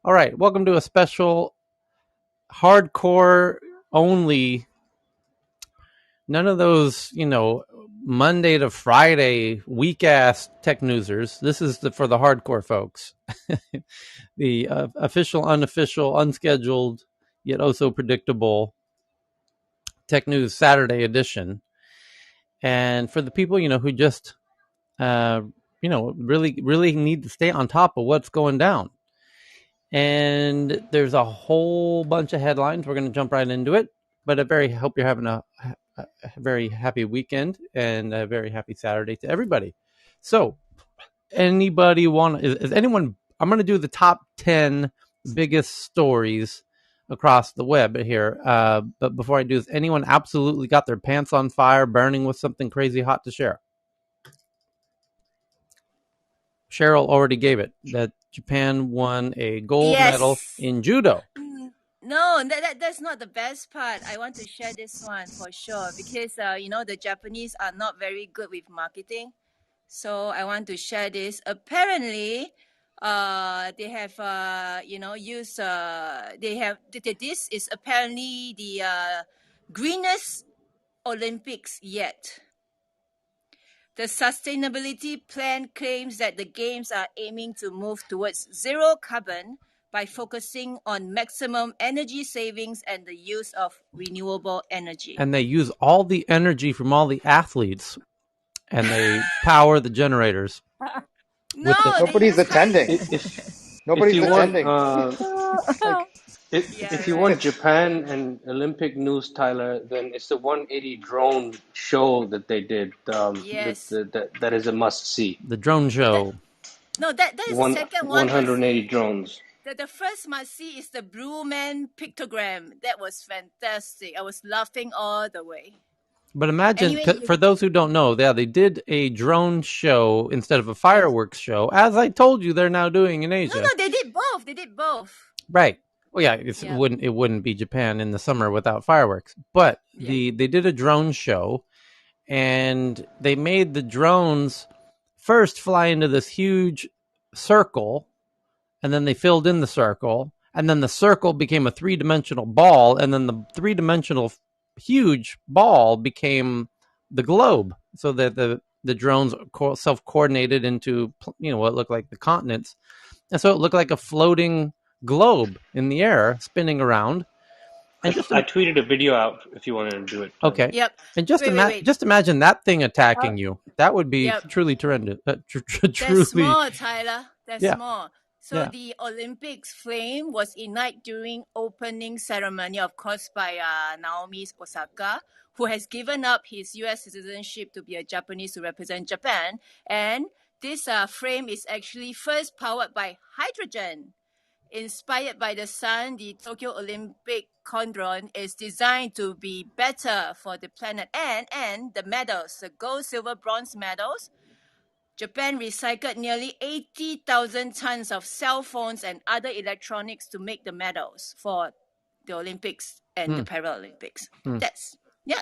All right, welcome to a special hardcore only. None of those, Monday to Friday weak ass tech newsers. This is for the hardcore folks. The official, unofficial, unscheduled, yet also predictable Tech News Saturday edition. And for the people, who just, really, really need to stay on top of what's going down. And there's a whole bunch of headlines. We're going to jump right into it. But I hope you're having a very happy weekend and a very happy Saturday to everybody. So, anybody want? Is anyone? I'm going to do the top 10 biggest stories across the web here. But before I do, has anyone absolutely got their pants on fire, burning with something crazy hot to share? Cheryl already gave it that Japan won a gold medal Yes. in judo. No, that's not the best part. I want to share this one for sure because the Japanese are not very good with marketing. So I want to share this. Apparently, they have used they have this is apparently the greenest Olympics yet. The sustainability plan claims that the games are aiming to move towards zero carbon by focusing on maximum energy savings and the use of renewable energy. And they use all the energy from all the athletes and they power the generators. No, The, they Nobody's use attending. If Nobody's you want attending. Like, yeah, if you right. want Japan and Olympic news, Tyler, then it's the 180 drone show that they did. Yes. That is a must see. the drone No, show. that is the One second one must 180 see. drones. The first must see is the Blue Man pictogram. That was fantastic. I was laughing all the way. But imagine, Anyway, for those who don't know, yeah, they did a drone show instead of a yes. fireworks show, as I told you they're now doing in No, Asia. they did both. They did both. Right. Well, yeah, Yeah. it wouldn't be Japan in the summer without fireworks. But Yeah. they did a drone show, and they made the drones first fly into this huge circle, and then they filled in the circle, and then the circle became a 3-dimensional ball, and then the 3-dimensional huge ball became the globe, so that the drones self coordinated into what looked like the continents, and so it looked like a floating globe in the air spinning around. And I tweeted a video out if you wanted to do it. Okay. Yep. And just Wait. just imagine that thing attacking you. That would be Yep. truly tremendous. That's Truly, small, Tyler. That's yeah, small. So yeah. the Olympics flame was ignited during opening ceremony, of course, by Naomi Osaka, who has given up his U.S. citizenship to be a Japanese to represent Japan. And this flame is actually first powered by hydrogen. Inspired by the sun, the Tokyo Olympic chondron is designed to be better for the planet. And the medals, the gold, silver, bronze medals, Japan recycled nearly 80,000 tons of cell phones and other electronics to make the medals for the Olympics and the Paralympics.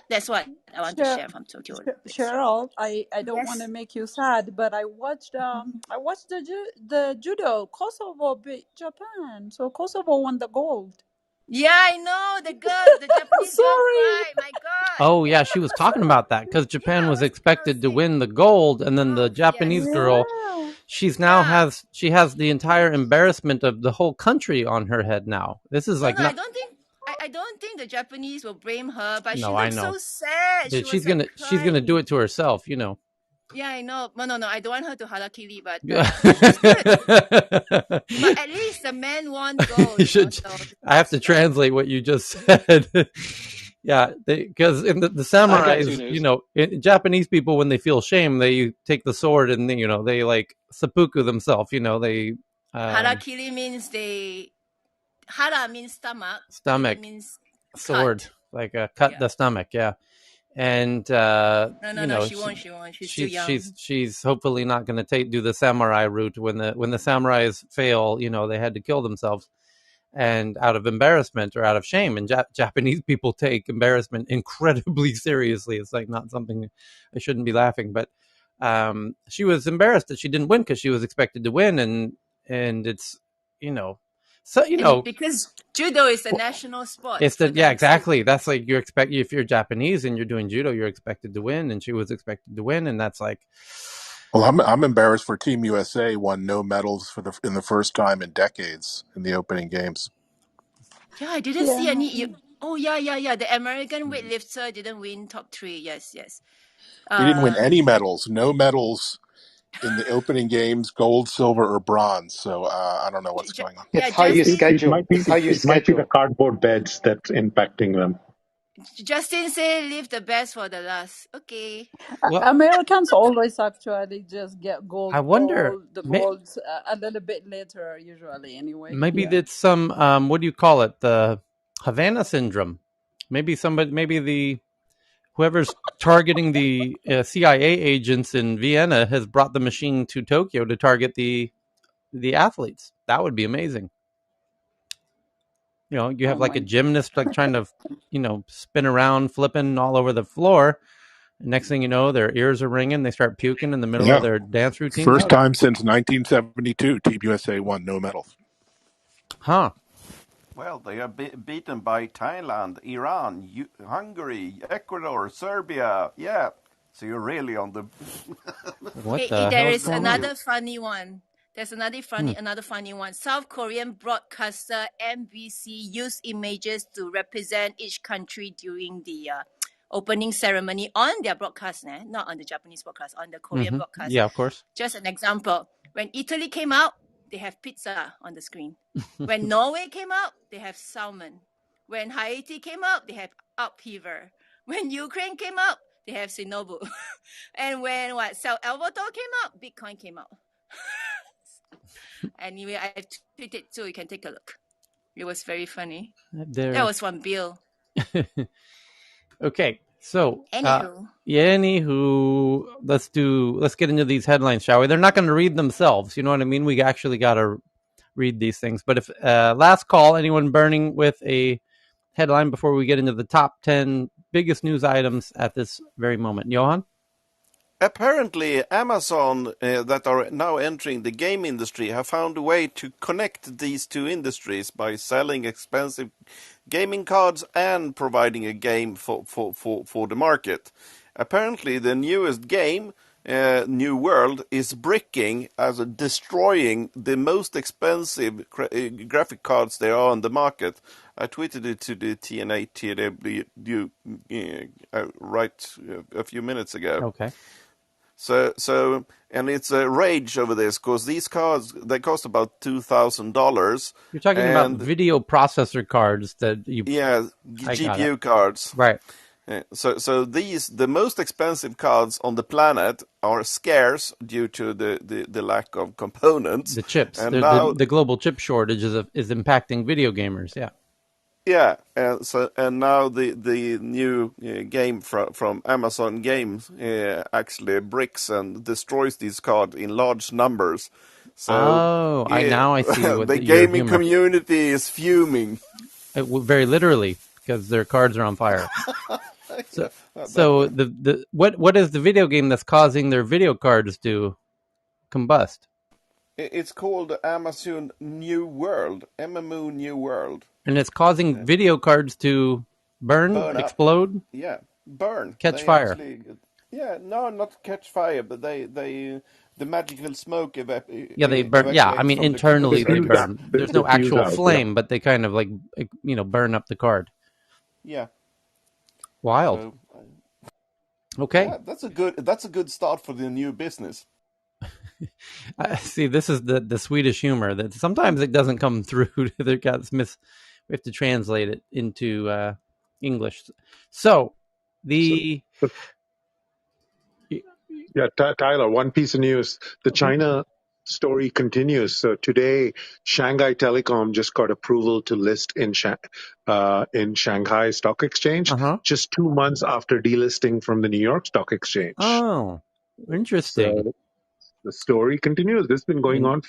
That's what I want to share from Tokyo Olympics. Cheryl, I don't want to make you sad, but I watched the judo. Kosovo beat Japan, so Kosovo won the gold. Yeah, I know the Japanese girl cried. My God. Oh yeah, she was talking about that because Japan was expected to win the gold, and then the Japanese girl, she's now has the entire embarrassment of the whole country on her head now. This is like I don't think the Japanese will blame her, but No, she I looks know. so sad. She's gonna do it to herself, Yeah, I know. No, I don't want her to harakiri, but she's good. But at least the men won gold. So I have to translate what you just said. Yeah, because in the samurais, Japanese people, when they feel shame, they take the sword and they like seppuku themselves. They harakiri means hara means stomach. Stomach means sword, cut. like cut the stomach. Yeah, and no, she won't. She's too young. She's hopefully not going to do the samurai route. When the samurais fail, they had to kill themselves. And out of embarrassment or out of shame, and Japanese people take embarrassment incredibly seriously. It's like not something I shouldn't be laughing, but she was embarrassed that she didn't win because she was expected to win, and it's So because judo is a national sport. it's for them, exactly. That's like you expect if you're Japanese and you're doing judo, you're expected to win, and she was expected to win, and that's like, Well, I'm embarrassed for Team USA won no medals in the first time in decades in the opening games. Yeah, I didn't see Yeah. any. Oh yeah. The American weightlifter didn't win top 3. Yes. He didn't win any medals, no medals in the opening games, gold, silver, or bronze. So I don't know what's going on. It's how you Justin. schedule. It's how you It might be the schedule. cardboard beds that's impacting them. Justin say leave the best for the last. Okay. well, Americans always actually just get I wonder, the golds a little bit later, usually anyway. maybe Yeah. that's some what do you call it, the Havana syndrome. Maybe the whoever's targeting the CIA agents in Vienna has brought the machine to Tokyo to target the athletes. That would be amazing. You have Oh like a my. gymnast like trying to spin around, flipping all over the floor. Next thing you know, their ears are ringing. They start puking in the middle of Yeah. their dance routine. First time since 1972, Team USA won no medals. Huh. Well, they are beaten by Thailand, Iran, Hungary, Ecuador, Serbia. Yeah. So you're really on the. What the There hell's is going on? another funny one. There's another funny one. South Korean broadcaster MBC used images to represent each country during the opening ceremony on their broadcast, not on the Japanese broadcast, on the Korean broadcast. Yeah, of course. Just an example. When Italy came out, they have pizza on the screen. When Norway came out, they have salmon. When Haiti came out, they have upheaver. When Ukraine came out, they have Shinobu. And when El Salvador came out, Bitcoin came out. Anyway, I tweeted so you can take a look. It was very funny. That was from Bill. Okay, so Anywho, let's get into these headlines, shall we? They're not going to read themselves. You know what I mean? We actually got to read these things. But if last call, anyone burning with a headline before we get into the top 10 biggest news items at this very moment, Johan? Apparently, Amazon that are now entering the game industry have found a way to connect these two industries by selling expensive gaming cards and providing a game for the market. Apparently, the newest game, New World, is bricking as destroying the most expensive graphic cards there are on the market. I tweeted it to the TNA TW right a few minutes ago. Okay. So and it's a rage over this because these cards, they cost about $2,000. You're talking about video processor cards that you GPU cards, right? So the most expensive cards on the planet are scarce due to the lack of components, the chips, and the global chip shortage is impacting video gamers. Yeah, and now the new game from Amazon Games actually bricks and destroys these cards in large numbers. So now I see what the gaming community is fuming. Very literally, because their cards are on fire. So what is the video game that's causing their video cards to combust? It's called Amazon New World, MMO New World. And it's causing video cards to burn explode? Yeah, burn. Catch fire. Not catch fire, but the magical smoke they burn. Yeah, I mean, internally they burn. There's no actual flame, but they kind of like, burn up the card. Yeah. Wild. So, okay. Yeah, that's a good start for the new business. See, this is the Swedish humor that sometimes it doesn't come through. We have to translate it into English. So Tyler, one piece of news. The China story continues. So today, Shanghai Telecom just got approval to list in Shanghai Stock Exchange, just 2 months after delisting from the New York Stock Exchange. Oh, interesting. So the story continues. This has been going on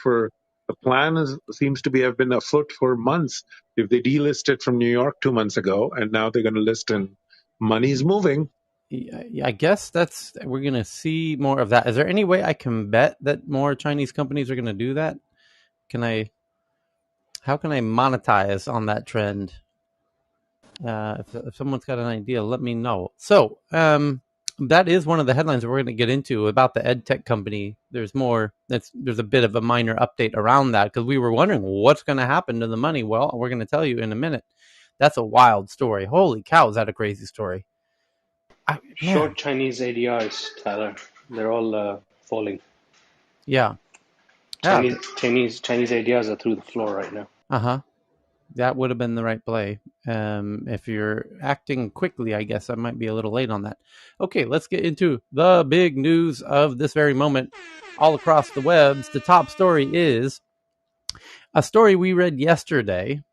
the plan seems to have been afoot for months. If they delisted from New York 2 months ago, and now they're going to list and money's moving. I guess we're going to see more of that. Is there any way I can bet that more Chinese companies are going to do that? How can I monetize on that trend? If someone's got an idea, let me know. So that is one of the headlines that we're going to get into about the Edtech company. There's more. There's a bit of a minor update around that because we were wondering what's going to happen to the money. Well, we're going to tell you in a minute. That's a wild story. Holy cow, is that a crazy story? Man. Short Chinese ADRs, Tyler. They're all falling. Yeah. Chinese ADRs are through the floor right now. Uh-huh. That would have been the right play. If you're acting quickly, I guess I might be a little late on that. Okay, let's get into the big news of this very moment all across the webs. The top story is a story we read yesterday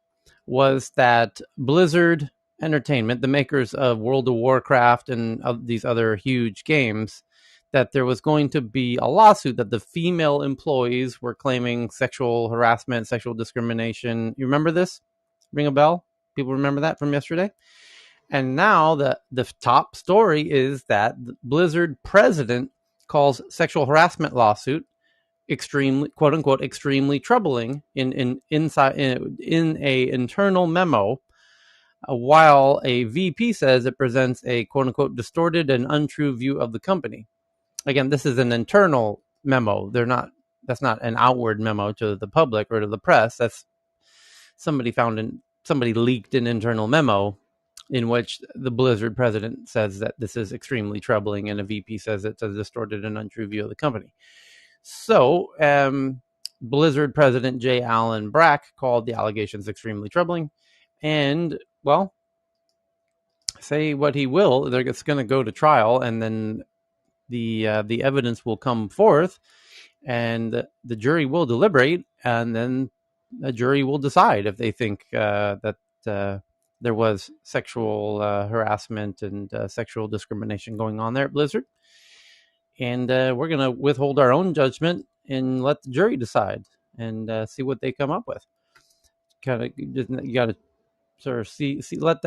was that Blizzard Entertainment, the makers of World of Warcraft and these other huge games, that there was going to be a lawsuit that the female employees were claiming sexual harassment, sexual discrimination. You remember this? Ring a bell? People remember that from yesterday? And now the top story is that the Blizzard president calls sexual harassment lawsuit extremely, quote unquote, extremely troubling in a internal memo, while a VP says it presents a quote unquote distorted and untrue view of the company. Again, this is an internal memo. That's not an outward memo to the public or to the press. That's somebody leaked an internal memo in which the Blizzard president says that this is extremely troubling, and a VP says it's a distorted and untrue view of the company. So, Blizzard president J. Allen Brack called the allegations extremely troubling, and, well, say what he will, it's going to go to trial, and then the evidence will come forth, and the jury will deliberate, and then the jury will decide if they think that there was sexual harassment and sexual discrimination going on there at Blizzard. And we're going to withhold our own judgment and let the jury decide and see what they come up with. You got to sort of see let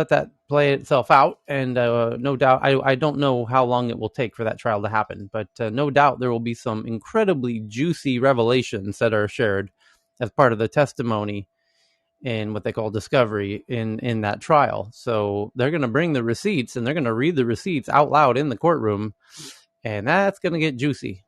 that play itself out. And no doubt, I don't know how long it will take for that trial to happen, but no doubt there will be some incredibly juicy revelations that are shared as part of the testimony in what they call discovery in that trial. So they're going to bring the receipts and they're going to read the receipts out loud in the courtroom, and that's going to get juicy.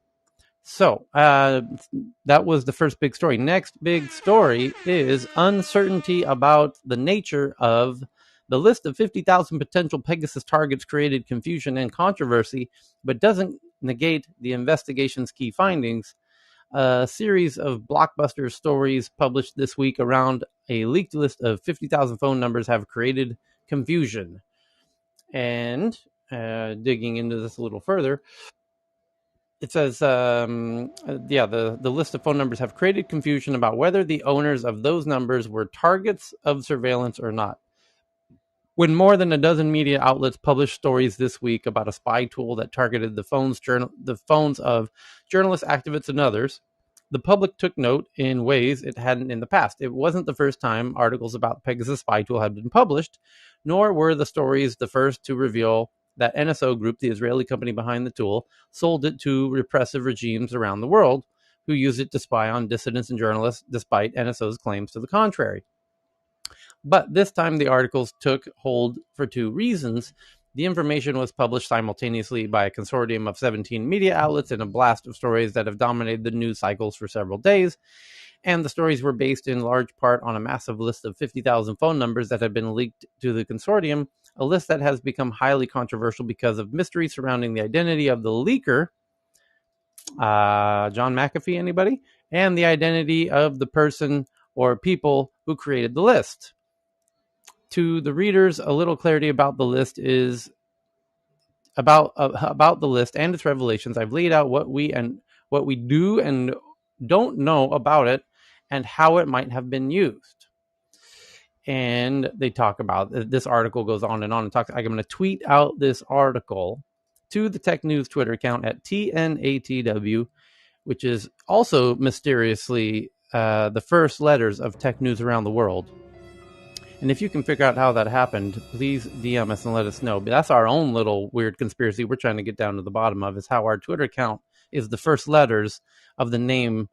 So that was the first big story. Next big story is uncertainty about the nature of the list of 50,000 potential Pegasus targets created confusion and controversy, but doesn't negate the investigation's key findings. A series of blockbuster stories published this week around a leaked list of 50,000 phone numbers have created confusion. And digging into this a little further, it says, the list of phone numbers have created confusion about whether the owners of those numbers were targets of surveillance or not. When more than a dozen media outlets published stories this week about a spy tool that targeted the phones of journalists, activists, and others, the public took note in ways it hadn't in the past. It wasn't the first time articles about Pegasus spy tool had been published, nor were the stories the first to reveal that NSO Group, the Israeli company behind the tool, sold it to repressive regimes around the world who use it to spy on dissidents and journalists, despite NSO's claims to the contrary. But this time the articles took hold for two reasons. The information was published simultaneously by a consortium of 17 media outlets in a blast of stories that have dominated the news cycles for several days. And the stories were based in large part on a massive list of 50,000 phone numbers that had been leaked to the consortium, a list that has become highly controversial because of mystery surrounding the identity of the leaker, John McAfee, anybody? And the identity of the person or people who created the list. To the readers, a little clarity about the list is about the list and its revelations. I've laid out what we do and don't know about it and how it might have been used. And they talk about this article goes on and talks. I'm going to tweet out this article to the Tech News Twitter account at TNATW, which is also mysteriously the first letters of tech news around the world. And if you can figure out how that happened, please DM us and let us know. But that's our own little weird conspiracy we're trying to get down to the bottom of, is how our Twitter account is the first letters of the name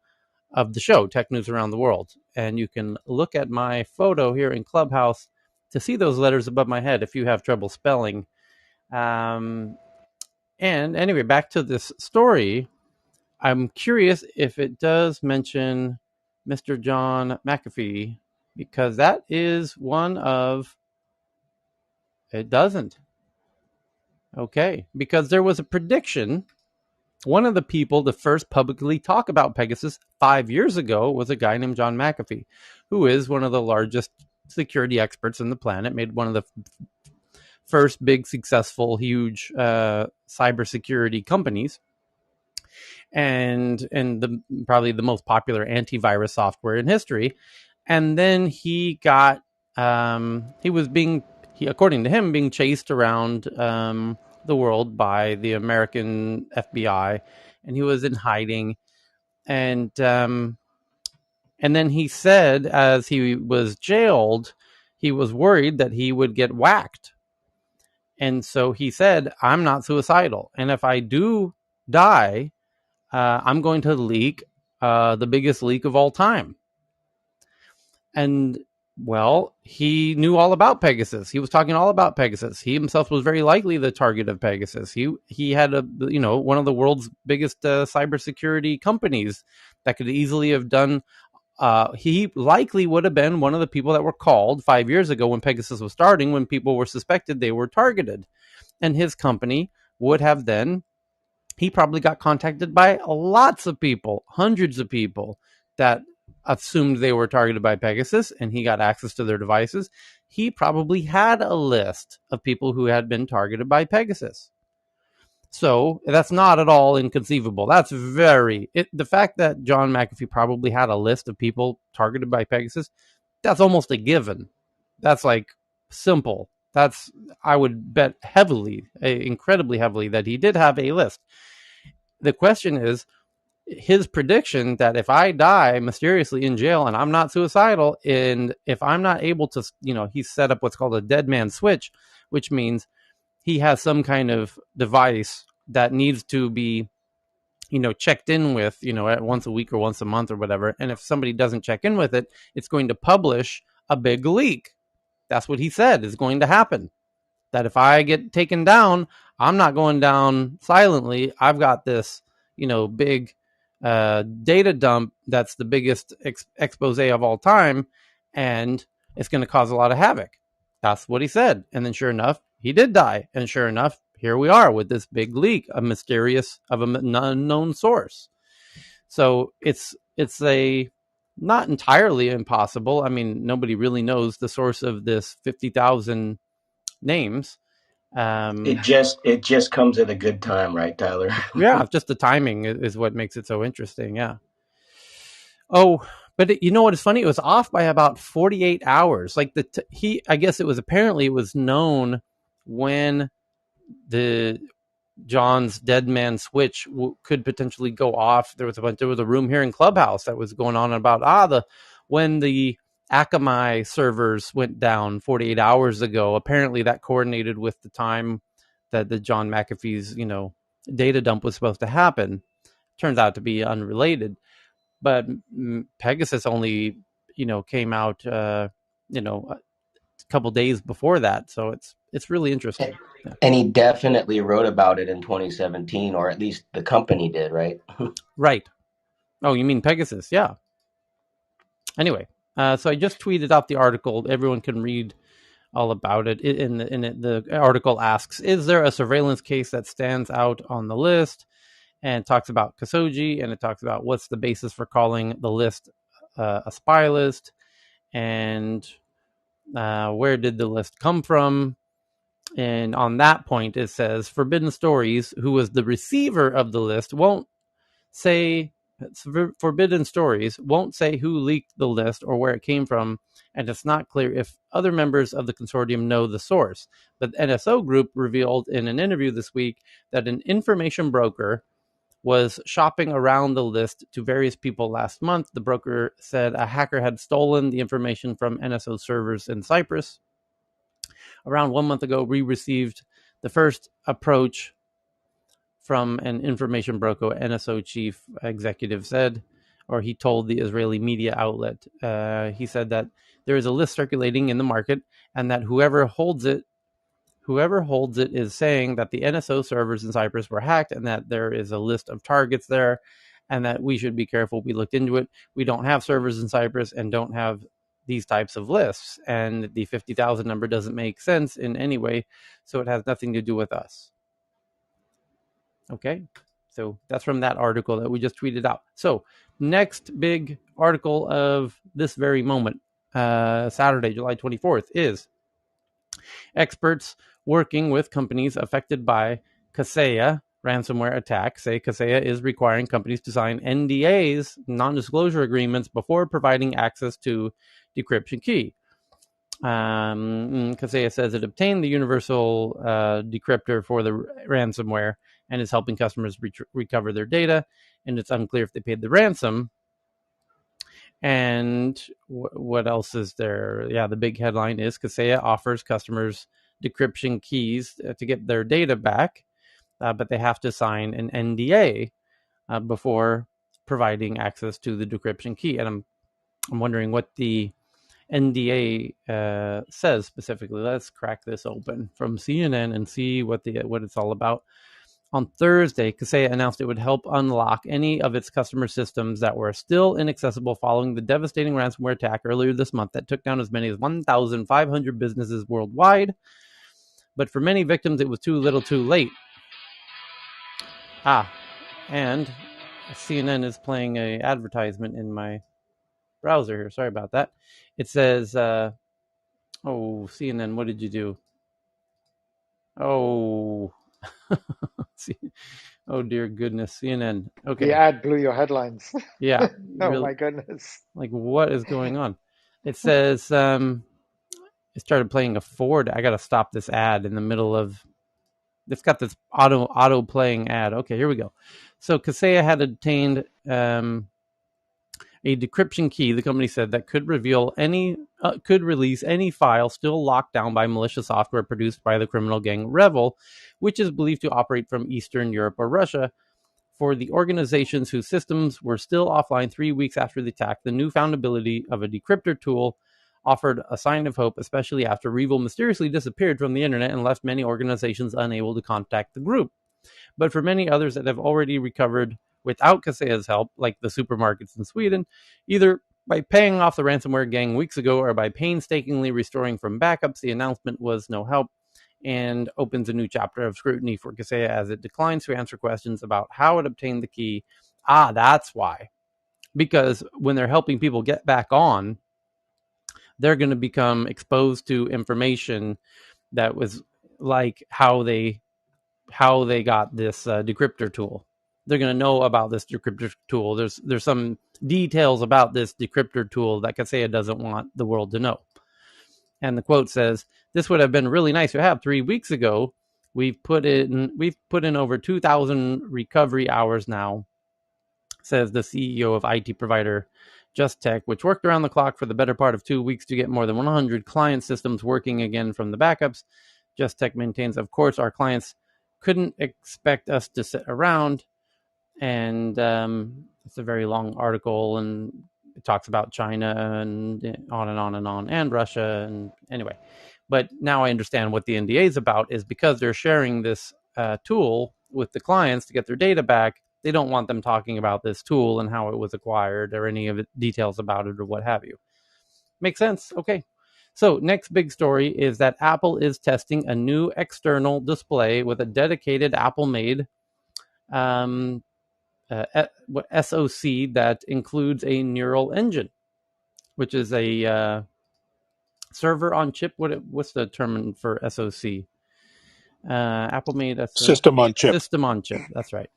of the show, Tech News Around the World. And you can look at my photo here in Clubhouse to see those letters above my head if you have trouble spelling. And anyway, back to this story. I'm curious if it does mention Mr. John McAfee, because that is one of... It doesn't. Okay, because there was a prediction. One of the people to first publicly talk about Pegasus 5 years ago was a guy named John McAfee, who is one of the largest security experts on the planet, made one of the first big, successful, huge cybersecurity companies, and probably the most popular antivirus software in history. And then he got according to him, being chased around the world by the American FBI, and he was in hiding. And then he said, as he was jailed, he was worried that he would get whacked. And so he said, I'm not suicidal. And if I do die, I'm going to leak the biggest leak of all time. And, well, he knew all about Pegasus. He was talking all about Pegasus. He himself was very likely the target of Pegasus. He had one of the world's biggest cybersecurity companies that could easily have done. He likely would have been one of the people that were called 5 years ago when Pegasus was starting, when people were suspected they were targeted. And his company would have then... He probably got contacted by lots of people, hundreds of people that assumed they were targeted by Pegasus, and he got access to their devices. He probably had a list of people who had been targeted by Pegasus. So that's not at all inconceivable. That's the fact that John McAfee probably had a list of people targeted by Pegasus, that's almost a given. That's like simple. I would bet heavily, incredibly heavily, that he did have a list. The question is his prediction that if I die mysteriously in jail and I'm not suicidal, and if I'm not able to, he set up what's called a dead man switch, which means he has some kind of device that needs to be, checked in with, once a week or once a month or whatever. And if somebody doesn't check in with it, it's going to publish a big leak. That's what he said is going to happen. That if I get taken down, I'm not going down silently. I've got this, big data dump that's the biggest expose of all time, and it's going to cause a lot of havoc. That's what he said. And then sure enough, he did die. And sure enough, here we are with this big leak, of an unknown source. So it's a not entirely impossible. I mean, nobody really knows the source of this 50,000 names. It just comes at a good time, right, Tyler? Yeah, just the timing is what makes it so interesting. Yeah. Oh, but you know what is funny? It was off by about 48 hours. Like I guess it was known when the John's dead man switch could potentially go off. There was a room here in Clubhouse that was going on about when the Akamai servers went down 48 hours ago. Apparently that coordinated with the time that the John McAfee's, data dump was supposed to happen. Turns out to be unrelated. But Pegasus only, came out, a couple days before that. So it's really interesting. Yeah. And he definitely wrote about it in 2017, or at least the company did, right? Right. Oh, you mean Pegasus? Yeah. Anyway, so I just tweeted out the article. Everyone can read all about it. The article asks, is there a surveillance case that stands out on the list? And it talks about Khashoggi, and it talks about what's the basis for calling the list a spy list, and where did the list come from? And on that point, it says Forbidden Stories, who was the receiver of the list, won't say... Forbidden Stories won't say who leaked the list or where it came from, and it's not clear if other members of the consortium know the source. But the NSO Group revealed in an interview this week that an information broker was shopping around the list to various people last month. The broker said a hacker had stolen the information from NSO servers in Cyprus. Around 1 month ago, we received the first approach from an information broker, NSO chief executive said. or he told the Israeli media outlet. He said that there is a list circulating in the market, and that whoever holds it is saying that the NSO servers in Cyprus were hacked, and that there is a list of targets there, and that we should be careful. We looked into it. We don't have servers in Cyprus and don't have these types of lists, and the 50,000 number doesn't make sense in any way, so it has nothing to do with us. Okay, so that's from that article that we just tweeted out. So next big article of this very moment, Saturday, July 24th, is experts working with companies affected by Kaseya ransomware attack say Kaseya is requiring companies to sign NDAs, non-disclosure agreements, before providing access to decryption key. Kaseya says it obtained the universal decryptor for the ransomware and is helping customers recover their data, and it's unclear if they paid the ransom. And what else is there? Yeah, the big headline is Kaseya offers customers decryption keys to get their data back, but they have to sign an NDA before providing access to the decryption key. And I'm wondering what the NDA says specifically. Let's crack this open from CNN and see what it's all about. On Thursday, Kaseya announced it would help unlock any of its customer systems that were still inaccessible following the devastating ransomware attack earlier this month that took down as many as 1,500 businesses worldwide. But for many victims, it was too little too late. And CNN is playing an advertisement in my browser here. Sorry about that. It says, CNN, what did you do? Oh, oh dear goodness, CNN. Okay. The ad blew your headlines. Yeah. Oh really, my goodness. like, what is going on? It says, it started playing a Ford. I got to stop this ad in the middle of, it's got this auto playing ad. Okay, here we go. So Kaseya had obtained a decryption key, the company said, that could release any file still locked down by malicious software produced by the criminal gang Revel, which is believed to operate from Eastern Europe or Russia. For the organizations whose systems were still offline 3 weeks after the attack, the newfound ability of a decryptor tool offered a sign of hope, especially after Revel mysteriously disappeared from the internet and left many organizations unable to contact the group. But for many others that have already recovered without Kaseya's help, like the supermarkets in Sweden, either by paying off the ransomware gang weeks ago or by painstakingly restoring from backups, the announcement was no help and opens a new chapter of scrutiny for Kaseya as it declines to answer questions about how it obtained the key. That's why. Because when they're helping people get back on, they're going to become exposed to information that was like how they got this decryptor tool. They're going to know about this decryptor tool. There's some details about this decryptor tool that Kaseya doesn't want the world to know. And the quote says, "This would have been really nice to have 3 weeks ago. We've put in over 2,000 recovery hours now," says the CEO of IT provider Edtech, which worked around the clock for the better part of 2 weeks to get more than 100 client systems working again from the backups. Edtech maintains, of course, our clients couldn't expect us to sit around. And it's a very long article, and it talks about China and on and on and on, and Russia. And anyway, but now I understand what the NDA is about, is because they're sharing this tool with the clients to get their data back. They don't want them talking about this tool and how it was acquired or any of the details about it or what have you. Makes sense? Okay. So next big story is that Apple is testing a new external display with a dedicated Apple-made SoC that includes a neural engine, which is a server on chip. What's the term for SoC? Apple made a System on chip. System on chip. That's right.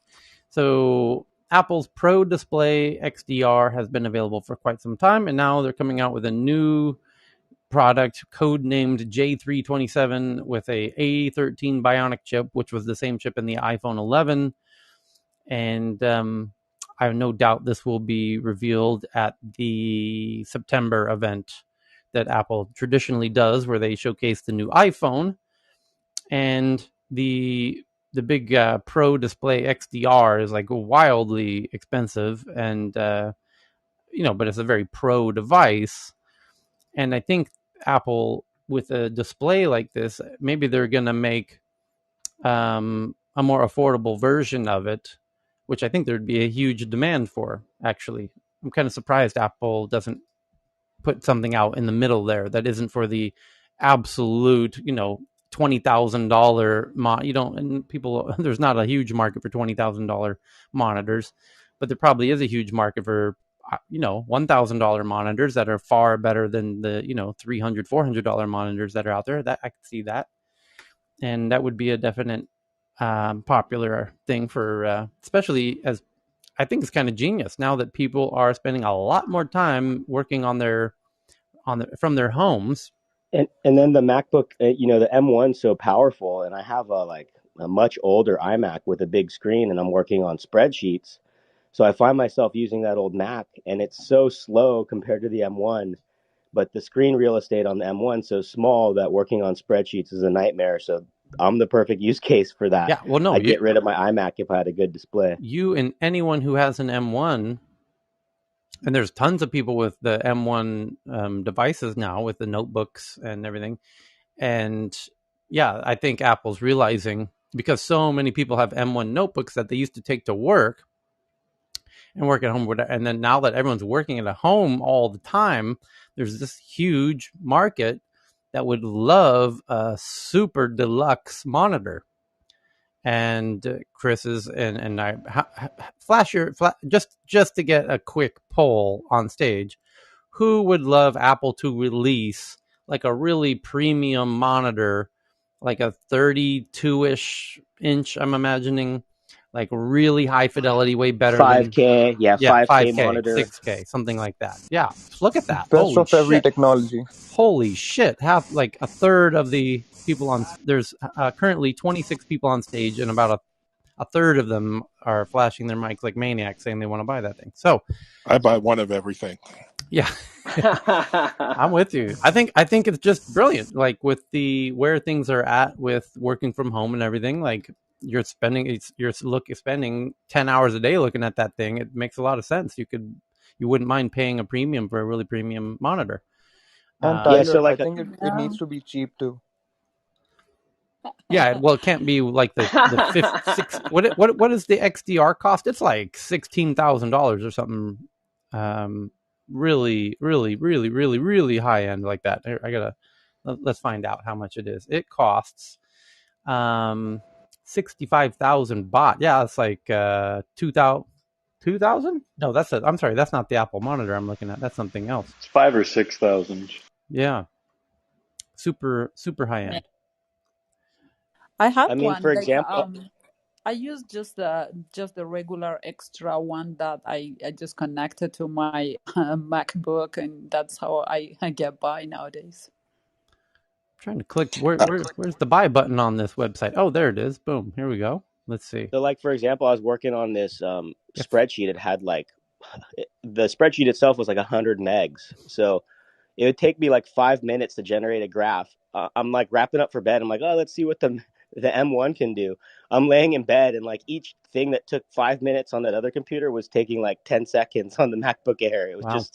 So Apple's Pro Display XDR has been available for quite some time, and now they're coming out with a new product codenamed J327 with a A13 Bionic chip, which was the same chip in the iPhone 11. And I have no doubt this will be revealed at the September event that Apple traditionally does, where they showcase the new iPhone. And the big Pro Display XDR is like wildly expensive, and but it's a very pro device. And I think Apple, with a display like this, maybe they're going to make a more affordable version of it, which I think there'd be a huge demand for, actually. I'm kind of surprised Apple doesn't put something out in the middle there that isn't for the absolute, $20,000 and people, there's not a huge market for $20,000 monitors, but there probably is a huge market for $1,000 monitors that are far better than the $300, $400 monitors that are out there. That I could see that, and that would be a definite popular thing for, especially as I think it's kind of genius now that people are spending a lot more time working from their homes. And then the MacBook, the M1's so powerful, and I have a much older iMac with a big screen, and I'm working on spreadsheets. So I find myself using that old Mac, and it's so slow compared to the M1. But the screen real estate on the M1 so small that working on spreadsheets is a nightmare. So I'm the perfect use case for that. Yeah, well, no, I'd get rid of my iMac if I had a good display. You and anyone who has an M1, and there's tons of people with the M1 devices now with the notebooks and everything. And yeah, I think Apple's realizing, because so many people have M1 notebooks that they used to take to work and work at home. And then now that everyone's working at home all the time, there's this huge market that would love a super deluxe monitor. And Chris's and I just to get a quick poll on stage, who would love Apple to release like a really premium monitor, like a 32-ish inch, I'm imagining, like really high fidelity, way better than 5K, yeah, 5K 5K, monitor. 6K, something like that. Yeah, look at that. Best of every technology. Holy shit. Half, like a third of the people there's currently 26 people on stage, and about a third of them are flashing their mics like maniacs saying they want to buy that thing. So I buy one of everything. Yeah. I'm with you. I think it's just brilliant. Like with where things are at with working from home and everything, like you're spending 10 hours a day looking at that thing. It makes a lot of sense. You wouldn't mind paying a premium for a really premium monitor. And Tyler, Yeah, so I think it needs to be cheap too. Yeah, well, it can't be like the fifth, six. What is the XDR cost? It's like $16,000 or something. Really, really, really, really, really high end like that. Let's find out how much it is. It costs 65,000 baht. Yeah, it's like 2,000. 2,000? No, I'm sorry, that's not the Apple monitor I'm looking at. That's something else. It's 5,000 or 6,000. Yeah, super high end. I have one. For example, I use just the regular extra one that I just connected to my MacBook, and that's how I get by nowadays. I'm trying to click. Where's the buy button on this website? Oh, there it is. Boom. Here we go. Let's see. So, for example, I was working on this spreadsheet. It had the spreadsheet itself was 100 megs. So it would take me 5 minutes to generate a graph. I'm wrapping up for bed. I'm oh, let's see what the M1 can do. I'm laying in bed, and each thing that took 5 minutes on that other computer was taking 10 seconds on the MacBook Air. It was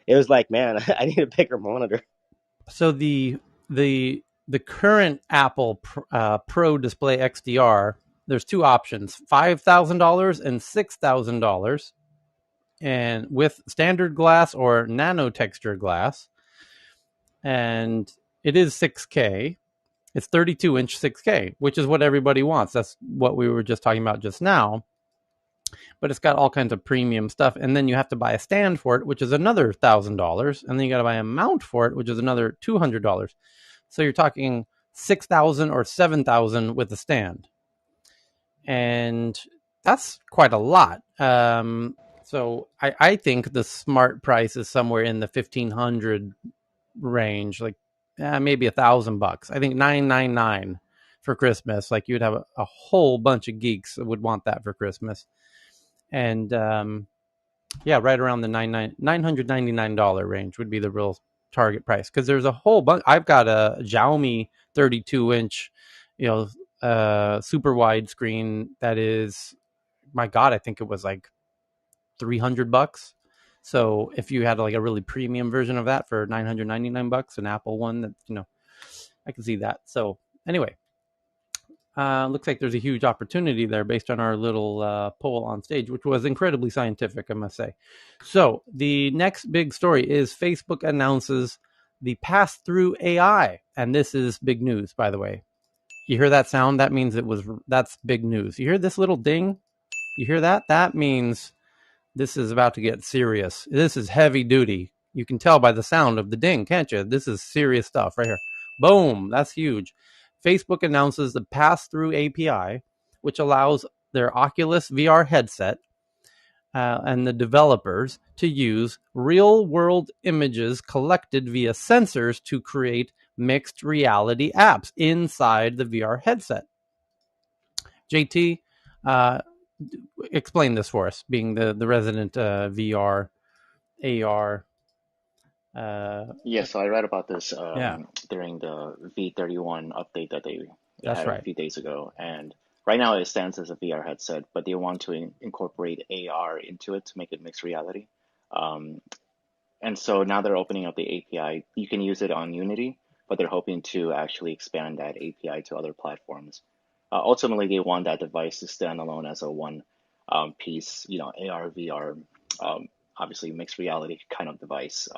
it was man, I need a bigger monitor. So the current Apple Pro Display XDR, there's two options: $5,000 and $6,000, and with standard glass or nano texture glass, and it is 6K. It's 32-inch 6K, which is what everybody wants. That's what we were just talking about just now. But it's got all kinds of premium stuff. And then you have to buy a stand for it, which is another $1,000. And then you got to buy a mount for it, which is another $200. So you're talking $6,000 or $7,000 with the stand. And that's quite a lot. So I think the smart price is somewhere in the $1,500 range, maybe $1,000. I think $999 for Christmas. You'd have a whole bunch of geeks that would want that for Christmas. And right around the $999 range would be the real target price, because there's a whole bunch. I've got a Xiaomi 32-inch, super wide screen that is, my God, I think it was $300. So if you had like a really premium version of that for $999, an Apple one, that I can see that. So anyway, looks like there's a huge opportunity there based on our little poll on stage, which was incredibly scientific, I must say. So the next big story is Facebook announces the pass-through AI, and this is big news, by the way. You hear that sound? That means that's big news. You hear this little ding? You hear that? That means this is about to get serious. This is heavy duty. You can tell by the sound of the ding, can't you? This is serious stuff right here. Boom, that's huge. Facebook announces the pass-through API, which allows their Oculus VR headset and the developers to use real-world images collected via sensors to create mixed reality apps inside the VR headset. JT, explain this for us, being the resident VR, AR. So I read about this during the V31 update that they That's had a right. few days ago. And right now it stands as a VR headset, but they want to incorporate AR into it to make it mixed reality. And so now they're opening up the API. You can use it on Unity, but they're hoping to actually expand that API to other platforms. Ultimately, they want that device to stand alone as a one piece, AR, VR, obviously mixed reality kind of device.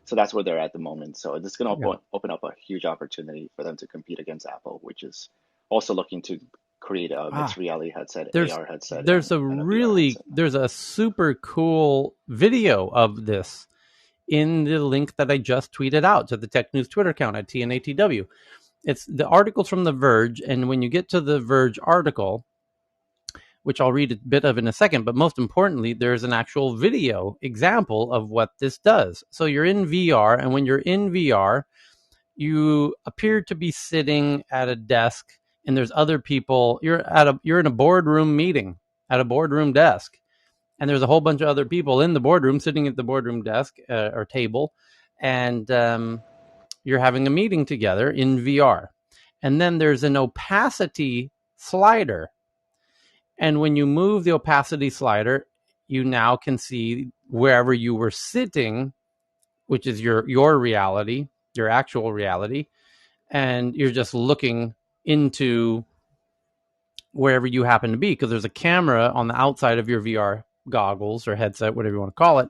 So that's where they're at the moment. So it's going to open up a huge opportunity for them to compete against Apple, which is also looking to create a mixed reality headset, AR headset. There's a super cool video of this in the link that I just tweeted out to the Tech News Twitter account at TNATW. It's the article's from The Verge, and when you get to the Verge article, which I'll read a bit of in a second, but most importantly, there's an actual video example of what this does. So you're in VR, and when you're in VR, you appear to be sitting at a desk, and there's other people. You're in a boardroom meeting at a boardroom desk, and there's a whole bunch of other people in the boardroom sitting at the boardroom desk or table, and you're having a meeting together in VR. And then there's an opacity slider. And when you move the opacity slider, you now can see wherever you were sitting, which is your reality, your actual reality. And you're just looking into wherever you happen to be, because there's a camera on the outside of your VR goggles or headset, whatever you want to call it,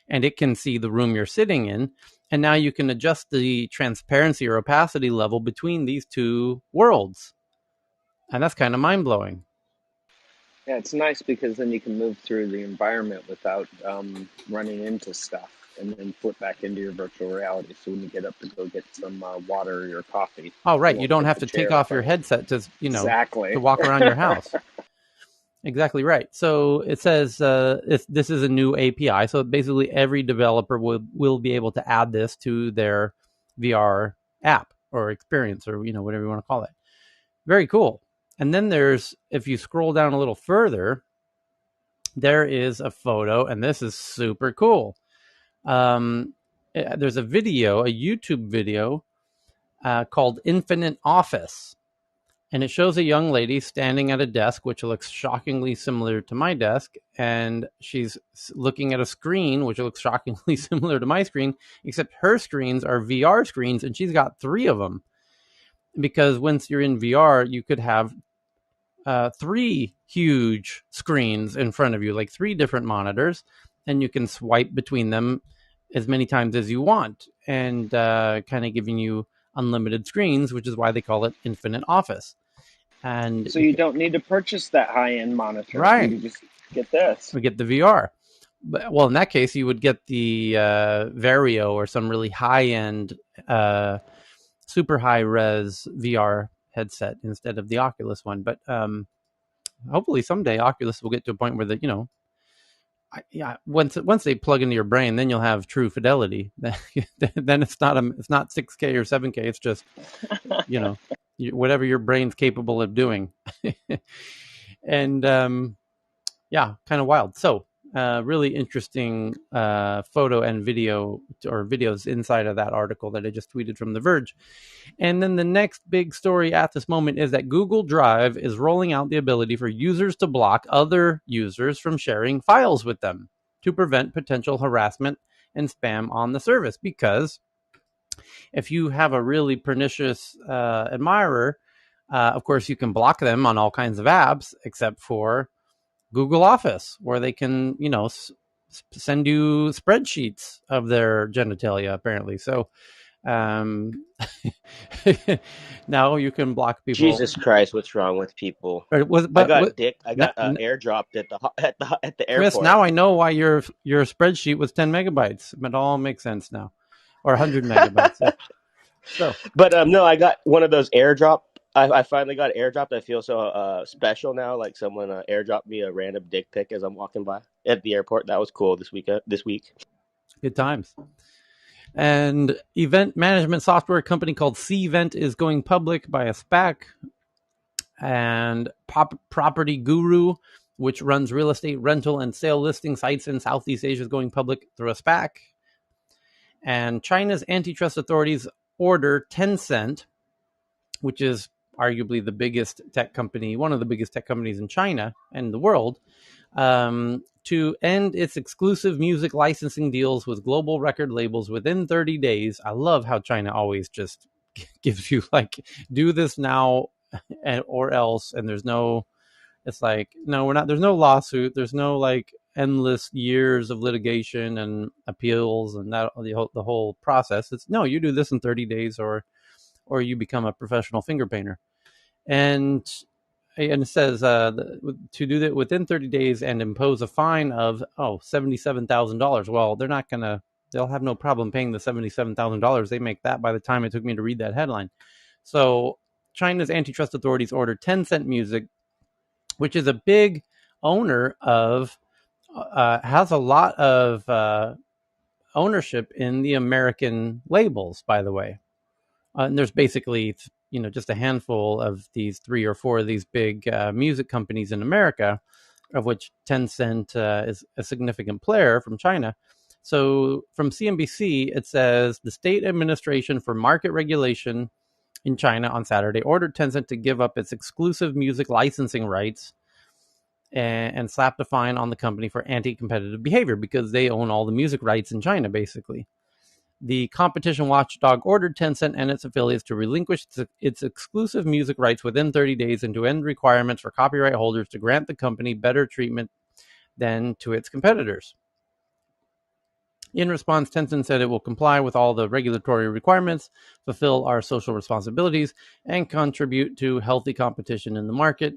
and it can see the room you're sitting in. And now you can adjust the transparency or opacity level between these two worlds. And that's kind of mind-blowing. Yeah, it's nice because then you can move through the environment without running into stuff, and then flip back into your virtual reality. So when you get up to go get some water or coffee. Oh, right. You don't have to take off your headset to, to walk around your house. Exactly right. So it says this is a new API. So basically every developer will be able to add this to their VR app or experience or, whatever you want to call it. Very cool. And then if you scroll down a little further, there is a photo, and this is super cool. There's a YouTube video called Infinite Office. And it shows a young lady standing at a desk, which looks shockingly similar to my desk. And she's looking at a screen, which looks shockingly similar to my screen, except her screens are VR screens, and she's got 3 of them. Because once you're in VR, you could have 3 huge screens in front of you, like 3 different monitors, and you can swipe between them as many times as you want, and kind of giving you unlimited screens, which is why they call it Infinite Office. And so you don't need to purchase that high-end monitor. Right. You just get this. We get the VR. But, well, in that case, you would get the Vario or some really high-end, super high-res VR headset instead of the Oculus one. But hopefully someday Oculus will get to a point where once they plug into your brain, then you'll have true fidelity. Then it's not 6K or 7K. It's just whatever your brain's capable of doing. And kind of wild. So really interesting photo and video or videos inside of that article that I just tweeted from The Verge. And then the next big story at this moment is that Google Drive is rolling out the ability for users to block other users from sharing files with them. to prevent potential harassment and spam on the service. Because if you have a really pernicious admirer, of course, you can block them on all kinds of apps except for Google Office, where they can, send you spreadsheets of their genitalia, apparently. So now you can block people. Jesus Christ, what's wrong with people? But I got not, airdropped at the Chris, airport. now I know why your spreadsheet was 10 megabytes. It all makes sense now, or 100 megabytes. Yeah. So, but no, I got one of those airdrop. I finally got airdropped. I feel so special now. Like someone airdropped me a random dick pic as I'm walking by at the airport. That was cool this week. Good times. And event management software company called Cvent is going public by a SPAC. And Property Guru, which runs real estate rental and sale listing sites in Southeast Asia, is going public through a SPAC. And China's antitrust authorities order Tencent, which is arguably the biggest tech company, one of the biggest tech companies in China and the world, to end its exclusive music licensing deals with global record labels within 30 days. I love how China always just gives you like, do this now or else. And there's no, it's like, no, we're not, there's no lawsuit. There's no like endless years of litigation and appeals and that the whole process. It's no, you do this in 30 days or you become a professional finger painter. And it says to do that within 30 days and impose a fine of $77,000. Well, they'll have no problem paying the $77,000. They make that by the time it took me to read that headline. So China's antitrust authorities ordered Tencent Music, which is a big owner of, has a lot of ownership in the American labels, by the way. And there's basically, just a handful of these 3 or 4 of these big music companies in America, of which Tencent is a significant player from China. So from CNBC, it says the State Administration for Market Regulation in China on Saturday ordered Tencent to give up its exclusive music licensing rights and slapped a fine on the company for anti-competitive behavior because they own all the music rights in China, basically. The competition watchdog ordered Tencent and its affiliates to relinquish its exclusive music rights within 30 days and to end requirements for copyright holders to grant the company better treatment than to its competitors. In response, Tencent said it will comply with all the regulatory requirements, fulfill our social responsibilities, and contribute to healthy competition in the market.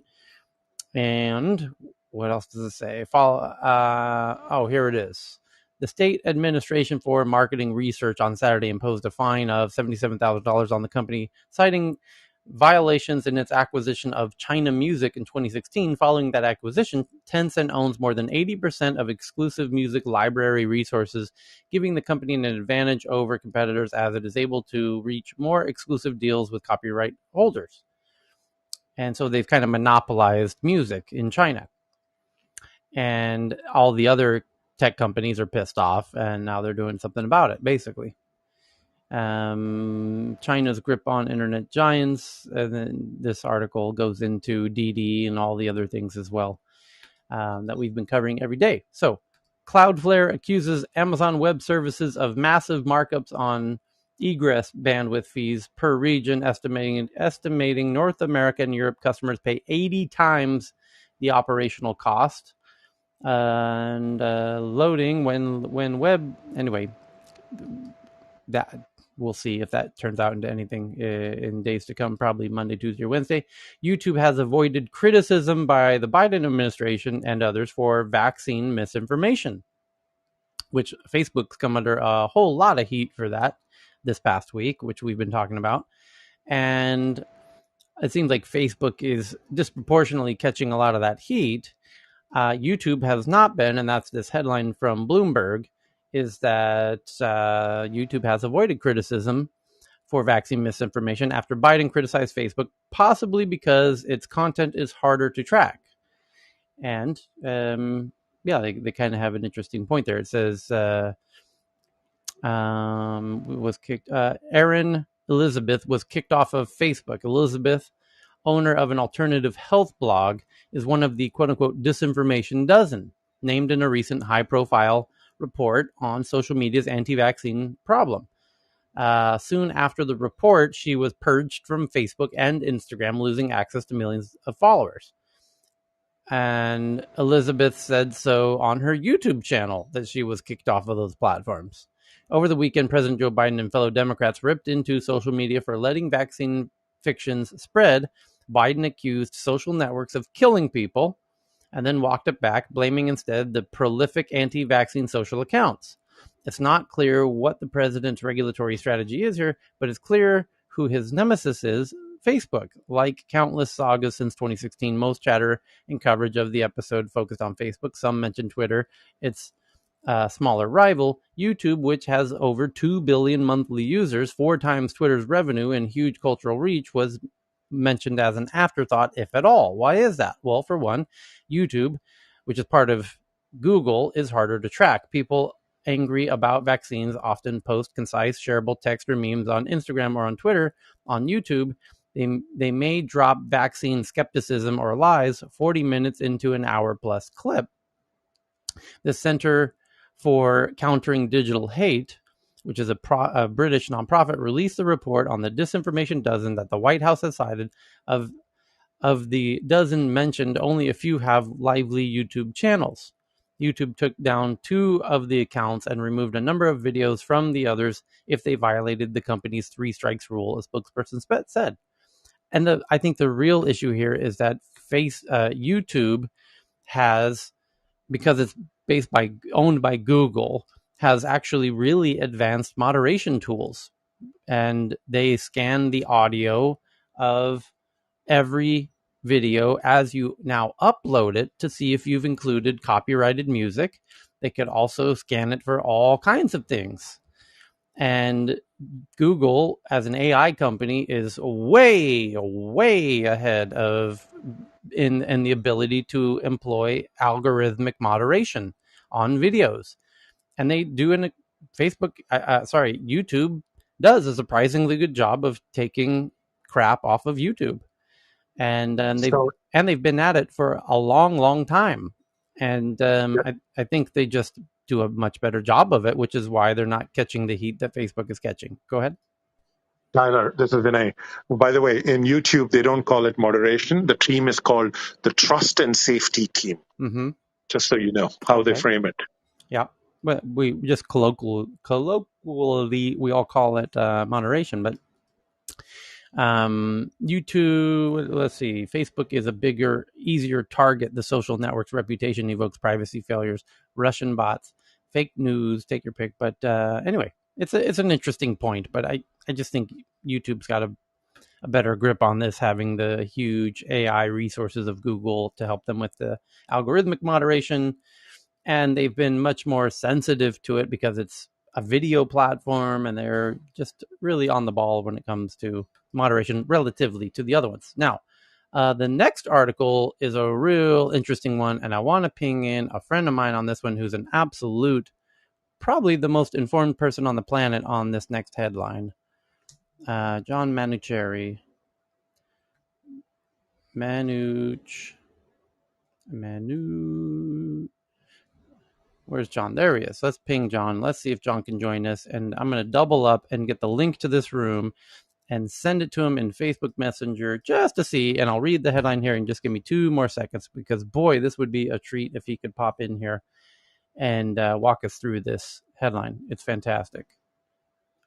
And what else does it say? Here it is. The State Administration for Marketing Research on Saturday imposed a fine of $77,000 on the company, citing violations in its acquisition of China Music in 2016. Following that acquisition, Tencent owns more than 80% of exclusive music library resources, giving the company an advantage over competitors as it is able to reach more exclusive deals with copyright holders. And so they've kind of monopolized music in China. And all the other tech companies are pissed off, and now they're doing something about it, basically. China's grip on internet giants, and then this article goes into Didi and all the other things as well that we've been covering every day. So Cloudflare accuses Amazon Web Services of massive markups on egress bandwidth fees per region, estimating North America and Europe customers pay 80 times the operational cost. And loading when web, anyway, that we'll see if that turns out into anything in days to come, probably Monday, Tuesday, or Wednesday. YouTube has avoided criticism by the Biden administration and others for vaccine misinformation, which Facebook's come under a whole lot of heat for that this past week, which we've been talking about. And it seems like Facebook is disproportionately catching a lot of that heat. YouTube has not been, and that's this headline from Bloomberg, is that YouTube has avoided criticism for vaccine misinformation after Biden criticized Facebook, possibly because its content is harder to track. And they kind of have an interesting point there. It says Erin Elizabeth was kicked off of Facebook. Elizabeth, owner of an alternative health blog, is one of the quote-unquote disinformation dozen. named in a recent high-profile report on social media's anti-vaccine problem. Soon after the report, she was purged from Facebook and Instagram, losing access to millions of followers. And Elizabeth said so on her YouTube channel, that she was kicked off of those platforms. Over the weekend, President Joe Biden and fellow Democrats ripped into social media for letting vaccine fictions spread. Biden accused social networks of killing people and then walked it back, blaming instead the prolific anti-vaccine social accounts. It's not clear what the president's regulatory strategy is here, but it's clear who his nemesis is: Facebook. Like countless sagas since 2016, most chatter and coverage of the episode focused on Facebook. Some mention Twitter. Its smaller rival, YouTube, which has over 2 billion monthly users, 4 times Twitter's revenue and huge cultural reach, was mentioned as an afterthought, if at all. Why is that? Well, for one, YouTube, which is part of Google, is harder to track. People angry about vaccines often post concise, shareable text or memes on Instagram or on Twitter. On YouTube, they may drop vaccine skepticism or lies 40 minutes into an hour-plus clip. The Center for Countering Digital Hate, which is a British nonprofit, released a report on the disinformation dozen that the White House has cited. Of the dozen mentioned, only a few have lively YouTube channels. YouTube took down 2 of the accounts and removed a number of videos from the others if they violated the company's 3 strikes rule, a spokesperson said. And I think the real issue here is that YouTube has, because it's owned by Google, has actually really advanced moderation tools, and they scan the audio of every video as you now upload it to see if you've included copyrighted music. They could also scan it for all kinds of things. And Google, as an AI company, is way ahead in the ability to employ algorithmic moderation on videos. And they do YouTube does a surprisingly good job of taking crap off of YouTube. And they've been at it for a long time. And I think they just do a much better job of it, which is why they're not catching the heat that Facebook is catching. Go ahead. Tyler, this is Vinay. By the way, in YouTube, they don't call it moderation. The team is called the Trust and Safety Team. Mm-hmm. Just so you know how they frame it. Yeah. But we just colloquially we all call it moderation. But YouTube, let's see, Facebook is a bigger, easier target. The social network's reputation evokes privacy failures, Russian bots, fake news, take your pick. But anyway, it's an interesting point. But I just think YouTube's got a better grip on this, having the huge AI resources of Google to help them with the algorithmic moderation. And they've been much more sensitive to it because it's a video platform, and they're just really on the ball when it comes to moderation relatively to the other ones. Now, the next article is a real interesting one, and I want to ping in a friend of mine on this one who's an absolute, probably the most informed person on the planet on this next headline. John Manucheri. Where's John? There he is. Let's ping John. Let's see if John can join us. And I'm going to double up and get the link to this room and send it to him in Facebook Messenger just to see. And I'll read the headline here and just give me 2 more seconds, because boy, this would be a treat if he could pop in here and walk us through this headline. It's fantastic.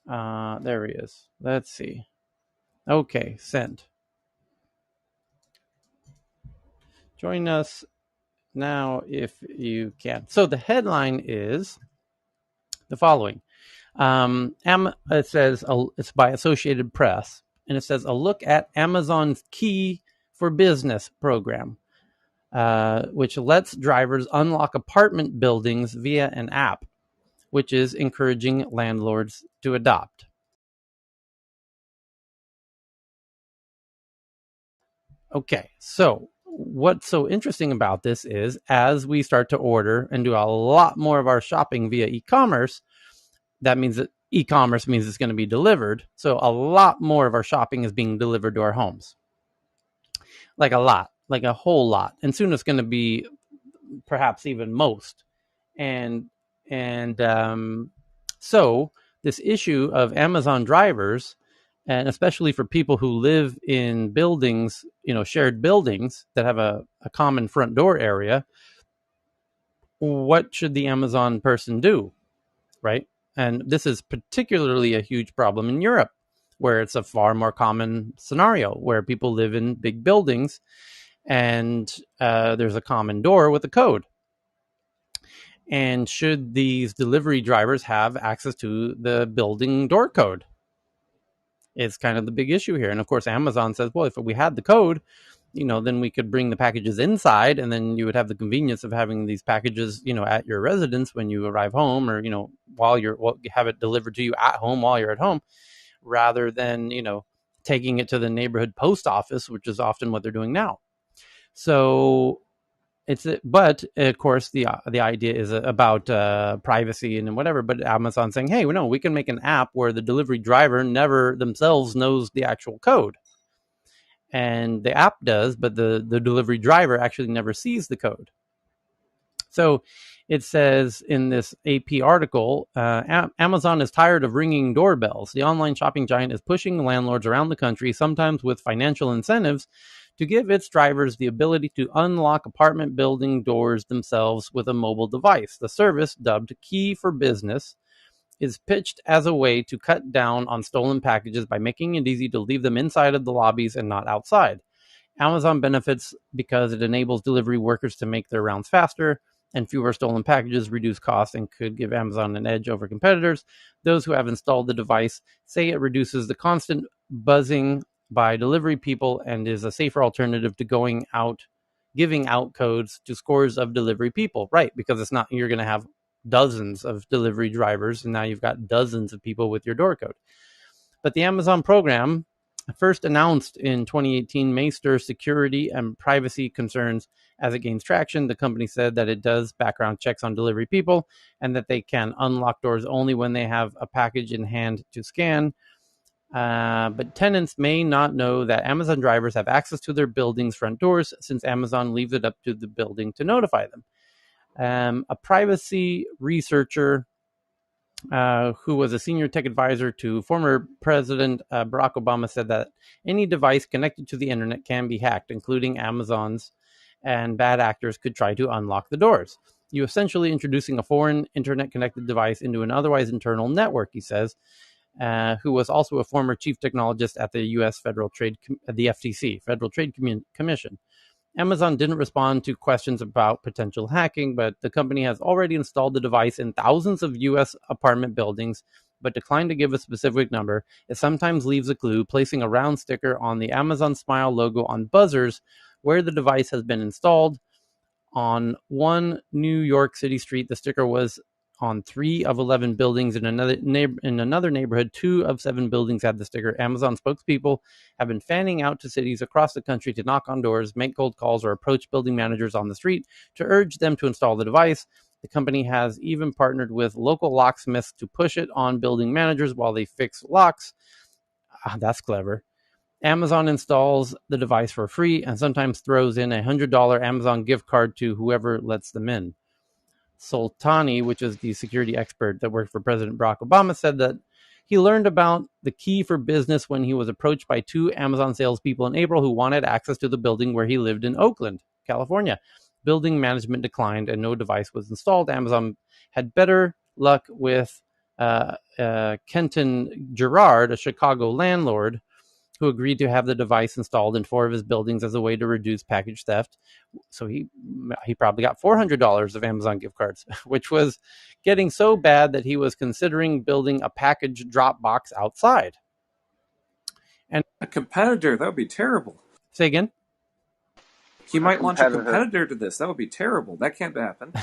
There he is. Let's see. Okay, sent. Join us now if you can. So the headline is the following. It says, it's by Associated Press, and it says, a look at Amazon's Key for Business program, which lets drivers unlock apartment buildings via an app, which is encouraging landlords to adopt. Okay, so what's so interesting about this is, as we start to order and do a lot more of our shopping via e-commerce, that means that e-commerce means it's going to be delivered. So a lot more of our shopping is being delivered to our homes. Like a lot, like a whole lot. And soon it's going to be perhaps even most. And so this issue of Amazon drivers, and especially for people who live in buildings, shared buildings that have a common front door area, what should the Amazon person do, right? And this is particularly a huge problem in Europe, where it's a far more common scenario where people live in big buildings and there's a common door with a code. And should these delivery drivers have access to the building door code? It's kind of the big issue here. And of course, Amazon says, well, if we had the code, then we could bring the packages inside, and then you would have the convenience of having these packages, at your residence when you arrive home, or, while have it delivered to you at home while you're at home, rather than, taking it to the neighborhood post office, which is often what they're doing now. So but of course the idea is about privacy and whatever. But Amazon saying, hey, we can make an app where the delivery driver never themselves knows the actual code, and the app does, but the delivery driver actually never sees the code. So it says in this AP article, Amazon is tired of ringing doorbells. The online shopping giant is pushing landlords around the country, sometimes with financial incentives, to give its drivers the ability to unlock apartment building doors themselves with a mobile device. The service, dubbed Key for Business, is pitched as a way to cut down on stolen packages by making it easy to leave them inside of the lobbies and not outside. Amazon benefits because it enables delivery workers to make their rounds faster, and fewer stolen packages reduce costs and could give Amazon an edge over competitors. Those who have installed the device say it reduces the constant buzzing by delivery people and is a safer alternative to giving out codes to scores of delivery people. Right, because it's not, you're going to have dozens of delivery drivers, and now you've got dozens of people with your door code. But the Amazon program, first announced in 2018, may stir security and privacy concerns as it gains traction. The company said that it does background checks on delivery people and that they can unlock doors only when they have a package in hand to scan. But tenants may not know that Amazon drivers have access to their building's front doors, since Amazon leaves it up to the building to notify them. A privacy researcher who was a senior tech advisor to former President Barack Obama, said that any device connected to the internet can be hacked, including Amazon's, and bad actors could try to unlock the doors. You essentially introducing a foreign internet-connected device into an otherwise internal network, he says, who was also a former chief technologist at the U.S. the FTC, Federal Trade Commission. Amazon didn't respond to questions about potential hacking, but the company has already installed the device in thousands of U.S. apartment buildings, but declined to give a specific number. It sometimes leaves a clue, placing a round sticker on the Amazon Smile logo on buzzers where the device has been installed. On one New York City street, the sticker was on 3 of 11 buildings. In another neighborhood, 2 of 7 buildings had the sticker. Amazon spokespeople have been fanning out to cities across the country to knock on doors, make cold calls, or approach building managers on the street to urge them to install the device. The company has even partnered with local locksmiths to push it on building managers while they fix locks. That's clever. Amazon installs the device for free and sometimes throws in $100 Amazon gift card to whoever lets them in. Soltani, which is the security expert that worked for President Barack Obama, said that he learned about the Key for Business when he was approached by 2 Amazon salespeople in April who wanted access to the building where he lived in Oakland, California. Building management declined and no device was installed. Amazon had better luck with Kenton Gerard, a Chicago landlord, who agreed to have the device installed in 4 of his buildings as a way to reduce package theft. So he probably got $400 of Amazon gift cards, which was getting so bad that he was considering building a package drop box outside. And a competitor, that would be terrible. Say again? He might launch a competitor to this. That would be terrible. That can't happen.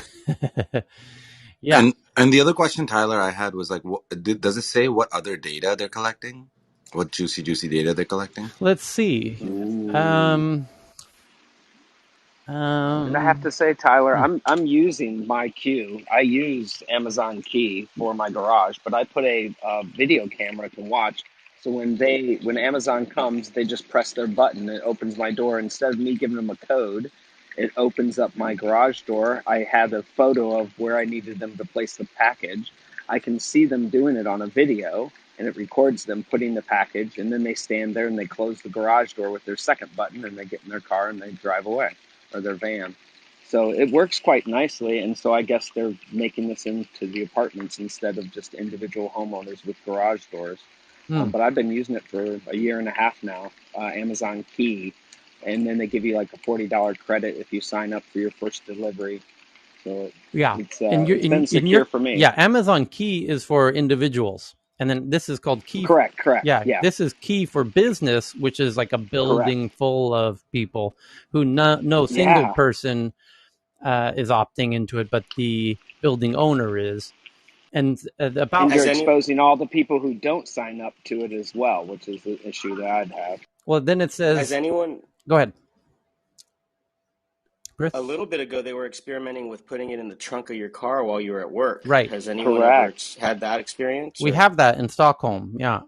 Yeah. And the other question, Tyler, I had was like, does it say what other data they're collecting? What juicy data they're collecting? Let's see. And I have to say, Tyler, I'm using my Q. I use Amazon Key for my garage, but I put a video camera to watch. So when Amazon comes, they just press their button. It opens my door instead of me giving them a code. It opens up my garage door. I had a photo of where I needed them to place the package. I can see them doing it on a video, and it records them putting the package, and then they stand there and they close the garage door with their second button, and they get in their car and they drive away, or their van. So it works quite nicely, and so I guess they're making this into the apartments instead of just individual homeowners with garage doors. But I've been using it for a year and a half now, Amazon Key, and then they give you like a $40 credit if you sign up for your first delivery. So Yeah, it's been secure for me. yeah, Amazon Key is for individuals, and then this is called Key. Correct. Yeah, Yeah, this is Key for business, which is like a correct. building full of people who no single Yeah, person is opting into it, but the building owner is. And and about you're Has any exposing all the people who don't sign up to it as well, which is the issue that I'd have. well, then it has says, anyone go ahead, Chris. a little bit ago they were experimenting with putting it in the trunk of your car while you were at work. Right, Has anyone ever Correct. had that experience we or? have that in Stockholm. Yeah,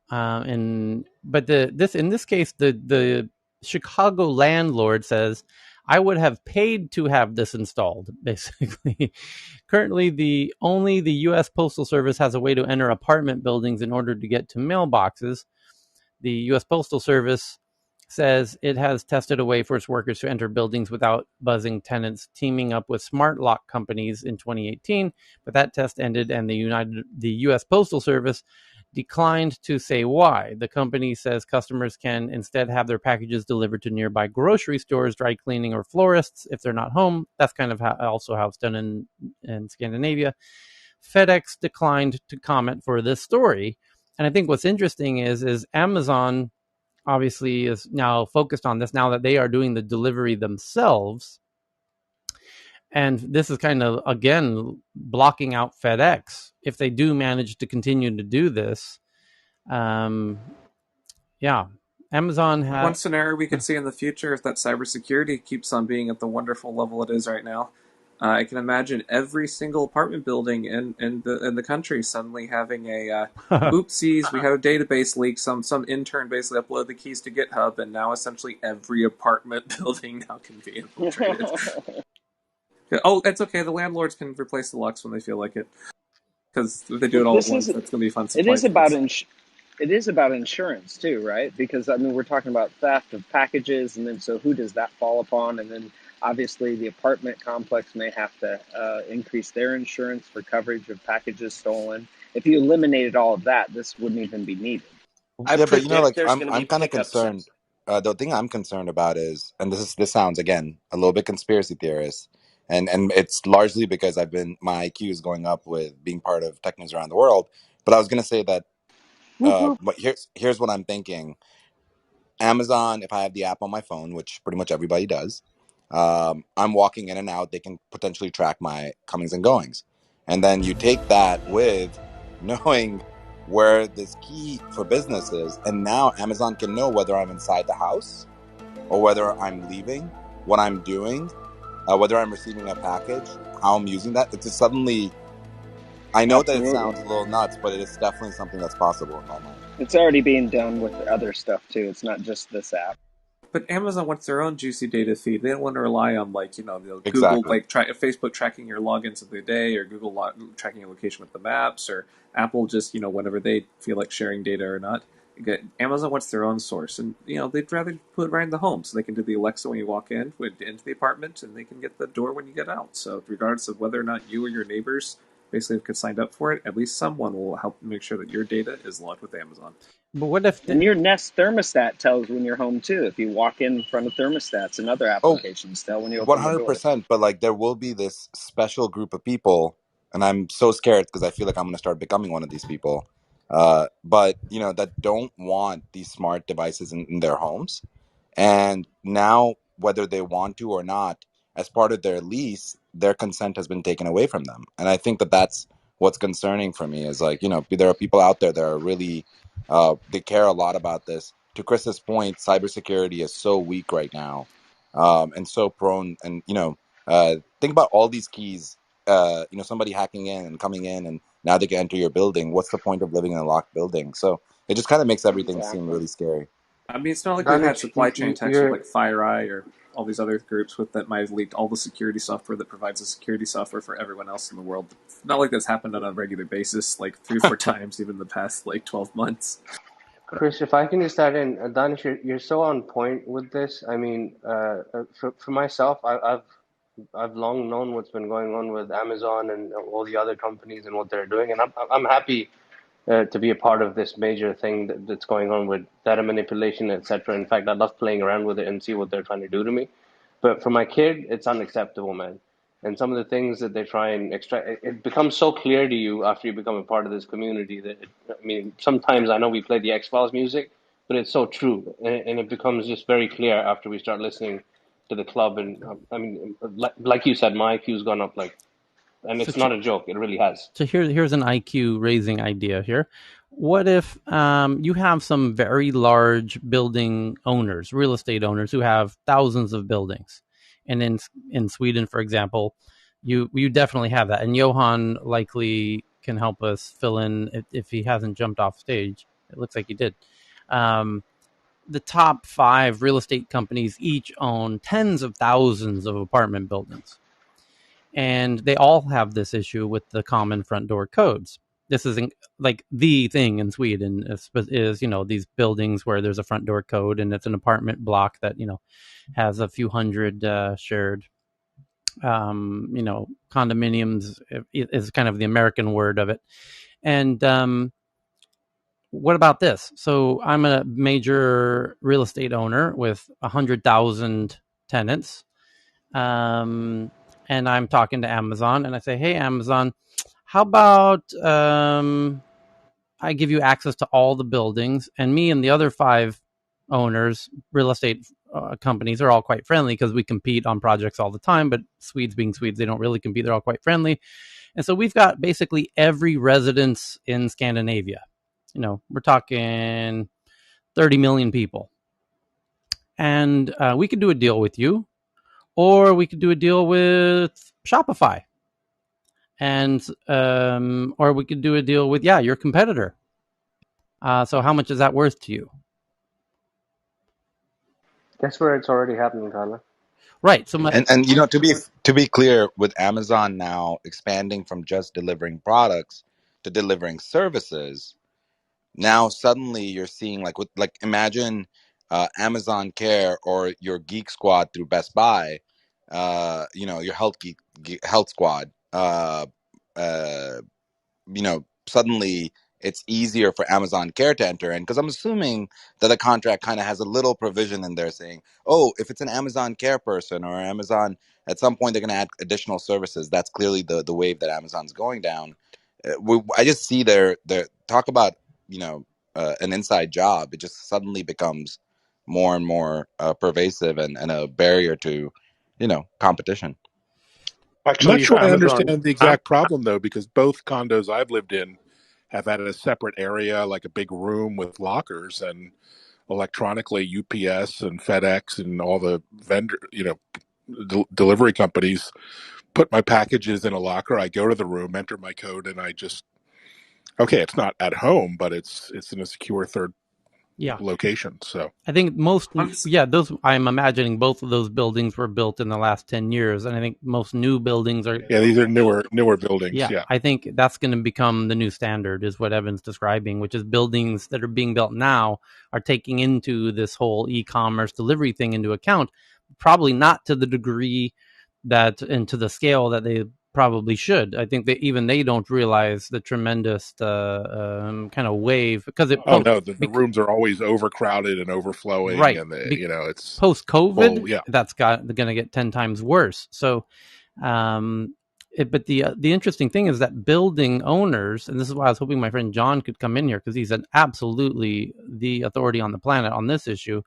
and but in this case, the Chicago landlord says, I would have paid to have this installed, basically. Currently, only the U.S. Postal Service has a way to enter apartment buildings in order to get to mailboxes. The U.S. Postal Service says it has tested a way for its workers to enter buildings without buzzing tenants, teaming up with smart lock companies in 2018. But that test ended, and the U.S. Postal Service declined to say why. The company says customers can instead have their packages delivered to nearby grocery stores, dry cleaning, or florists if they're not home. That's kind of also how it's done in Scandinavia. FedEx declined to comment for this story. And I think what's interesting is Amazon obviously is now focused on this now that they are doing the delivery themselves. And this is kind of, again, blocking out FedEx. If they do manage to continue to do this, yeah, Amazon has one scenario we could see in the future if that cybersecurity keeps on being at the wonderful level it is right now. I can imagine every single apartment building in the country suddenly having a oopsies, we had a database leak. Some intern basically uploaded the keys to GitHub, and now essentially every apartment building now can be infiltrated. Oh, it's okay. The landlords can replace the locks when they feel like it, because if they do it all at This once, is that's going to be a fun it supply is about chain. it is about insurance too, right? Because I mean, we're talking about theft of packages, and then so who does that fall upon? And then obviously the apartment complex may have to increase their insurance for coverage of packages stolen. If you eliminated all of that, this wouldn't even be needed. I Yeah, but predict there's I'm going to be I'm kind of pickups. concerned. The thing I'm concerned about is, and this sounds again a little bit conspiracy theorist, and it's largely because my IQ is going up with being part of tech news around the world. But I was going to say that, Woohoo. but here's what I'm thinking. Amazon, if I have the app on my phone, which pretty much everybody does, I'm walking in and out. They can potentially track my comings and goings, and then you take that with knowing where this key for business is, and now Amazon can know whether I'm inside the house or whether I'm leaving, what I'm doing, whether I'm receiving a package, how I'm using that. It's just suddenly. I know that it Absolutely. sounds a little nuts, but it is definitely something that's possible in my mind. It's already being done with other stuff too. It's not just this app. But Amazon wants their own juicy data feed. They don't want to rely on Google, Exactly. Facebook tracking your logins of the day, or Google tracking your location with the maps, or Apple just whenever they feel like sharing data or not. Amazon wants their own source, and they'd rather put it right in the home, so they can do the Alexa when you walk into the apartment, and they can get the door when you get out. So regardless of whether or not you or your neighbors basically have signed up for it, at least someone will help make sure that your data is logged with Amazon. But what if And your Nest thermostat tells when you're home too. If you walk in front of thermostats and other Oh, applications tell when you open the door. 100%. But like, there will be this special group of people, and I'm so scared because I feel like I'm going to start becoming one of these people. But that don't want these smart devices in their homes. And now, whether they want to or not, as part of their lease, their consent has been taken away from them. And I think that that's what's concerning for me is like, there are people out there that are really, they care a lot about this. To Chris's point, cybersecurity is so weak right now, and so prone. And, think about all these keys, somebody hacking in and coming in, and now they can enter your building. What's the point of living in a locked building? So it just kind of makes everything seem Exactly. really scary. I mean, it's not like we've had Danish, supply chain attacks with like FireEye or all these other groups that might have leaked all the security software that provides the security software for everyone else in the world. It's not like that's happened on a regular basis, like 3 or 4 times, even in the past like 12 months. Chris, if I can just add in, Danish, you're so on point with this. I mean, for myself, I've long known what's been going on with Amazon and all the other companies and what they're doing, and I'm happy to be a part of this major thing that's going on with data manipulation, etc. In fact, I love playing around with it and see what they're trying to do to me. But for my kid, it's unacceptable, man. And some of the things that they try and extract, it becomes so clear to you after you become a part of this community that, I mean, sometimes I know we play the X-Files music, but it's so true. And it becomes just very clear after we start listening to the club. And I mean, like you said, my IQ's gone up like, and it's not a joke. It really has. So here's an IQ raising idea here. What if you have some very large building owners, real estate owners who have thousands of buildings, and in Sweden, for example, you definitely have that, and Johan likely can help us fill in if he hasn't jumped off stage. It looks like he did. The top 5 real estate companies each own tens of thousands of apartment buildings. And they all have this issue with the common front door codes. This is like the thing in Sweden is these buildings where there's a front door code, and it's an apartment block that has a few hundred shared condominiums is kind of the American word of it. And what about this? So I'm a major real estate owner with 100,000 tenants. And I'm talking to Amazon, and I say, hey, Amazon, how about I give you access to all the buildings, and me and the other 5 owners, real estate companies, are all quite friendly because we compete on projects all the time, but Swedes being Swedes, they don't really compete. They're all quite friendly. And so we've got basically every residence in Scandinavia. We're talking 30 million people. And we could do a deal with you. Or we could do a deal with Shopify, and or we could do a deal with your competitor. So how much is that worth to you? That's where it's already happening, Tyler. Right. So and to be clear, with Amazon now expanding from just delivering products to delivering services, now suddenly you're seeing imagine Amazon Care or your Geek Squad through Best Buy, your health squad. Suddenly it's easier for Amazon Care to enter in, because I'm assuming that the contract kind of has a little provision in there saying, oh, if it's an Amazon Care person or Amazon, at some point they're going to add additional services. That's clearly the wave that Amazon's going down. I just see their talk about an inside job. It just suddenly becomes more and more pervasive and a barrier to competition. I'm not Actually, if sure I Amazon, understand the exact problem though, because both condos I've lived in have had a separate area, like a big room with lockers, and electronically UPS and FedEx and all the vendor, delivery companies put my packages in a locker. I go to the room, enter my code, and I just, okay, it's not at home, but it's in a secure third location. So I think I'm imagining both of those buildings were built in the last 10 years. And I think most new buildings are. Yeah, these are newer buildings. Yeah. I think that's going to become the new standard, is what Evan's describing, which is buildings that are being built now are taking into this whole e-commerce delivery thing into account, probably not to the degree and to the scale that they probably should. I think that even they don't realize the tremendous kind of wave, because the rooms are always overcrowded and overflowing, right? And it's post-COVID. That's going to get 10 times worse. So, but the interesting thing is that building owners, and this is why I was hoping my friend John could come in here, because he's absolutely the authority on the planet on this issue.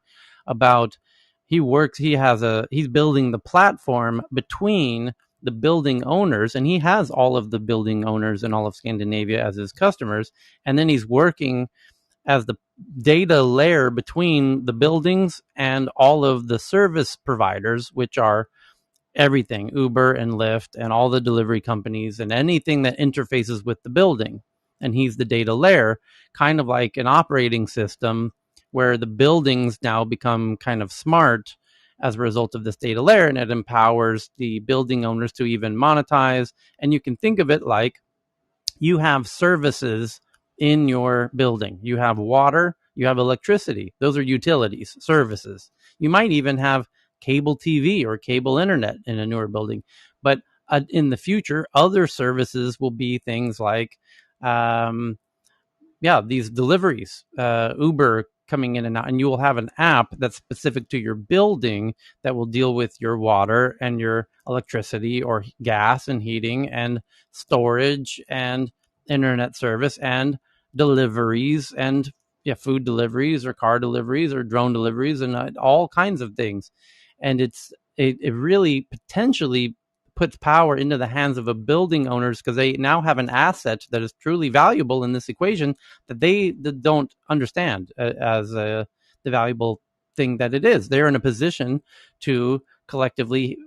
He's building the platform between the building owners, and he has all of the building owners in all of Scandinavia as his customers, and then he's working as the data layer between the buildings and all of the service providers, which are everything, Uber and Lyft and all the delivery companies and anything that interfaces with the building. And he's the data layer, kind of like an operating system where the buildings now become kind of smart as a result of this data layer, and it empowers the building owners to even monetize. And you can think of it like you have services in your building. You have water, you have electricity. Those are utilities, services. You might even have cable TV or cable internet in a newer building. But in the future, other services will be things like um, these deliveries, Uber coming in and out, and you will have an app that's specific to your building that will deal with your water and your electricity or gas and heating and storage and internet service and deliveries and food deliveries or car deliveries or drone deliveries and all kinds of things. And it really potentially puts power into the hands of a building owners, because they now have an asset that is truly valuable in this equation that they don't understand as the valuable thing that it is. They're in a position to collectively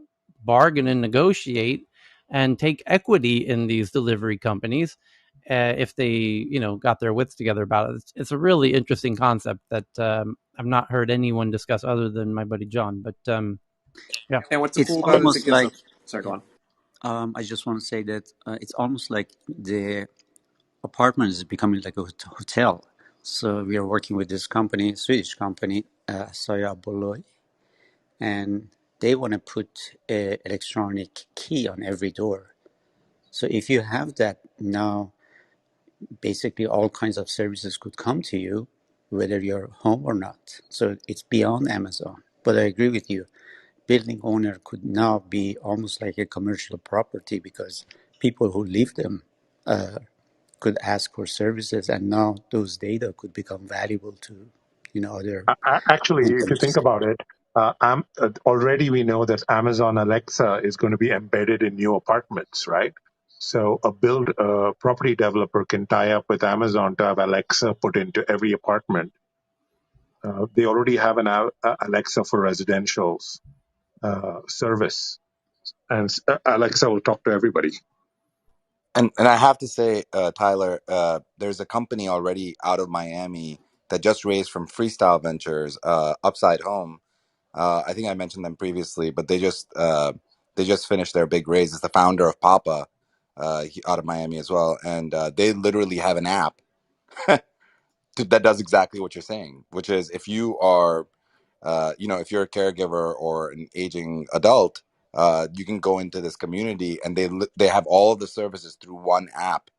bargain and negotiate and take equity in these delivery companies if they got their wits together about it. It's a really interesting concept that I've not heard anyone discuss other than my buddy John. But yeah. And what's It's cool about it is it almost gives like, them. Sorry, go yeah. on. I just want to say that it's almost like the apartment is becoming like a hotel. So we are working with this company, Swedish company, Soya Boloi, and they want to put an electronic key on every door. So if you have that now, basically all kinds of services could come to you, whether you're home or not. So it's beyond Amazon. But I agree with you. Building owner could now be almost like a commercial property, because people who live them could ask for services, and now those data could become valuable to other Actually, if you think companies. about it, already we know that Amazon Alexa is going to be embedded in new apartments, right? So a property developer can tie up with Amazon to have Alexa put into every apartment. They already have an Alexa for residentials service, and Alexa will talk to everybody. And I have to say, Tyler, there's a company already out of Miami that just raised from Freestyle Ventures, Upside Home. I think I mentioned them previously, but they just finished their big raise. It's the founder of Papa, out of Miami as well, and they literally have an app that does exactly what you're saying, which is if you are if you're a caregiver or an aging adult, you can go into this community and they have all of the services through one app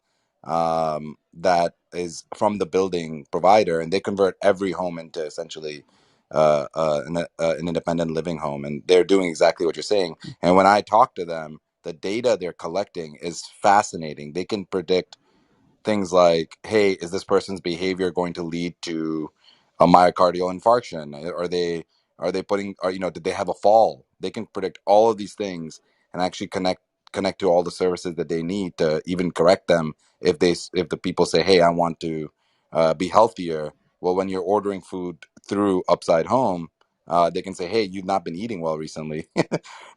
that is from the building provider, and they convert every home into essentially an independent living home, and they're doing exactly what you're saying. And when I talk to them, the data they're collecting is fascinating. They can predict things like, hey, is this person's behavior going to lead to a myocardial infarction? Are they putting, or did they have a fall? They can predict all of these things and actually connect to all the services that they need to even correct them if the people say, hey, I want to be healthier. Well, when you're ordering food through Upside Home, they can say, hey, you've not been eating well recently.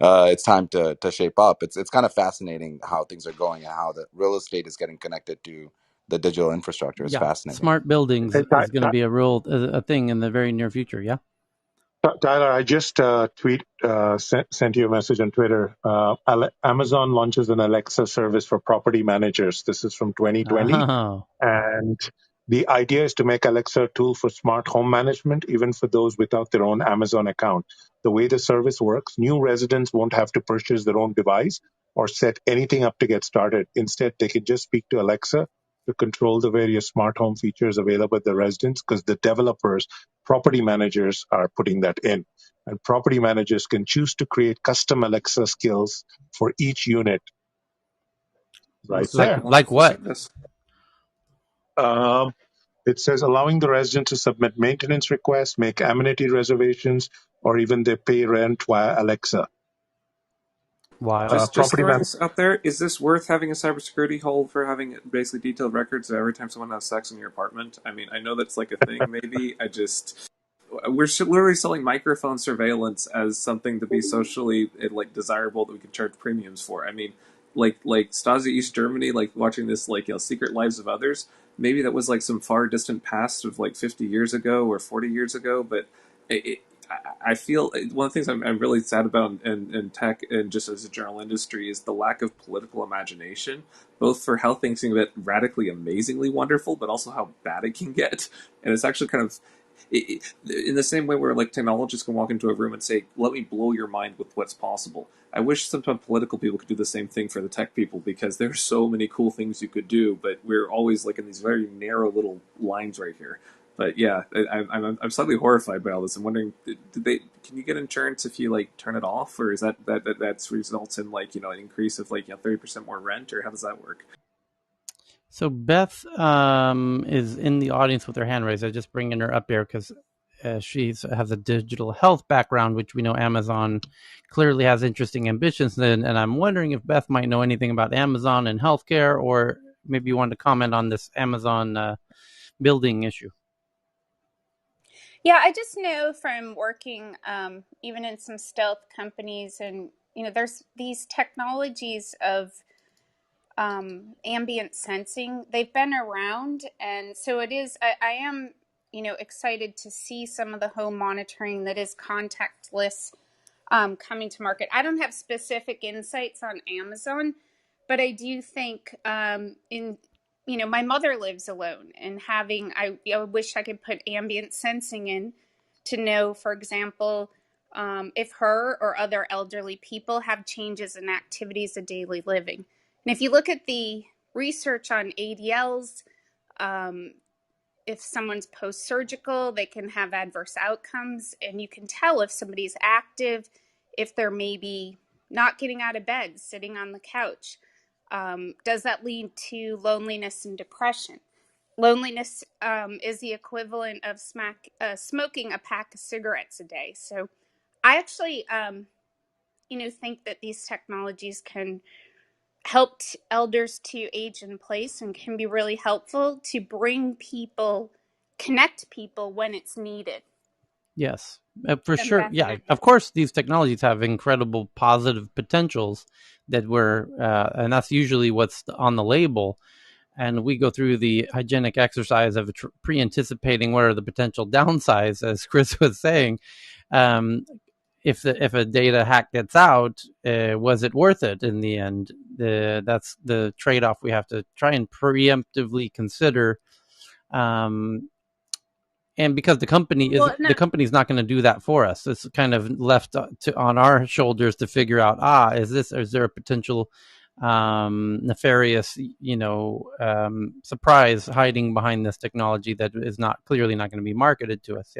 It's time to shape up. It's kind of fascinating how things are going and how the real estate is getting connected to the digital infrastructure. Is Yeah, fascinating. smart buildings Hey, is going to be a thing in the very near future. Yeah. Tyler, I just sent you a message on Twitter. Amazon launches an Alexa service for property managers. This is from 2020. Oh. And the idea is to make Alexa a tool for smart home management, even for those without their own Amazon account. The way the service works, new residents won't have to purchase their own device or set anything up to get started. Instead, they can just speak to Alexa to control the various smart home features available at the residents, because the developers, property managers, are putting that in. And property managers can choose to create custom Alexa skills for each unit right Let's take a there. look. Like Let's see what? this. Um, It says allowing the resident to submit maintenance requests, make amenity reservations, or even they pay rent via Alexa. Wild. Just Property throwing man. this out there. Is this worth having a cybersecurity hold for having basically detailed records of every time someone has sex in your apartment? I mean, I know that's like a thing. Maybe we're literally selling microphone surveillance as something to be socially like desirable that we can charge premiums for. I mean, like Stasi East Germany, like watching this like Secret Lives of Others. maybe that was like some far distant past of like 50 years ago or 40 years ago, but I feel one of the things I'm really sad about in tech and just as a general industry is the lack of political imagination, both for how things can get radically, amazingly wonderful, but also how bad it can get. And it's actually kind of in the same way where like technologists can walk into a room and say, "Let me blow your mind with what's possible." I wish sometimes political people could do the same thing for the tech people, because there's so many cool things you could do, but we're always like in these very narrow little lines right here. But yeah, I'm slightly horrified by all this. I'm wondering, can you get insurance if you like turn it off, or is that results in like an increase of like 30% more rent, or how does that work? So Beth is in the audience with her hand raised. I'm just bringing her up here because she has a digital health background, which we know Amazon clearly has interesting ambitions in. And I'm wondering if Beth might know anything about Amazon and healthcare, or maybe you wanted to comment on this Amazon building issue. Yeah, I just know from working even in some stealth companies, and there's these technologies of ambient sensing. They've been around, and so it is. I am excited to see some of the home monitoring that is contactless coming to market. I don't have specific insights on Amazon, but I do think my mother lives alone, and I wish I could put ambient sensing in to know, for example, if her or other elderly people have changes in activities of daily living. And if you look at the research on ADLs, if someone's post-surgical, they can have adverse outcomes, and you can tell if somebody's active, if they're maybe not getting out of bed, sitting on the couch. Does that lead to loneliness and depression? Loneliness is the equivalent of smoking a pack of cigarettes a day. So I actually, think that these technologies can help elders to age in place and can be really helpful to connect people when it's needed. Yes, for sure. Yeah, of course, these technologies have incredible positive potentials and that's usually what's on the label. And we go through the hygienic exercise of pre-anticipating what are the potential downsides, as Chris was saying. If a data hack gets out, was it worth it in the end? That's the trade-off we have to try and preemptively consider. And because the company's not going to do that for us, it's kind of left on our shoulders to figure out, is there a potential nefarious surprise hiding behind this technology that is clearly not going to be marketed to us.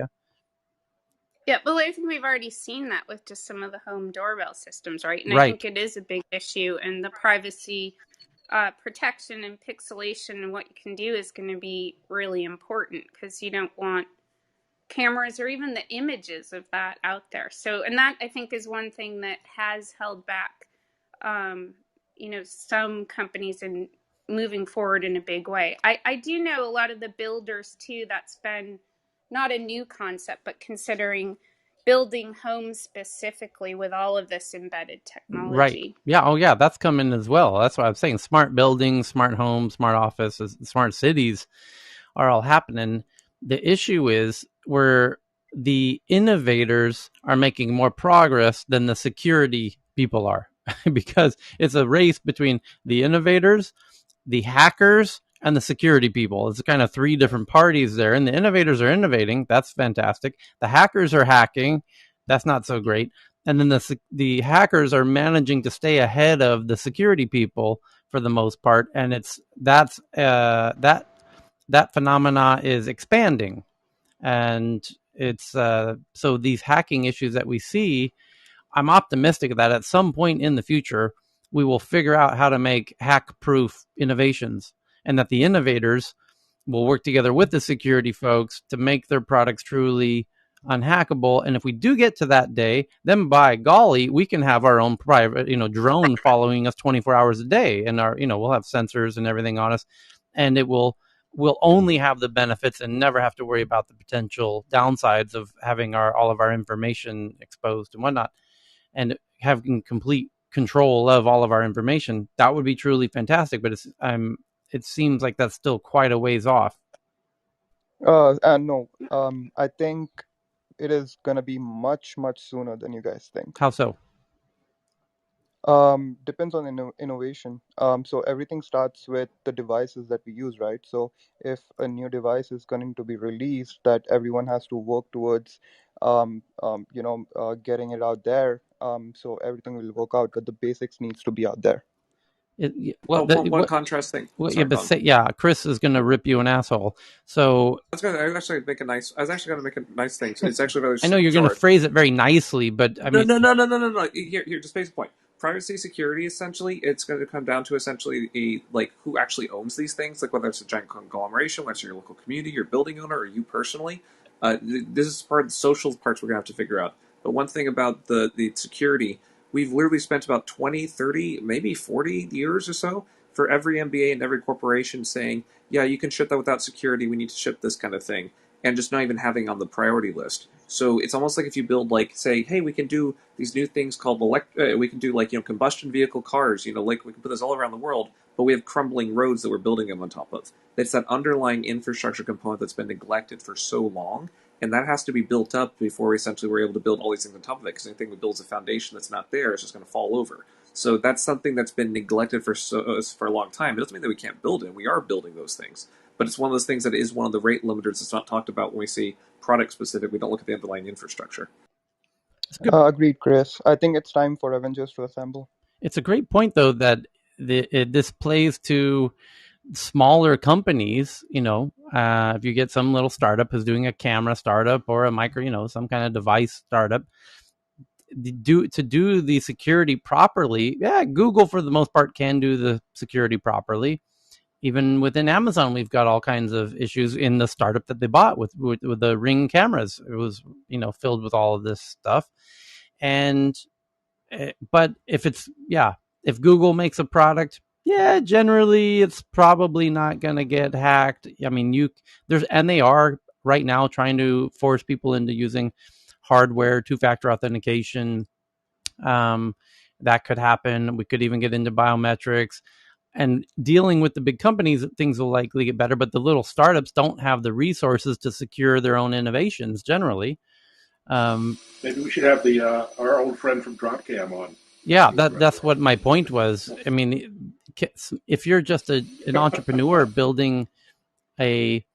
Yeah, well, I think we've already seen that with just some of the home doorbell systems, right? And right. I think it is a big issue, and the privacy protection and pixelation and what you can do is going to be really important, because you don't want cameras or even the images of that out there. So, and that I think is one thing that has held back, some companies in moving forward in a big way. I do know a lot of the builders too. That's been not a new concept, but considering building homes specifically with all of this embedded technology. Right. Yeah. Oh, yeah. That's coming as well. That's what I'm saying. Smart buildings, smart homes, smart offices, smart cities are all happening. The issue is where the innovators are making more progress than the security people are, because it's a race between the innovators, the hackers, and the security people. It's kind of three different parties there, and the innovators are innovating. That's fantastic. The hackers are hacking. That's not so great. And then the hackers are managing to stay ahead of the security people for the most part, and that phenomena is expanding, and it's so these hacking issues that we see, I'm optimistic that at some point in the future we will figure out how to make hack-proof innovations, and that the innovators will work together with the security folks to make their products truly unhackable. And if we do get to that day, then by golly, we can have our own private, drone following us 24 hours a day, and we'll have sensors and everything on us, and we'll only have the benefits and never have to worry about the potential downsides of having all of our information exposed and whatnot, and having complete control of all of our information. That would be truly fantastic. But it seems like that's still quite a ways off. No. I think it is gonna be much, much sooner than you guys think. How so? Depends on innovation. So everything starts with the devices that we use, right? So if a new device is going to be released, that everyone has to work towards, getting it out there. So everything will work out, but the basics needs to be out there. One contrast thing. Sorry, Chris is going to rip you an asshole. So I was actually going to make a nice thing. It's actually very. I know you're going to phrase it very nicely, but I mean, no. Here, just basic point. Privacy, security. Essentially, it's going to come down to who actually owns these things, like whether it's a giant conglomeration, whether it's your local community, your building owner, or you personally. This is part of the social parts we're going to have to figure out. But one thing about the security, we've literally spent about 20, 30, maybe 40 years or so for every MBA and every corporation saying, yeah, you can ship that without security. We need to ship this kind of thing. And just not even having on the priority list. So it's almost like if you build, say, hey, we can do these new things called we can do combustion vehicle cars. We can put this all around the world, but we have crumbling roads that we're building them on top of. It's that underlying infrastructure component that's been neglected for so long, and that has to be built up before essentially we're able to build all these things on top of it. Because anything that builds a foundation that's not there is just going to fall over. So that's something that's been neglected for a long time. It doesn't mean that we can't build it. We are building those things. But it's one of those things that is one of the rate limiters that's not talked about when we see product specific. We don't look at the underlying infrastructure. Agreed, Chris. I think it's time for Avengers to assemble. It's a great point, though, that this plays to smaller companies. If you get some little startup who's doing a camera startup or a micro, some kind of device startup, to do the security properly. Yeah, Google for the most part can do the security properly. Even within Amazon, we've got all kinds of issues in the startup that they bought with the Ring cameras. It was filled with all of this stuff, but if Google makes a product, generally it's probably not going to get hacked. I mean, they are right now trying to force people into using hardware, two-factor authentication. That could happen. We could even get into biometrics. And dealing with the big companies, things will likely get better, but the little startups don't have the resources to secure their own innovations generally. Maybe we should have our old friend from Dropcam on. Yeah, that's what my point was. I mean, if you're just an entrepreneur building an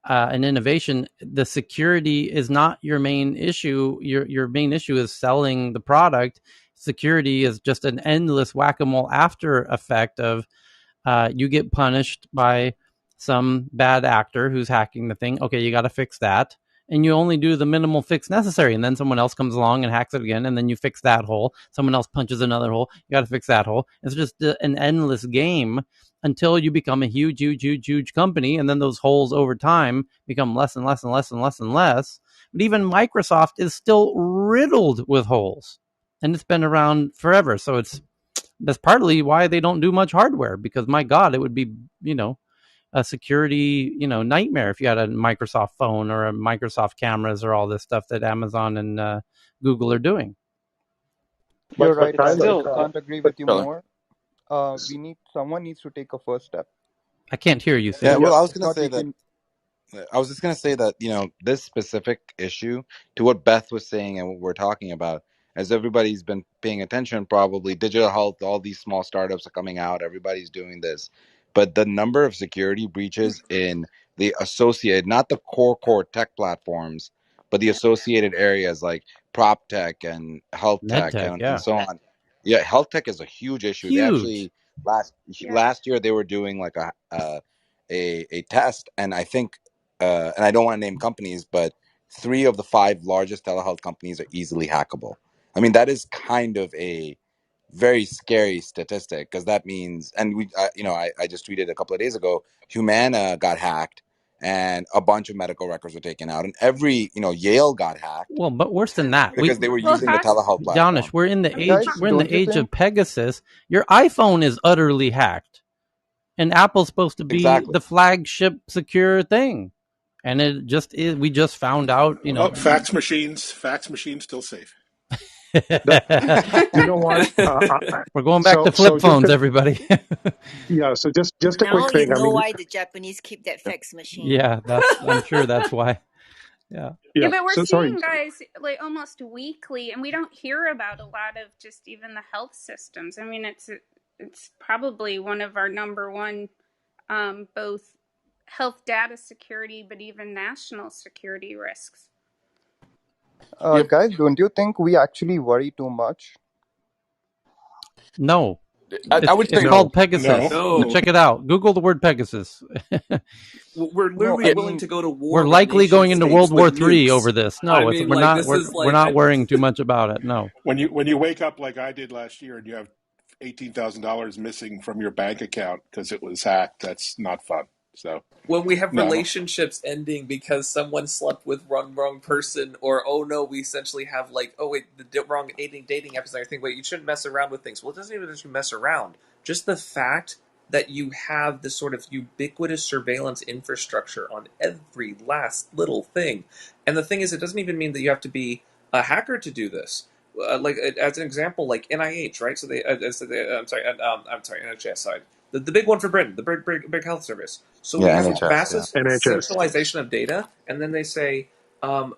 innovation, the security is not your main issue. Your main issue is selling the product. Security is just an endless whack-a-mole after effect of you get punished by some bad actor who's hacking the thing. Okay, you got to fix that. And you only do the minimal fix necessary. And then someone else comes along and hacks it again. And then you fix that hole. Someone else punches another hole. You got to fix that hole. It's just an endless game until you become a huge, huge, huge, huge company. And then those holes over time become less and less and less and less and less. But even Microsoft is still riddled with holes. And it's been around forever. So that's partly why they don't do much hardware, because my God, it would be, a security, nightmare if you had a Microsoft phone or a Microsoft cameras or all this stuff that Amazon and Google are doing. You're right. I can't agree with you more. Someone needs to take a first step. I can't hear you. Yeah, well, I was going to say that. I was just going to say that, this specific issue, to what Beth was saying and what we're talking about, as everybody's been paying attention, probably digital health, all these small startups are coming out. Everybody's doing this. But the number of security breaches in the associated, not the core tech platforms, but the associated areas like prop tech and health tech and so on. Yeah, health tech is a huge issue. They actually, last year, they were doing like a test, and I think, and I don't want to name companies, but 3 of the 5 largest telehealth companies are easily hackable. I mean, that is kind of a very scary statistic, because that means, and I just tweeted a couple of days ago, Humana got hacked and a bunch of medical records were taken out, and Yale got hacked. Well, but worse than that, because they were using the telehealth platform. Janish, we're in the age of Pegasus. Your iPhone is utterly hacked, and Apple's supposed to be the flagship secure thing. And it just is. We just found out, fax machines still safe. You know what? We're going back to flip phones, everybody. So just a quick Now you thing. I know mean, why the Japanese keep that fax machine. Yeah, I'm sure that's why. Yeah. Yeah, yeah. but we're So sorry. seeing guys like almost weekly, and we don't hear about a lot of just even the health systems. I mean, it's probably one of our number one, both health data security, but even national security risks. Yep. Guys, don't you think we actually worry too much? No. I would It's say No. called Pegasus. no. No, Check it out. Google the word Pegasus. we're No, literally I willing mean, to go to war We're with likely nation going into states World War with III nukes. over this. I No, mean, we're like not. this is We're like not worrying too much about it. No. When you wake up like I did last year and you have $18,000 missing from your bank account because it was hacked, that's not fun. So when we have no, I don't. relationships ending because someone slept with wrong person, or oh no, we essentially have like, oh wait, the wrong dating apps and everything. Wait, you shouldn't mess around with things. Well, it doesn't even just mess around. Just the fact that you have this sort of ubiquitous surveillance infrastructure on every last little thing. And the thing is, it doesn't even mean that you have to be a hacker to do this. Like as an example, like NIH, right? I'm sorry, NHS. Sorry, the big one for Britain, the big health service. So we Yeah, have a NHS. massive Yeah, NHS. centralization of data, and then they say,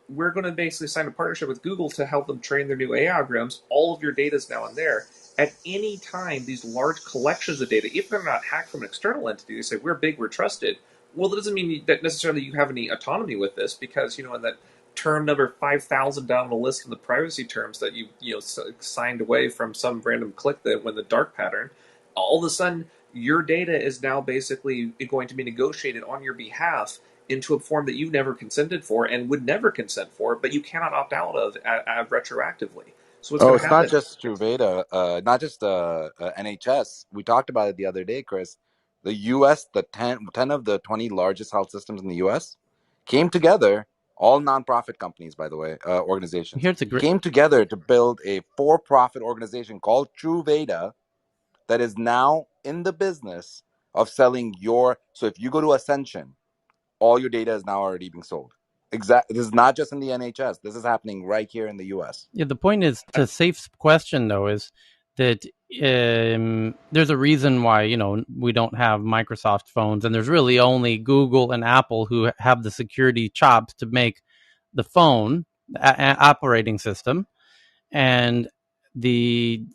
we're going to basically sign a partnership with Google to help them train their new AI algorithms. All of your data is now in there. At any time, these large collections of data, if they're not hacked from an external entity, they say, we're big, we're trusted. Well, that doesn't mean that necessarily you have any autonomy with this, because, in that term number 5,000 down the list of the privacy terms that you signed away from some random click that when the dark pattern, all of a sudden your data is now basically going to be negotiated on your behalf into a form that you never consented for and would never consent for, but you cannot opt out of retroactively. So what's Oh, going to it's not happen? just Truvada, not just NHS. We talked about it the other day, Chris. The U.S., the 10 of the 20 largest health systems in the U.S. came together, all nonprofit companies, by the way, organizations, Here's a great. came together to build a for-profit organization called Truvada that is now in the business of selling your. So if you go to Ascension, all your data is now already being sold. This is not just in the NHS. This is happening right here in the U.S. Yeah, the point is to Safe's question though is that there's a reason why we don't have Microsoft phones, and there's really only Google and Apple who have the security chops to make the phone operating system, and the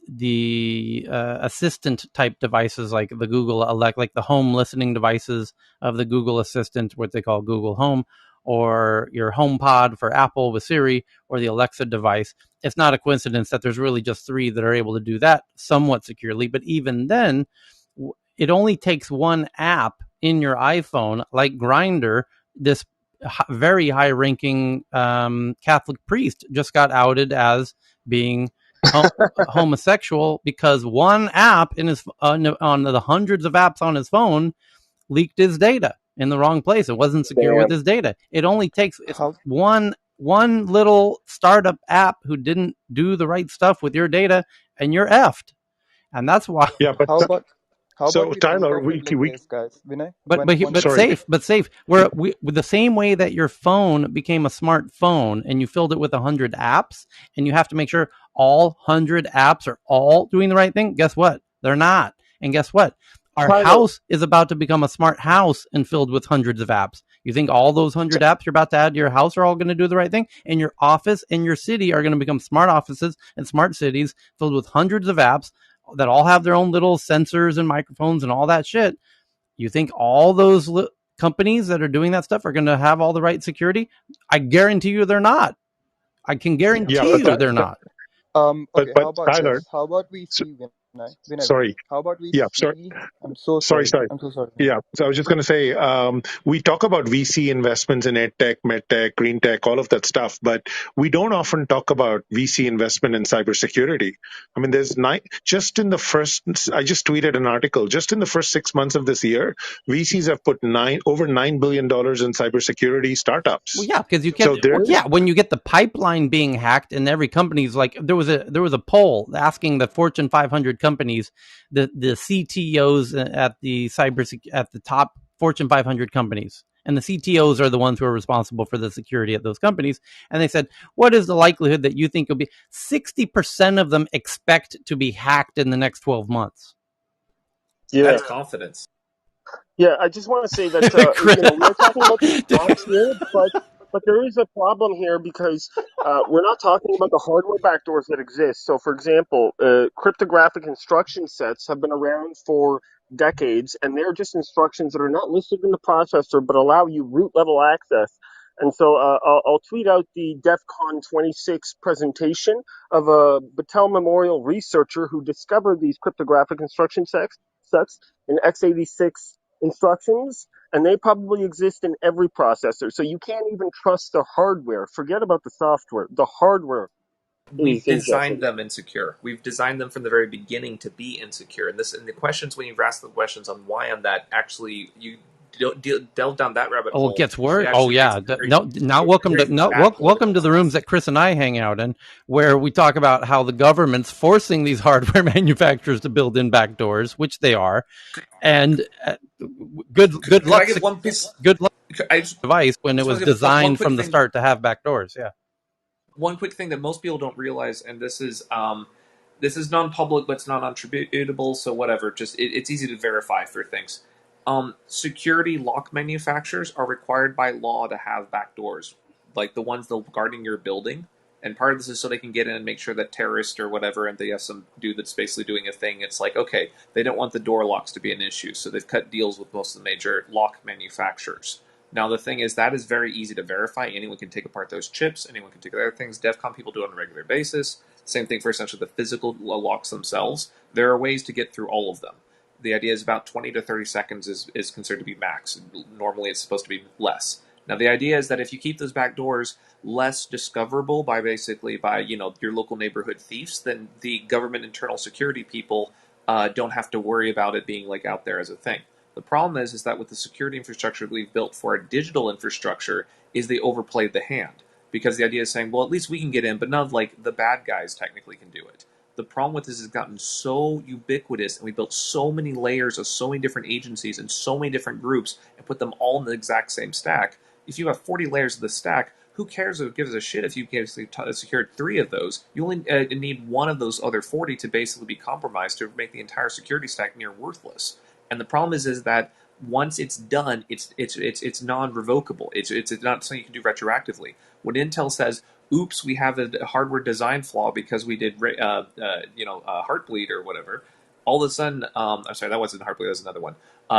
assistant type devices like the Google like the home listening devices of the Google Assistant, what they call Google Home, or your HomePod for Apple with Siri, or the Alexa device. It's not a coincidence that there's really just three that are able to do that somewhat securely. But even then, it only takes one app in your iPhone, like Grindr. This very high ranking Catholic priest just got outed as being homosexual because one app in his on the hundreds of apps on his phone leaked his data in the wrong place. It wasn't secure with Damn. his data. It only takes how one little startup app who didn't do the right stuff with your data, and you're effed. And that's why. Yeah, but how about how about so we think Tyler, of it like we this, guys? Vinay, But one sorry. second. safe. Where we with the same way that your phone became a smartphone and you filled it with 100 apps, and you have to make sure all 100 apps are all doing the right thing. Guess what? They're not. And guess what? Our Tyler. house is about to become a smart house and filled with hundreds of apps. You think all those 100 apps you're about to add to your house are all going to do the right thing? And your office and your city are going to become smart offices and smart cities filled with hundreds of apps that all have their own little sensors and microphones and all that shit. You think all those companies that are doing that stuff are going to have all the right security? I guarantee you they're not. I can See, Yeah, guarantee but you they're not. okay, but how about Tyler. this? How about we So, see Vinay. sorry. How about we Yeah, sorry. see? I'm so Sorry, sorry. sorry. I'm so sorry. Yeah, so I was just going to say, we talk about VC investments in EdTech, MedTech, Green Tech, all of that stuff, but we don't often talk about VC investment in cybersecurity. I mean, just in the first, I just tweeted an article, just in the first 6 months of this year, VCs have put over $9 billion in cybersecurity Well, startups. yeah, because you So get there's, when you get the pipeline being hacked, and every company's like there was a poll asking the Fortune 500 companies, the CTOs at the top Fortune 500 companies, And the CTOs are the ones who are responsible for the security at those companies. And they said, what is the likelihood that you think will be? 60% of them expect to be hacked in the next 12 months. Yeah. That's confidence. Yeah, I just want to say that we are talking about the stocks here, but there is a problem here because we're not talking about the hardware backdoors that exist. So, for example, cryptographic instruction sets have been around for decades, and they're just instructions that are not listed in the processor but allow you root level access. And so I'll tweet out the DEF CON 26 presentation of a Battelle Memorial researcher who discovered these cryptographic instruction sets in x86 instructions, and they probably exist in every processor. So you can't even trust the hardware. Forget about the software. The hardware We've is in designed jeopardy. them insecure. We've designed them from the very beginning to be insecure. And the questions, when you've asked the questions on why on that, actually you delve down that rabbit Oh, it hole. gets worse. It Oh actually gets yeah. very, No, now welcome very to bad welcome political to the rooms stuff. that Chris and I hang out in, where we talk about how the government's forcing these hardware manufacturers to build in backdoors, which they are, and good Could I luck. give one piece? Good luck I just, device when it just was want to give one designed quick from the thing. start to have backdoors. Yeah. One quick thing that most people don't realize, and this is non-public, but it's not attributable, so whatever. Just it's easy to verify for things. Security lock manufacturers are required by law to have backdoors, like the ones that guarding your building. And part of this is so they can get in and make sure that terrorists or whatever, and they have some dude that's basically doing a thing. It's like, okay, they don't want the door locks to be an issue, so they've cut deals with most of the major lock manufacturers. Now, the thing is, that is very easy to verify. Anyone can take apart those chips. Anyone can take other things. DEF CON people do it on a regular basis. Same thing for essentially the physical locks themselves. There are ways to get through all of them. The idea is about 20 to 30 seconds is considered to be max. Normally, it's supposed to be less. Now, the idea is that if you keep those back doors less discoverable by your local neighborhood thieves, then the government internal security people don't have to worry about it being like out there as a thing. The problem is that with the security infrastructure that we've built for our digital infrastructure, is they overplayed the hand. Because the idea is saying, well, at least we can get in, but none of the bad guys technically can do it. The problem with this has gotten so ubiquitous, and we built so many layers of so many different agencies and so many different groups, and put them all in the exact same stack. If you have 40 layers of the stack, who cares or gives a shit if you secured 3 of those? You only need one of those other 40 to basically be compromised to make the entire security stack near worthless. And the problem is that once it's done, it's non-revocable. It's not something you can do retroactively. When Intel says, "Oops, we have a hardware design flaw because we did Heartbleed or whatever," all of a sudden, I'm sorry, that wasn't Heartbleed, that was another one.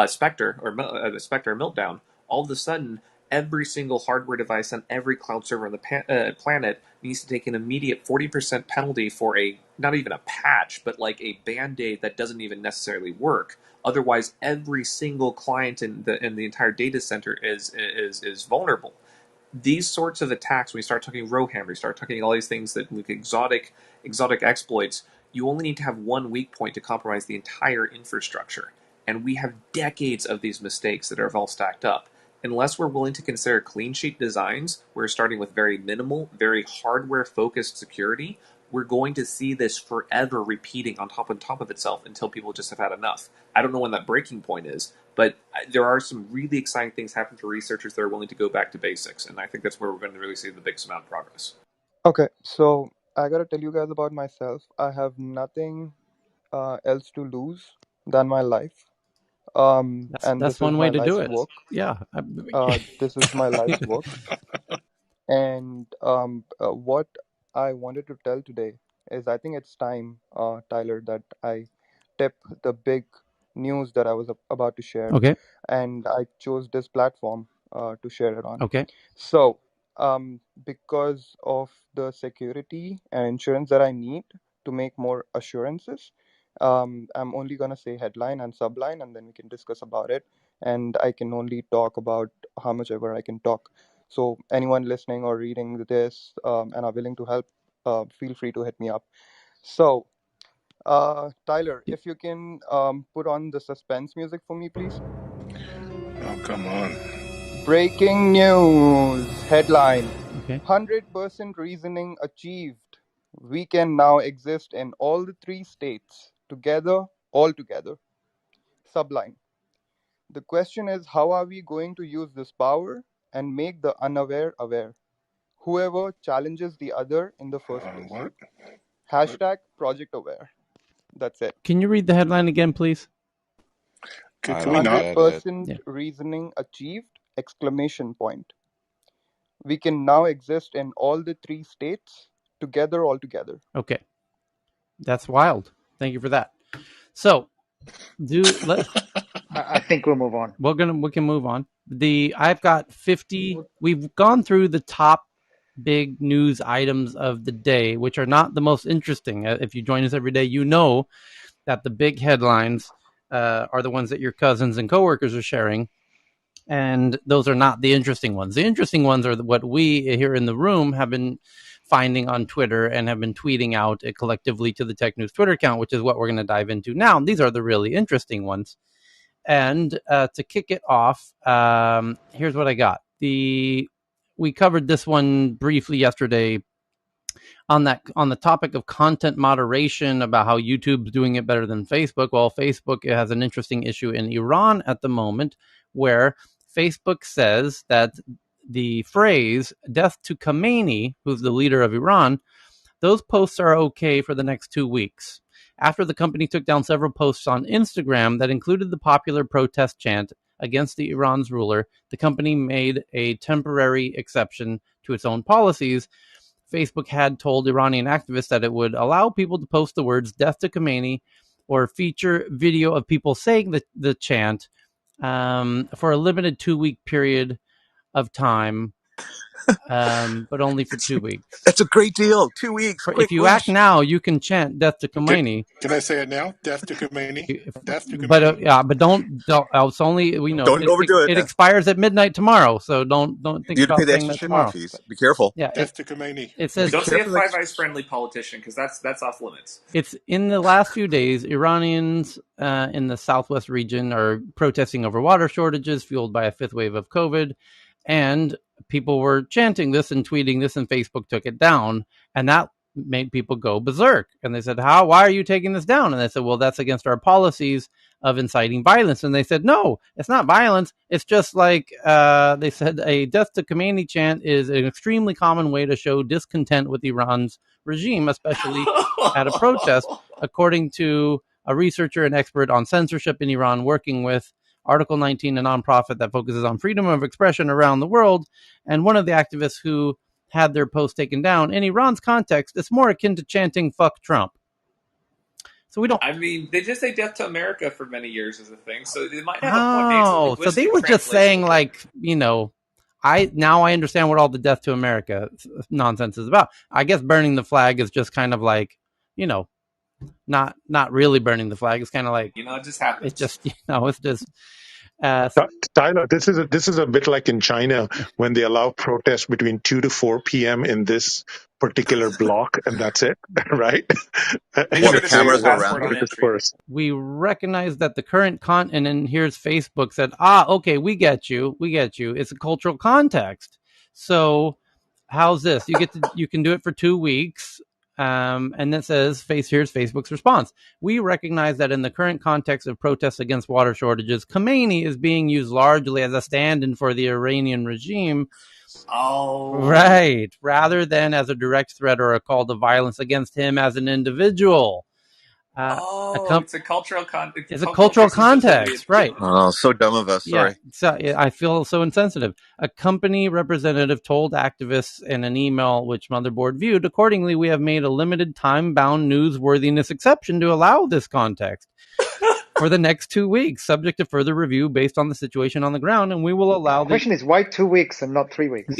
Spectre or Meltdown. All of a sudden, every single hardware device on every cloud server on the planet needs to take an immediate 40% penalty for not even a patch, but like a band-aid that doesn't even necessarily work. Otherwise, every single client in the entire data center is vulnerable. These sorts of attacks, when we start talking Rowhammer, we start talking all these things that like exotic exploits, you only need to have one weak point to compromise the entire infrastructure. And we have decades of these mistakes that are all stacked up. Unless we're willing to consider clean sheet designs, we're starting with very minimal, very hardware focused security. We're going to see this forever repeating on top of itself until people just have had enough. I don't know when that breaking point is, but there are some really exciting things happening for researchers that are willing to go back to basics, and I think that's where we're going to really see the biggest amount of progress. Okay, so I gotta tell you guys about myself. I have nothing else to lose than my life. And That's this is one way my to do life's it. work. Yeah. This is my life's work. And what I wanted to tell today is I think it's time, Tyler, that I tip the big news that I was about to share. Okay. And I chose this platform to share it on. Okay. So, because of the security and insurance that I need to make more assurances, I'm only going to say headline and subline, and then we can discuss about it. And I can only talk about how much ever I can talk. So, anyone listening or reading this and are willing to help, feel free to hit me up. So, Tyler, if you can put on the suspense music for me, please. Oh, come on. Breaking news headline: Okay. 100% reasoning achieved. We can now exist in all the 3 states together, all together. Subline: The question is, how are we going to use this power and make the unaware aware? Whoever challenges the other in the first place. What? Hashtag Project Aware. That's it. Can you read the headline again, please? Can I we don't not? get it. 100% reasoning achieved! Exclamation point. We can now exist in all the 3 states together all together. Okay. That's wild. Thank you for that. So, I think we'll move on. We can move on. I've got 50. We've gone through the top big news items of the day, which are not the most interesting. If you join us every day, you know that the big headlines are the ones that your cousins and coworkers are sharing, and those are not the interesting ones. The interesting ones are what we here in the room have been finding on Twitter and have been tweeting out collectively to the Tech News Twitter account, which is what we're going to dive into now. These are the really interesting ones. And to kick it off, here's what I got. We covered this one briefly yesterday on the topic of content moderation, about how YouTube's doing it better than Facebook. Well, Facebook has an interesting issue in Iran at the moment, where Facebook says that the phrase "death to Khamenei," who's the leader of Iran, those posts are okay for the next 2 weeks. After the company took down several posts on Instagram that included the popular protest chant against the Iran's ruler, the company made a temporary exception to its own policies. Facebook had told Iranian activists that it would allow people to post the words "death to Khamenei" or feature video of people saying the chant for a limited 2-week period of time, but only for 2 weeks. It's a great deal. 2 weeks. If you act now, you can chant "death to Khamenei." Can I say it now? Death to Khomeini. Death to Khomeini. But don't. It's only Don't overdo it. It expires at midnight tomorrow, so don't think You have to about pay the saying extra that shipping tomorrow. fees. Be careful. Yeah, Death to Khomeini. It says don't say a Five Eyes friendly politician, because that's off limits. It's in the last few days, Iranians in the southwest region are protesting over water shortages fueled by a 5th wave of COVID, and people were chanting this and tweeting this, and Facebook took it down, and that made people go berserk. And they said, why are you taking this down? And they said, well, that's against our policies of inciting violence. And they said, no, it's not violence. It's just like they said, a "death to Khamenei" chant is an extremely common way to show discontent with Iran's regime, especially at a protest, according to a researcher and expert on censorship in Iran working with Article 19, a nonprofit that focuses on freedom of expression around the world. And one of the activists who had their post taken down, in Iran's context, it's more akin to chanting "fuck Trump." So we don't. I mean, they just say "death to America" for many years as a thing, so they might have a point. So they were just saying, like, I understand what all the "death to America" nonsense is about. I guess burning the flag is just kind of like, not really burning the flag. It's kind of like, it just happens. It's just, it's just. Tyler, this is a bit like in China when they allow protests between 2 to 4 p.m. in this particular block, and that's it, right? While the cameras are around. We recognize that the current and then here's Facebook said, okay, we get you. It's a cultural context. So how's this? You can do it for 2 weeks. And it says, here's Facebook's response. We recognize that in the current context of protests against water shortages, Khamenei is being used largely as a stand-in for the Iranian regime. Oh. Right. Rather than as a direct threat or a call to violence against him as an individual. It's a cultural context. It's a cultural context, right? Oh, so dumb of us. Sorry. Yeah, I feel so insensitive. A company representative told activists in an email, which Motherboard viewed, accordingly, we have made a limited time-bound newsworthiness exception to allow this context for the next 2 weeks, subject to further review based on the situation on the ground, and we will allow. The question is, why 2 weeks and not 3 weeks?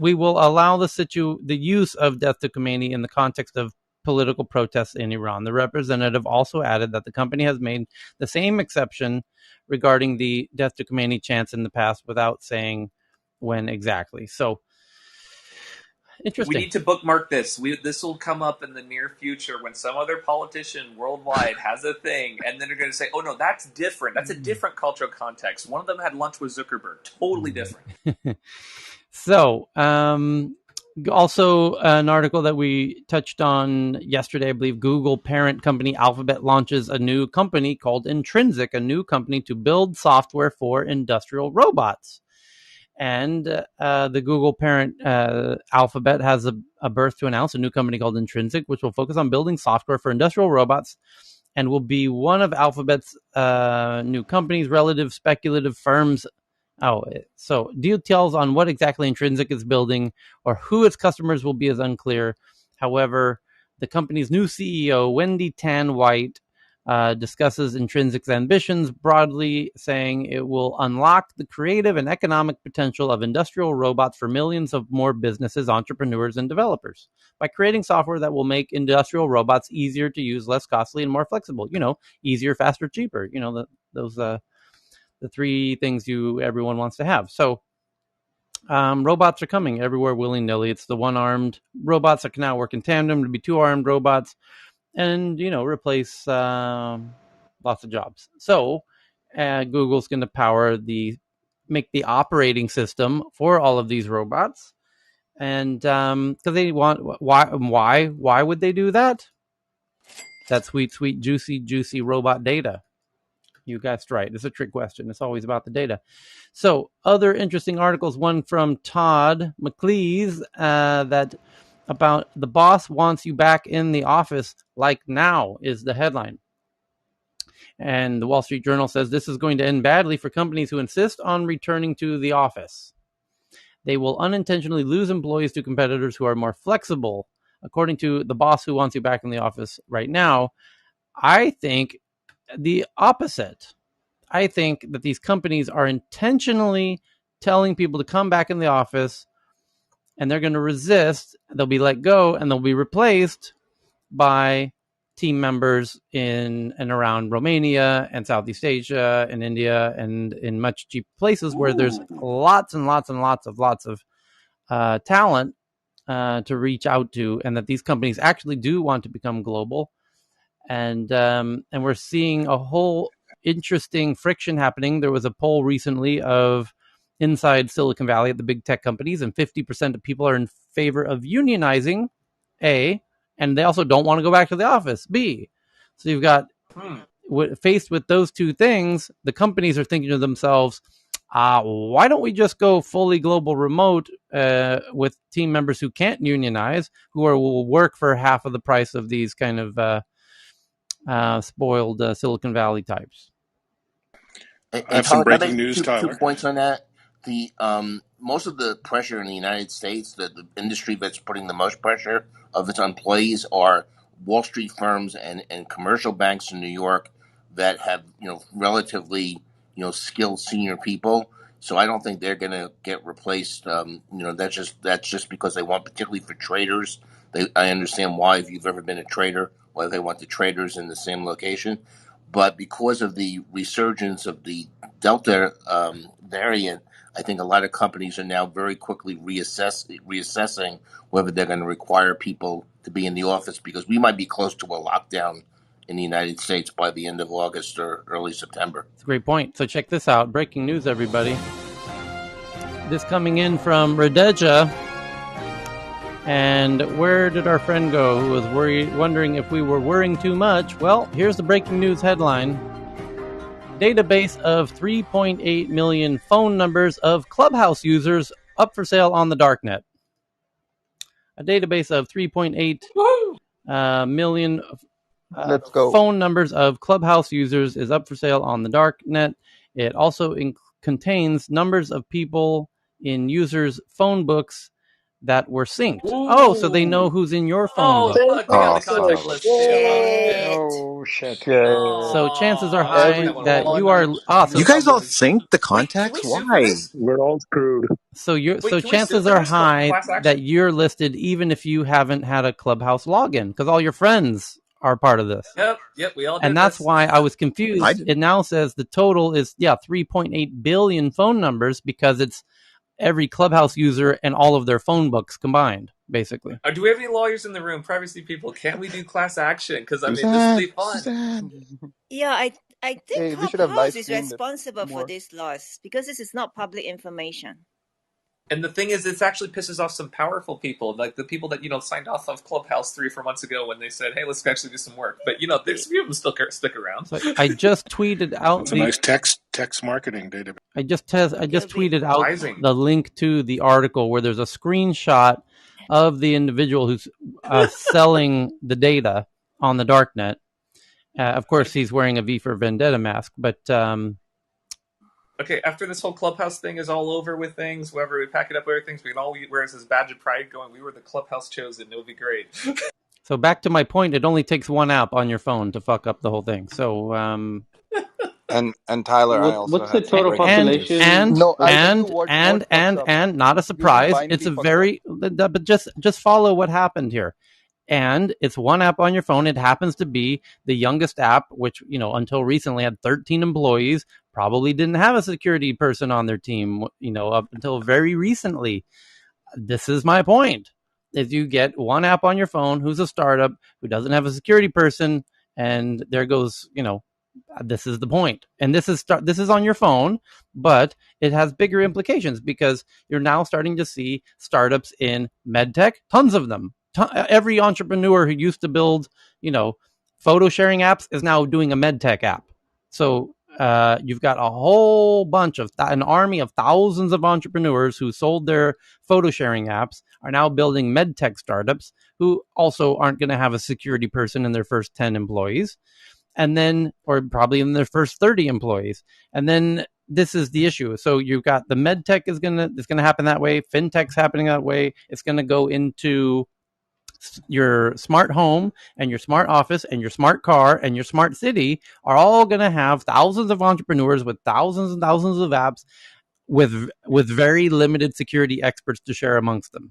We will allow the use of "death to Khamenei" in the context of political protests in Iran. The representative also added that the company has made the same exception regarding the "death to Khamenei" chants in the past without saying when exactly. So, interesting. We need to bookmark this. This will come up in the near future when some other politician worldwide has a thing, and then they're going to say, oh no, that's different. That's a different cultural context. One of them had lunch with Zuckerberg. Totally different. So, Also, an article that we touched on yesterday, I believe, Google parent company Alphabet launches a new company called Intrinsic, a new company to build software for industrial robots. And the Google parent Alphabet has a birth to announce, a new company called Intrinsic, which will focus on building software for industrial robots and will be one of Alphabet's new companies. Relative speculative firms. So details on what exactly Intrinsic is building or who its customers will be is unclear. However, the company's new CEO, Wendy Tan White, discusses Intrinsic's ambitions broadly, saying it will unlock the creative and economic potential of industrial robots for millions of more businesses, entrepreneurs, and developers by creating software that will make industrial robots easier to use, less costly, and more flexible. Easier, faster, cheaper. Those the three things everyone wants to have. So robots are coming everywhere willy-nilly. It's the one-armed robots that can now work in tandem to be two-armed robots and, replace lots of jobs. So Google's going to make the operating system for all of these robots. And because they want, why would they do that? That sweet, juicy robot data. You guessed right. It's a trick question. It's always about the data. So other interesting articles, one from Todd McLeese, that about the boss wants you back in the office like now is the headline. And the Wall Street Journal says this is going to end badly for companies who insist on returning to the office. They will unintentionally lose employees to competitors who are more flexible. According to the boss who wants you back in the office right now, I think the opposite. I think that these companies are intentionally telling people to come back in the office and they're going to resist. They'll be let go and they'll be replaced by team members in and around Romania and Southeast Asia and India and in much cheap places where there's lots and lots and lots of talent to reach out to, and that these companies actually do want to become global. And we're seeing a whole interesting friction happening. There was a poll recently of inside Silicon Valley at the big tech companies, and 50% of people are in favor of unionizing, A, and they also don't want to go back to the office, B. So you've got, faced with those two things, the companies are thinking to themselves, why don't we just go fully global remote with team members who can't unionize, will work for half of the price of these kind of spoiled Silicon Valley types. I have some breaking news, Tyler. 2 points on that. The most of the pressure in the United States, the industry that's putting the most pressure of its employees are Wall Street firms and commercial banks in New York that have relatively skilled senior people. So I don't think they're going to get replaced. That's just because they want, particularly for traders. I understand why, if you've ever been a trader, why they want the traders in the same location. But because of the resurgence of the Delta variant, I think a lot of companies are now very quickly reassessing whether they're going to require people to be in the office, because we might be close to a lockdown in the United States by the end of August or early September. That's a great point. So check this out. Breaking news, everybody. This coming in from Radeja. And where did our friend go who was wondering if we were worrying too much? Well, here's the breaking news headline. Database of 3.8 million phone numbers of Clubhouse users up for sale on the darknet. A database of 3.8 million Let's go. phone numbers of Clubhouse users is up for sale on the darknet. It also contains numbers of people in users' phone books that were synced. Ooh. Oh, so they know who's in your phone book. Look, we got the contact list. Oh, shit. So chances are high that you are awesome. You guys all sync the contacts? Why? We're all screwed. So chances are high that you're listed even if you haven't had a Clubhouse login, because all your friends are part of this. Yep, we all did. And that's why I was confused. It now says the total is 3.8 billion phone numbers, because it's every Clubhouse user and all of their phone books combined, basically. Do we have any lawyers in the room? Privacy people, can't we do class action? Because this would be fun. Yeah, I think we should have live Clubhouse is streamed responsible for this loss because this is not public information. And the thing is, this actually pisses off some powerful people, like the people that signed off of Clubhouse 3 or 4 months ago when they said, "Hey, let's actually do some work." But there's a few of them still stick around. So I just tweeted out It's a nice text marketing database. I just tweeted out the link to the article where there's a screenshot of the individual who's selling the data on the darknet. Of course, he's wearing a V for Vendetta mask, but okay, after this whole Clubhouse thing is all over with things, wherever we pack it up, everything, we can all wear this badge of pride going, we were the Clubhouse chosen. It would be great. So back to my point, it only takes one app on your phone to fuck up the whole thing. So and Tyler, I also What's the had some total breaking news. population? No, I'll tell you what fucks up. And not a surprise. It's a very but just follow what happened here. And it's one app on your phone. It happens to be the youngest app, which, until recently had 13 employees, probably didn't have a security person on their team, up until very recently. This is my point, is you get one app on your phone who's a startup who doesn't have a security person, and there goes, this is the point. And this is on your phone, but it has bigger implications because you're now starting to see startups in medtech, tons of them. Every entrepreneur who used to build, photo sharing apps is now doing a medtech app. So you've got a whole bunch of an army of thousands of entrepreneurs who sold their photo sharing apps are now building medtech startups who also aren't going to have a security person in their first 10 employees. And then, or probably in their first 30 employees. And then this is the issue. So you've got the medtech it's gonna happen that way. Fintech's happening that way. It's gonna go into your smart home and your smart office and your smart car and your smart city are all gonna have thousands of entrepreneurs with thousands and thousands of apps with very limited security experts to share amongst them.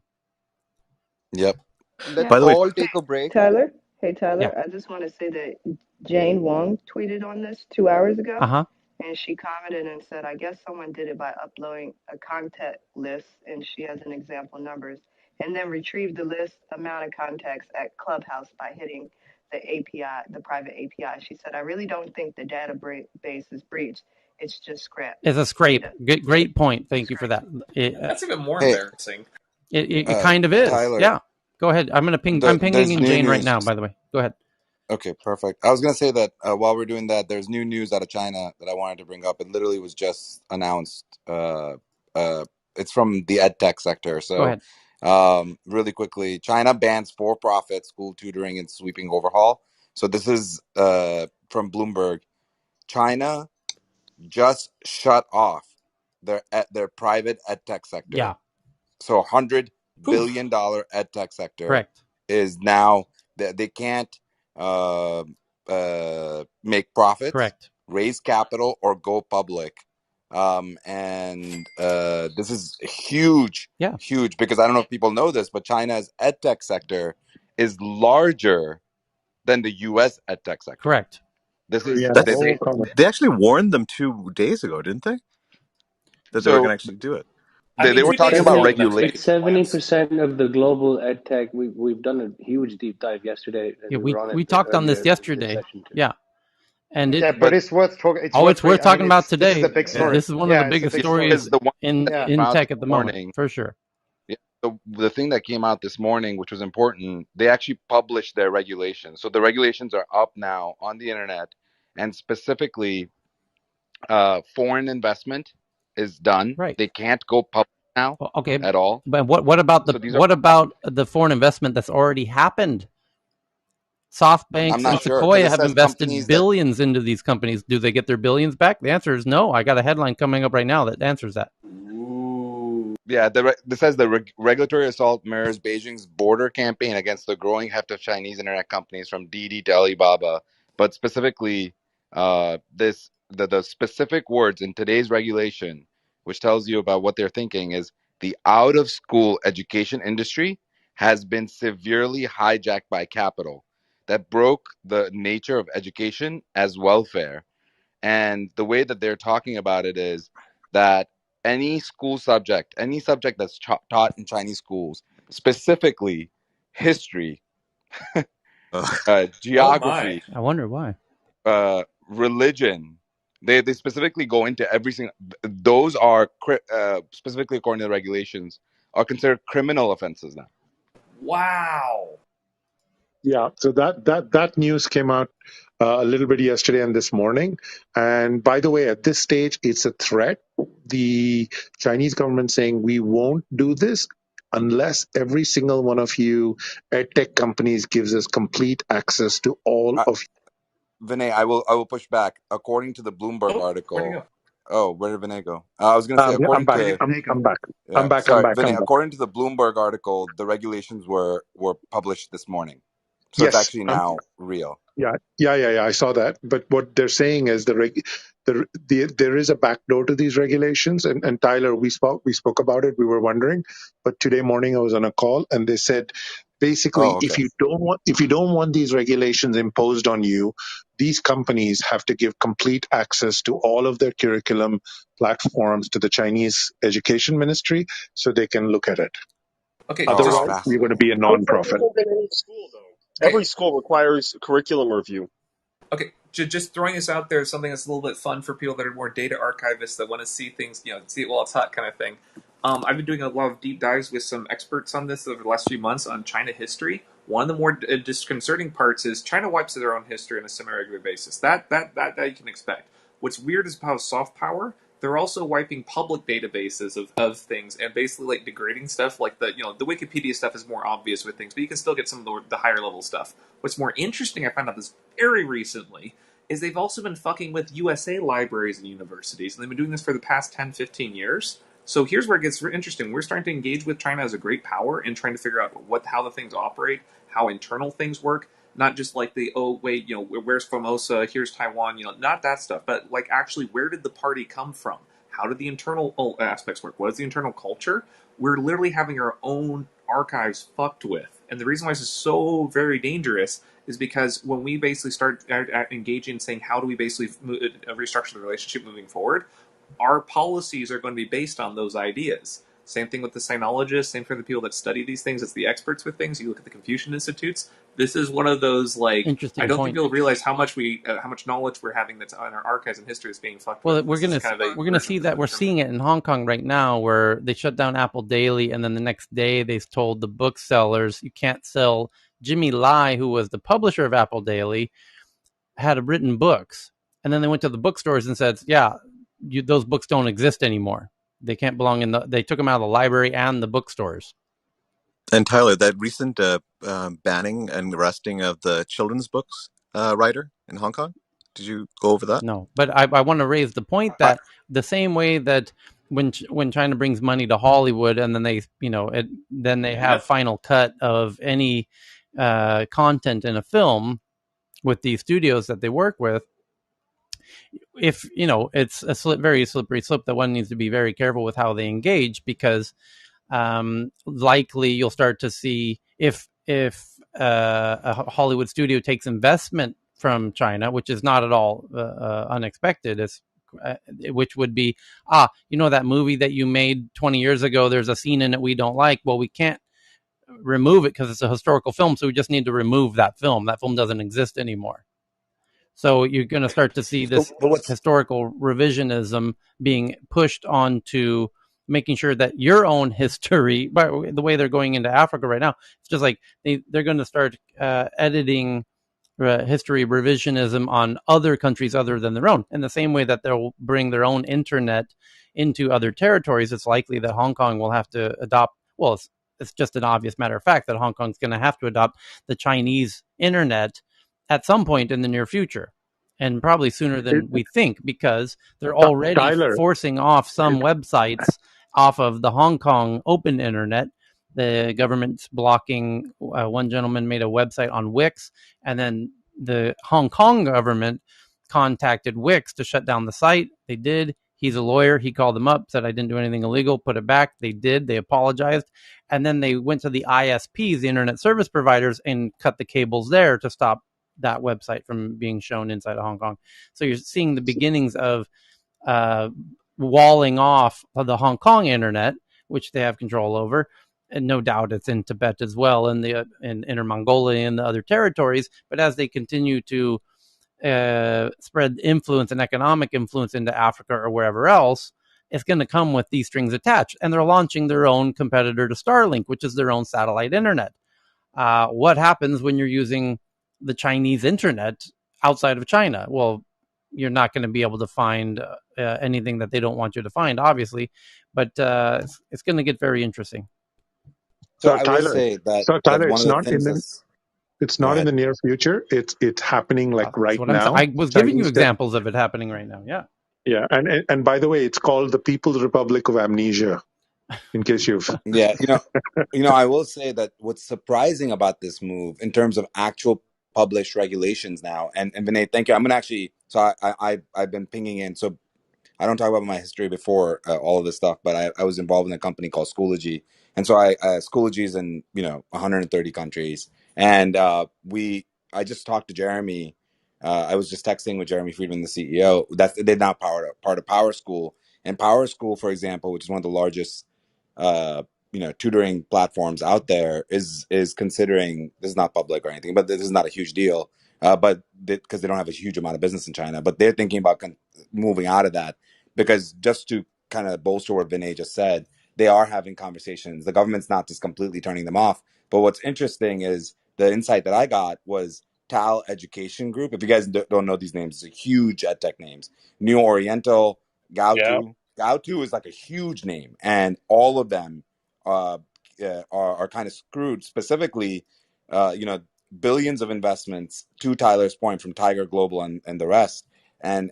Yep. Let's By the way, all take a break. Tyler. Hey, Yeah. Tyler, I just want to say that Jane Wong tweeted on this 2 hours ago. Uh-huh. And she commented and said, I guess someone did it by uploading a contact list, and she has an example numbers, and then retrieved the list amount of contacts at Clubhouse by hitting the API, the private API. She said, I really don't think the database is breached. It's just scrapped. It's a scrape. Great point. Thank you for that. That's even more Hey, embarrassing. It kind of is. Tyler, yeah. Go ahead. I'm pinging in Jane right now, by the way. Go ahead. Okay, perfect. I was going to say that while we're doing that, there's new news out of China that I wanted to bring up. It literally was just announced. It's from the Edtech sector. Go So really quickly, China bans for-profit school tutoring and sweeping overhaul. So this is from Bloomberg. China just shut off their private Edtech sector. Yeah. So $100 billion Edtech sector. Correct. Is now they can't make profits, correct, raise capital, or go public. And this is huge, huge, because I don't know if people know this, but China's edtech sector is larger than the U.S. edtech sector. Correct. This is they actually warned them 2 days ago, didn't they? That they were going to actually do it. They were talking about regulation. It's 70% of the global ed tech. We've done a huge deep dive yesterday. Yeah, we were on it we talked on this earlier yesterday. Yeah. And but it's worth talking. It's worth talking about today. This is the big story. This is one of the biggest stories in tech at the moment, for sure. Yeah, the thing that came out this morning, which was important, they actually published their regulations. So the regulations are up now on the internet, and specifically, foreign investment is done. Right. They can't go public now. Okay. At all. But what about the foreign investment that's already happened? SoftBank and Sequoia have invested billions into these companies. Do they get their billions back? The answer is no. I got a headline coming up right now that answers that. Yeah, this says the regulatory assault mirrors Beijing's border campaign against the growing heft of Chinese internet companies from Didi to Alibaba. But specifically, the specific words in today's regulation, which tells you about what they're thinking, is the out-of-school education industry has been severely hijacked by capital that broke the nature of education as welfare. And the way that they're talking about it is that any subject that's taught in Chinese schools, specifically history, geography. I wonder why. Religion, They specifically go into every single. Those are specifically according to the regulations are considered criminal offenses now. Wow. Yeah, so that news came out a little bit yesterday and this morning. And by the way, at this stage, it's a threat. The Chinese government saying we won't do this unless every single one of you edtech companies gives us complete access to all of. Vinay, I will push back. According to the Bloomberg Oh, where'd he article. go? Oh, where did Vinay go? I was going to say, I'm according back. to I'm back. I'm yeah, back. I'm sorry, back. I'm Vinay. back. According to the Bloomberg article, the regulations were published this morning, so it's Yes. actually now real. Yeah. I saw that. But what they're saying is there is a backdoor to these regulations. And Tyler, we spoke about it. We were wondering, but today morning I was on a call and they said, basically, Oh, okay. if you don't want these regulations imposed on you, these companies have to give complete access to all of their curriculum platforms to the Chinese Education Ministry so they can look at it. Okay, Oh, just Otherwise, we're going to fascinating. be a How is that non-profit. different than any school, though? okay. Every school requires curriculum review. Okay, just throwing this out there is something that's a little bit fun for people that are more data archivists that want to see things, see it while it's hot kind of thing. I've been doing a lot of deep dives with some experts on this over the last few months on China history. One of the more disconcerting parts is China wipes their own history on a semi-regular basis. That you can expect. What's weird is how soft power. They're also wiping public databases of things and basically like degrading stuff. Like the Wikipedia stuff is more obvious with things, but you can still get some of the higher level stuff. What's more interesting, I found out this very recently, is they've also been fucking with USA libraries and universities, and they've been doing this for the past 10, 15 years. So here's where it gets interesting. We're starting to engage with China as a great power and trying to figure out how the things operate, how internal things work, not just like where's Formosa, here's Taiwan, not that stuff, but like actually where did the party come from? How did the internal aspects work? What is the internal culture? We're literally having our own archives fucked with. And the reason why this is so very dangerous is because when we basically start engaging, saying how do we basically restructure the relationship moving forward, our policies are going to be based on those ideas. Same thing with the sinologists, same for the people that study these things, it's the experts with things. You look at the Confucian Institutes. This is one of those, like, Interesting I don't think point. people realize how much knowledge we're having that's on our archives and history is being fucked Well, with. we're gonna see that. We're seeing it in Hong Kong right now, where they shut down Apple Daily, and then the next day they told the booksellers you can't sell. Jimmy Lai, who was the publisher of Apple Daily, had written books, and then they went to the bookstores and said, "Yeah, those books don't exist anymore. They can't belong in the." They took them out of the library and the bookstores. And Tyler, that recent banning and arresting of the children's books writer in Hong Kong, did you go over that? No, but I want to raise the point that the same way that when China brings money to Hollywood and then then they have final cut of any content in a film with these studios that they work with. If it's a very slippery slope that one needs to be very careful with how they engage, because likely you'll start to see if a Hollywood studio takes investment from China, which is not at all unexpected, which would be that movie that you made 20 years ago, there's a scene in it we don't like. Well, we can't remove it because it's a historical film, so we just need to remove that film. That film doesn't exist anymore. So you're going to start to see this historical revisionism being pushed onto making sure that your own history, by the way they're going into Africa right now, it's just like they're going to start editing history revisionism on other countries other than their own. In the same way that they'll bring their own internet into other territories, it's likely that Hong Kong will have to adopt, well, it's just an obvious matter of fact that Hong Kong's going to have to adopt the Chinese internet at some point in the near future, and probably sooner than we think, because they're already Tyler, forcing off some websites off of the Hong Kong open internet. The government's blocking. One gentleman made a website on Wix, and then the Hong Kong government contacted Wix to shut down the site. They did. He's a lawyer. He called them up, said, I didn't do anything illegal, put it back. They did. They apologized. And then they went to the ISPs, the internet service providers, and cut the cables there to stop that website from being shown inside of Hong Kong. So you're seeing the beginnings of walling off of the Hong Kong internet, which they have control over. And no doubt it's in Tibet as well, and in Inner Mongolia and the other territories. But as they continue to spread influence and economic influence into Africa or wherever else, it's going to come with these strings attached. And they're launching their own competitor to Starlink, which is their own satellite internet. What happens when you're using the Chinese internet outside of China? Well, you're not going to be able to find anything that they don't want you to find, obviously, but it's going to get very interesting. So So I will Tyler, say that so that's Tyler, one it's of the not in things the that's. it's Go not in ahead. the near future. It's happening like That's right what I'm saying. now. I was giving you Chinese tech. examples of it happening right now. Yeah. Yeah, and by the way, it's called the People's Republic of Amnesia. In case you've Yeah, I will say that what's surprising about this move in terms of actual published regulations now, and Vinay, thank you. I'm gonna actually, so I've been pinging in. So I don't talk about my history before all of this stuff, but I was involved in a company called Schoology, and so Schoology is in 130 countries, and I just talked to Jeremy. I was just texting with Jeremy Friedman, the CEO. They're now part of Power School, and Power School, for example, which is one of the largest uh, tutoring platforms out there, is considering, this is not public or anything, but this is not a huge deal. But because they don't have a huge amount of business in China, but they're thinking about moving out of that, because just to kind of bolster what Vinay just said, they are having conversations. The government's not just completely turning them off. But what's interesting is the insight that I got was Tal Education Group. If you guys don't know these names, it's a huge edtech names. New Oriental, yeah. Gaotu. Gaotu is like a huge name, and all of them uh, are kind of screwed. Specifically, billions of investments, to Tyler's point, from Tiger Global and the rest, and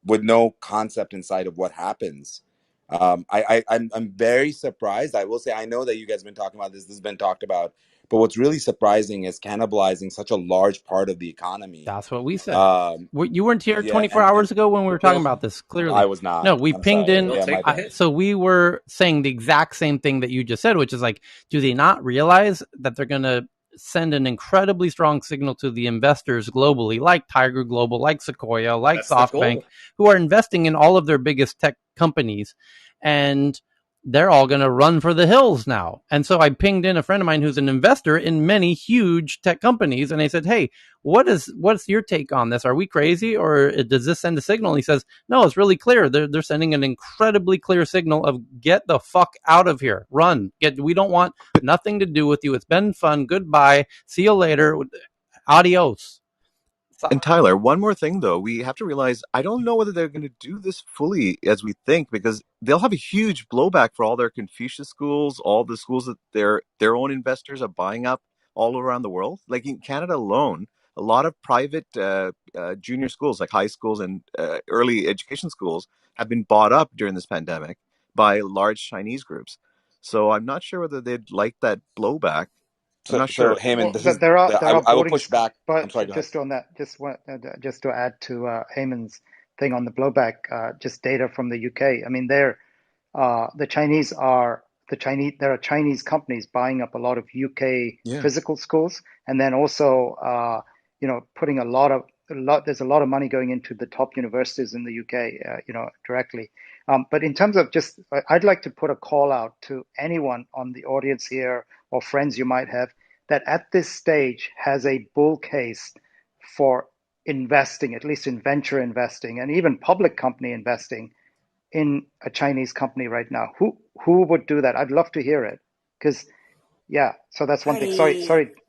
with no concept inside of what happens. I'm very surprised. I will say, I know that you guys have been talking about this. This has been talked about, but what's really surprising is cannibalizing such a large part of the economy. That's what we said. Um, You weren't here yeah, 24 and hours ago when we were talking about this, I clearly. was not. No, we I'm pinged sorry. in. They'll Yeah, my take the bad. hit. So we were saying the exact same thing that you just said, which is like, do they not realize that they're going to send an incredibly strong signal to the investors globally, like Tiger Global, like Sequoia, like That's the SoftBank, goal. who are investing in all of their biggest tech companies? And they're all going to run for the hills now. And so I pinged in a friend of mine who's an investor in many huge tech companies. And I said, hey, what's your take on this? Are we crazy, or does this send a signal? And he says, no, it's really clear. They're sending an incredibly clear signal of get the fuck out of here. Run. We don't want nothing to do with you. It's been fun. Goodbye. See you later. Adios. And Tyler, one more thing though, we have to realize I don't know whether they're going to do this fully as we think, because they'll have a huge blowback for all their Confucius schools, all the schools that their own investors are buying up all around the world. Like in Canada alone, a lot of private junior schools, like high schools and early education schools, have been bought up during this pandemic by large Chinese groups. So I'm not sure whether they'd like that blowback. I'm not So sure. Heyman, Well, this is there are I will boarding push schools, back. I'm but sorry. Go ahead. just on that, just to add to Eamon's thing on the blowback, just data from the UK. I mean, the Chinese are there are Chinese companies buying up a lot of UK Yeah. physical schools, and then also putting there's a lot of money going into the top universities in the UK, directly. But in terms of I'd like to put a call out to anyone on the audience here or friends you might have that at this stage has a bull case for investing, at least in venture investing and even public company investing in a Chinese company right now. Who would do that? I'd love to hear it. Because yeah, so that's one thing.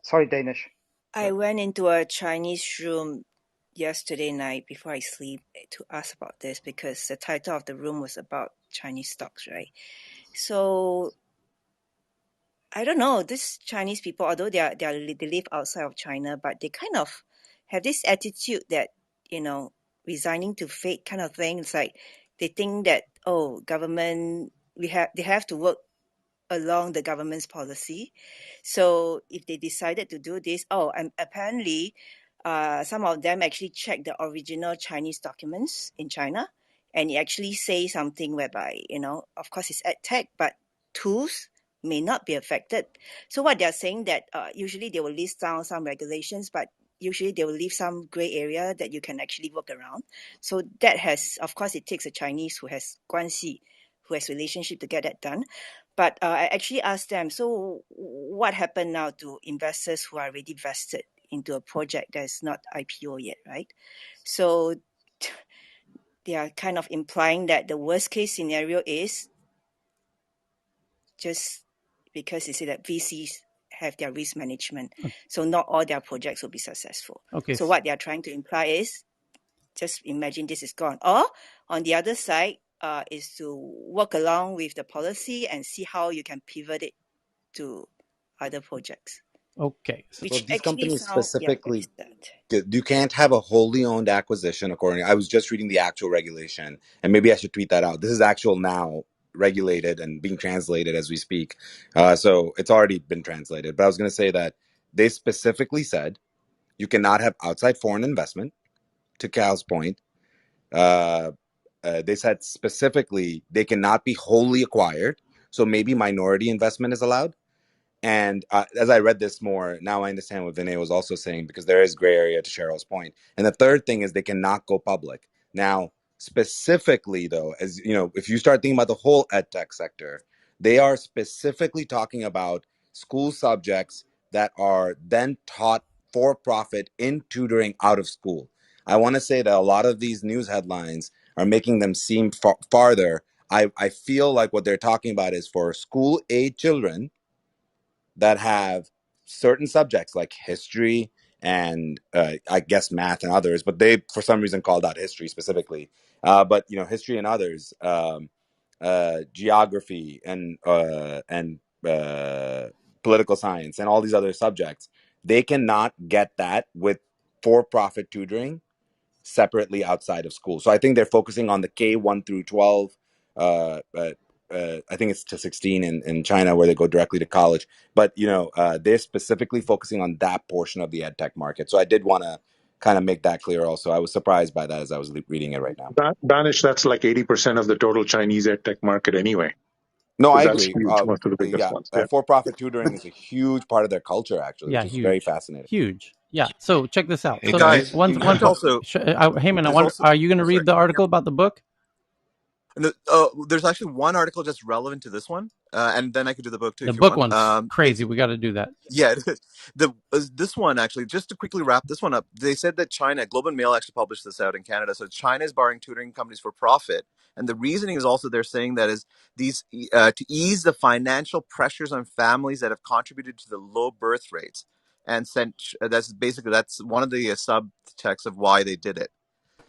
Sorry, Danish. I went into a Chinese room yesterday night before I sleep to ask about this because the title of the room was about Chinese stocks, right? So I don't know. These Chinese people, although they live outside of China, but they kind of have this attitude that resigning to fate kind of thing. It's like they think that government they have to work along the government's policy. So if they decided to do this, and apparently, some of them actually check the original Chinese documents in China, and it actually say something whereby of course it's Edtech, but tools may not be affected. So what they're saying that usually they will list down some regulations, but usually they will leave some gray area that you can actually work around. So that has, of course, it takes a Chinese who has 关系, who has relationship to get that done. But I actually asked them, so what happened now to investors who are already vested, into a project that's not IPO yet, right? So they are kind of implying that the worst case scenario is just because they say that VCs have their risk management, so not all their projects will be successful. Okay. So what they are trying to imply is, just imagine this is gone. Or on the other side, is to work along with the policy and see how you can pivot it to other projects. Okay. Well, Which these actually companies sound very specifically, sad. you can't have a wholly owned acquisition according. I was just reading the actual regulation, and maybe I should tweet that out. This is actual now regulated and being translated as we speak. So it's already been translated. But I was going to say that they specifically said you cannot have outside foreign investment. To Cal's point, they said specifically they cannot be wholly acquired. So maybe minority investment is allowed. And as I read this more, now I understand what Vinay was also saying, because there is gray area to Cheryl's point. And the third thing is they cannot go public. Now, specifically, though, as you know, if you start thinking about the whole edtech sector, they are specifically talking about school subjects that are then taught for profit in tutoring out of school. I want to say that a lot of these news headlines are making them seem farther. I feel like what they're talking about is for school age children that have certain subjects like history and I guess math and others, but they for some reason called out history specifically. But you know, history and others, geography and political science and all these other subjects, they cannot get that with for-profit tutoring separately outside of school. So I think they're focusing on the K1 through 12. I think it's to 16 in China where they go directly to college. But, you know, they're specifically focusing on that portion of the ed tech market. So I did want to kind of make that clear also. I was surprised by that as I was reading it right now. Banish, that's like 80% of the total Chinese edtech market anyway, No, I because that's agree. huge, most of the biggest Yeah, ones. Yeah. for-profit tutoring is a huge part of their culture, actually, Yeah, which is very huge, fascinating. huge. Yeah. So check this out. Hey So guys, one, you have to also. Heyman, I There's wonder, also. are you going to Oh, sorry. read the article about the book? No, there's actually one article just relevant to this one, and then I could do the book too The if you book want. one's It's crazy. We got to do that. yeah, this one actually, just to quickly wrap this one up, they said that China, Globe and Mail actually published this out in Canada. So China is barring tutoring companies for profit, and the reasoning is also they're saying that is these to ease the financial pressures on families that have contributed to the low birth rates, and sent that's one of the subtexts of why they did it.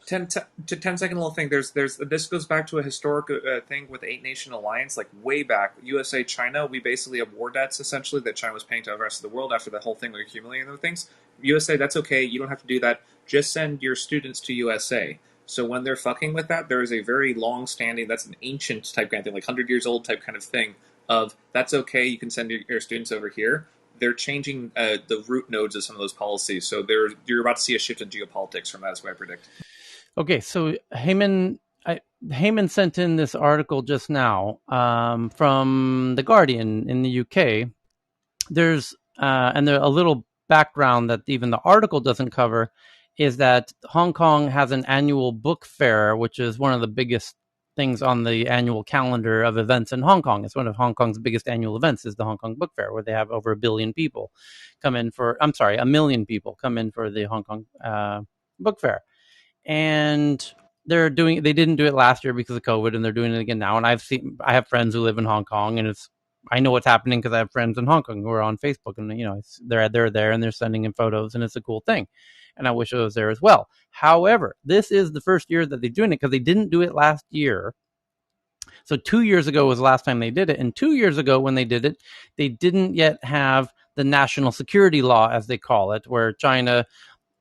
10-second little thing. There's this goes back to a historic thing with the Eight Nation Alliance, like way back. USA, China, we basically have war debts essentially that China was paying to the rest of the world after the whole thing, like accumulating those things. USA, that's okay. You don't have to do that. Just send your students to USA. So when they're fucking with that, there is a very long-standing, that's an ancient type kind of thing, like 100 years old type kind of thing of that's okay. You can send your students over here. They're changing the root nodes of some of those policies. So you're about to see a shift in geopolitics from that, is what I predict. Okay, so Heyman sent in this article just now from The Guardian in the UK. There's and there a little background that even the article doesn't cover is that Hong Kong has an annual book fair, which is one of the biggest things on the annual calendar of events in Hong Kong. It's one of Hong Kong's biggest annual events is the Hong Kong Book Fair, where they have over 1 million people come in for the Hong Kong Book Fair. And they didn't do it last year because of COVID, and they're doing it again now. And I have friends who live in Hong Kong, and I know what's happening because I have friends in Hong Kong who are on Facebook, and they're there and they're sending in photos, and it's a cool thing. And I wish I was there as well. However, this is the first year that they're doing it because they didn't do it last year. So 2 years ago was the last time they did it, and 2 years ago when they did it, they didn't yet have the national security law, as they call it, where China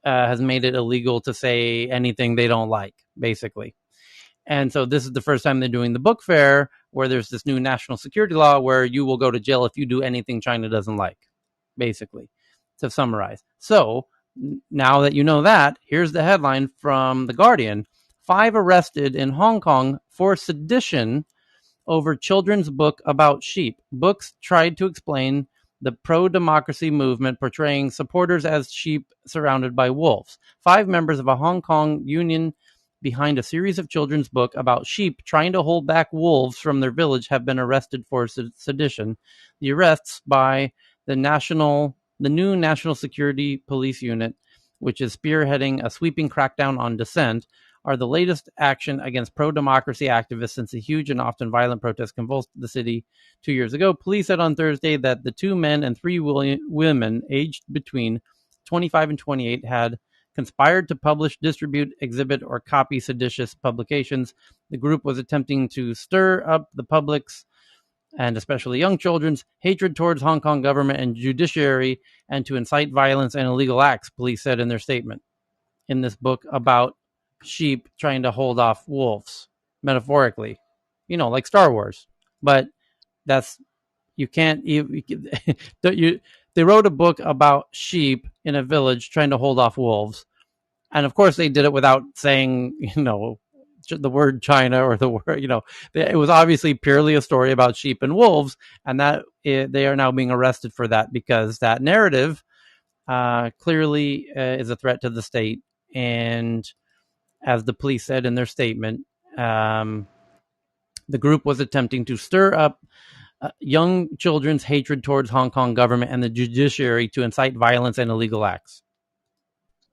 has made it illegal to say anything they don't like, basically. And so this is the first time they're doing the book fair where there's this new national security law where you will go to jail if you do anything China doesn't like, basically, to summarize. So now that you know that, here's the headline from The Guardian. 5 arrested in Hong Kong for sedition over children's book about sheep. Books tried to explain the pro-democracy movement portraying supporters as sheep surrounded by wolves. 5 members of a Hong Kong union behind a series of children's book about sheep trying to hold back wolves from their village have been arrested for sedition. The arrests by the National The new National Security Police Unit, which is spearheading a sweeping crackdown on dissent, are the latest action against pro-democracy activists since a huge and often violent protests convulsed the city 2 years ago. Police said on Thursday that the 2 men and 3 women aged between 25 and 28 had conspired to publish, distribute, exhibit, or copy seditious publications. The group was attempting to stir up the public's, and especially young children's, hatred towards Hong Kong government and judiciary, and to incite violence and illegal acts, police said in their statement. In this book about sheep trying to hold off wolves, metaphorically, like Star Wars. But that's, you can't, they wrote a book about sheep in a village trying to hold off wolves. And of course they did it without saying, the word China or the word, it was obviously purely a story about sheep and wolves. And that they are now being arrested for that, because that narrative clearly is a threat to the state. And as the police said in their statement, the group was attempting to stir up young children's hatred towards Hong Kong government and the judiciary to incite violence and illegal acts.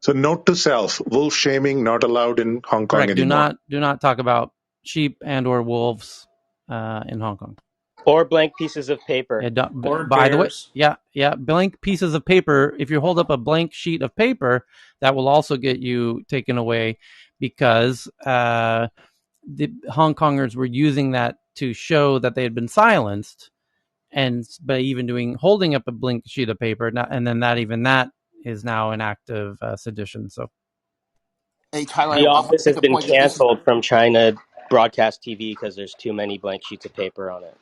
So note to self, wolf shaming not allowed in Hong Kong Correct. anymore. Do not talk about sheep and or wolves in Hong Kong. Or blank pieces of paper. Or By the way, bears. blank pieces of paper. If you hold up a blank sheet of paper, that will also get you taken away, because the Hong Kongers were using that to show that they had been silenced, and by even holding up a blank sheet of paper, and then that is now an act of sedition. So, Hey, Tyler, The I want to Office make has a been point that this is. canceled from China broadcast TV because there's too many blank sheets of paper on it.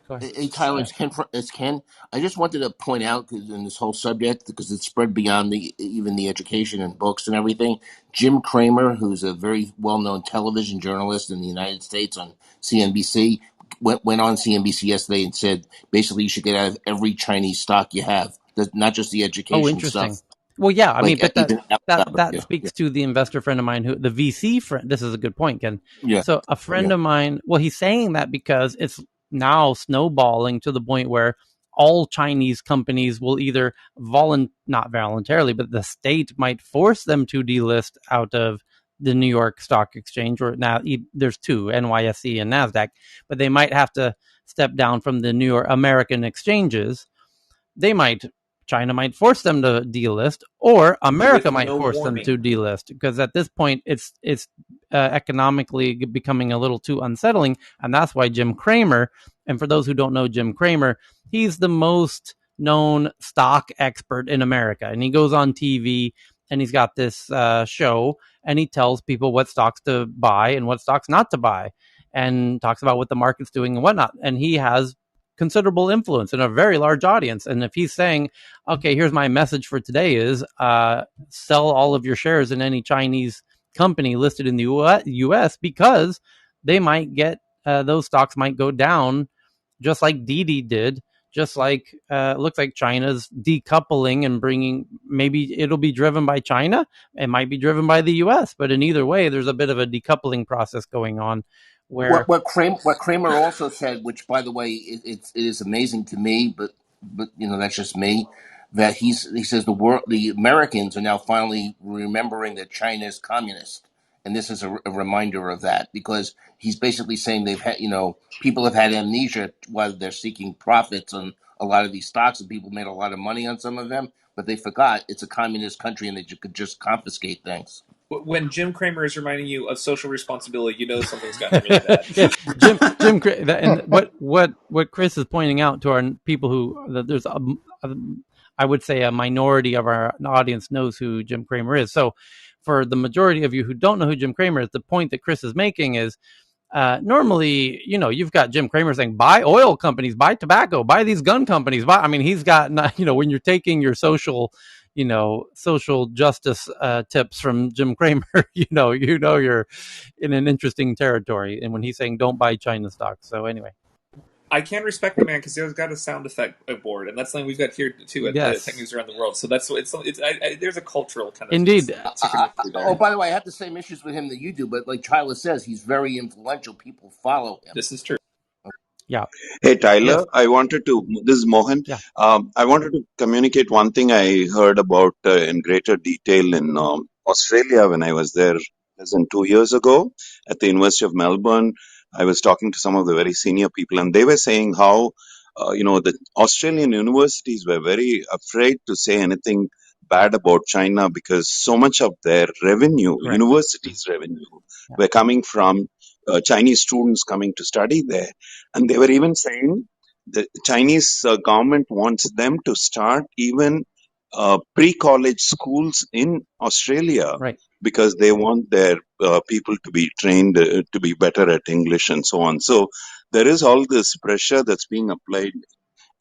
go ahead. Hey, Tyler, it's Ken. I just wanted to point out in this whole subject, because it's spread beyond even the education and books and everything. Jim Cramer, who's a very well-known television journalist in the United States on CNBC, went on CNBC yesterday and said basically you should get out of every Chinese stock you have, not just the Oh, education interesting. stuff, Well, yeah, I mean, like but even Alibaba. that speaks to the investor friend of mine, the VC friend. This is a good point, Ken. Yeah, So a friend yeah. of mine, well, he's saying that because it's now snowballing to the point where all Chinese companies will either not voluntarily, but the state might force them to delist out of the New York Stock Exchange, or now there's two, NYSE and NASDAQ, but they might have to step down from the New York American exchanges. China might force them to delist, or America With might no force them warning. to delist, because at this point it's economically becoming a little too unsettling. And that's why Jim Cramer, and for those who don't know Jim Cramer, he's the most known stock expert in America, and he goes on TV and he's got this show, and he tells people what stocks to buy and what stocks not to buy, and talks about what the market's doing and whatnot. And he has considerable influence in a very large audience. And if he's saying, okay, here's my message for today is sell all of your shares in any Chinese company listed in the US, because they might get, those stocks might go down, just like Didi did, just like looks like China's decoupling and bringing, maybe it'll be driven by China, it might be driven by the US, but in either way, there's a bit of a decoupling process going on where, What Kramer also said, which by the way, it is amazing to me, but that's just me. That he says the Americans are now finally remembering that China is communist, and this is a reminder of that, because he's basically saying they've had people have had amnesia while they're seeking profits on a lot of these stocks, and people made a lot of money on some of them, but they forgot it's a communist country and that you could just confiscate things. When Jim Cramer is reminding you of social responsibility, you know something's gotten really bad. yeah, Jim, and what Chris is pointing out to our people that there's I would say a minority of our audience knows who Jim Cramer is. So for the majority of you who don't know who Jim Cramer is, the point that Chris is making is, normally, you've got Jim Cramer saying, buy oil companies, buy tobacco, buy these gun companies. He's got, when you're taking your social justice tips from Jim Cramer, you're in an interesting territory. And when he's saying don't buy China stocks. So anyway. I can respect the man because he's got a sound effect board, and that's something we've got here too at the Tech News around the world. So that's there's a cultural kind of indeed synchronicity there. Oh, by the way, I have the same issues with him that you do, but like Tyler says, he's very influential. People follow him. This is true. Yeah. Hey, Tyler, Yes. this is Mohan. Yeah. I wanted to communicate one thing I heard about in greater detail in Australia when I was there less than 2 years ago at the University of Melbourne. I was talking to some of the very senior people, and they were saying how, the Australian universities were very afraid to say anything bad about China because so much of their revenue, Correct. universities' revenue, Yeah. were coming from Chinese students coming to study there. And they were even saying the Chinese government wants them to start even pre-college schools in Australia Right. because they want their people to be trained to be better at English and so on. So there is all this pressure that's being applied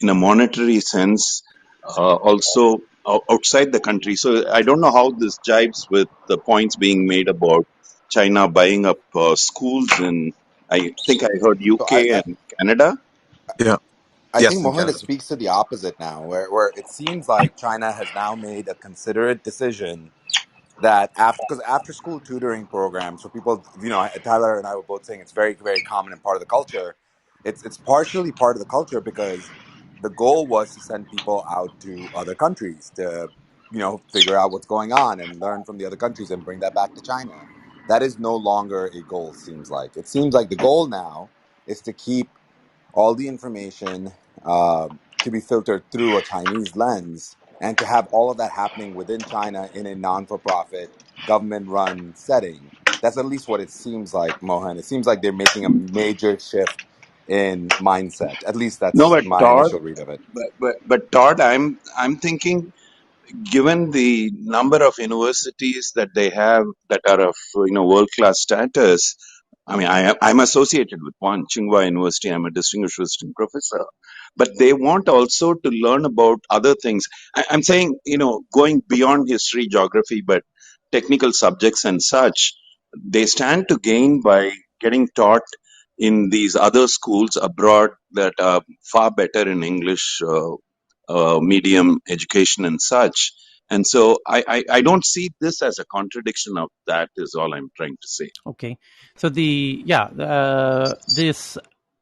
in a monetary sense also outside the country. So I don't know how this jives with the points being made about China buying up schools in, I think I heard So UK and Canada. Yeah. I think Yes, in Mohan, it Canada. speaks to the opposite now, where it seems like China has now made a considerate decision that because after school tutoring programs for people, Tyler and I were both saying it's very, very common and part of the culture. It's partially part of the culture because the goal was to send people out to other countries to, figure out what's going on and learn from the other countries and bring that back to China. That is no longer a goal, seems like. It seems like the goal now is to keep all the information to be filtered through a Chinese lens and to have all of that happening within China in a non for profit, government run setting. That's at least what it seems like, Mohan. It seems like they're making a major shift in mindset. At least No, that's but my Todd, initial read of it. but Todd, I'm thinking, given the number of universities that they have that are of world class status, I mean, I'm associated with one, Tsinghua University. I'm a distinguished visiting professor. But they want also to learn about other things. I'm saying, going beyond history, geography, but technical subjects and such, they stand to gain by getting taught in these other schools abroad that are far better in English medium education and such. And so I don't see this as a contradiction of that, is all I'm trying to say. Okay. So this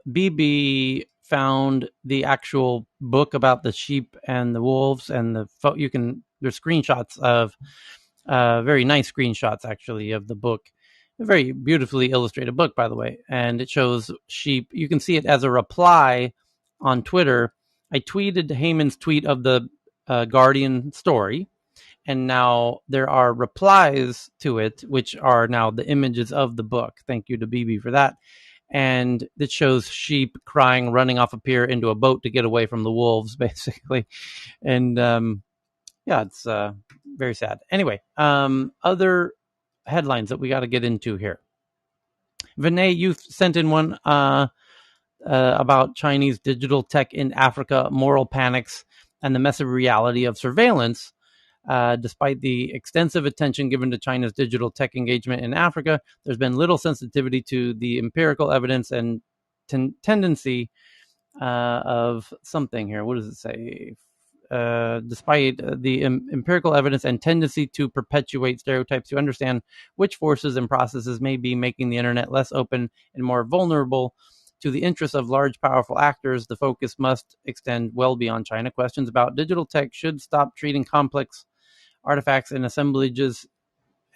BB found the actual book about the sheep and the wolves, and there's screenshots of very nice screenshots actually of the book. A very beautifully illustrated book, by the way, and it shows sheep. You can see it as a reply on Twitter. I tweeted Heyman's tweet of the Guardian story, and now there are replies to it, which are now the images of the book. Thank you to BB for that. And it shows sheep crying, running off a pier into a boat to get away from the wolves, basically. And yeah, it's very sad. Anyway, other headlines that we got to get into here. Vinay, you sent in one about Chinese digital tech in Africa, moral panics, and the messy reality of surveillance. Despite the extensive attention given to China's digital tech engagement in Africa, there's been little sensitivity to the empirical evidence and tendency of something here. What does it say? Despite the empirical evidence and tendency to perpetuate stereotypes, to understand which forces and processes may be making the internet less open and more vulnerable to the interests of large, powerful actors, the focus must extend well beyond China. Questions about digital tech should stop treating complex artifacts and assemblages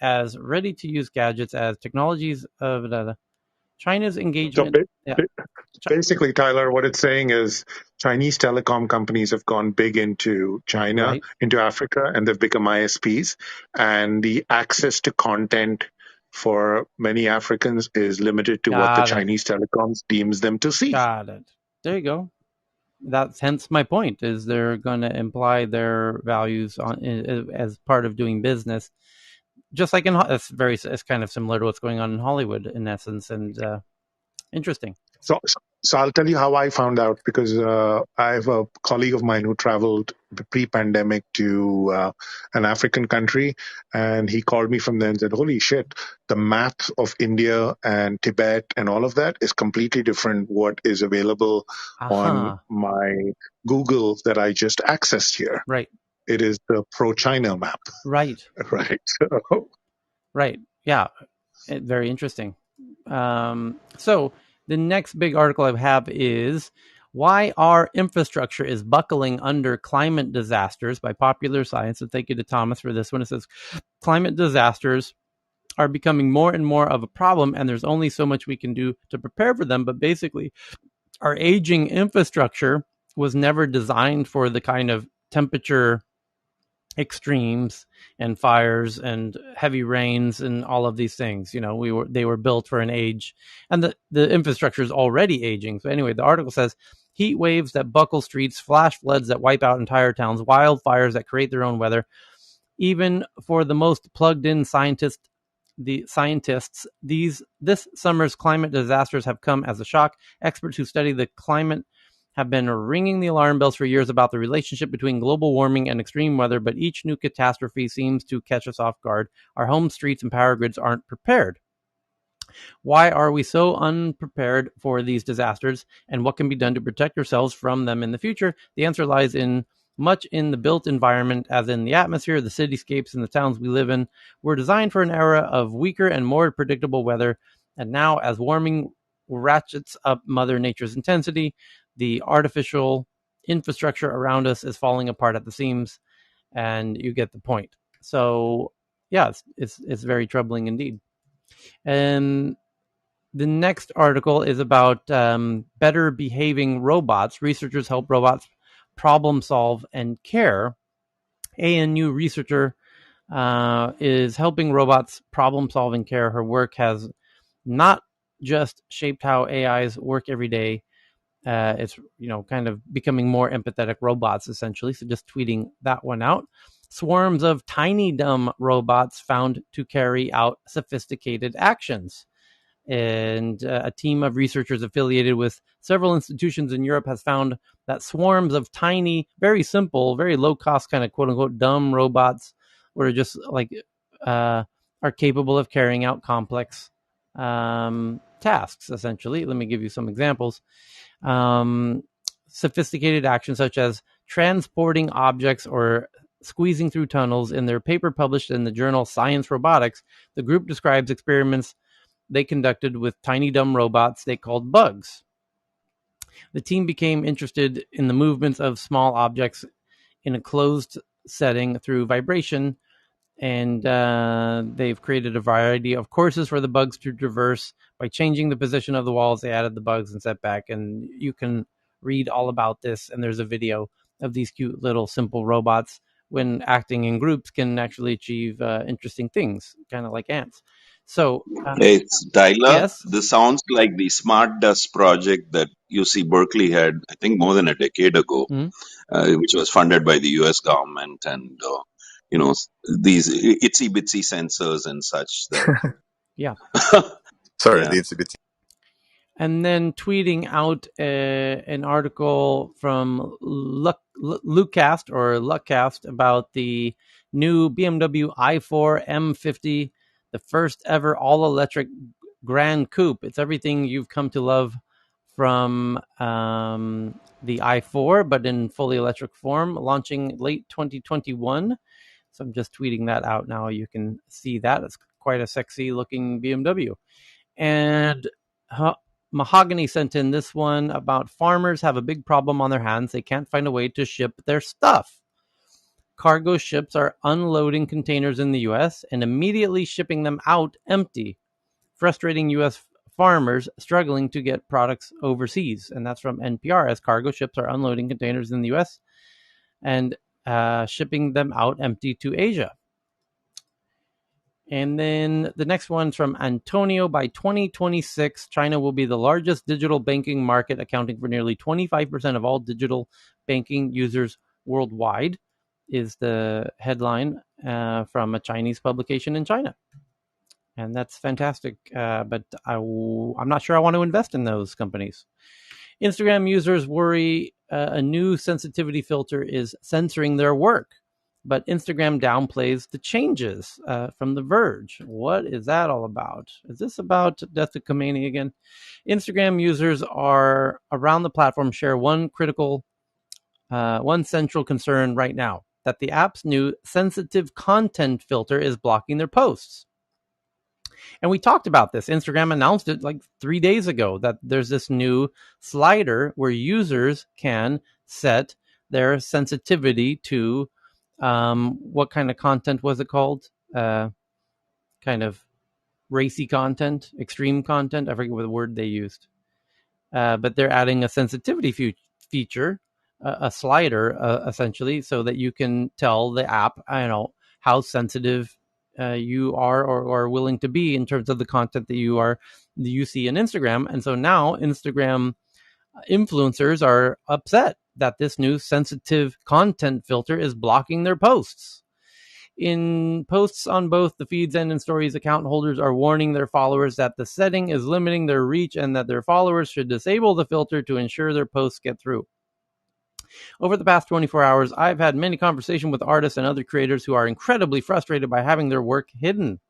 as ready-to-use gadgets as technologies of China's So engagement. Yeah, basically, Tyler, what it's saying is Chinese telecom companies have gone big into China, right. into Africa, and they've become ISPs. And the access to content for many Africans is limited to what the Got it. Chinese telecoms deems them to see. Got it. There you go. That's hence my point. Is they're going to imply their values on as part of doing business, just like it's kind of similar to what's going on in Hollywood in essence, and interesting. So I'll tell you how I found out because I have a colleague of mine who traveled pre-pandemic to an African country, and he called me from there and said, "Holy shit, the map of India and Tibet and all of that is completely different what is available on Aha. my Google that I just accessed here. Right. It is the pro-China map." Right. Right. So Right. Yeah. Very interesting. So The next big article I have is Why Our Infrastructure is Buckling Under Climate Disasters by Popular Science. And thank you to Thomas for this one. It says climate disasters are becoming more and more of a problem, and there's only so much we can do to prepare for them. But basically, our aging infrastructure was never designed for the kind of temperature extremes and fires and heavy rains and all of these things. They were built for an age, and the infrastructure is already aging. So anyway, the article says heat waves that buckle streets, flash floods that wipe out entire towns, wildfires that create their own weather. Even for the most plugged in scientists, this summer's climate disasters have come as a shock. Experts who study the climate have been ringing the alarm bells for years about the relationship between global warming and extreme weather, but each new catastrophe seems to catch us off guard. Our home streets and power grids aren't prepared. Why are we so unprepared for these disasters, and what can be done to protect ourselves from them in the future? The answer lies much in the built environment, as in the atmosphere, the cityscapes, and the towns we live in. We're designed for an era of weaker and more predictable weather, and now as warming ratchets up Mother Nature's intensity, the artificial infrastructure around us is falling apart at the seams, and you get the point. So, yeah, it's very troubling indeed. And the next article is about better behaving robots. Researchers help robots problem solve and care. ANU researcher is helping robots problem solve and care. Her work has not just shaped how AIs work every day. It's kind of becoming more empathetic robots, essentially. So just tweeting that one out. Swarms of tiny dumb robots found to carry out sophisticated actions. And a team of researchers affiliated with several institutions in Europe has found that swarms of tiny, very simple, very low-cost kind of quote-unquote dumb robots were just are capable of carrying out complex tasks, essentially. Let me give you some examples. Sophisticated actions such as transporting objects or squeezing through tunnels. In their paper published in the journal Science Robotics, the group describes experiments they conducted with tiny dumb robots they called bugs. The team became interested in the movements of small objects in a closed setting through vibration, and they've created a variety of courses for the bugs to traverse. By changing the position of the walls, they added the bugs and set back, and you can read all about this, and there's a video of these cute little simple robots when acting in groups can actually achieve interesting things, kind of like ants. So, Hey, Tyler, yes. this sounds like the Smart Dust project that UC Berkeley had, I think, more than a decade ago, which was funded by the US government. And, these itsy bitsy sensors and such that. Yeah. Sorry, Yeah. the itsy bitsy. And then tweeting out an article from Luckcast about the new BMW i4 M50, the first ever all-electric Grand Coupe. It's everything you've come to love from the i4, but in fully electric form, launching late 2021. So I'm just tweeting that out now. You can see that. It's quite a sexy looking BMW. And Mahogany sent in this one about farmers have a big problem on their hands. They can't find a way to ship their stuff. Cargo ships are unloading containers in the U.S. and immediately shipping them out empty, frustrating U.S. farmers struggling to get products overseas. And that's from NPR, as cargo ships are unloading containers in the U.S. and shipping them out empty to Asia. And then the next one's from Antonio. By 2026, China will be the largest digital banking market, accounting for nearly 25% of all digital banking users worldwide, is the headline from a Chinese publication in China. And that's fantastic. But I'm not sure I want to invest in those companies. Instagram users worry a new sensitivity filter is censoring their work. But Instagram downplays the changes from The Verge. What is that all about? Is this about Death to Khomeini again? Instagram users are around the platform share one central concern right now, that the app's new sensitive content filter is blocking their posts. And we talked about this. Instagram announced it like 3 days ago that there's this new slider where users can set their sensitivity to what kind of content was it called? Kind of racy content, extreme content. I forget what the word they used. But they're adding a sensitivity feature, a slider, essentially, so that you can tell the app, how sensitive you are or willing to be in terms of the content that you see in Instagram. And so now Instagram influencers are upset that this new sensitive content filter is blocking their posts. In posts on both the feeds and in stories, account holders are warning their followers that the setting is limiting their reach and that their followers should disable the filter to ensure their posts get through. Over the past 24 hours, I've had many conversations with artists and other creators who are incredibly frustrated by having their work hidden.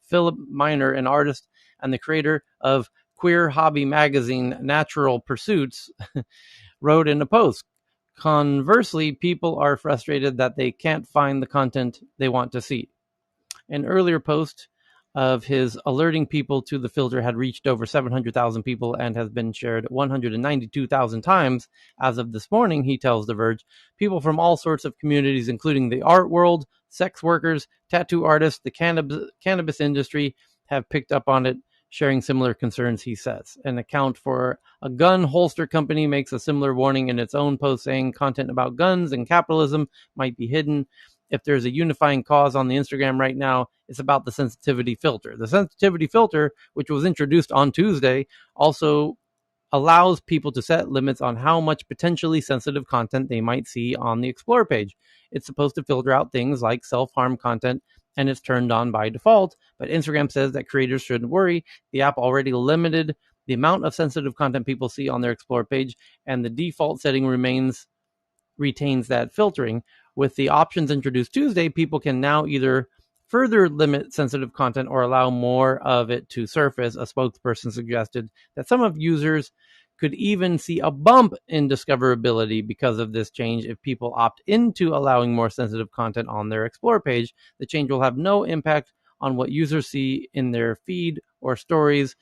Philip Miner, an artist and the creator of queer hobby magazine Natural Pursuits, wrote in a post. Conversely, people are frustrated that they can't find the content they want to see. An earlier post of his alerting people to the filter had reached over 700,000 people and has been shared 192,000 times. As of this morning, he tells The Verge, people from all sorts of communities, including the art world, sex workers, tattoo artists, the cannabis industry, have picked up on it, sharing similar concerns, he says. An account for a gun holster company makes a similar warning in its own post, saying content about guns and capitalism might be hidden. If there's a unifying cause on the Instagram right now, it's about the sensitivity filter. The sensitivity filter, which was introduced on Tuesday, also allows people to set limits on how much potentially sensitive content they might see on the Explore page. It's supposed to filter out things like self-harm content, and it's turned on by default. But Instagram says that creators shouldn't worry. The app already limited the amount of sensitive content people see on their Explore page, and the default setting retains that filtering. With the options introduced Tuesday, people can now either further limit sensitive content or allow more of it to surface. A spokesperson suggested that some of users could even see a bump in discoverability because of this change if people opt into allowing more sensitive content on their Explore page. The change will have no impact on what users see in their feed or stories,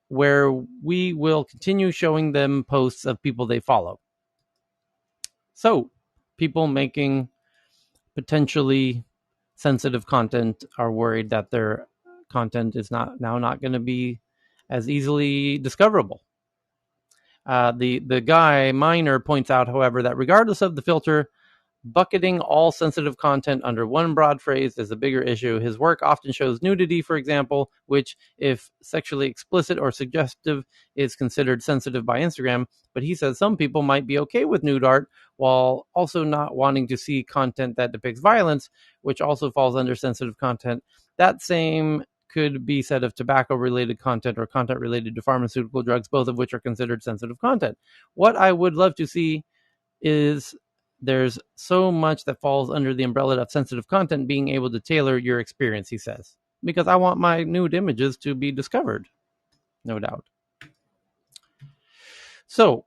where we will continue showing them posts of people they follow. So, people making potentially sensitive content are worried that their content is not going to be as easily discoverable. The guy Miner points out, however, that regardless of the filter, bucketing all sensitive content under one broad phrase is a bigger issue. His work often shows nudity, for example, which, if sexually explicit or suggestive, is considered sensitive by Instagram. But he says some people might be okay with nude art while also not wanting to see content that depicts violence, which also falls under sensitive content. That same could be said of tobacco-related content or content related to pharmaceutical drugs, both of which are considered sensitive content. What I would love to see is there's so much that falls under the umbrella of sensitive content being able to tailor your experience, he says, because I want my nude images to be discovered, no doubt. So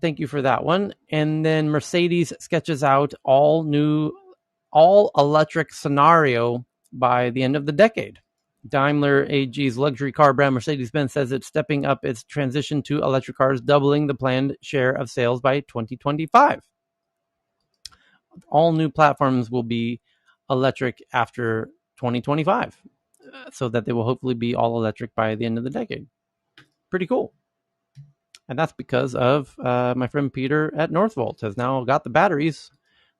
thank you for that one. And then Mercedes sketches out all electric scenario by the end of the decade. Daimler AG's luxury car brand Mercedes-Benz says it's stepping up its transition to electric cars, doubling the planned share of sales by 2025. All new platforms will be electric after 2025, so that they will hopefully be all electric by the end of the decade. Pretty cool. And that's because of my friend Peter at Northvolt has now got the batteries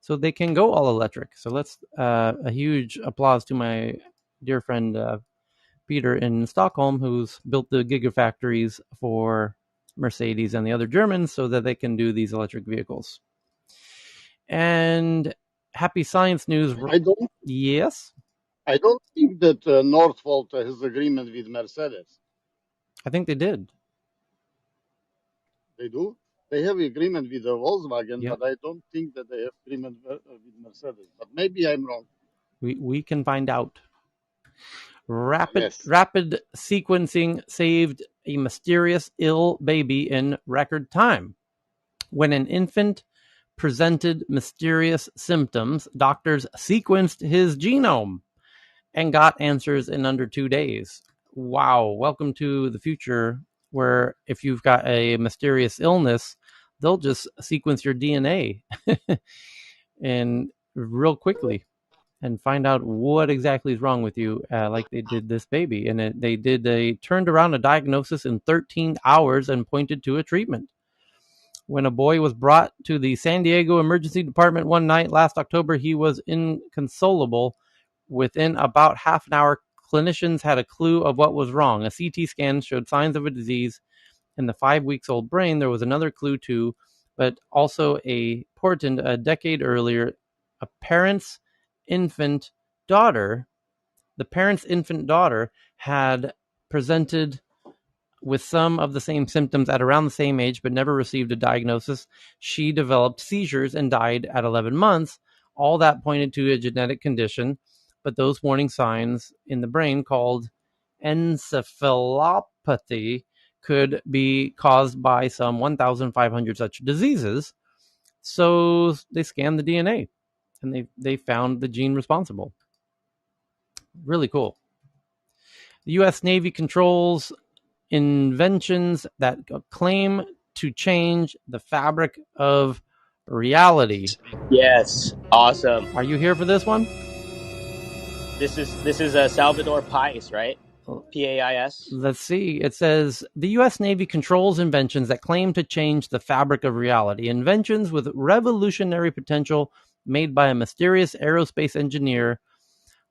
so they can go all electric. So let's a huge applause to my dear friend Peter in Stockholm, who's built the gigafactories for Mercedes and the other Germans so that they can do these electric vehicles. And happy science news. Yes? I don't think that Northvolt has agreement with Mercedes. I think they did. They do? They have agreement with Volkswagen, Yep. but I don't think that they have agreement with Mercedes. But maybe I'm wrong. We can find out. Rapid sequencing saved a mysterious ill baby in record time. When an infant presented mysterious symptoms, doctors sequenced his genome and got answers in under 2 days. Wow, welcome to the future, where if you've got a mysterious illness, they'll just sequence your DNA and real quickly and find out what exactly is wrong with you, like they did this baby. And they turned around a diagnosis in 13 hours and pointed to a treatment. When a boy was brought to the San Diego Emergency Department one night last October, he was inconsolable. Within about half an hour, clinicians had a clue of what was wrong. A CT scan showed signs of a disease in the 5-week-old brain. There was another clue too, but also a portent a decade earlier. A parent's infant daughter, the parent's infant daughter had presented with some of the same symptoms at around the same age, but never received a diagnosis. She developed seizures and died at 11 months. All that pointed to a genetic condition, but those warning signs in the brain called encephalopathy could be caused by some 1,500 such diseases. So they scanned the DNA and they found the gene responsible. Really cool. The U.S. Navy controls inventions that claim to change the fabric of reality. Yes, awesome. Are you here for this one? This is a Salvador Pais, right? Pais. Let's see. It says the U.S. Navy controls inventions that claim to change the fabric of reality. Inventions with revolutionary potential made by a mysterious aerospace engineer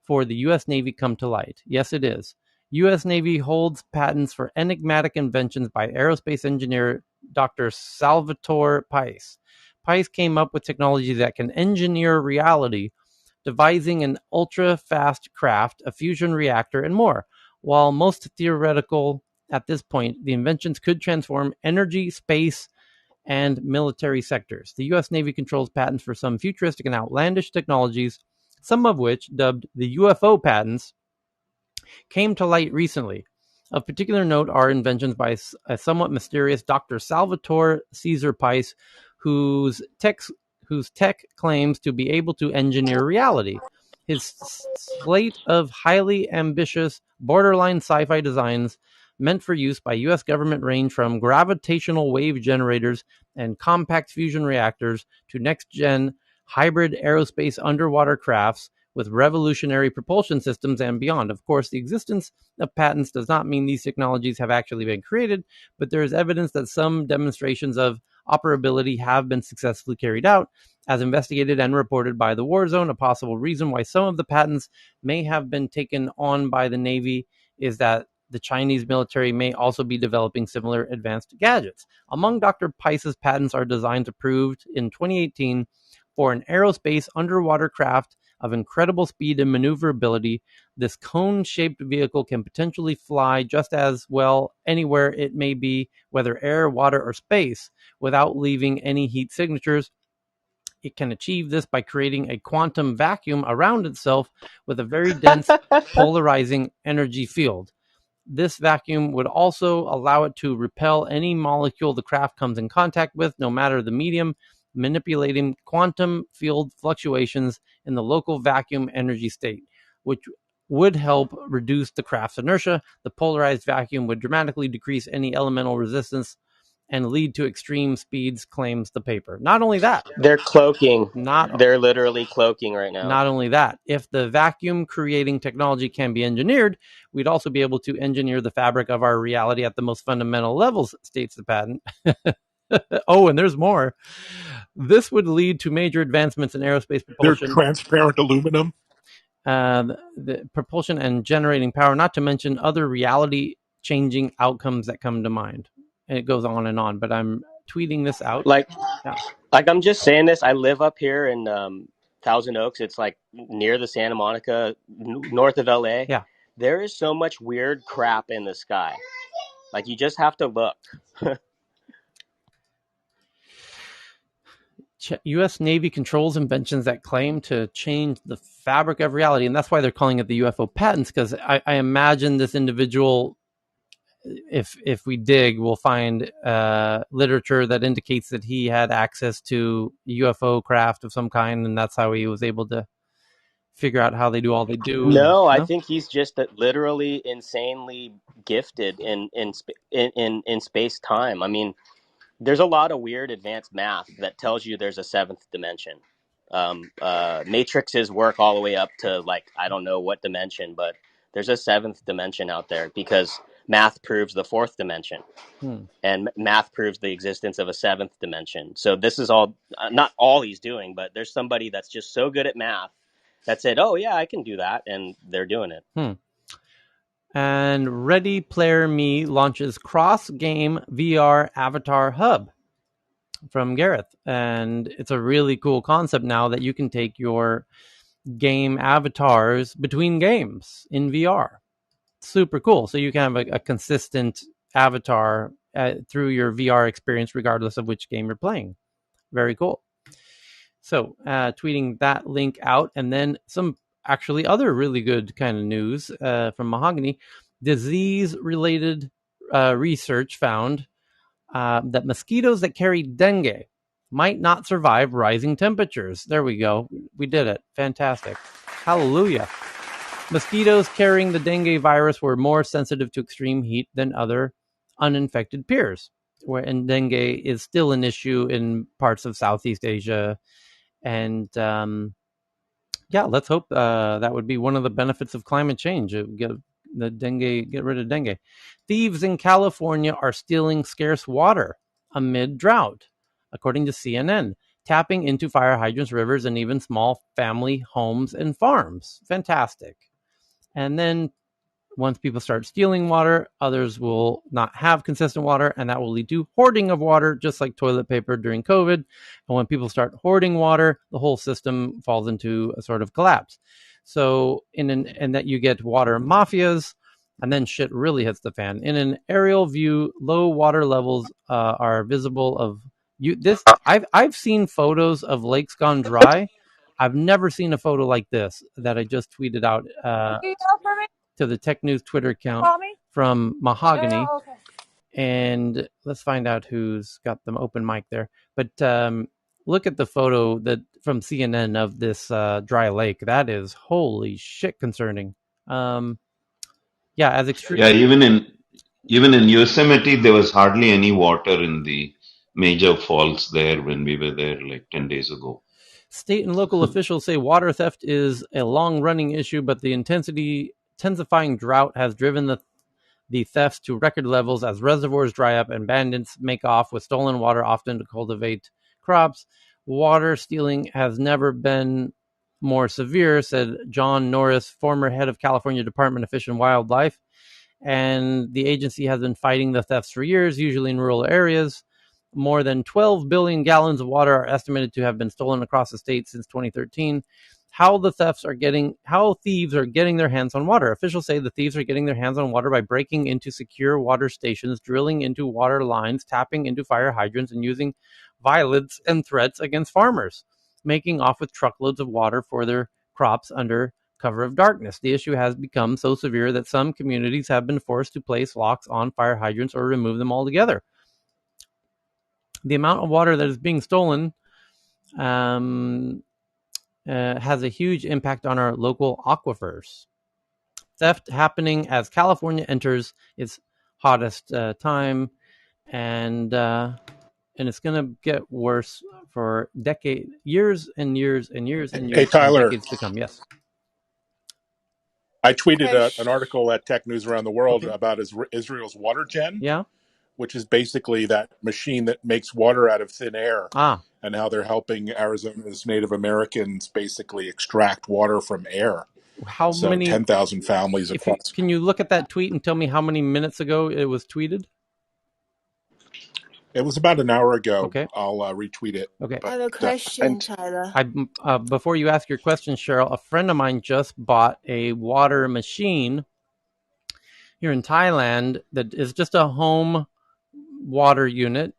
for the U.S. Navy come to light. Yes, it is. U.S. Navy holds patents for enigmatic inventions by aerospace engineer Dr. Salvatore Pais. Pais came up with technology that can engineer reality, devising an ultra-fast craft, a fusion reactor, and more. While most theoretical at this point, the inventions could transform energy, space, and military sectors. The U.S. Navy controls patents for some futuristic and outlandish technologies, some of which, dubbed the UFO patents, came to light recently. Of particular note are inventions by a somewhat mysterious Dr. Salvatore Caesar Pais, whose tech claims to be able to engineer reality. His slate of highly ambitious, borderline sci-fi designs meant for use by U.S. government range from gravitational wave generators and compact fusion reactors to next-gen hybrid aerospace underwater crafts with revolutionary propulsion systems and beyond. Of course, the existence of patents does not mean these technologies have actually been created, but there is evidence that some demonstrations of operability have been successfully carried out, as investigated and reported by the War Zone. A possible reason why some of the patents may have been taken on by the Navy is that the Chinese military may also be developing similar advanced gadgets. Among Dr. Pais's patents are designs approved in 2018 for an aerospace underwater craft of incredible speed and maneuverability. This cone-shaped vehicle can potentially fly just as well anywhere it may be, whether air, water, or space, without leaving any heat signatures. It can achieve this by creating a quantum vacuum around itself with a very dense polarizing energy field. This vacuum would also allow it to repel any molecule the craft comes in contact with, no matter the medium, manipulating quantum field fluctuations in the local vacuum energy state, which would help reduce the craft's inertia. The polarized vacuum would dramatically decrease any elemental resistance and lead to extreme speeds, claims the paper. Not only that, They're cloaking. not They're literally cloaking right now. not only that, if the vacuum creating technology can be engineered, we'd also be able to engineer the fabric of our reality at the most fundamental levels, states the patent. Oh, and there's more. This would lead to major advancements in aerospace They're propulsion, transparent aluminum. the propulsion and generating power, not to mention other reality-changing outcomes that come to mind. And it goes on, but I'm tweeting this out. Like, Yeah. like I'm just saying this. I live up here in Thousand Oaks. It's like near the Santa Monica, north of LA. Yeah. There is so much weird crap in the sky. Like, you just have to look. U.S. Navy controls inventions that claim to change the fabric of reality, and that's why they're calling it the UFO patents. Because I imagine this individual, if we dig, we'll find literature that indicates that he had access to UFO craft of some kind, and that's how he was able to figure out how they do all they do. No, I think he's just literally insanely gifted in space time. I mean, there's a lot of weird advanced math that tells you there's a seventh dimension. Matrices work all the way up to like I don't know what dimension, but there's a seventh dimension out there because math proves the fourth dimension, and math proves the existence of a seventh dimension. So this is all not all he's doing, but there's somebody that's just so good at math that said, "Oh yeah, I can do that," and they're doing it. And Ready Player Me launches cross-game VR avatar hub from Gareth. And it's a really cool concept now that you can take your game avatars between games in VR. Super cool. So you can have a consistent avatar through your VR experience, regardless of which game you're playing. Very cool. So tweeting that link out, and then some actually other really good kind of news from Mahogany. Disease-related research found that mosquitoes that carry dengue might not survive rising temperatures. There we go. We did it. Fantastic. Hallelujah. Mosquitoes carrying the dengue virus were more sensitive to extreme heat than other uninfected peers. And dengue is still an issue in parts of Southeast Asia. And let's hope that would be one of the benefits of climate change. Get rid of dengue. Thieves in California are stealing scarce water amid drought, according to CNN, tapping into fire hydrants, rivers, and even small family homes and farms. Fantastic. And then once people start stealing water, others will not have consistent water, and that will lead to hoarding of water, just like toilet paper during COVID. And when people start hoarding water, the whole system falls into a sort of collapse. So, and that you get water mafias, and then shit really hits the fan. In an aerial view, low water levels are visible. I've seen photos of lakes gone dry. I've never seen a photo like this that I just tweeted out to the Tech News Twitter account from Mahogany. Oh, okay. And let's find out who's got them open mic there. But look at the photo that from CNN of this dry lake. That is holy shit concerning. As extreme. Yeah, even in Yosemite, there was hardly any water in the major falls there when we were there like 10 days ago. State and local officials say water theft is a long-running issue, but the intensifying drought has driven the thefts to record levels as reservoirs dry up and bandits make off with stolen water, often to cultivate crops. Water stealing has never been more severe, said John Norris, former head of California Department of Fish and Wildlife. And the agency has been fighting the thefts for years, usually in rural areas. More than 12 billion gallons of water are estimated to have been stolen across the state since 2013. How thieves are getting their hands on water. Officials say the thieves are getting their hands on water by breaking into secure water stations, drilling into water lines, tapping into fire hydrants, and using violence and threats against farmers, making off with truckloads of water for their crops under cover of darkness. The issue has become so severe that some communities have been forced to place locks on fire hydrants or remove them altogether. The amount of water that is being stolen has a huge impact on our local aquifers. Theft happening as California enters its hottest time, and it's going to get worse for years and years and years and years Hey, and Tyler, decades to come. Yes. I tweeted an article at Tech News Around the World about Israel's water gen. Yeah. Which is basically that machine that makes water out of thin air. And how they're helping Arizona's Native Americans basically extract water from air. How many 10,000 families across. Can you look at that tweet and tell me how many minutes ago it was tweeted? It was about an hour ago. Okay. I'll retweet it. Okay. I have a question, Tyler. Before you ask your question, Cheryl, a friend of mine just bought a water machine here in Thailand that is just a home water unit,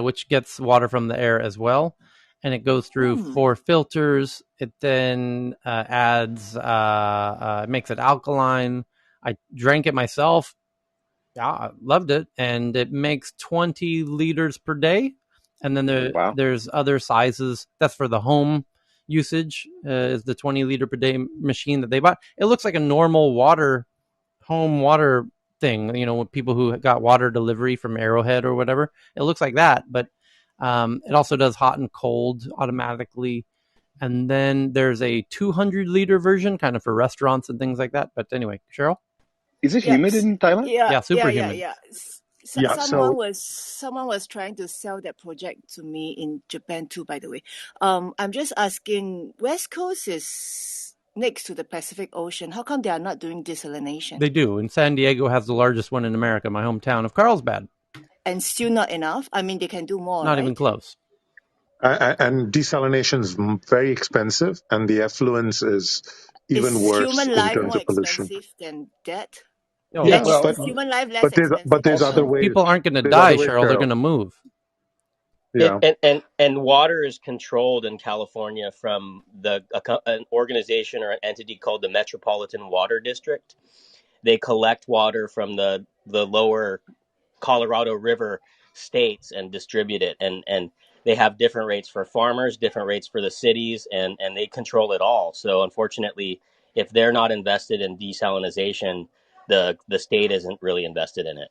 which gets water from the air as well. And it goes through 4 filters. It then adds, makes it alkaline. I drank it myself. Yeah, I loved it. And it makes 20 liters per day. And then there's other sizes. That's for the home usage is the 20 liter per day machine that they bought. It looks like a normal home water thing, with people who got water delivery from Arrowhead or whatever. It looks like that, but it also does hot and cold automatically. And then there's a 200 liter version, kind of for restaurants and things like that. But anyway, Cheryl? Is it humid Yes. in Thailand? Yeah, super humid. Yeah. Someone was trying to sell that project to me in Japan too, by the way. I'm just asking, West Coast is next to the Pacific Ocean. How come they are not doing desalination? They do. And San Diego has the largest one in America, my hometown of Carlsbad. And still not enough? I mean, they can do more, Not right? even close. And desalination is very expensive, and the effluence is even Is worse human in life terms more of pollution. expensive than that? Oh, Yes, yeah. Is human life less but expensive there's than other that? Also, ways. People aren't going to There's other die, ways, Cheryl. They're Cheryl. going to move. Yeah. And water is controlled in California from an organization or an entity called the Metropolitan Water District. They collect water from the lower Colorado River states and distribute it, and they have different rates for farmers, different rates for the cities, and they control it all. So unfortunately, if they're not invested in desalination, the state isn't really invested in it.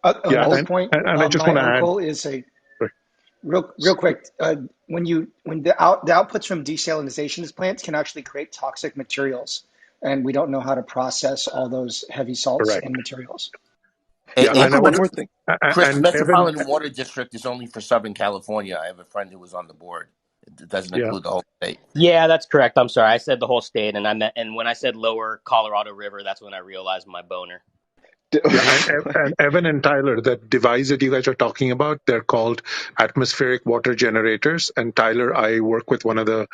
Yeah, Another point, and I just my want to add. uncle is a real quick. When the outputs from desalination plants can actually create toxic materials, and we don't know how to process all those heavy salts Correct. and materials. Yeah, and I also one want more thing. Chris, and Evan. Metropolitan Water District is only for Southern California. I have a friend who was on the board. It doesn't Yeah. include the whole state. Yeah, that's correct. I'm sorry. I said the whole state, and when I said lower Colorado River, that's when I realized my boner. Yeah, and Evan and Tyler, that device that you guys are talking about, they're called atmospheric water generators. And Tyler, I work with one of the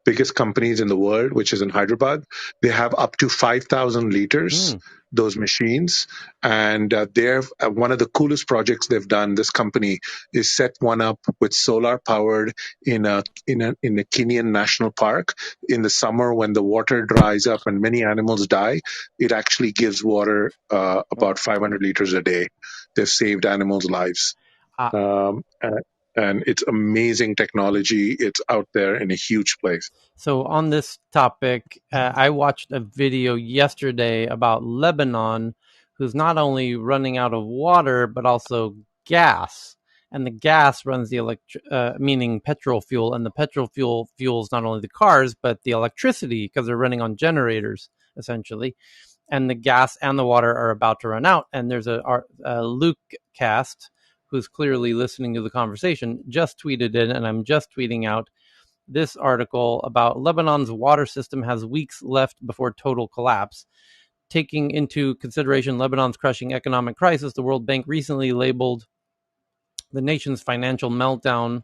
biggest companies in the world, which is in Hyderabad. They have up to 5,000 liters, those machines. And they're one of the coolest projects they've done. This company is set one up with solar powered in a Kenyan national park. In the summer, when the water dries up and many animals die, it actually gives water about 500 liters a day. They've saved animals' lives. And it's amazing technology. It's out there in a huge place. So on this topic, I watched a video yesterday about Lebanon, who's not only running out of water but also gas, and the gas runs the meaning petrol fuel, and the petrol fuel fuels not only the cars but the electricity because they're running on generators essentially, and the gas and the water are about to run out. And there's a Luke cast who's clearly listening to the conversation just tweeted in, and I'm just tweeting out this article about Lebanon's water system has weeks left before total collapse. Taking into consideration Lebanon's crushing economic crisis, the World Bank recently labeled the nation's financial meltdown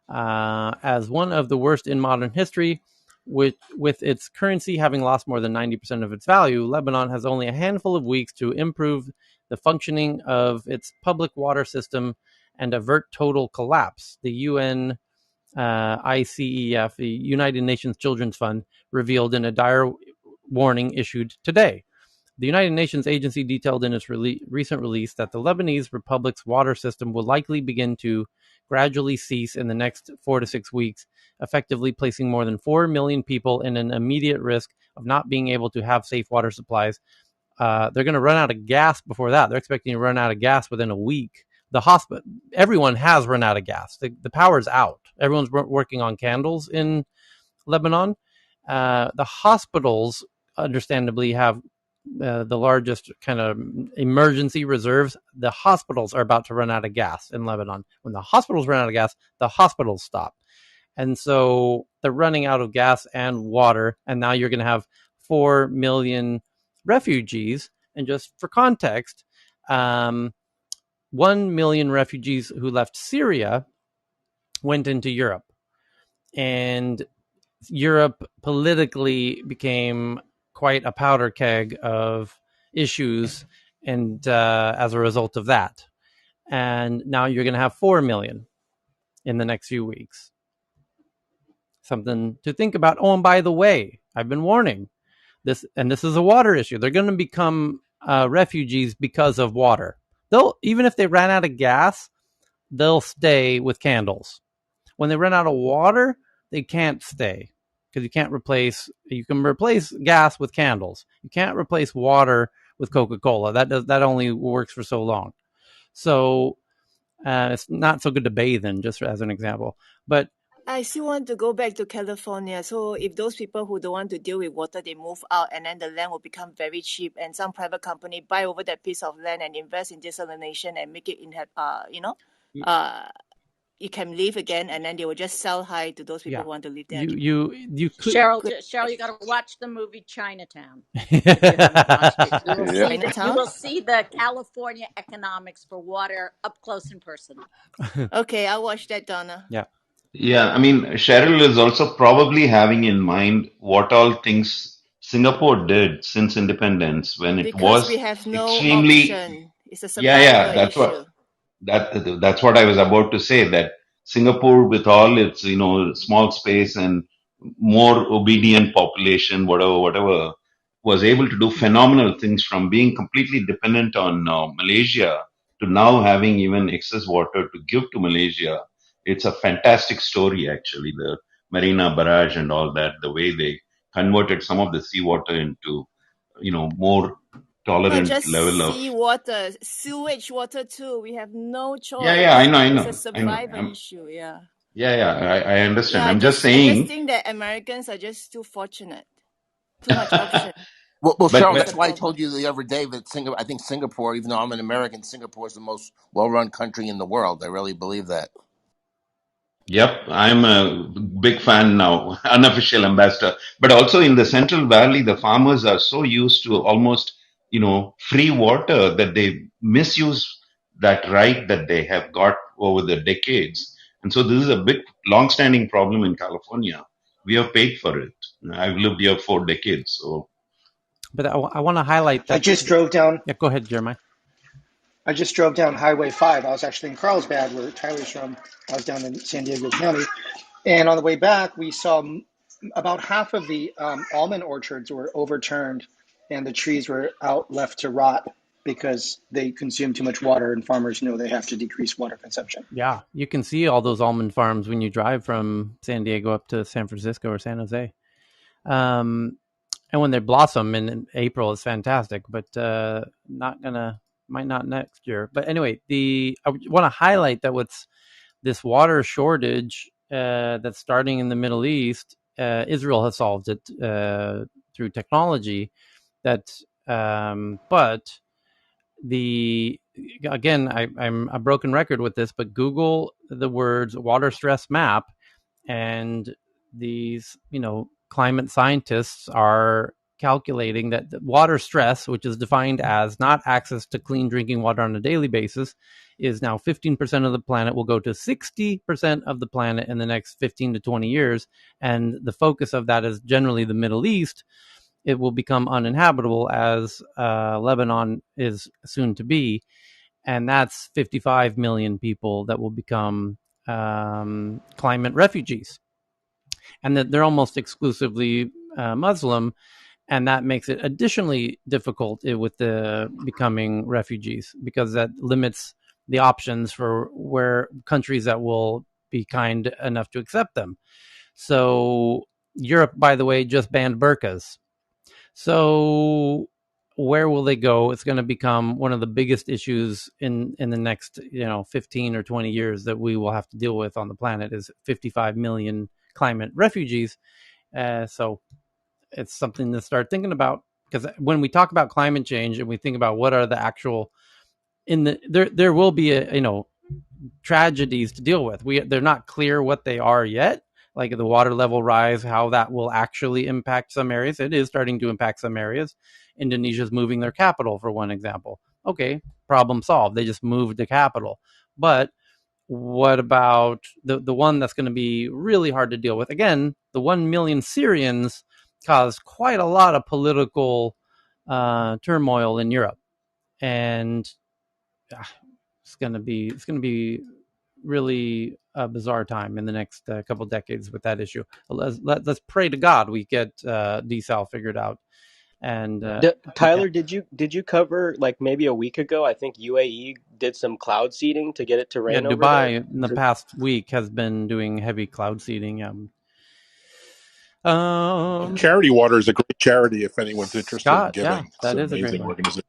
as one of the worst in modern history. With its currency having lost more than 90% of its value, Lebanon has only a handful of weeks to improve the functioning of its public water system and avert total collapse. The UN ICEF, the United Nations Children's Fund, revealed in a dire warning issued today. The United Nations agency detailed in its recent release that the Lebanese Republic's water system will likely begin to gradually cease in the next 4 to 6 weeks, effectively placing more than 4 million people in an immediate risk of not being able to have safe water supplies. They're going to run out of gas before that. They're expecting to run out of gas within a week. The hospital, everyone has run out of gas. The power's out. Everyone's working on candles in Lebanon. The hospitals, understandably, have the largest kind of emergency reserves. The hospitals are about to run out of gas in Lebanon. When the hospitals run out of gas, the hospitals stop. And so they're running out of gas and water. And now you're going to have 4 million refugees. And just for context, 1 million refugees who left Syria went into Europe. And Europe politically became quite a powder keg of issues, and as a result of that. And now you're going to have 4 million in the next few weeks. Something to think about. Oh, and by the way, I've been warning this is a water issue. They're going to become refugees because of water. Even if they ran out of gas, they'll stay with candles. When they run out of water, they can't stay. because you can replace gas with candles. You can't replace water with Coca-Cola. That only works for so long. So it's not so good to bathe in, just as an example. But I still want to go back to California. So if those people who don't want to deal with water, they move out, and then the land will become very cheap, and some private company buy over that piece of land and invest in desalination and make it it can live again, and then they will just sell high to those people who want to live there. You could Cheryl, you got to watch the movie Chinatown. If you haven't watched it, you will see the California economics for water up close and personal. Okay, I'll watch that, Donna. Yeah. Yeah, I mean, Cheryl is also probably having in mind what all things Singapore did since independence when it Because we was have no extremely, option. It's a yeah, survival yeah, issue. that's what I was about to say, that Singapore with all its, small space and more obedient population, whatever, was able to do phenomenal things from being completely dependent on Malaysia to now having even excess water to give to Malaysia. It's a fantastic story, actually, the Marina Barrage and all that, the way they converted some of the seawater into, more Not tolerant just level of. seawater, sewage water too. We have no Yeah, choice. I It's a know. survival issue. Yeah. I understand. Yeah, I'm just I just saying, think that Americans are just too fortunate. Too much option. Well, but, Cheryl, That's that's the why I problem. told you the other day that I think Singapore, even though I'm an American, Singapore is the most well-run country in the world. I really believe that. yep, I'm a big fan now, unofficial ambassador. But also in the Central Valley, the farmers are so used to almost, free water that they misuse that right that they have got over the decades. And so this is a big, long-standing problem in California. We have paid for it. I've lived here 4 decades, so. But I want to highlight I that. just drove down. Yeah, go ahead, Jeremiah. I just drove down Highway 5. I was actually in Carlsbad, where Tyler's from. I was down in San Diego County. And on the way back, we saw about half of the almond orchards were overturned, and the trees were out left to rot because they consume too much water, and farmers know they have to decrease water consumption. Yeah, you can see all those almond farms when you drive from San Diego up to San Francisco or San Jose. And when they blossom in April, it's fantastic, but might not next year. But anyway, I want to highlight that what's this water shortage that's starting in the Middle East, Israel has solved it through technology. But I'm a broken record with this, but Google the words water stress map, and these climate scientists are calculating that the water stress, which is defined as not access to clean drinking water on a daily basis, is now 15% of the planet, will go to 60% of the planet in the next 15 to 20 years. And the focus of that is generally the Middle East. It will become uninhabitable, as Lebanon is soon to be. And that's 55 million people that will become climate refugees. And that they're almost exclusively Muslim, and that makes it additionally difficult with the becoming refugees, because that limits the options for where countries that will be kind enough to accept them. So Europe, by the way, just banned burqas. So where will they go? It's going to become one of the biggest issues in the next 15 or 20 years that we will have to deal with on the planet, is 55 million climate refugees. So it's something to start thinking about, because when we talk about climate change and we think about what are the actual there will be tragedies to deal with. They're not clear what they are yet, like the water level rise, how that will actually impact some areas. It is starting to impact some areas. Indonesia's moving their capital, for one example. Okay, problem solved. They just moved the capital. But what about the one that's going to be really hard to deal with? Again, the 1 million Syrians caused quite a lot of political turmoil in Europe, and it's going to be really a bizarre time in the next couple of decades with that issue. Let's pray to God we get desal figured out. And Tyler, did you cover, like, maybe a week ago? I think UAE did some cloud seeding to get it to yeah, rain over there. Dubai in the past week has been doing heavy cloud seeding. Charity Water is a great charity if anyone's interested in Scott, yeah, giving. It's that an is a great amazing one. organization.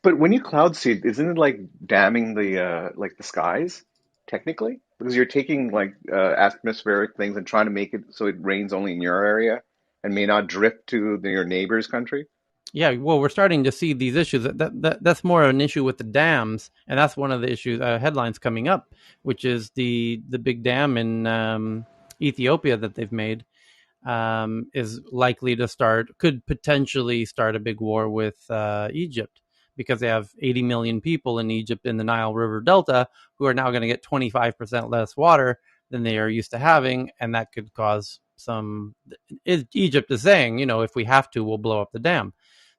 But when you cloud seed, isn't it like damming the like the skies technically? Because you're taking like atmospheric things and trying to make it so it rains only in your area and may not drift to your neighbor's country. Yeah, well, we're starting to see these issues. That's more an issue with the dams, and that's one of the issues headlines coming up, which is the big dam in Ethiopia that they've made is likely to could potentially start a big war with Egypt, because they have 80 million people in Egypt in the Nile River Delta who are now going to get 25% less water than they are used to having, and that could cause some. Egypt is saying, if we have to, we'll blow up the dam.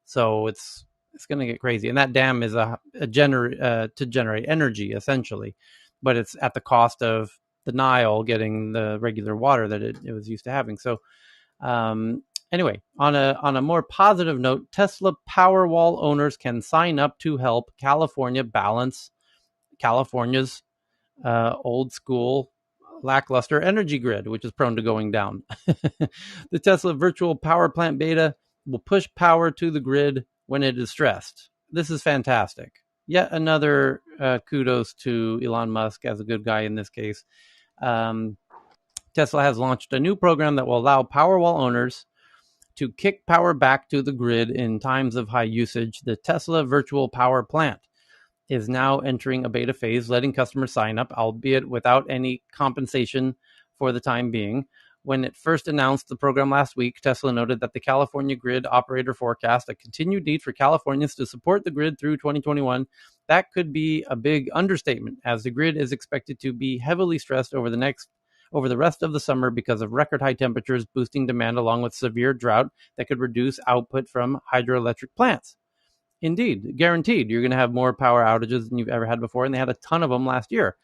So it's going to get crazy, and that dam is to generate energy essentially, but it's at the cost of the Nile getting the regular water that it was used to having. So anyway, on a more positive note, Tesla Powerwall owners can sign up to help California balance California's old school lackluster energy grid, which is prone to going down. The Tesla virtual power plant beta will push power to the grid when it is stressed. This is fantastic. Yet another kudos to Elon Musk as a good guy in this case. Tesla has launched a new program that will allow Powerwall owners to kick power back to the grid in times of high usage. The Tesla virtual power plant is now entering a beta phase, letting customers sign up, albeit without any compensation for the time being. When it first announced the program last week, Tesla noted that the California grid operator forecast a continued need for Californians to support the grid through 2021. That could be a big understatement, as the grid is expected to be heavily stressed over the rest of the summer because of record high temperatures boosting demand, along with severe drought that could reduce output from hydroelectric plants. Indeed, guaranteed, you're going to have more power outages than you've ever had before, and they had a ton of them last year.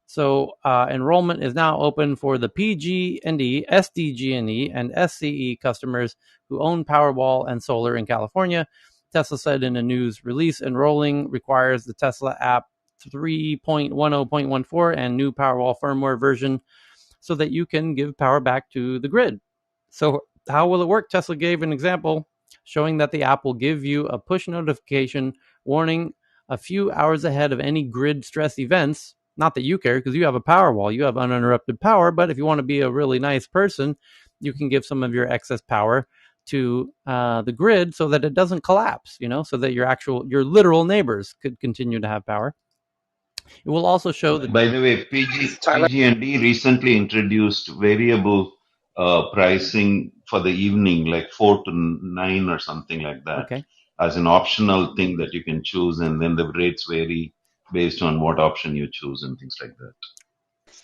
So enrollment is now open for the PG&E, SDG&E, and SCE customers who own Powerwall and solar in California. Tesla said in a news release, enrolling requires the Tesla app 3.10.14 and new Powerwall firmware version so that you can give power back to the grid. So how will it work? Tesla gave an example showing that the app will give you a push notification warning a few hours ahead of any grid stress events. Not that you care, because you have a Powerwall, you have uninterrupted power, but if you want to be a really nice person, you can give some of your excess power to the grid so that it doesn't collapse, so that your literal neighbors could continue to have power. It will also show that. By the way, Tyler. PG&E recently introduced variable pricing for the evening, like 4 to 9 or something like that, Okay. as an optional thing that you can choose, and then the rates vary based on what option you choose and things like that.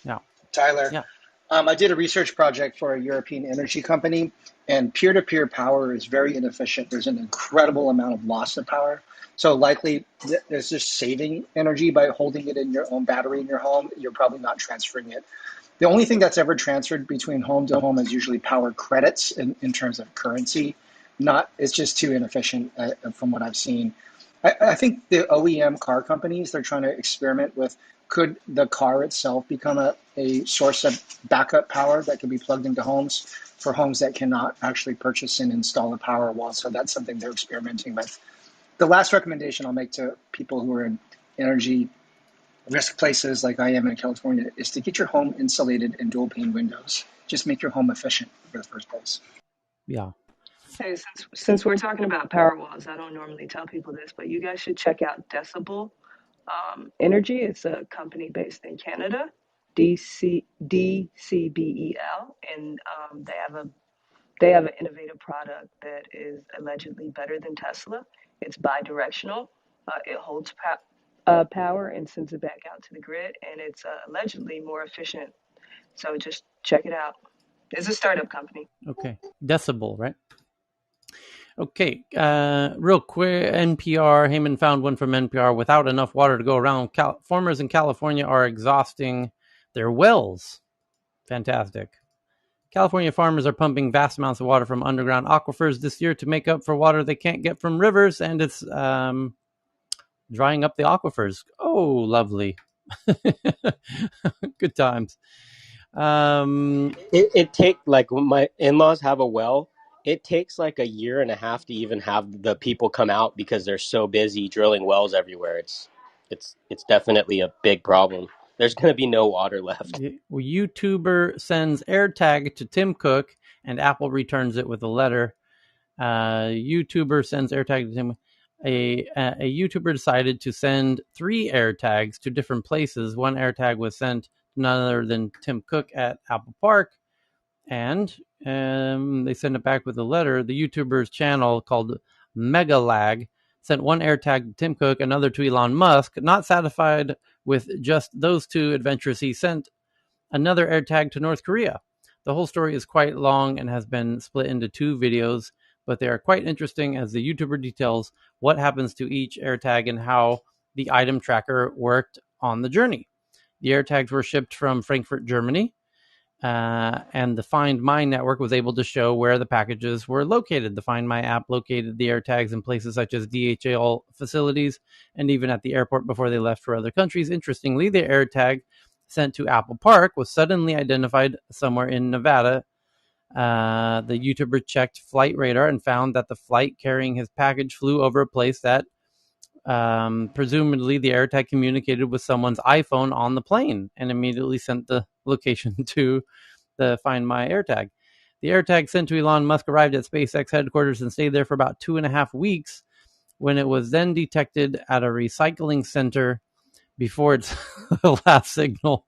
Yeah. Tyler. Yeah. I did a research project for a European energy company, and peer-to-peer power is very inefficient. There's an incredible amount of loss of power. So likely there's just saving energy by holding it in your own battery in your home. You're probably not transferring it. The only thing that's ever transferred between home to home is usually power credits in terms of currency. It's just too inefficient from what I've seen. I think the OEM car companies, they're trying to experiment with, could the car itself become a source of backup power that can be plugged into homes for homes that cannot actually purchase and install a power wall? So that's something they're experimenting with. The last recommendation I'll make to people who are in energy risk places like I am in California is to get your home insulated and dual pane windows. Just make your home efficient for the first place. Yeah. Hey, since we're talking about power walls, I don't normally tell people this, but you guys should check out Decibel Energy. It's a company based in Canada, DCBEL, and they have an innovative product that is allegedly better than Tesla. It's bidirectional. It holds power and sends it back out to the grid, and it's allegedly more efficient. So just check it out. It's a startup company. Okay. Decibel, right? Okay, real quick, NPR, Heyman found one from NPR. Without enough water to go around, farmers in California are exhausting their wells. Fantastic. California farmers are pumping vast amounts of water from underground aquifers this year to make up for water they can't get from rivers, and it's drying up the aquifers. Oh, lovely. Good times. It take like when my in-laws have a well. It takes like a year and a half to even have the people come out because they're so busy drilling wells everywhere. It's definitely a big problem. There's going to be no water left. YouTuber sends AirTag to Tim Cook, and Apple returns it with a letter. YouTuber sends AirTag to Tim. A YouTuber decided to send 3 AirTags to different places. One AirTag was sent to none other than Tim Cook at Apple Park, and they sent it back with a letter. The YouTuber's channel called Megalag sent one AirTag to Tim Cook, another to Elon Musk. Not satisfied with just those 2 adventures, he sent another AirTag to North Korea. The whole story is quite long and has been split into 2 videos, but they are quite interesting as the YouTuber details what happens to each AirTag and how the item tracker worked on the journey. The AirTags were shipped from Frankfurt, Germany, and the Find My network was able to show where the packages were located. The Find My app located the AirTags in places such as DHL facilities and even at the airport before they left for other countries. Interestingly, the AirTag sent to Apple Park was suddenly identified somewhere in Nevada. The YouTuber checked flight radar and found that the flight carrying his package flew over a place that presumably the AirTag communicated with someone's iPhone on the plane and immediately sent the location to the Find My AirTag. The AirTag sent to Elon Musk arrived at SpaceX headquarters and stayed there for about 2.5 weeks when it was then detected at a recycling center before its last signal.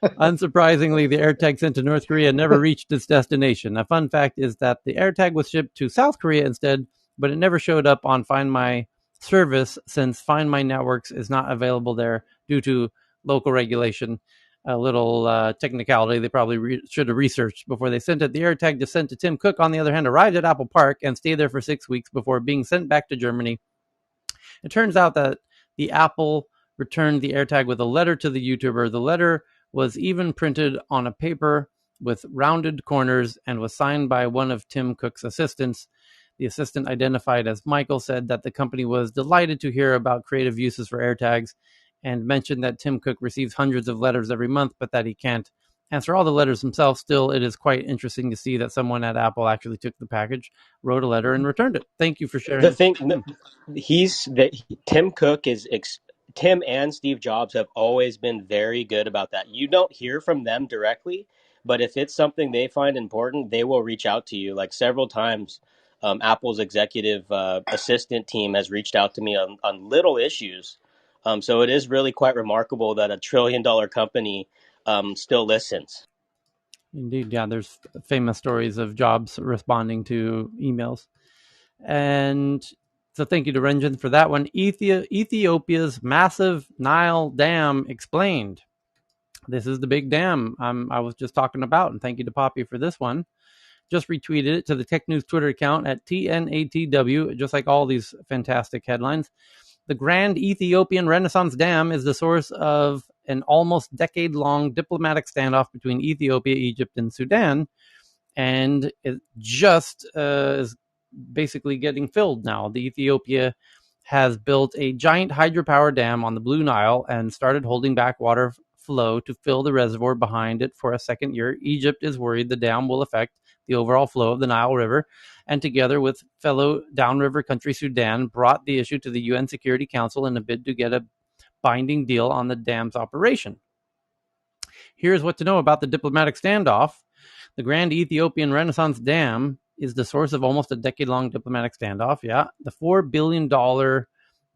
Unsurprisingly, the AirTag sent to North Korea never reached its destination. A fun fact is that the AirTag was shipped to South Korea instead, but it never showed up on Find My service since Find My Networks is not available there due to local regulation. A little technicality they probably should have researched before they sent it. The AirTag just sent to Tim Cook, on the other hand, arrived at Apple Park and stayed there for 6 weeks before being sent back to Germany. It turns out that the Apple returned the AirTag with a letter to the YouTuber. The letter was even printed on a paper with rounded corners and was signed by one of Tim Cook's assistants. The assistant, identified as Michael, said that the company was delighted to hear about creative uses for AirTags and mentioned that Tim Cook receives hundreds of letters every month, but that he can't answer all the letters himself. Still, it is quite interesting to see that someone at Apple actually took the package, wrote a letter, and returned it. Thank you for sharing. The thing, Tim Cook is Tim and Steve Jobs have always been very good about that. You don't hear from them directly, but if it's something they find important, they will reach out to you. Like several times, Apple's executive assistant team has reached out to me on little issues. So it is really quite remarkable that $1 trillion company still listens. Indeed, yeah. There's famous stories of Jobs responding to emails. And so thank you to Renjin for that one. Ethiopia's massive Nile Dam explained. This is the big dam I was just talking about, and thank you to Poppy for this one. Just retweeted it to the Tech News Twitter account at TNATW, just like all these fantastic headlines. The Grand Ethiopian Renaissance Dam is the source of an almost decade-long diplomatic standoff between Ethiopia, Egypt, and Sudan, and it just is basically getting filled now. The Ethiopia has built a giant hydropower dam on the Blue Nile and started holding back water flow to fill the reservoir behind it for a second year. Egypt is worried the dam will affect the overall flow of the Nile River, and together with fellow downriver country Sudan, brought the issue to the UN Security Council in a bid to get a binding deal on the dam's operation. Here's what to know about the diplomatic standoff. The Grand Ethiopian Renaissance Dam is the source of almost a decade-long diplomatic standoff. Yeah, the $4 billion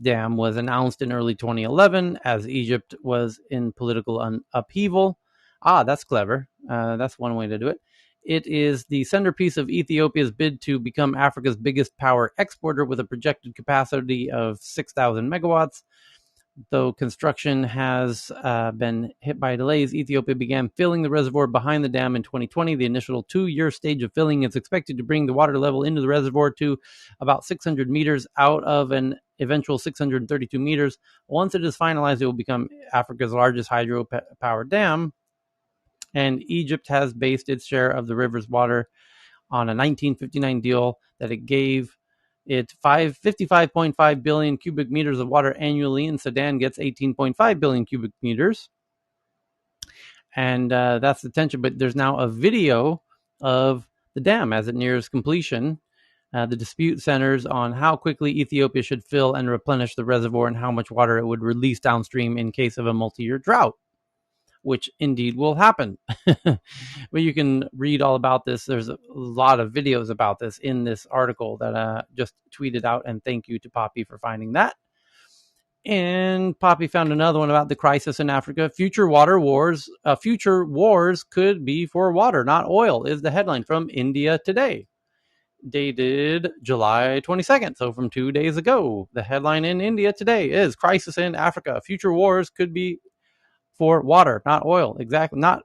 dam was announced in early 2011 as Egypt was in political upheaval. That's clever. That's one way to do it. It is the centerpiece of Ethiopia's bid to become Africa's biggest power exporter with a projected capacity of 6,000 megawatts. Though construction has been hit by delays, Ethiopia began filling the reservoir behind the dam in 2020. The initial 2-year stage of filling is expected to bring the water level into the reservoir to about 600 meters out of an eventual 632 meters. Once it is finalized, it will become Africa's largest hydro-powered dam. And Egypt has based its share of the river's water on a 1959 deal that it gave it 55.5 billion cubic meters of water annually, and Sudan gets 18.5 billion cubic meters. And that's the tension. But there's now a video of the dam as it nears completion. The dispute centers on how quickly Ethiopia should fill and replenish the reservoir and how much water it would release downstream in case of a multi-year drought, which indeed will happen. But you can read all about this. There's a lot of videos about this in this article that I just tweeted out, and thank you to Poppy for finding that. And Poppy found another one about the crisis in Africa. Future wars could be for water, not oil, is the headline from India Today, dated July 22nd, so from 2 days ago. The headline in India Today is Crisis in Africa. Future wars could be for water, not oil. Exactly. Not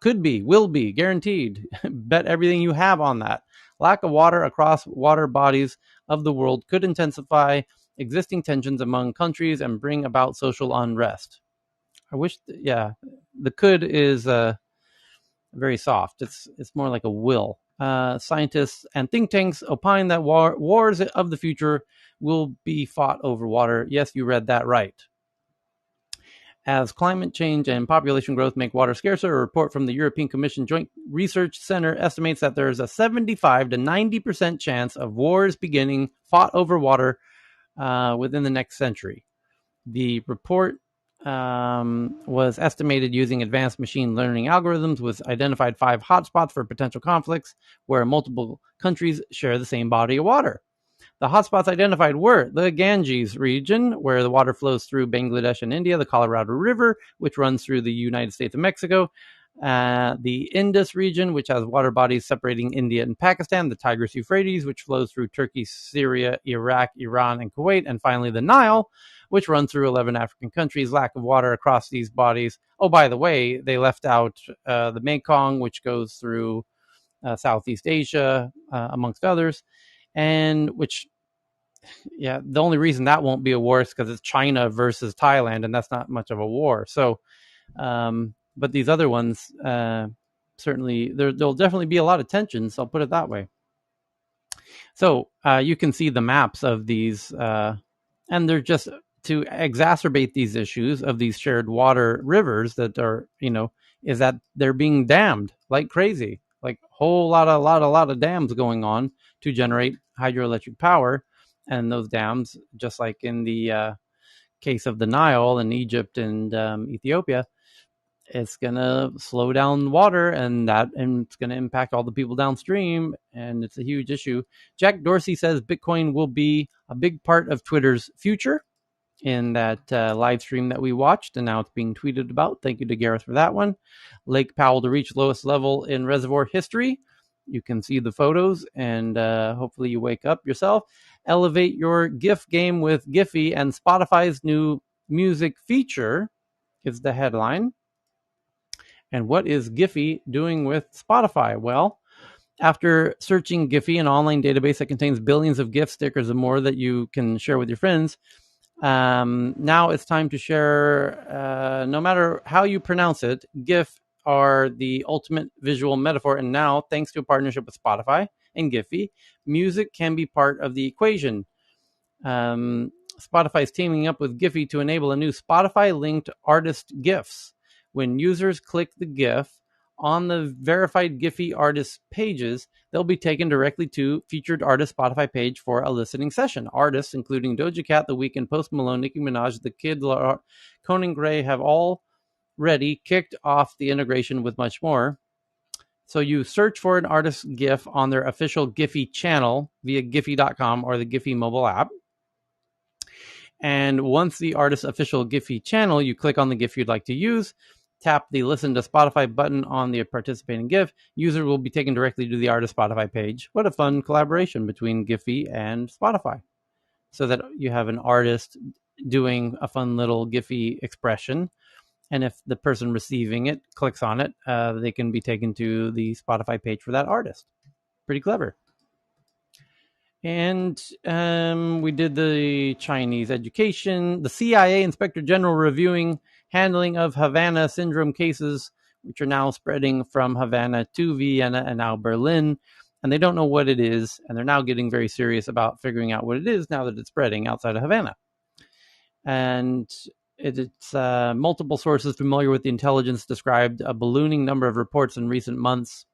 could be, will be, guaranteed. Bet everything you have on that. Lack of water across water bodies of the world could intensify existing tensions among countries and bring about social unrest. I wish, the could is very soft. It's more like a will. Scientists and think tanks opine that wars of the future will be fought over water. Yes, you read that right. As climate change and population growth make water scarcer, a report from the European Commission Joint Research Center estimates that there is a 75 to 90% chance of wars beginning fought over water within the next century. The report was estimated using advanced machine learning algorithms, with identified 5 hotspots for potential conflicts where multiple countries share the same body of water. The hotspots identified were the Ganges region, where the water flows through Bangladesh and India, the Colorado River, which runs through the United States and Mexico, the Indus region, which has water bodies separating India and Pakistan, the Tigris-Euphrates, which flows through Turkey, Syria, Iraq, Iran, and Kuwait, and finally the Nile, which runs through 11 African countries. Lack of water across these bodies. Oh, by the way, they left out the Mekong, which goes through Southeast Asia, amongst others, and which, the only reason that won't be a war is because it's China versus Thailand, and that's not much of a war. So, but these other ones, certainly, there'll definitely be a lot of tensions. I'll put it that way. So you can see the maps of these, and they're just to exacerbate these issues of these shared water rivers that are, is that they're being dammed like crazy, like a whole lot of dams going on to generate hydroelectric power. And those dams, just like in the case of the Nile in Egypt and Ethiopia, it's going to slow down water, and it's going to impact all the people downstream, and it's a huge issue. Jack Dorsey says Bitcoin will be a big part of Twitter's future in that live stream that we watched, and now it's being tweeted about. Thank you to Gareth for that one. Lake Powell to reach lowest level in reservoir history. You can see the photos, and hopefully you wake up yourself. Elevate your GIF game with Giphy and Spotify's new music feature is the headline. And what is Giphy doing with Spotify? Well, after searching Giphy, an online database that contains billions of GIF stickers and more that you can share with your friends, now it's time to share, no matter how you pronounce it, GIF are the ultimate visual metaphor. And now, thanks to a partnership with Spotify and Giphy, music can be part of the equation. Spotify is teaming up with Giphy to enable a new Spotify-linked artist GIFs. When users click the GIF on the verified Giphy artist pages, they'll be taken directly to featured artist Spotify page for a listening session. Artists, including Doja Cat, The Weeknd, Post Malone, Nicki Minaj, The Kid, Conan Gray, have already kicked off the integration with much more. So you search for an artist's GIF on their official Giphy channel via Giphy.com or the Giphy mobile app. And once the artist's official Giphy channel, you click on the GIF you'd like to use, tap the Listen to Spotify button on the participating GIF. User will be taken directly to the artist Spotify page. What a fun collaboration between Giphy and Spotify. So that you have an artist doing a fun little Giphy expression. And if the person receiving it clicks on it, they can be taken to the Spotify page for that artist. Pretty clever. And we did the Chinese education, the CIA Inspector General reviewing handling of Havana syndrome cases, which are now spreading from Havana to Vienna and now Berlin. And they don't know what it is. And they're now getting very serious about figuring out what it is now that it's spreading outside of Havana. And It's multiple sources familiar with the intelligence described a ballooning number of reports in recent months.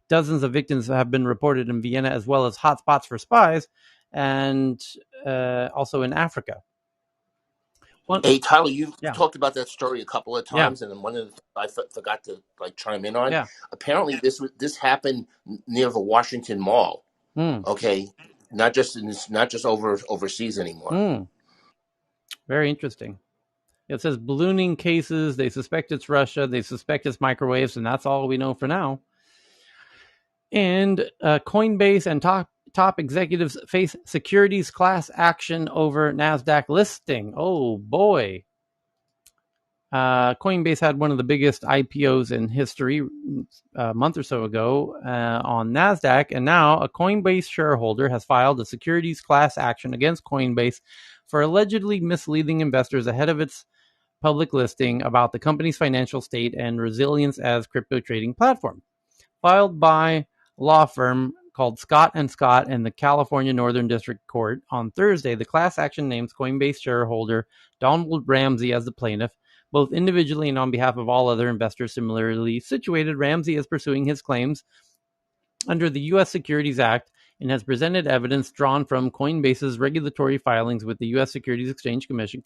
Dozens of victims have been reported in Vienna, as well as hotspots for spies, and also in Africa. Hey, Tyler, you've Yeah. talked about that story a couple of Yeah. times, and then one of the I forgot to chime in on. Yeah. Apparently, this happened near the Washington Mall. Okay, not just overseas anymore. Very interesting. It says ballooning cases. They suspect it's Russia. They suspect it's microwaves, and that's all we know for now. And Coinbase and top executives face securities class action over NASDAQ listing. Oh, boy. Coinbase had one of the biggest IPOs in history a month or so ago on NASDAQ, and now a Coinbase shareholder has filed a securities class action against Coinbase for allegedly misleading investors ahead of its public listing about the company's financial state and resilience as crypto trading platform. Filed by law firm called Scott and Scott and the California Northern District Court on Thursday, the class action names Coinbase shareholder Donald Ramsey as the plaintiff, both individually and on behalf of all other investors similarly situated. Ramsey is pursuing his claims under the U.S. Securities Act and has presented evidence drawn from Coinbase's regulatory filings with the U.S. Securities Exchange Commission,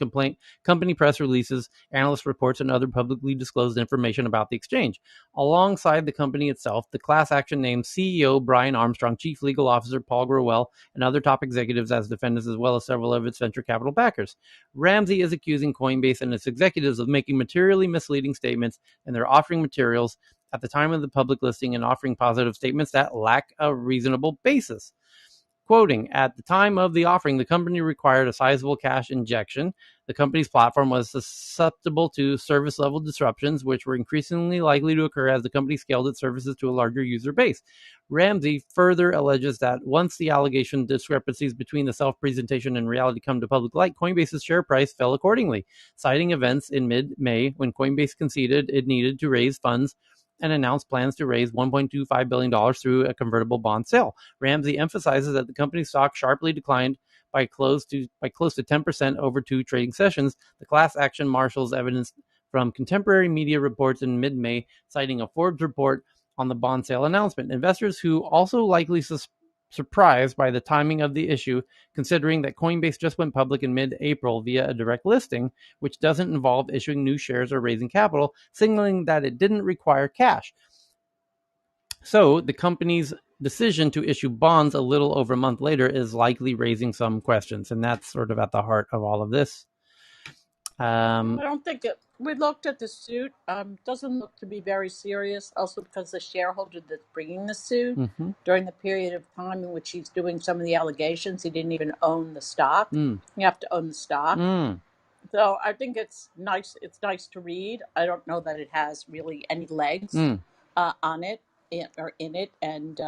company press releases, analyst reports, and other publicly disclosed information about the exchange. Alongside the company itself, the class action names CEO Brian Armstrong, Chief Legal Officer Paul Growell, and other top executives as defendants, as well as several of its venture capital backers. Ramsey is accusing Coinbase and its executives of making materially misleading statements in their offering materials at the time of the public listing and offering positive statements that lack a reasonable basis. Quoting, at the time of the offering, the company required a sizable cash injection. The company's platform was susceptible to service level disruptions, which were increasingly likely to occur as the company scaled its services to a larger user base. Ramsey further alleges that once the allegation discrepancies between the self-presentation and reality come to public light, Coinbase's share price fell accordingly, citing events in mid-May when Coinbase conceded it needed to raise funds and announced plans to raise $1.25 billion through a convertible bond sale. Ramsey emphasizes that the company's stock sharply declined by close to 10% over two trading sessions. The class action marshals evidence from contemporary media reports in mid-May, citing a Forbes report on the bond sale announcement. Investors who also likely surprised by the timing of the issue, considering that Coinbase just went public in mid-April via a direct listing, which doesn't involve issuing new shares or raising capital, signaling that it didn't require cash. So the company's decision to issue bonds a little over a month later is likely raising some questions, and that's sort of at the heart of all of this. I don't think it. We looked at the suit. Doesn't look to be very serious. Also, because the shareholder that's bringing the suit during the period of time in which he's doing some of the allegations, he didn't even own the stock. You have to own the stock. So I think it's nice. It's nice to read. I don't know that it has really any legs on it or in it, and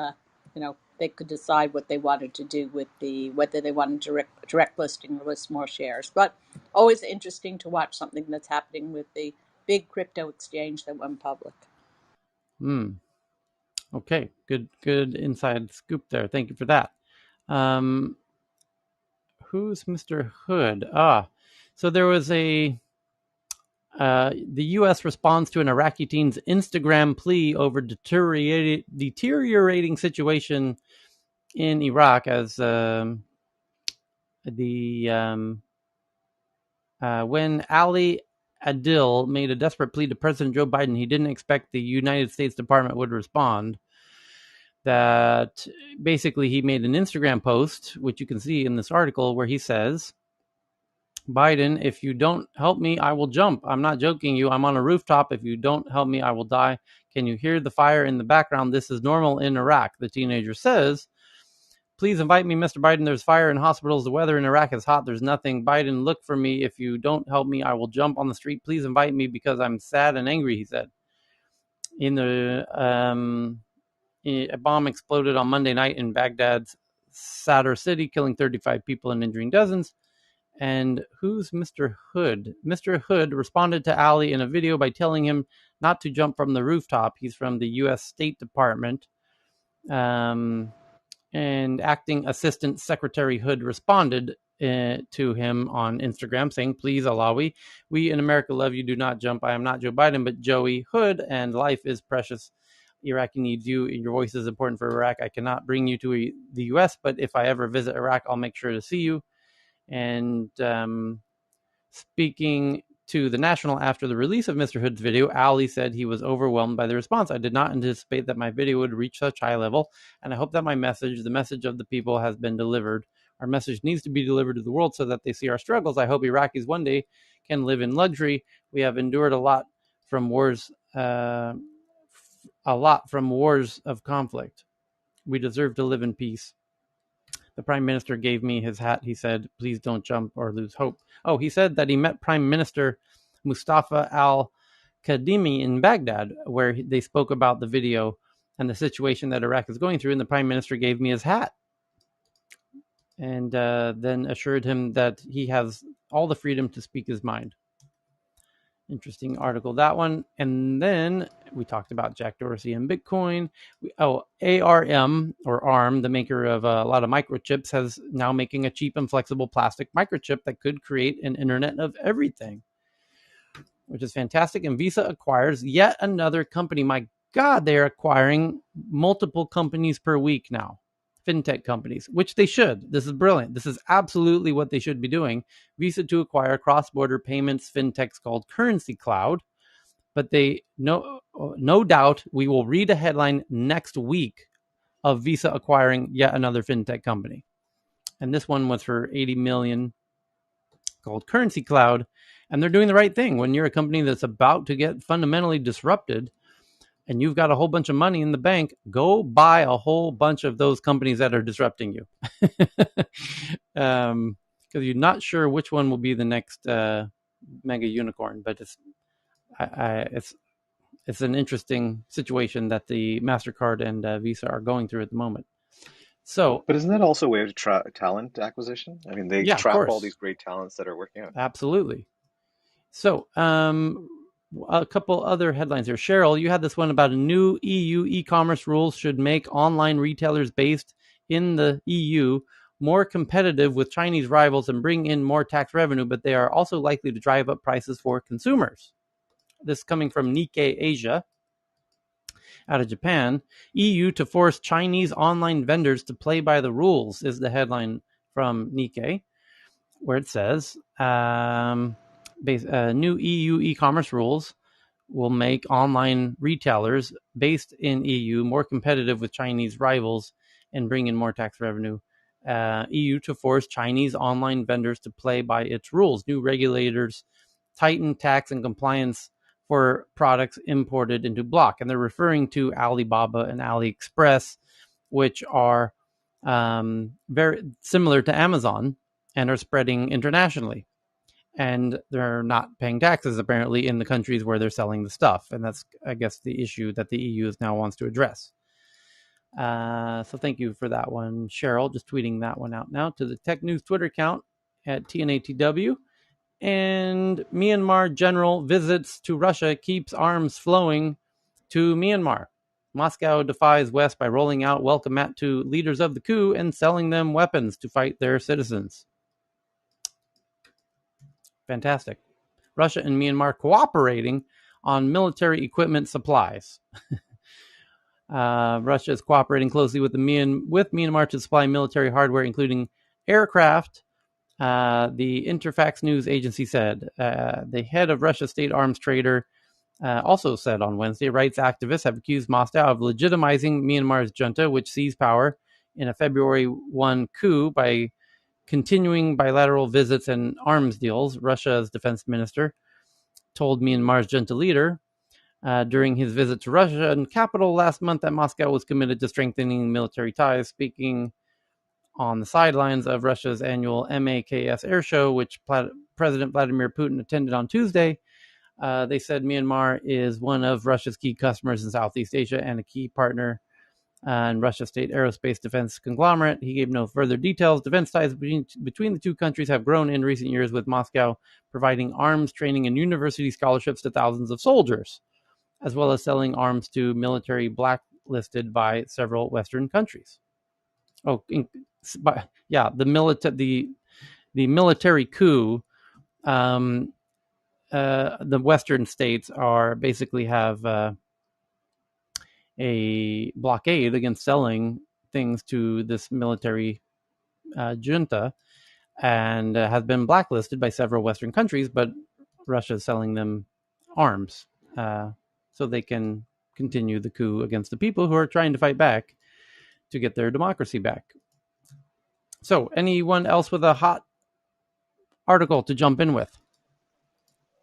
they could decide what they wanted to do with whether they wanted direct listing or list more shares. But always interesting to watch something that's happening with the big crypto exchange that went public. Okay, good inside scoop there. Thank you for that. Who's Mr. Hood? So there was the U.S. responds to an Iraqi teen's Instagram plea over deteriorating situation in Iraq as when Ali Adil made a desperate plea to President Joe Biden, he didn't expect the United States Department would respond. That basically he made an Instagram post, which you can see in this article, where he says, Biden, if you don't help me, I will jump. I'm not joking you. I'm on a rooftop. If you don't help me, I will die. Can you hear the fire in the background? This is normal in Iraq. The teenager says, please invite me, Mr. Biden. There's fire in hospitals. The weather in Iraq is hot. There's nothing. Biden, look for me. If you don't help me, I will jump on the street. Please invite me because I'm sad and angry, he said. A bomb exploded on Monday night in Baghdad's Sadr city, killing 35 people and injuring dozens. And who's Mr. Hood? Mr. Hood responded to Ali in a video by telling him not to jump from the rooftop. He's from the U.S. State Department. And Acting Assistant Secretary Hood responded to him on Instagram saying, please, Alawi, we in America love you. Do not jump. I am not Joe Biden, but Joey Hood, and life is precious. Iraqi needs you. Your voice is important for Iraq. I cannot bring you to the U.S., but if I ever visit Iraq, I'll make sure to see you. And speaking to the National after the release of Mr. Hood's video, Ali said he was overwhelmed by the response. I did not anticipate that my video would reach such high level, and I hope that my message, the message of the people, has been delivered. Our message needs to be delivered to the world so that they see our struggles. I hope Iraqis one day can live in luxury. We have endured a lot from wars of conflict. We deserve to live in peace. The Prime Minister gave me his hat. He said, please don't jump or lose hope. Oh, he said that he met Prime Minister Mustafa al-Kadhimi in Baghdad, where they spoke about the video and the situation that Iraq is going through, and the Prime Minister gave me his hat and then assured him that he has all the freedom to speak his mind. Interesting article, that one. And then we talked about Jack Dorsey and Bitcoin. ARM, or ARM, the maker of a lot of microchips, has now making a cheap and flexible plastic microchip that could create an internet of everything, which is fantastic. And Visa acquires yet another company. My God, they're acquiring multiple companies per week now. Fintech companies, which they should. This is brilliant. This is absolutely what they should be doing. Visa to acquire cross-border payments fintechs called Currency Cloud. But they no doubt we will read a headline next week of Visa acquiring yet another fintech company. And this one was for $80 million, called Currency Cloud. And they're doing the right thing. When you're a company that's about to get fundamentally disrupted, and you've got a whole bunch of money in the bank, go buy a whole bunch of those companies that are disrupting you. Because you're not sure which one will be the next mega unicorn, but it's an interesting situation that the MasterCard and Visa are going through at the moment. So, but isn't that also a way of talent acquisition? I mean, they trap all these great talents that are working out. Absolutely. So, a couple other headlines here. Cheryl, you had this one about a new EU e-commerce rules should make online retailers based in the EU more competitive with Chinese rivals and bring in more tax revenue, but they are also likely to drive up prices for consumers. This coming from Nikkei Asia out of Japan. EU to force Chinese online vendors to play by the rules is the headline from Nikkei, where it says new EU e-commerce rules will make online retailers based in EU more competitive with Chinese rivals and bring in more tax revenue. EU to force Chinese online vendors to play by its rules. New regulators tighten tax and compliance for products imported into bloc. And they're referring to Alibaba and AliExpress, which are very similar to Amazon and are spreading internationally. And they're not paying taxes, apparently, in the countries where they're selling the stuff. And that's, I guess, the issue that the EU now wants to address. So thank you for that one, Cheryl. Just tweeting that one out now to the Tech News Twitter account at TNATW. And Myanmar general visits to Russia keeps arms flowing to Myanmar. Moscow defies West by rolling out welcome mat to leaders of the coup and selling them weapons to fight their citizens. Fantastic. Russia and Myanmar cooperating on military equipment supplies. Russia is cooperating closely with Myanmar to supply military hardware, including aircraft. The Interfax news agency said the head of Russia's state arms trader also said on Wednesday, rights activists have accused Moscow of legitimizing Myanmar's junta, which seized power in a February 1 coup by continuing bilateral visits and arms deals. Russia's defense minister told Myanmar's junta leader during his visit to Russian capital last month that Moscow was committed to strengthening military ties. Speaking on the sidelines of Russia's annual MAKS air show, which President Vladimir Putin attended on Tuesday, they said Myanmar is one of Russia's key customers in Southeast Asia and a key partner in Russia's state aerospace defense conglomerate. He gave no further details. Defense ties between the two countries have grown in recent years, with Moscow providing arms training and university scholarships to thousands of soldiers, as well as selling arms to military blacklisted by several Western countries. The the military coup, the Western states are basically have a blockade against selling things to this military junta, and has been blacklisted by several Western countries, but Russia is selling them arms so they can continue the coup against the people who are trying to fight back to get their democracy back. So, anyone else with a hot article to jump in with?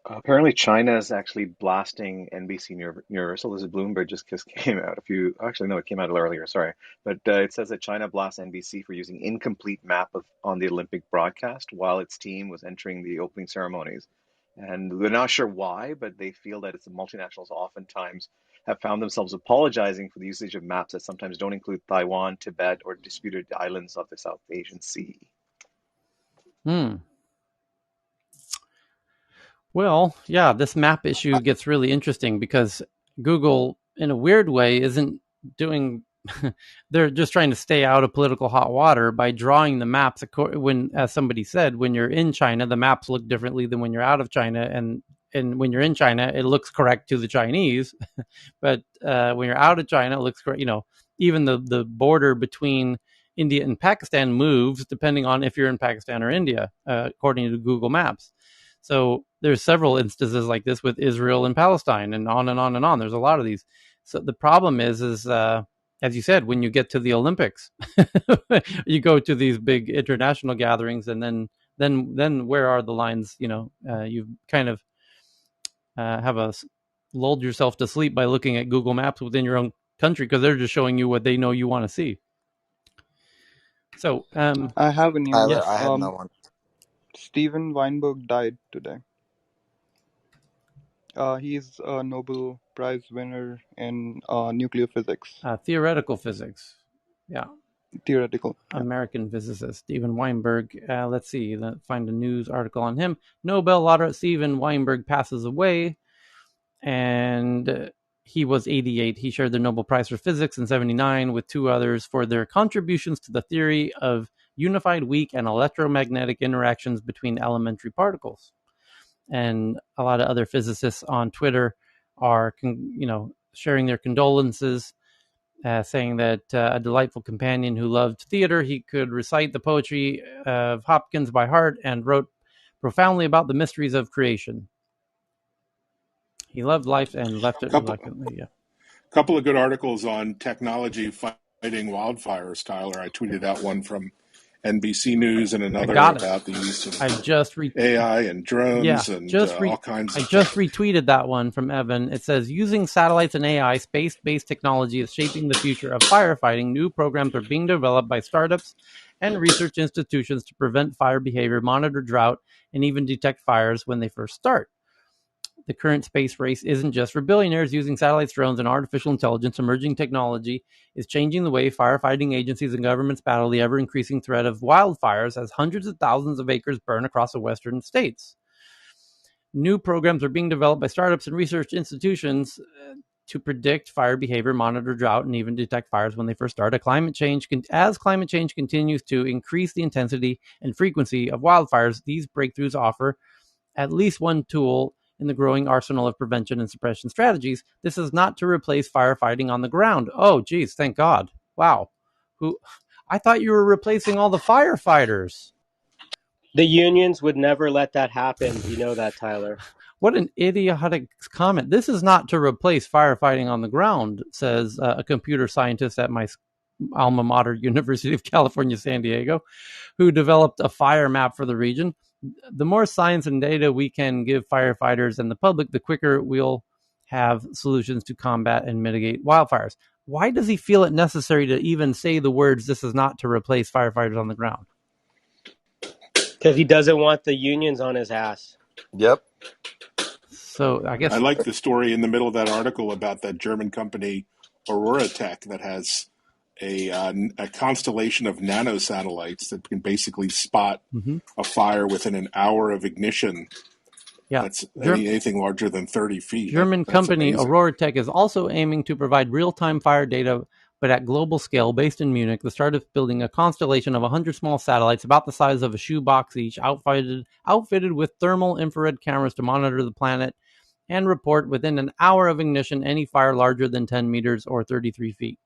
Apparently, China is actually blasting NBC Universal. This is Bloomberg just came out a few. Actually, no, it came out a little earlier. Sorry, but it says that China blasts NBC for using incomplete map on the Olympic broadcast while its team was entering the opening ceremonies, and they're not sure why, but they feel that it's the multinationals oftentimes have found themselves apologizing for the usage of maps that sometimes don't include Taiwan, Tibet, or disputed islands of the South Asian Sea. Well, yeah, this map issue gets really interesting because Google, in a weird way, isn't doing. They're just trying to stay out of political hot water by drawing the maps. When, as somebody said, when you're in China, the maps look differently than when you're out of China, and when you're in China, it looks correct to the Chinese, but when you're out of China, it looks correct. Even the border between India and Pakistan moves depending on if you're in Pakistan or India, according to Google Maps. So there's several instances like this with Israel and Palestine, and on and on and on. There's a lot of these. So the problem is as you said, when you get to the Olympics, you go to these big international gatherings, and then where are the lines? You've kind of have lulled yourself to sleep by looking at Google Maps within your own country because they're just showing you what they know you want to see. So I have a news. Tyler, yes. I had no one. Steven Weinberg died today. He's a Nobel Prize winner in nuclear physics. Theoretical physics. Yeah. Theoretical. American physicist Steven Weinberg. Let's see. Find a news article on him. Nobel laureate Steven Weinberg passes away, and he was 88. He shared the Nobel Prize for Physics in 79 with two others for their contributions to the theory of unified weak and electromagnetic interactions between elementary particles. And a lot of other physicists on Twitter are, sharing their condolences, saying that a delightful companion who loved theater, he could recite the poetry of Hopkins by heart and wrote profoundly about the mysteries of creation. He loved life and left it reluctantly. Yeah. A couple of good articles on technology fighting wildfires, Tyler. I tweeted out one from NBC News and another about the use of AI and drones and all kinds of I just retweeted that one from Evan. It says, using satellites and AI, space-based technology is shaping the future of firefighting. New programs are being developed by startups and research institutions to prevent fire behavior, monitor drought, and even detect fires when they first start. The current space race isn't just for billionaires. Using satellites, drones, and artificial intelligence, emerging technology is changing the way firefighting agencies and governments battle the ever-increasing threat of wildfires as hundreds of thousands of acres burn across the western states. New programs are being developed by startups and research institutions to predict fire behavior, monitor drought, and even detect fires when they first start. As climate change continues to increase the intensity and frequency of wildfires, these breakthroughs offer at least one tool in the growing arsenal of prevention and suppression strategies. This is not to replace firefighting on the ground. Oh, geez, thank God. Wow. I thought you were replacing all the firefighters. The unions would never let that happen. You know that, Tyler. What an idiotic comment. This is not to replace firefighting on the ground, says a computer scientist at my alma mater, University of California, San Diego, who developed a fire map for the region. The more science and data we can give firefighters and the public, the quicker we'll have solutions to combat and mitigate wildfires. Why does he feel it necessary to even say the words, this is not to replace firefighters on the ground? Because he doesn't want the unions on his ass. Yep. So I guess I like the story in the middle of that article about that German company Edtech that has a constellation of nanosatellites that can basically spot a fire within an hour of ignition. Yeah, that's anything larger than 30 feet. German company Edtech is also aiming to provide real-time fire data but at global scale, based in Munich, the start of building a constellation of 100 small satellites about the size of a shoebox each, outfitted with thermal infrared cameras to monitor the planet and report within an hour of ignition any fire larger than 10 meters or 33 feet.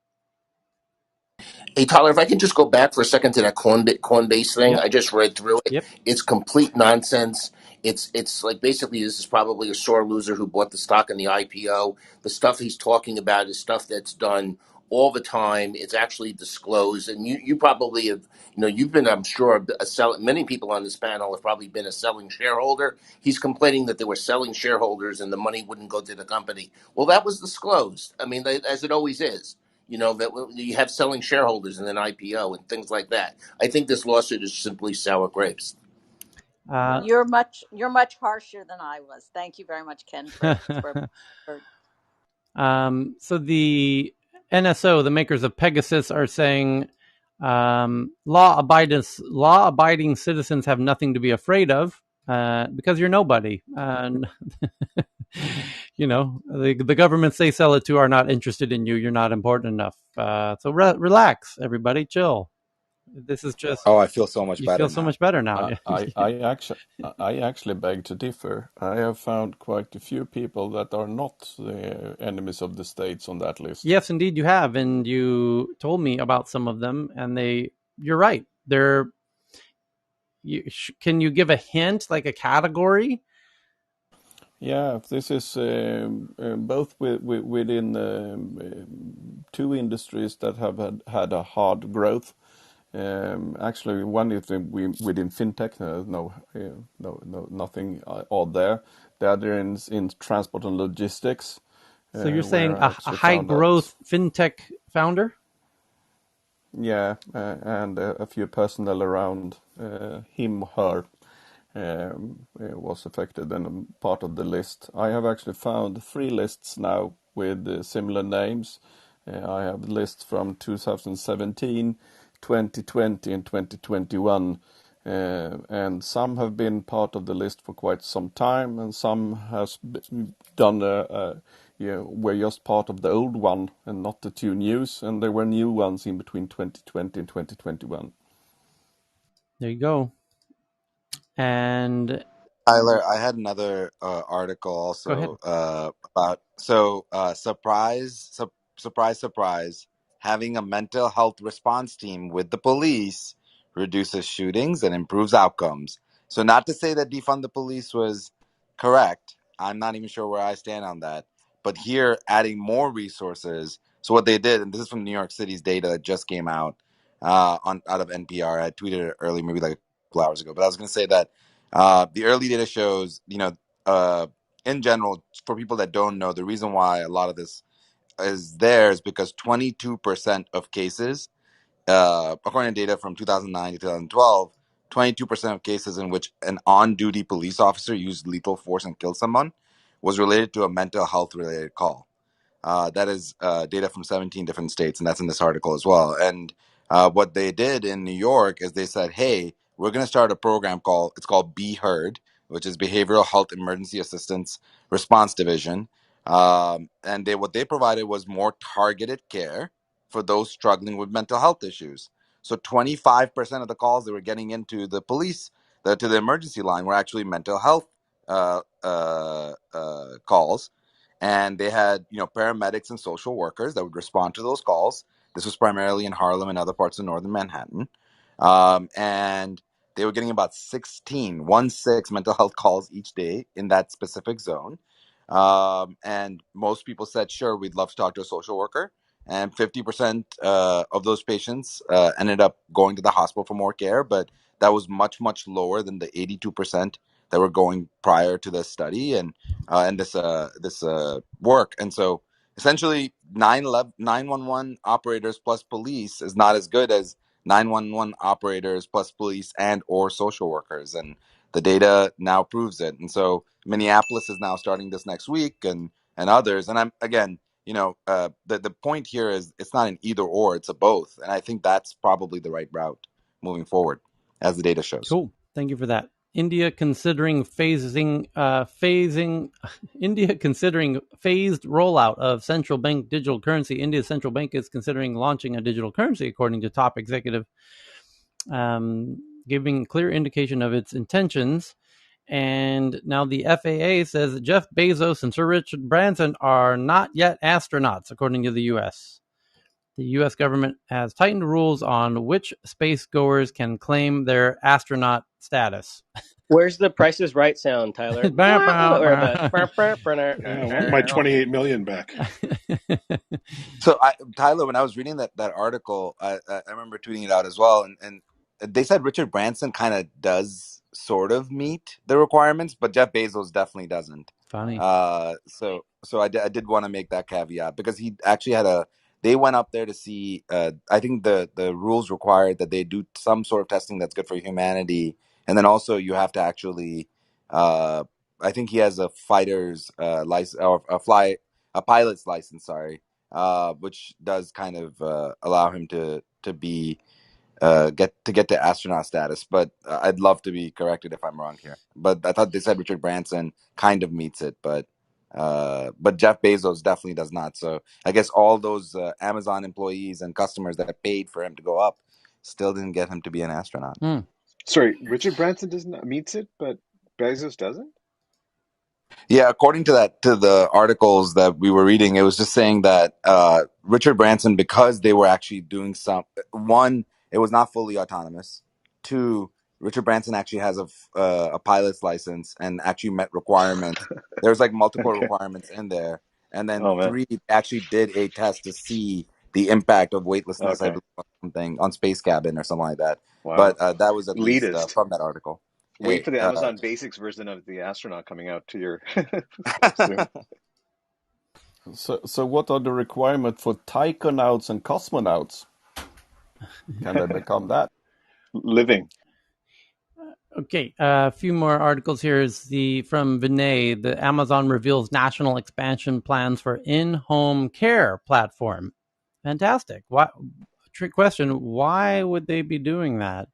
Hey, Tyler, if I can just go back for a second to that Coinbase thing, Yep. I just read through it. Yep. It's complete nonsense. It's like basically this is probably a sore loser who bought the stock in the IPO. The stuff he's talking about is stuff that's done all the time. It's actually disclosed, and you probably have you've been, I'm sure, many people on this panel have probably been a selling shareholder. He's complaining that they were selling shareholders and the money wouldn't go to the company. Well, that was disclosed. I mean, as it always is. That you have selling shareholders in an IPO and things like that. I think this lawsuit is simply sour grapes. You're much harsher than I was. Thank you very much, Ken, for So the NSO, the makers of Pegasus, are saying law-abiding citizens have nothing to be afraid of because you're nobody. And the governments they sell it to are not interested in you. You're not important enough. So relax, everybody, chill. This is just Oh, I feel so much you better feel so now. much better now. I actually beg to differ. I have found quite a few people that are not the enemies of the states on that list. Yes, indeed, you have, and you told me about some of them, and you're right. Can you give a hint, like a category? Yeah, this is both within two industries that have had a hard growth. Actually, one is within fintech. Nothing odd there. The other is in transport and logistics. So you're saying where I a actually high found out, growth fintech founder? yeah, and a few personnel around him, her, was affected and part of the list. I have actually found 3 lists now with similar names. I have lists from 2017, 2020, and 2021. And some have been part of the list for quite some time, and some has done were just part of the old one and not the 2 news, and there were new ones in between 2020 and 2021. There you go. And Tyler, I had another article go ahead. also about surprise, having a mental health response team with the police reduces shootings and improves outcomes. So, not to say that defund the police was correct. I'm not even sure where I stand on that. But here, adding more resources. So, what they did, and this is from New York City's data that just came out out of NPR. I tweeted it early, maybe like a couple hours ago. But I was going to say that the early data shows, in general, for people that don't know, the reason why a lot of this is there is because 22% of cases, according to data from 2009 to 2012, 22% of cases in which an on-duty police officer used lethal force and killed someone was related to a mental health related call. That is data from 17 different states, and that's in this article as well. And what they did in New York is they said, hey, we're going to start a program called Be Heard, which is Behavioral Health Emergency Assistance Response Division. And what they provided was more targeted care for those struggling with mental health issues. So 25% of the calls that were getting into the police, to the emergency line, were actually mental health calls. And they had paramedics and social workers that would respond to those calls. This was primarily in Harlem and other parts of northern Manhattan, and they were getting about 16 mental health calls each day in that specific zone. And most people said, sure, we'd love to talk to a social worker. And 50% of those patients ended up going to the hospital for more care, but that was much, much lower than the 82% that were going prior to the study and this work. And so essentially 911 operators plus police is not as good as 911 operators plus police and or social workers. And the data now proves it. And so Minneapolis is now starting this next week and others. And I'm, again, the point here is it's not an either or, it's a both. And I think that's probably the right route moving forward, as the data shows. Cool. Thank you for that. India considering phased rollout of central bank digital currency. India's central bank is considering launching a digital currency, according to top executive, giving clear indication of its intentions. And now the FAA says that Jeff Bezos and Sir Richard Branson are not yet astronauts, according to the U.S. The U.S. government has tightened rules on which space goers can claim their astronaut status. Where's the Price is Right sound, Tyler? Or the Yeah, I want my 28 million back. So, Tyler, when I was reading that article, I remember tweeting it out as well, and they said Richard Branson kind of does sort of meet the requirements, but Jeff Bezos definitely doesn't. Funny. So I did want to make that caveat because he actually they went up there to see. I think the rules required that they do some sort of testing that's good for humanity, and then also you have to actually. I think he has a fighter's license or a pilot's license. Sorry, which does kind of allow him to be get to astronaut status. But I'd love to be corrected if I'm wrong here. But I thought they said Richard Branson kind of meets it, but Jeff Bezos definitely does not. So I guess all those Amazon employees and customers that paid for him to go up still didn't get him to be an astronaut. Sorry, Richard Branson meets it, but Bezos doesn't? Yeah, according to the articles that we were reading, it was just saying that Richard Branson, because they were actually doing one, it was not fully autonomous. Two, Richard Branson actually has a pilot's license and actually met requirements. There's like multiple Okay. requirements in there, and then Oh man. three, they actually did a test to see the impact of weightlessness. I Okay. believe something on Space Cabin or something like that. Wow. But that was at least Elitist. from that article. Wait Hey. for the Amazon Basics version of the astronaut coming out to your store soon. So what are the requirements for taikonauts and cosmonauts? Can they become that? Living. Okay, a few more articles here is from Vinay. The Amazon reveals national expansion plans for in-home care platform. Fantastic. Trick question. Why would they be doing that?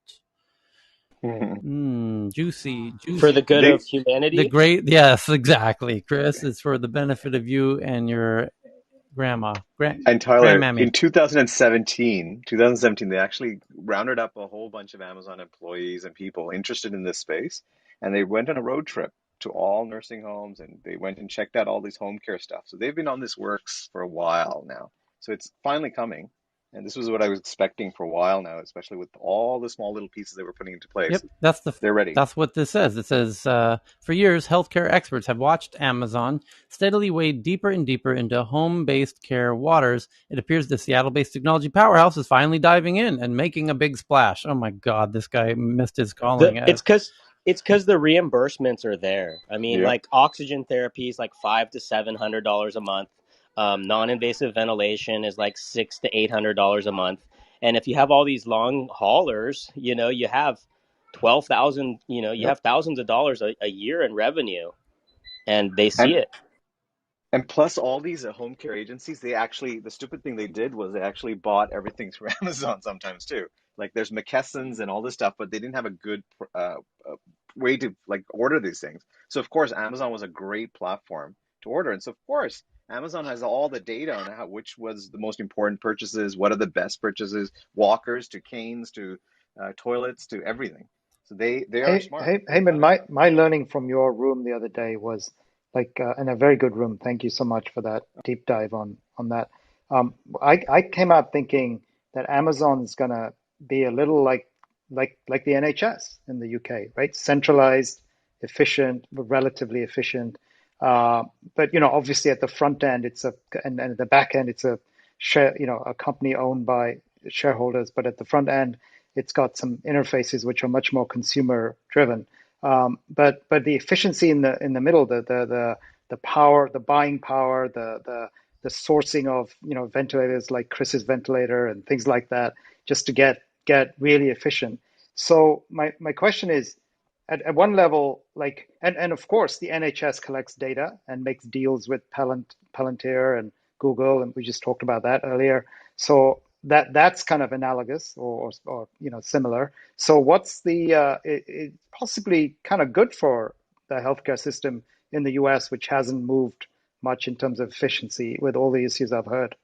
Juicy. For the good of humanity? Yes, exactly. Chris, it's for the benefit of you and your grandma. And Tyler, grandmammy. in 2017, they actually rounded up a whole bunch of Amazon employees and people interested in this space, and they went on a road trip to all nursing homes, and they went and checked out all these home care stuff. So they've been on this works for a while now. So it's finally coming. And this was what I was expecting for a while now, especially with all the small little pieces they were putting into place. Yep, they're ready. That's what this says. It says, for years, healthcare experts have watched Amazon steadily wade deeper and deeper into home-based care waters. It appears the Seattle-based technology powerhouse is finally diving in and making a big splash. Oh my God, this guy missed his calling. It's because the reimbursements are there. I mean, like oxygen therapy is like $500 to $700 a month. Non-invasive ventilation is like $600 to $800 a month. And if you have all these long haulers, you have 12,000. You have thousands of dollars a year in revenue, and they see it. And plus, all these home care agencies, the stupid thing they did was they actually bought everything through Amazon sometimes too. Like there's McKesson's and all this stuff, but they didn't have a good way to like order these things. So of course, Amazon was a great platform to order. And so of course, Amazon has all the data on which was the most important purchases, what are the best purchases, walkers to canes to toilets to everything. So they are smart. Heyman, my learning from your room the other day was in a very good room. Thank you so much for that deep dive on that. I came out thinking that Amazon's gonna be a little like the NHS in the UK, right? Centralized, efficient, relatively efficient. But obviously at the front end, and at the back end, it's a company owned by shareholders. But at the front end, it's got some interfaces which are much more consumer driven. But the efficiency in the middle, the power, the buying power, the sourcing of ventilators like Chris's ventilator and things like that, just to get really efficient. So my question is, at one level, and of course the NHS collects data and makes deals with Palantir and Google, and we just talked about that earlier. So that's kind of analogous or similar. So what's the possibly kind of good for the healthcare system in the US, which hasn't moved much in terms of efficiency with all the issues I've heard.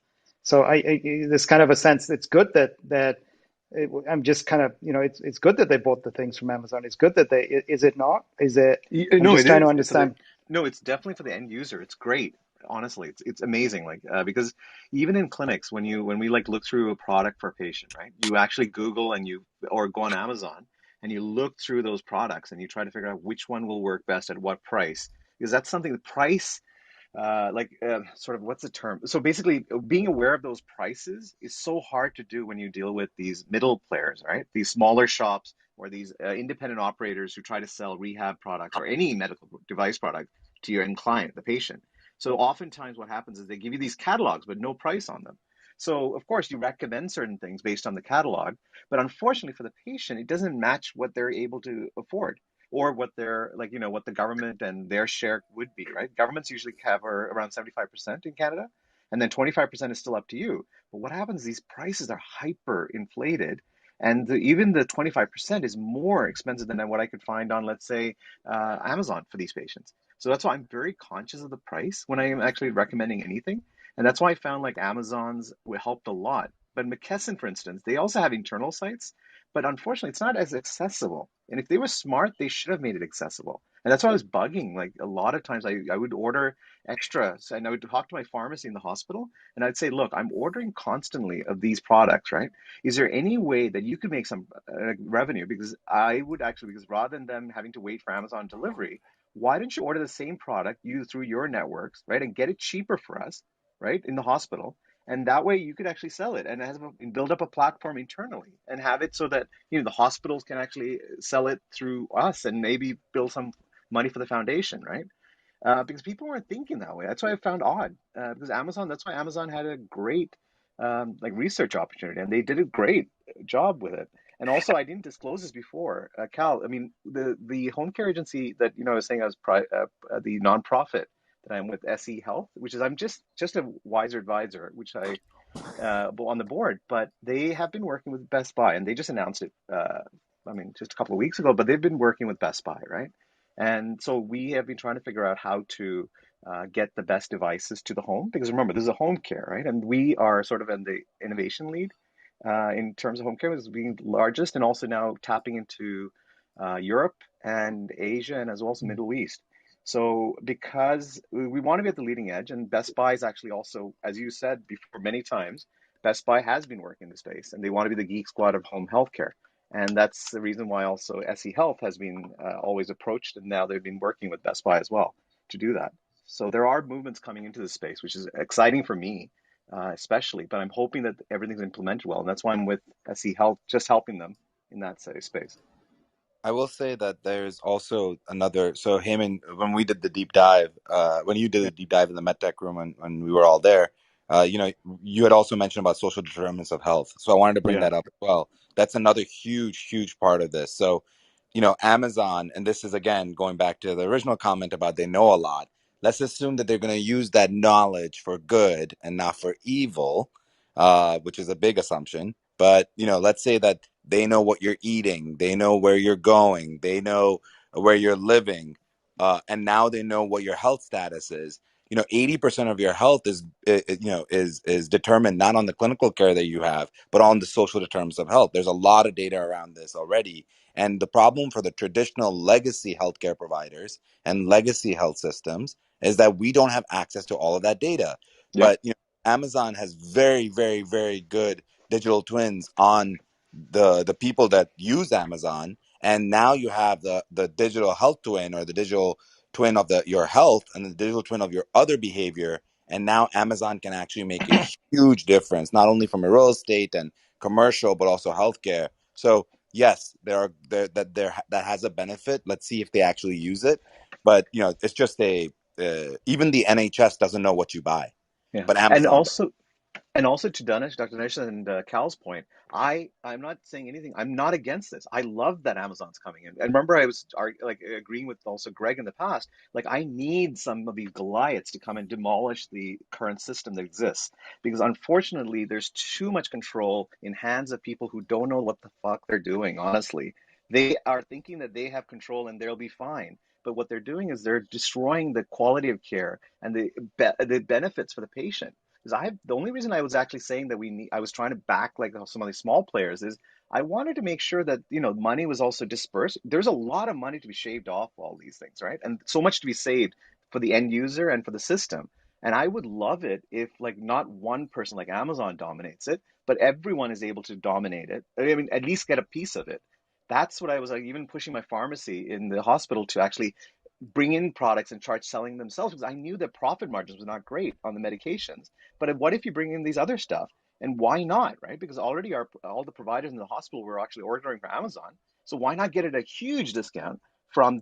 So there's kind of a sense it's good I'm just kind of it's good that they bought the things from Amazon. It's good that is it not? Is it? I'm No, just it trying to is. understand. No, it's definitely for the end user. It's great. Honestly, it's amazing. Like because even in clinics, when we like look through a product for a patient, right? You actually Google or go on Amazon and you look through those products and you try to figure out which one will work best at what price. Because that's something the price sort of what's the term? So basically, being aware of those prices is so hard to do when you deal with these middle players, right? These smaller shops or these independent operators who try to sell rehab products or any medical device product to your end client, the patient. So oftentimes what happens is they give you these catalogs, but no price on them. So of course you recommend certain things based on the catalog, but unfortunately for the patient, it doesn't match what they're able to afford or what their like what the government and their share would be, right? Governments usually cover around 75% in Canada, and then 25% is still up to you. But what happens, these prices are hyper inflated, and even the 25% is more expensive than what I could find on, let's say, Amazon for these patients. So that's why I'm very conscious of the price when I am actually recommending anything. And that's why I found like Amazon's helped a lot. But McKesson, for instance, they also have internal sites, but unfortunately, it's not as accessible. And if they were smart, they should have made it accessible. And that's why I was bugging. Like a lot of times, I would order extra. So, and I would talk to my pharmacy in the hospital, and I'd say, look, I'm ordering constantly of these products, right? Is there any way that you could make some revenue? Because I would actually, because rather than them having to wait for Amazon delivery, why don't you order the same product you through your networks, right, and get it cheaper for us, right, in the hospital? And that way you could actually sell it and build up a platform internally and have it so that the hospitals can actually sell it through us and maybe build some money for the foundation, right? Because people weren't thinking that way. That's why I found odd. Because that's why Amazon had a great like research opportunity, and they did a great job with it. And also, I didn't disclose this before, Cal. I mean, the home care agency that I was saying I was the nonprofit that I'm with, SE Health, which is I'm just a wiser advisor, which I on the board, but they have been working with Best Buy, and they just announced it. I mean, just a couple of weeks ago, but they've been working with Best Buy, right? And so we have been trying to figure out how to get the best devices to the home, because remember, this is a home care, right? And we are sort of in the innovation lead in terms of home care, as being the largest, and also now tapping into Europe and Asia, and as well as the Middle East. So because we want to be at the leading edge, and Best Buy is actually also, as you said before many times, Best Buy has been working in the space, and they want to be the geek squad of home healthcare. And that's the reason why also SE Health has been always approached, and now they've been working with Best Buy as well to do that. So there are movements coming into the space, which is exciting for me, especially. But I'm hoping that everything's implemented well, and that's why I'm with SE Health, just helping them in that space. I will say that there's also another. So Heyman, when we did the deep dive, when you did Yeah. the deep dive in the MedTech room, when we were all there, you had also mentioned about social determinants of health. So I wanted to bring Yeah. that up as well. That's another huge, huge part of this. So, Amazon, and this is again going back to the original comment about they know a lot. Let's assume that they're going to use that knowledge for good and not for evil, which is a big assumption. But let's say that they know what you're eating, they know where you're going, they know where you're living, and now they know what your health status is. 80% of your health is determined not on the clinical care that you have, but on the social determinants of health. There's a lot of data around this already, and the problem for the traditional legacy healthcare providers and legacy health systems is that we don't have access to all of that data. Yep. But Amazon has very, very, very good digital twins on the people that use Amazon, and now you have the digital health twin, or the digital twin of your health, and the digital twin of your other behavior. And now Amazon can actually make a huge difference, not only from a real estate and commercial, but also healthcare. So yes, that has a benefit. Let's see if they actually use it. But it's just even the NHS doesn't know what you buy, Yeah. but And Amazon does. also And also to Dr. Dinesh and Cal's point, I'm not saying anything. I'm not against this. I love that Amazon's coming in. And remember, I was like agreeing with also Greg in the past. Like I need some of these Goliaths to come and demolish the current system that exists because unfortunately, there's too much control in hands of people who don't know what the fuck they're doing. Honestly, they are thinking that they have control and they'll be fine. But what they're doing is they're destroying the quality of care and the benefits for the patient. Because the only reason I was actually saying that I was trying to back like some of these small players is I wanted to make sure that money was also dispersed. There's a lot of money to be shaved off all these things, right? And so much to be saved for the end user and for the system. And I would love it if like not one person like Amazon dominates it, but everyone is able to dominate it. I mean, at least get a piece of it. That's what I was like even pushing my pharmacy in the hospital to actually bring in products and start selling themselves because I knew that profit margins were not great on the medications. But what if you bring in these other stuff? And why not, right? Because already all the providers in the hospital were actually ordering from Amazon. So why not get it at a huge discount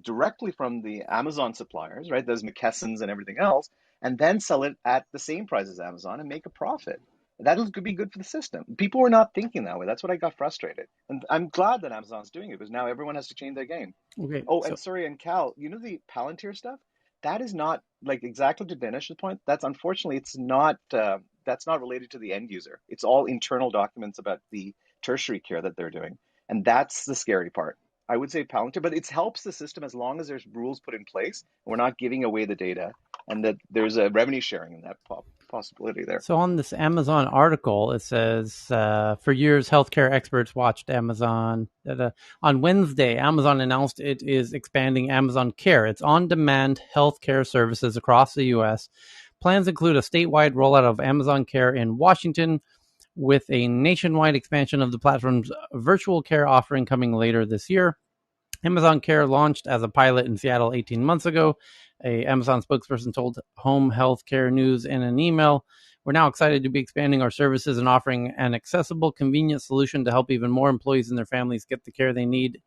directly from the Amazon suppliers, right? Those McKessons and everything else, and then sell it at the same price as Amazon and make a profit. That could be good for the system. People were not thinking that way. That's what I got frustrated. And I'm glad that Amazon's doing it because now everyone has to change their game. Okay. Oh, So and sorry, and Cal, the Palantir stuff? That is not like exactly to Dinesh's point. That's unfortunately, it's not. That's not related to the end user. It's all internal documents about the tertiary care that they're doing, and that's the scary part. I would say Palantir, but it helps the system as long as there's rules put in place. And we're not giving away the data, and that there's a revenue sharing in that possibility there. So on this Amazon article, it says, for years, healthcare experts watched Amazon. On Wednesday, Amazon announced it is expanding Amazon Care, its on-demand healthcare services across the U.S. Plans include a statewide rollout of Amazon Care in Washington, with a nationwide expansion of the platform's virtual care offering coming later this year. Amazon Care launched as a pilot in Seattle 18 months ago. A Amazon spokesperson told Home Health Care News in an email, "We're now excited to be expanding our services and offering an accessible, convenient solution to help even more employees and their families get the care they need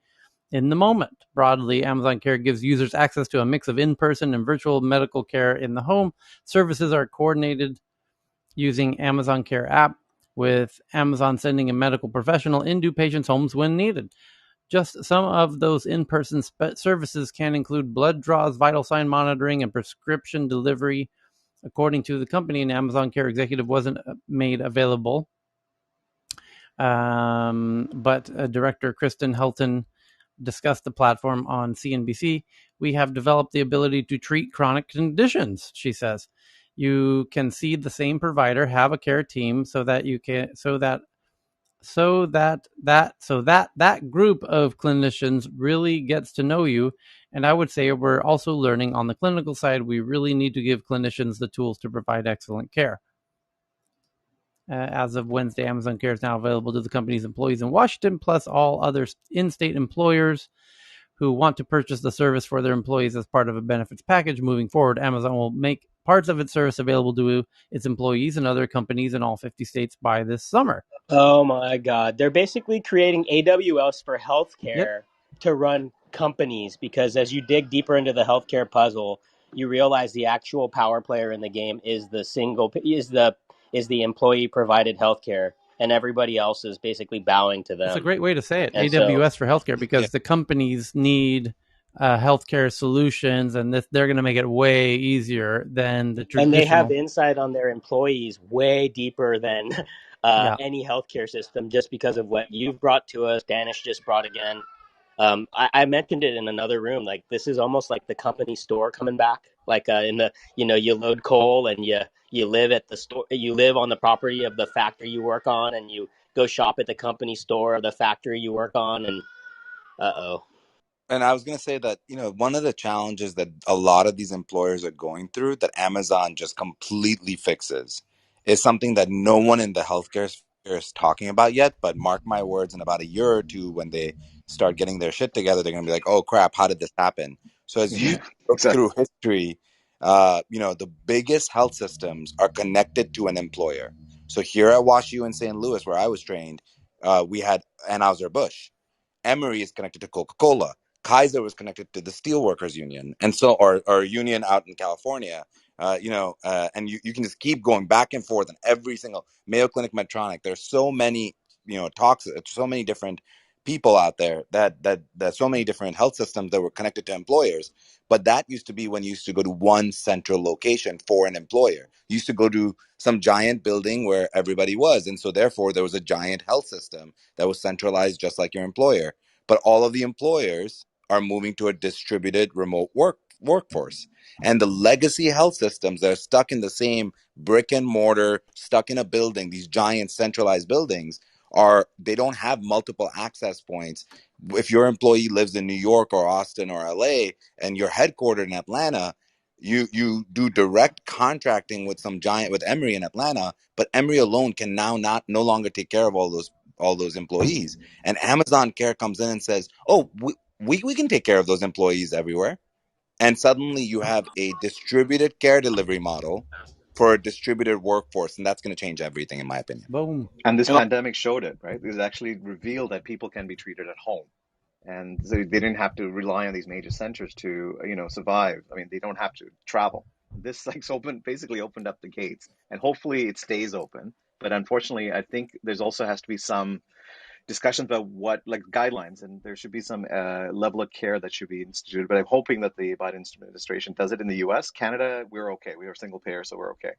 in the moment." Broadly, Amazon Care gives users access to a mix of in-person and virtual medical care in the home. Services are coordinated using Amazon Care app, with Amazon sending a medical professional into patients' homes when needed. Just some of those in-person services can include blood draws, vital sign monitoring, and prescription delivery. According to the company, an Amazon Care executive wasn't made available. But Director Kristen Helton discussed the platform on CNBC. "We have developed the ability to treat chronic conditions," she says. "You can see the same provider, have a care team, so that group of clinicians really gets to know you. And I would say we're also learning on the clinical side. We really need to give clinicians the tools to provide excellent care." As of Wednesday, Amazon Care is now available to the company's employees in Washington, plus all other in-state employers who want to purchase the service for their employees as part of a benefits package. Moving forward, Amazon will make parts of its service available to its employees and other companies in all 50 states by this summer. Oh my God. They're basically creating AWS for Yep. healthcare to run companies because as you dig deeper into the healthcare puzzle, you realize the actual power player in the game is the employee provided healthcare, and everybody else is basically bowing to That's a them. great way to say it. And so AWS for healthcare, because the companies need healthcare solutions, and they're going to make it way easier than the and they have traditional. insight on their employees way deeper than any healthcare system just because of what you've brought to us. Danish just brought again. I mentioned it in another room. Like this is almost like the company store coming back. Like in the you load coal and you live at the store. You live on the property of the factory you work on, and you go shop at the company store or the factory you work on. And uh-oh. And I was going to say that, one of the challenges that a lot of these employers are going through that Amazon just completely fixes is something that no one in the healthcare sphere is talking about yet. But mark my words, in about a year or two, when they start getting their shit together, they're going to be like, oh, crap, how did this happen? So as you Yeah, look exactly. through history, the biggest health systems are connected to an employer. So here at WashU in St. Louis, where I was trained, we had Anheuser-Busch. Emory is connected to Coca-Cola. Kaiser was connected to the Steelworkers Union, and so or union out in California, And you can just keep going back and forth on every single Mayo Clinic, Medtronic. There's so many, talks, so many different people out there that so many different health systems that were connected to employers. But that used to be when you used to go to one central location for an employer. You used to go to some giant building where everybody was. And so therefore there was a giant health system that was centralized just like your employer. But all of the employers are moving to a distributed remote workforce. And the legacy health systems that are stuck in the same brick and mortar, stuck in a building, these giant centralized buildings, they don't have multiple access points. If your employee lives in New York or Austin or LA and you're headquartered in Atlanta, you do direct contracting with some giant, with Emory in Atlanta, but Emory alone can now no longer take care of all those employees. And Amazon Care comes in and says, "Oh, we can take care of those employees everywhere." And suddenly you have a distributed care delivery model for a distributed workforce, and that's going to change everything, in my opinion. Boom. And this And pandemic showed it, right? It actually revealed that people can be treated at home. And so they didn't have to rely on these major centers to, survive. I mean, they don't have to travel. This basically opened up the gates, and hopefully it stays open. But unfortunately, I think there's also has to be some discussions about what like guidelines, and there should be some level of care that should be instituted. But I'm hoping that the Biden administration does it in the U.S. Canada, we're okay. We are single payer, so we're okay.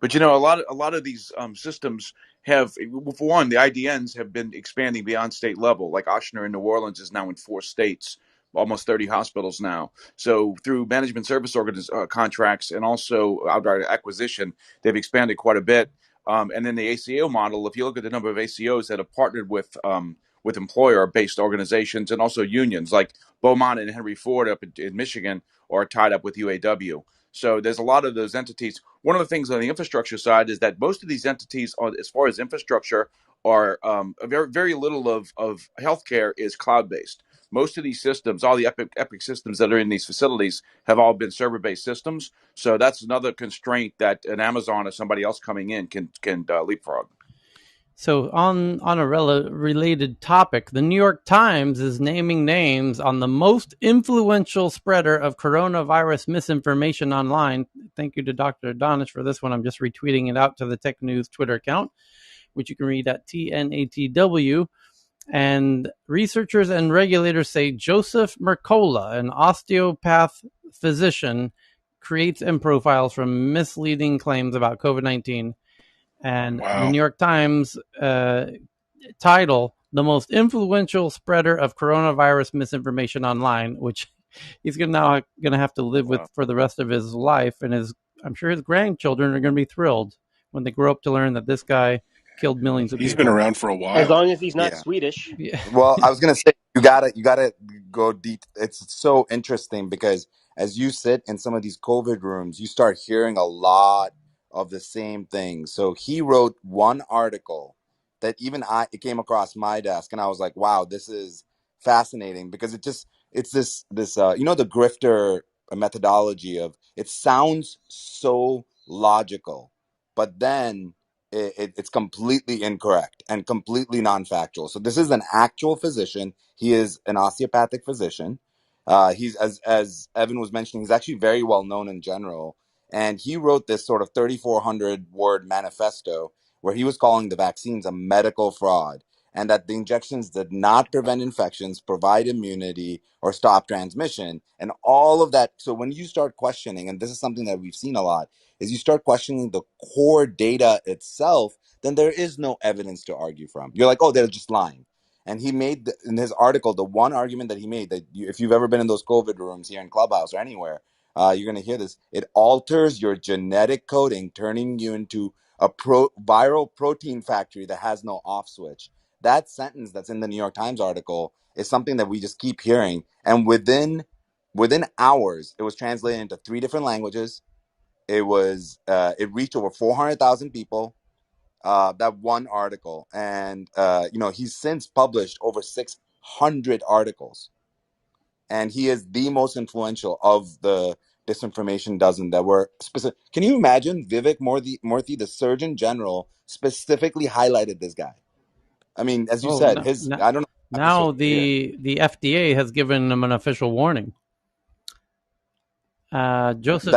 But a lot of these systems have, for one, the IDNs have been expanding beyond state level. Like Ochsner in New Orleans is now in 4 states, almost 30 hospitals now. So through management service contracts and also outright acquisition, they've expanded quite a bit. And then the ACO model, if you look at the number of ACOs that have partnered with employer-based organizations and also unions, like Beaumont and Henry Ford up in Michigan are tied up with UAW. So there's a lot of those entities. One of the things on the infrastructure side is that most of these entities, as far as infrastructure, are very, very little of healthcare is cloud-based. Most of these systems, all the Epic systems that are in these facilities, have all been server-based systems. So that's another constraint that an Amazon or somebody else coming in can leapfrog. So on a related topic, the New York Times is naming names on the most influential spreader of coronavirus misinformation online. Thank you to Dr. Adonis for this one. I'm just retweeting it out to the Tech News Twitter account, which you can read at TNATW. And researchers and regulators say Joseph Mercola, an osteopath physician, creates and profiles from misleading claims about COVID-19. And the New York Times title, the most influential spreader of coronavirus misinformation online, which he's now going to have to live with for the rest of his life. And I'm sure his grandchildren are going to be thrilled when they grow up to learn that this guy killed millions of people. He's been around for a As while. long as he's not Yeah. Swedish. Yeah. Well, I was gonna say you gotta go deep. It's so interesting because as you sit in some of these COVID rooms, you start hearing a lot of the same things. So he wrote one article that even it came across my desk, and I was like, "Wow, this is fascinating," because it's this the grifter methodology of it sounds so logical, but then it's completely incorrect and completely non-factual. So this is an actual physician. He is an osteopathic physician. He's as Evan was mentioning, he's actually very well known in general. And he wrote this sort of 3,400 word manifesto where he was calling the vaccines a medical fraud and that the injections did not prevent infections, provide immunity, or stop transmission, and all of that. So when you start questioning, and this is something that we've seen a lot, is you start questioning the core data itself, then there is no evidence to argue from. You're like, oh, they're just lying. And he made, in his article, the one argument that he made, that if you've ever been in those COVID rooms here in Clubhouse or anywhere, you're going to hear this. It alters your genetic coding, turning you into a viral protein factory that has no off switch. That sentence that's in the New York Times article is something that we just keep hearing. And within hours, it was translated into 3 different languages. It reached over 400,000 people, that one article. And he's since published over 600 articles, and he is the most influential of the disinformation dozen that were specific. Can you imagine Vivek Murthy, the Surgeon General, specifically highlighted this guy? I mean, as you said, I don't know. Now the FDA has given him an official warning. Joseph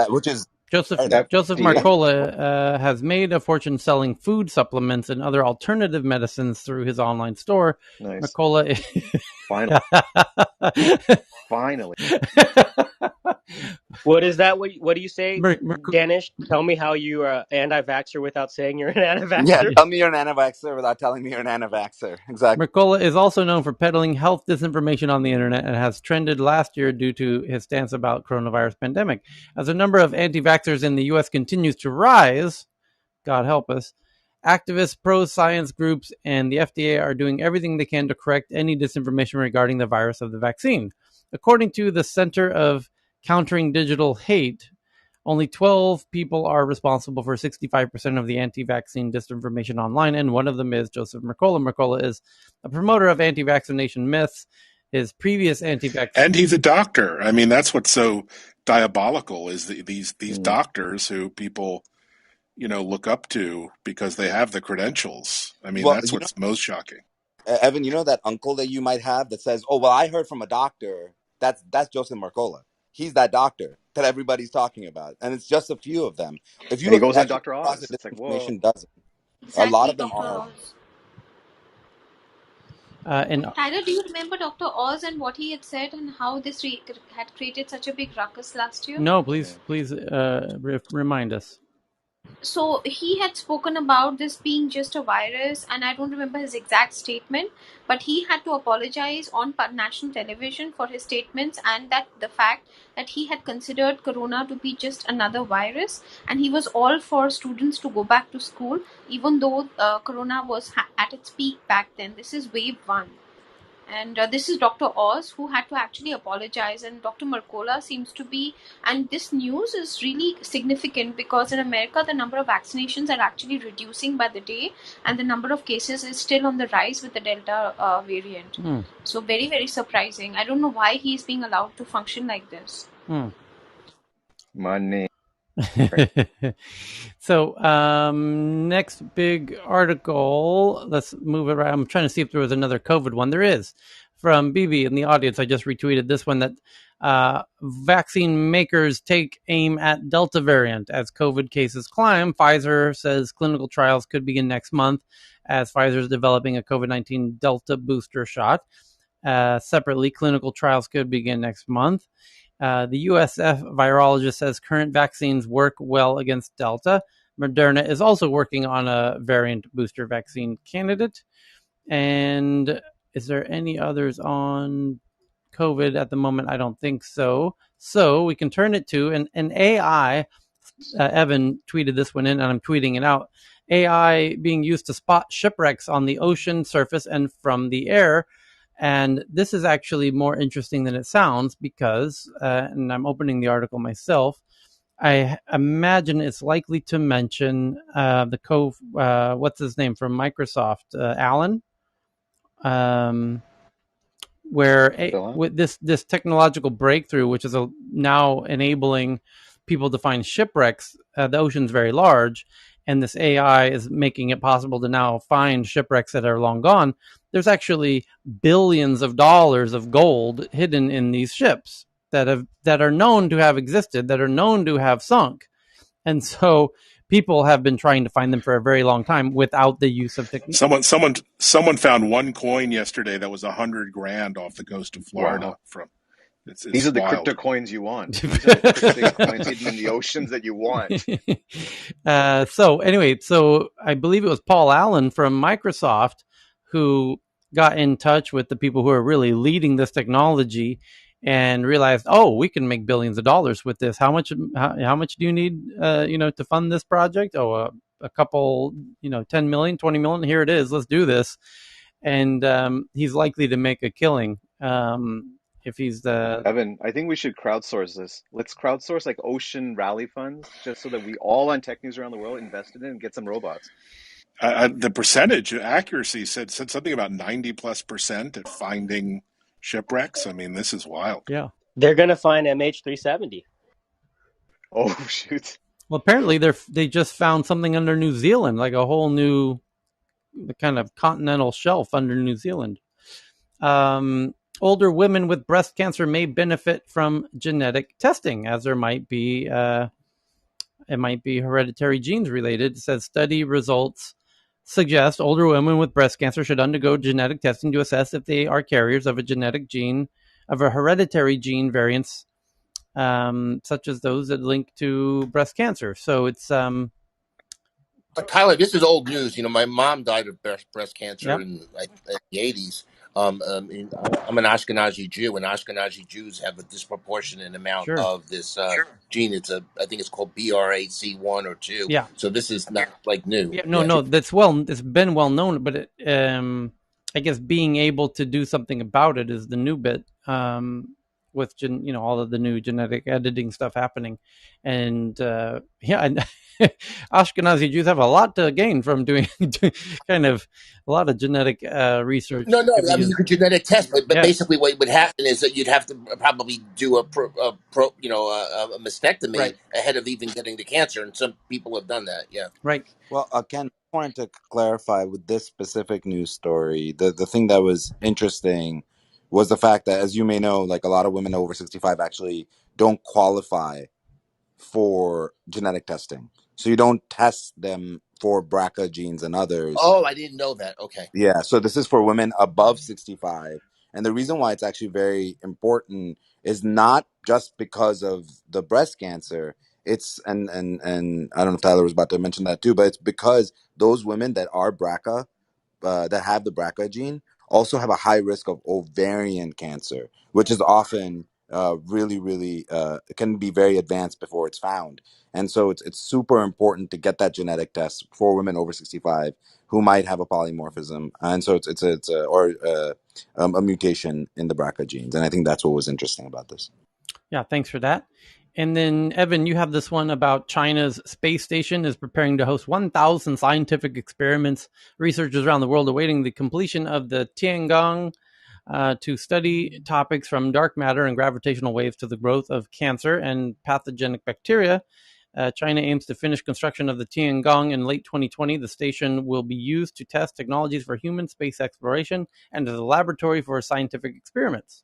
Joseph FDA. Mercola has made a fortune selling food supplements and other alternative medicines through his online store. Nice. Mercola. Finally. What is that? What do you say, Danish? Tell me how you are anti-vaxxer without saying you're an Yeah, anti-vaxxer. tell me you're an anti-vaxxer without telling me you're an anti-vaxxer. Exactly. Mercola is also known for peddling health disinformation on the internet and has trended last year due to his stance about coronavirus pandemic. As the number of anti-vaxxers in the U.S. continues to rise, God help us, activists, pro-science groups, and the FDA are doing everything they can to correct any disinformation regarding the virus of the vaccine. According to the Center of Countering Digital Hate, only 12 people are responsible for 65% of the anti-vaccine disinformation online, and one of them is Joseph Mercola. Mercola is a promoter of anti-vaccination myths. His previous anti-vaccine... And he's a doctor. I mean, that's what's so diabolical is these doctors who people, look up to because they have the credentials. I mean, Well, that's what's most shocking. Evan, you know that uncle that you might have that says, "Oh, well, I heard from a doctor." That's Joseph Mercola. He's that doctor that everybody's talking about, and it's just a few of them. If you And he look goes at on actually Dr. across Oz. the It's like, whoa. disinformation doesn't. A lot Exactly, of them Dr. are. Oz. and Tyler, do you remember Dr. Oz and what he had said and how this had created such a big ruckus last year? No, please remind us. So he had spoken about this being just a virus, and I don't remember his exact statement, but he had to apologize on national television for his statements and that the fact that he had considered corona to be just another virus, and he was all for students to go back to school even though corona was at its peak back then. This is wave 1. And this is Dr. Oz who had to actually apologize, and Dr. Mercola seems to be, and this news is really significant because in America the number of vaccinations are actually reducing by the day, and the number of cases is still on the rise with the Delta variant. So very, very surprising. I don't know why he's being allowed to function like this. Money. So next big article, let's move it around. I'm trying to see if there was another COVID one. There is, from BB in the audience. I just retweeted this one, that vaccine makers take aim at Delta variant as COVID cases climb. Pfizer says clinical trials could begin next month as Pfizer is developing a COVID-19 Delta booster shot. Separately, clinical trials could begin next month. The USF virologist says current vaccines work well against Delta. Moderna is also working on a variant booster vaccine candidate. And is there any others on COVID at the moment? I don't think so. So we can turn it to an AI. Evan tweeted this one in, and I'm tweeting it out. AI being used to spot shipwrecks on the ocean surface and from the air. And this is actually more interesting than it sounds because, and I'm opening the article myself, I imagine it's likely to mention what's his name from Microsoft, Alan, where with this technological breakthrough, which is now enabling people to find shipwrecks. The ocean's very large, and this AI is making it possible to now find shipwrecks that are long gone. There's actually billions of dollars of gold hidden in these ships that are known to have existed, that are known to have sunk. And so people have been trying to find them for a very long time without the use of technology. Someone found one coin yesterday that was $100,000 off the coast of Florida. Wow. It's These are the wild. crypto coins you want. These are the cryptic coins hidden in the oceans that you want. So anyway, I believe it was Paul Allen from Microsoft who got in touch with the people who are really leading this technology and realized, oh, we can make billions of dollars with this. How much do you need, to fund this project? Oh, a couple, 10 million, 20 million. Here it is. Let's do this. And he's likely to make a killing. If he's the Evan, I think we should crowdsource this. Let's crowdsource like ocean rally funds just so that we all on tech news around the world invested in and get some robots. The percentage accuracy said something about 90+% at finding shipwrecks. I mean, this is wild. Yeah. They're going to find MH370. Oh, shoot. Well, apparently they just found something under New Zealand, like a whole new kind of continental shelf under New Zealand. Older women with breast cancer may benefit from genetic testing, as there might be it might be hereditary genes related. It says study results suggest older women with breast cancer should undergo genetic testing to assess if they are carriers of a genetic gene, of a hereditary gene variants, such as those that link to breast cancer. So it's But Tyler, this is old news. You know, my mom died of breast cancer yep, in the 80s. I'm an Ashkenazi Jew, and Ashkenazi Jews have a disproportionate amount sure, of this gene. I think it's called BRAC1 or two. yeah. So this is not like new. Yeah, no, Yeah. no, it's been well known, but I guess being able to do something about it is the new bit. With all of the new genetic editing stuff happening, and yeah, and Ashkenazi Jews have a lot to gain from doing kind of a lot of genetic research No, no. could be I mean, you used. could genetic test, but Yeah, basically, what would happen is that you'd have to probably do a mastectomy right, ahead of even getting the cancer, and some people have done that. Yeah. right. Well, Ken, I wanted to clarify with this specific news story. The thing that was interesting was the fact that, as you may know, like a lot of women over 65 actually don't qualify for genetic testing. So you don't test them for BRCA genes and others. Oh, I didn't know that. Okay. Yeah, so this is for women above 65. And the reason why it's actually very important is not just because of the breast cancer. It's and I don't know if Tyler was about to mention that too, but it's because those women that are BRCA, that have the BRCA gene, also have a high risk of ovarian cancer, which is often really, really can be very advanced before it's found. And so it's super important to get that genetic test for women over 65 who might have a polymorphism, and so a mutation in the BRCA genes. And I think that's what was interesting about this. Yeah, thanks for that. And then, Evan, you have this one about China's space station is preparing to host 1,000 scientific experiments. Researchers around the world awaiting the completion of the Tiangong to study topics from dark matter and gravitational waves to the growth of cancer and pathogenic bacteria. China aims to finish construction of the Tiangong in late 2020. The station will be used to test technologies for human space exploration and as a laboratory for scientific experiments.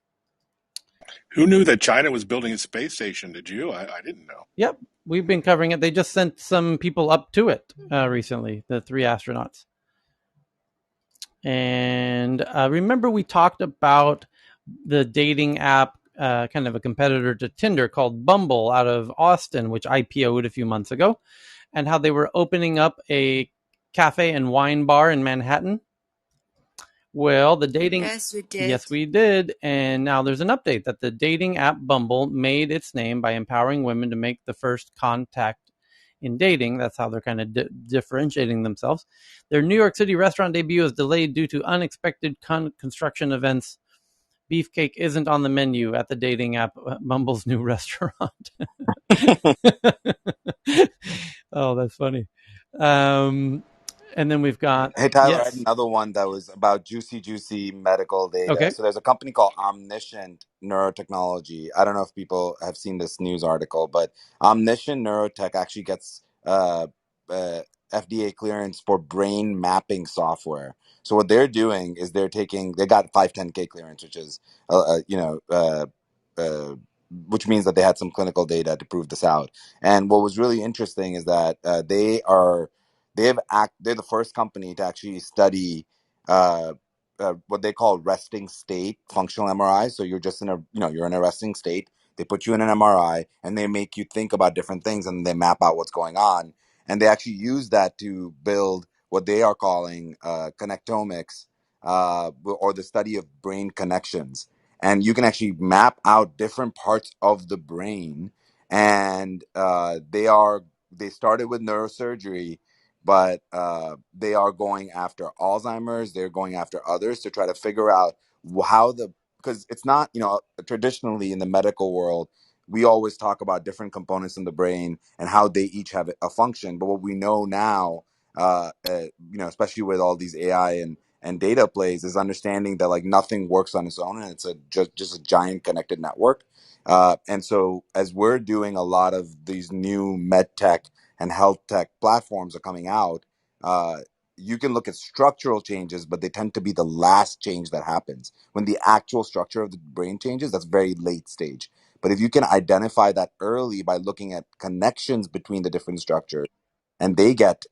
Who knew that China was building a space station? Did you? I didn't know. Yep, we've been covering it. They just sent some people up to it recently, the 3 astronauts. And remember we talked about the dating app, kind of a competitor to Tinder, called Bumble out of Austin, which IPO'd a few months ago, and how they were opening up a cafe and wine bar in Manhattan. Well, the dating... Yes, we did. Yes, we did. And now there's an update that the dating app Bumble made its name by empowering women to make the first contact in dating. That's how they're kind of differentiating themselves. Their New York City restaurant debut is delayed due to unexpected construction events. Beefcake isn't on the menu at the dating app Bumble's new restaurant. Oh, that's funny. And then we've got... Hey, Tyler, I had Yes. another one that was about juicy medical data. Okay. So there's a company called Omniscient Neurotechnology. I don't know if people have seen this news article, but Omniscient Neurotech actually gets FDA clearance for brain mapping software. So what they're doing is they got 510K clearance, which is, which means that they had some clinical data to prove this out. And what was really interesting is that they're the first company to actually study what they call resting state functional MRI. So you're just you're in a resting state. They put you in an MRI and they make you think about different things and they map out what's going on. And they actually use that to build what they are calling connectomics, or the study of brain connections. And you can actually map out different parts of the brain. And they started with neurosurgery, but they are going after Alzheimer's. They're going after others to try to figure out how because it's not, traditionally in the medical world, we always talk about different components in the brain and how they each have a function. But what we know now, especially with all these AI and data plays, is understanding that like nothing works on its own and it's just a giant connected network. And so as we're doing a lot of these new med tech and health tech platforms are coming out, you can look at structural changes, but they tend to be the last change that happens. When the actual structure of the brain changes, that's very late stage. But if you can identify that early by looking at connections between the different structures, and they get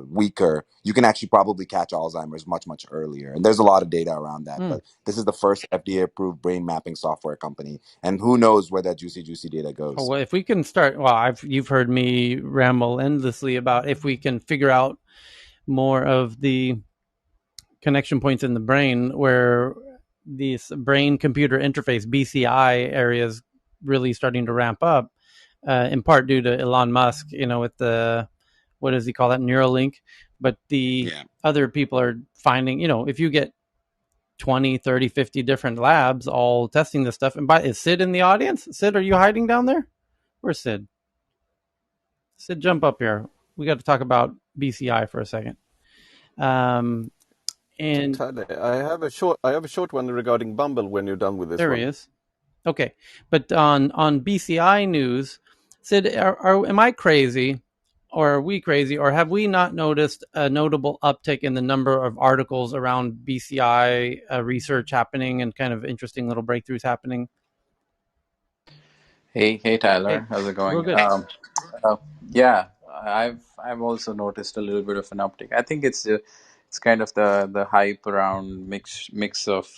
weaker, you can actually probably catch Alzheimer's much, much earlier. And there's a lot of data around that. But this is the first FDA-approved brain mapping software company, and who knows where that juicy, juicy data Oh, goes. well, if we can start, well, you've heard me ramble endlessly about if we can figure out more of the connection points in the brain where this brain computer interface BCI area is really starting to ramp up, in part due to Elon Musk, with the, what does he call that, Neuralink. But the other people are finding, if you get 20, 30, 50 different labs all testing this stuff. And is Sid in the audience? Sid, are you hiding down there? Where's Sid? Sid, jump up here. We got to talk about BCI for a second. And Tally, I have a short one regarding Bumble when you're done with this there one. he is. Okay, but on BCI news, Sid, am I crazy, or are we crazy, or have we not noticed a notable uptick in the number of articles around BCI research happening and kind of interesting little breakthroughs happening? Hey Hey, Tyler, how's it real going? good. Uh, yeah, I've also noticed a little bit of an uptick. I think it's kind of the hype around mix of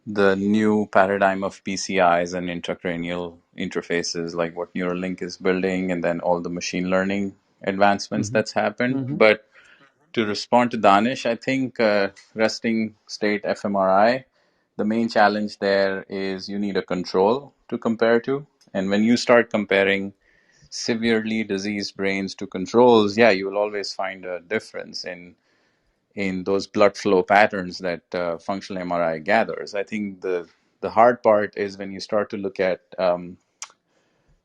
the new paradigm of PCIs and intracranial interfaces, like what Neuralink is building, and then all the machine learning advancements that's happened. But to respond to Danish, I think resting state fMRI, the main challenge there is you need a control to compare to. And when you start comparing severely diseased brains to controls, yeah, you will always find a difference in those blood flow patterns that functional MRI gathers. I think the hard part is when you start to look at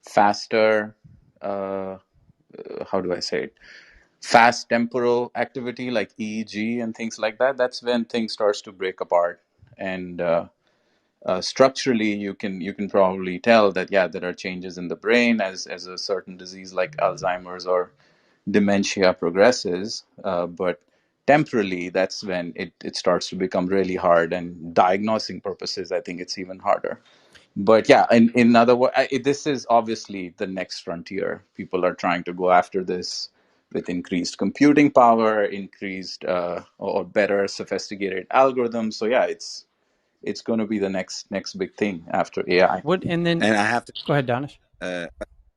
faster, how do I say it? Fast temporal activity like EEG and things like that. That's when things starts to break apart. And structurally, you can probably tell that there are changes in the brain as a certain disease like Alzheimer's or dementia progresses, but temporally, that's when it starts to become really hard. And diagnosing purposes, I think it's even harder. But yeah, in other words, this is obviously the next frontier. People are trying to go after this with increased computing power, increased or better sophisticated algorithms. So yeah, it's going to be the next big thing after AI. And then And I have to, go ahead, Danish.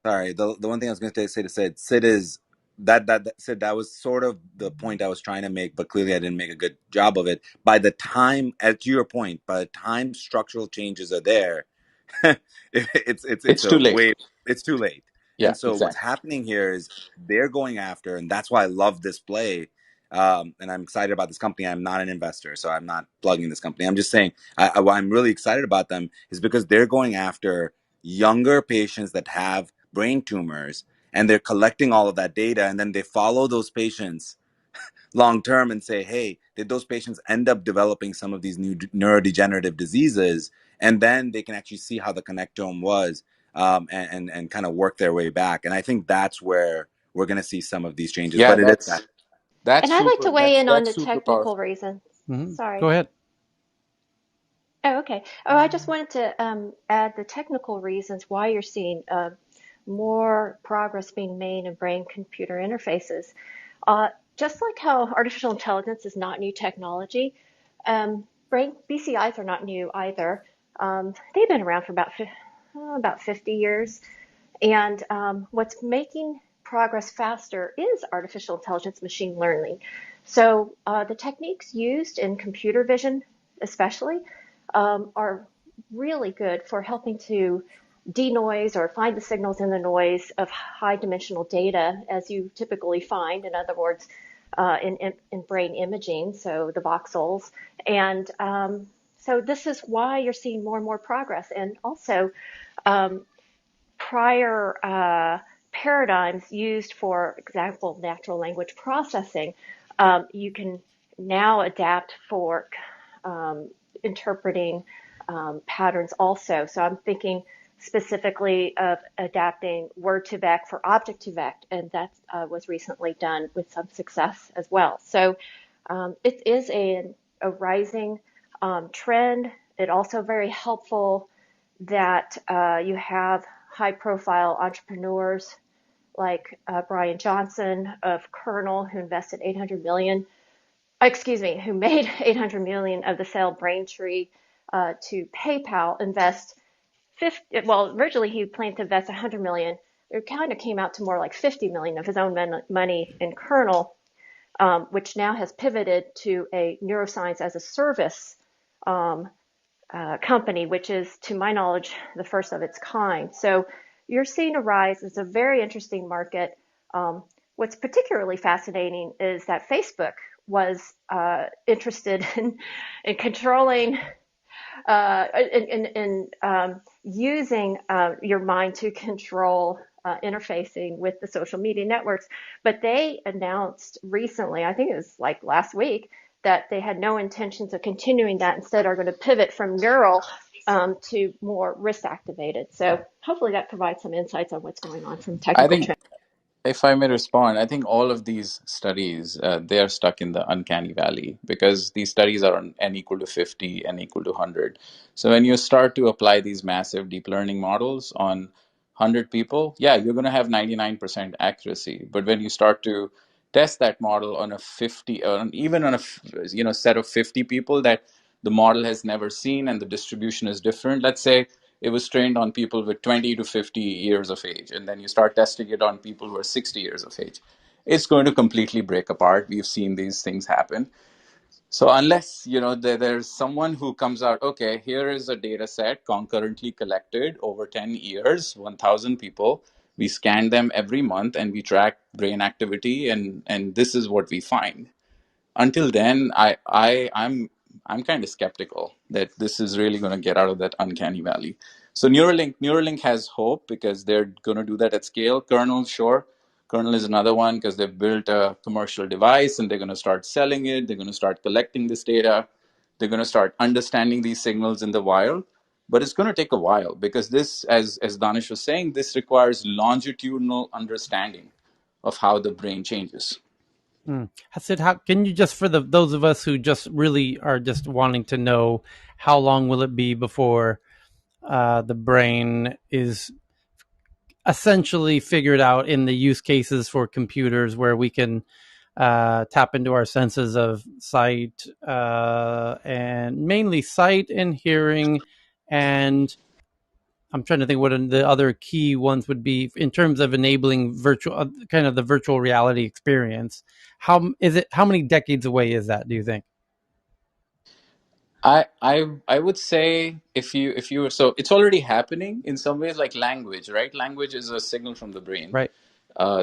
sorry, the one thing I was going to say to Sid is that Sid, that was sort of the point I was trying to make, but clearly I didn't make a good job of it. By the time, to your point, by the time structural changes are there, it's It's a too late. way, it's too late. Yeah, And so what's exactly. happening here is they're going after, and that's why I love this play. And I'm excited about this company. I'm not an investor, so I'm not plugging this company. I'm just saying why I'm really excited about them is because they're going after younger patients that have brain tumors, and they're collecting all of that data, and then they follow those patients long term and say, hey, did those patients end up developing some of these new neurodegenerative diseases? And then they can actually see how the connectome was, and kind of work their way back. And I think that's where we're going to see some of these changes. Yeah, But it is that's that's And I'd like super. to weigh in on That's the super technical powerful. reasons. Go Sorry. ahead. Oh, okay. Oh, I just wanted to add the technical reasons why you're seeing more progress being made in brain-computer interfaces. Just like how artificial intelligence is not new technology, brain BCIs are not new either. They've been around for about 50 years. And what's making progress faster is artificial intelligence machine learning. So the techniques used in computer vision, especially, are really good for helping to denoise or find the signals in the noise of high dimensional data, as you typically find, in other words, in brain imaging, so the voxels. And so this is why you're seeing more and more progress. And also, prior paradigms used, for example, natural language processing, you can now adapt for interpreting patterns also. So I'm thinking specifically of adapting word to vec for object to vec, and that was recently done with some success as well. So it is a rising trend. It also very helpful that you have high profile entrepreneurs like Brian Johnson of Kernel, who invested 800 million, who made 800 million of the sale of Braintree to PayPal, invest 50, well, originally he planned to invest 100 million. It kind of came out to more like 50 million of his own money in Kernel, which now has pivoted to a neuroscience as a service company, which is, to my knowledge, the first of its kind. So you're seeing a rise. It's a very interesting market. What's particularly fascinating is that Facebook was interested in controlling using your mind to control interfacing with the social media networks. But they announced recently, I think it was like last week, that they had no intentions of continuing that. Instead, are going to pivot from neural to more risk activated. So hopefully that provides some insights on what's going on from I technical think, trends. if I may respond, I think all of these studies, they are stuck in the uncanny valley because these studies are on n equal to 50, n equal to 100. So when you start to apply these massive deep learning models on 100 people, yeah, you're going to have 99% accuracy. But when you start to test that model on a 50, or even on a set of 50 people that the model has never seen and the distribution is different, let's say it was trained on people with 20 to 50 years of age, and then you start testing it on people who are 60 years of age, it's going to completely break apart. We've seen these things happen. So unless there's someone who comes out, okay, here is a data set concurrently collected over 10 years, 1,000 people, we scan them every month and we track brain activity, and this is what we find. Until then, I'm kind of skeptical that this is really going to get out of that uncanny valley. So Neuralink has hope because they're going to do that at scale. Kernel, sure. Kernel is another one because they've built a commercial device and they're going to start selling it. They're going to start collecting this data. They're going to start understanding these signals in the wild. But it's going to take a while because this, as Danish was saying, this requires longitudinal understanding of how the brain changes. Hasid, how can you just, for those of us who just really are just wanting to know, how long will it be before the brain is essentially figured out in the use cases for computers where we can tap into our senses of sight, and mainly sight and hearing, and I'm trying to think what the other key ones would be in terms of enabling virtual, kind of the virtual reality experience. How many decades away is that, do you think? I would say if you so it's already happening in some ways, like language, right? Language is a signal from the brain. Right.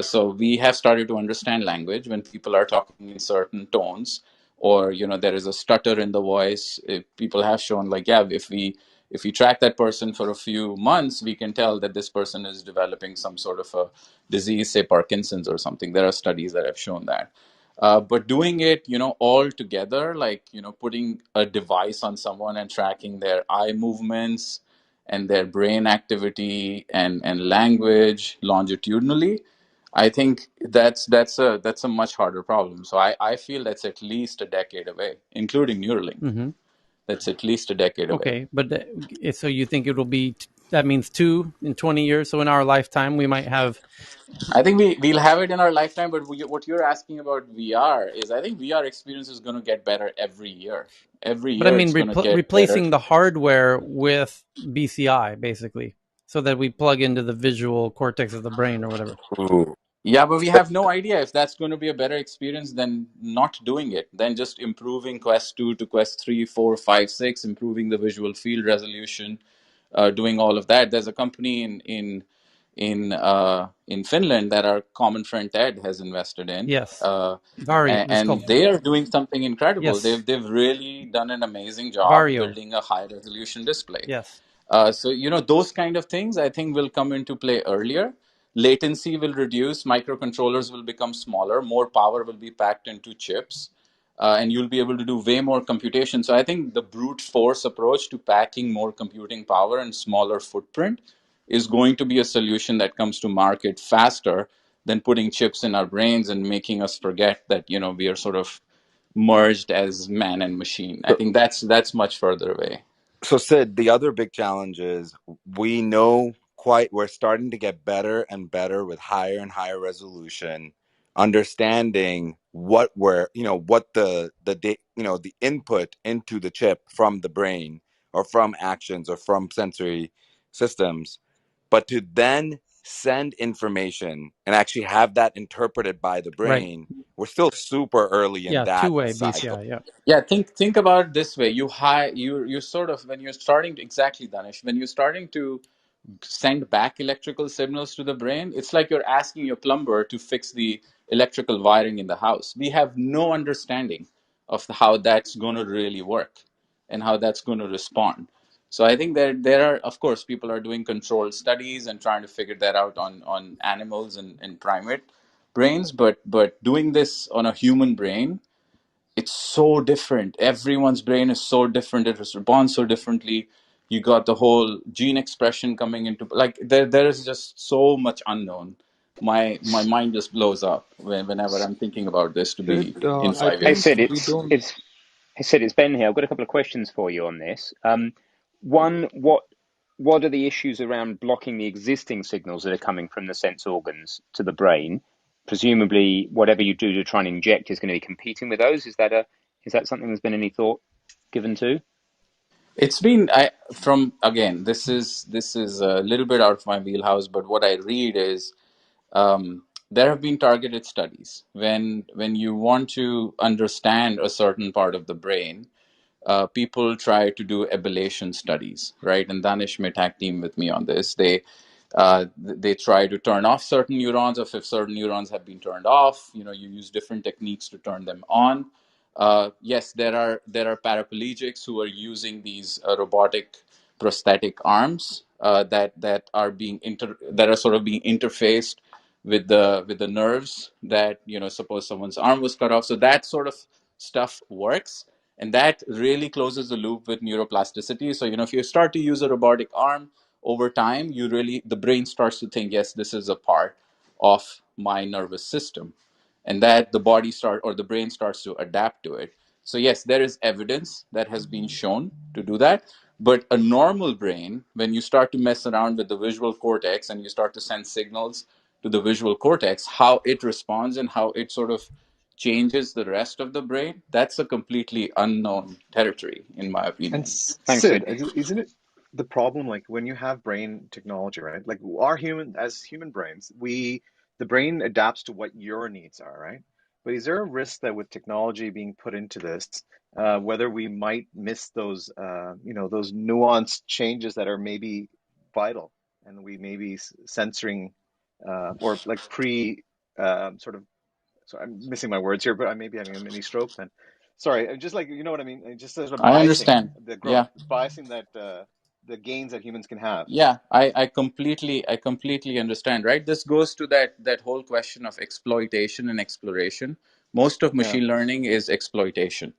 So we have started to understand language when people are talking in certain tones, or there is a stutter in the voice. People have shown, like, yeah, if we track that person for a few months, we can tell that this person is developing some sort of a disease, say Parkinson's or something. There are studies that have shown that. But doing it, all together, like, putting a device on someone and tracking their eye movements and their brain activity and language longitudinally, I think that's a much harder problem. So I feel that's at least a decade away, including Neuralink. Mm-hmm. That's at least a decade away. Okay, but so you think it will be? That means 2 in 20 years. So in our lifetime, we might have. I think we'll have it in our lifetime, but what you're asking about VR is, I think VR experience is going to get better every year. Every But I year mean, it's going to get better. replacing the hardware with BCI, basically, so that we plug into the visual cortex of the brain or whatever. Ooh. Yeah, but we have no idea if that's going to be a better experience than not doing it, than just improving Quest 2 to Quest 3, 4, 5, 6, improving the visual field resolution, doing all of that. There's a company in Finland that our common friend Ted has invested in. Yes, Vario. It's And called. they are doing something incredible. Yes, They've really done an amazing job Vario. building a high resolution display. Yes. So those kind of things I think will come into play earlier. Latency will reduce, microcontrollers will become smaller, more power will be packed into chips, and you'll be able to do way more computation. So I think the brute force approach to packing more computing power and smaller footprint is going to be a solution that comes to market faster than putting chips in our brains and making us forget that, you know, we are sort of merged as man and machine. I think that's much further away. So Sid, the other big challenge is we know we're starting to get better and better with higher and higher resolution, understanding what what the input into the chip from the brain or from actions or from sensory systems, but to then send information and actually have that interpreted by the Right. brain, we're still super early in Yeah, that two-way cycle. BCI. Yeah. Yeah, think about it this way. You sort of, when you're starting to, exactly, Danish, when you're starting to send back electrical signals to the brain, it's like you're asking your plumber to fix the electrical wiring in the house. We have no understanding of how that's going to really work and how that's going to respond. So I think there are, of course, people are doing controlled studies and trying to figure that out on animals and primate brains, but doing this on a human brain, it's so different. Everyone's brain is so different. It responds so differently. You got the whole gene expression coming into, like, there is just so much unknown. My mind just blows up whenever I'm thinking about this to Sid, be in I five Hey think years. Sid, we don't. it's Ben here. I've got a couple of questions for you on this. One, what are the issues around blocking the existing signals that are coming from the sense organs to the brain? Presumably, whatever you do to try and inject is going to be competing with those. Is that something there's been any thought given to? It's been, from, again, this is a little bit out of my wheelhouse, but what I read is, there have been targeted studies when you want to understand a certain part of the brain. People try to do ablation studies, right? And Danish may tag team with me on this. They try to turn off certain neurons, or if certain neurons have been turned off, you know, you use different techniques to turn them on. Yes, there are paraplegics who are using these robotic prosthetic arms that are sort of being interfaced with the nerves that, you know, suppose someone's arm was cut off. So that sort of stuff works, and that really closes the loop with neuroplasticity. So, you know, if you start to use a robotic arm over time, the brain starts to think, yes, this is a part of my nervous system, and that the brain starts to adapt to it. So yes, there is evidence that has been shown to do that. But a normal brain, when you start to mess around with the visual cortex and you start to send signals to the visual cortex, how it responds and how it sort of changes the rest of the brain, that's a completely unknown territory, in my And opinion. Thanks, Sid, Sid. isn't it the problem, like when you have brain technology, right? Like our human brains, the brain adapts to what your needs are, right? But is there a risk that with technology being put into this, whether we might miss those, those nuanced changes that are maybe vital, and we may be censoring, or like sort of, so I'm missing my words here, but I may be having a mini stroke then. Sorry, just like, you know what I mean? Just sort of I biasing understand. the Yeah. growth, biasing that the gains that humans can have. Yeah, I completely understand, right? This goes to that whole question of exploitation and exploration. Most of Yeah. machine learning is exploitation.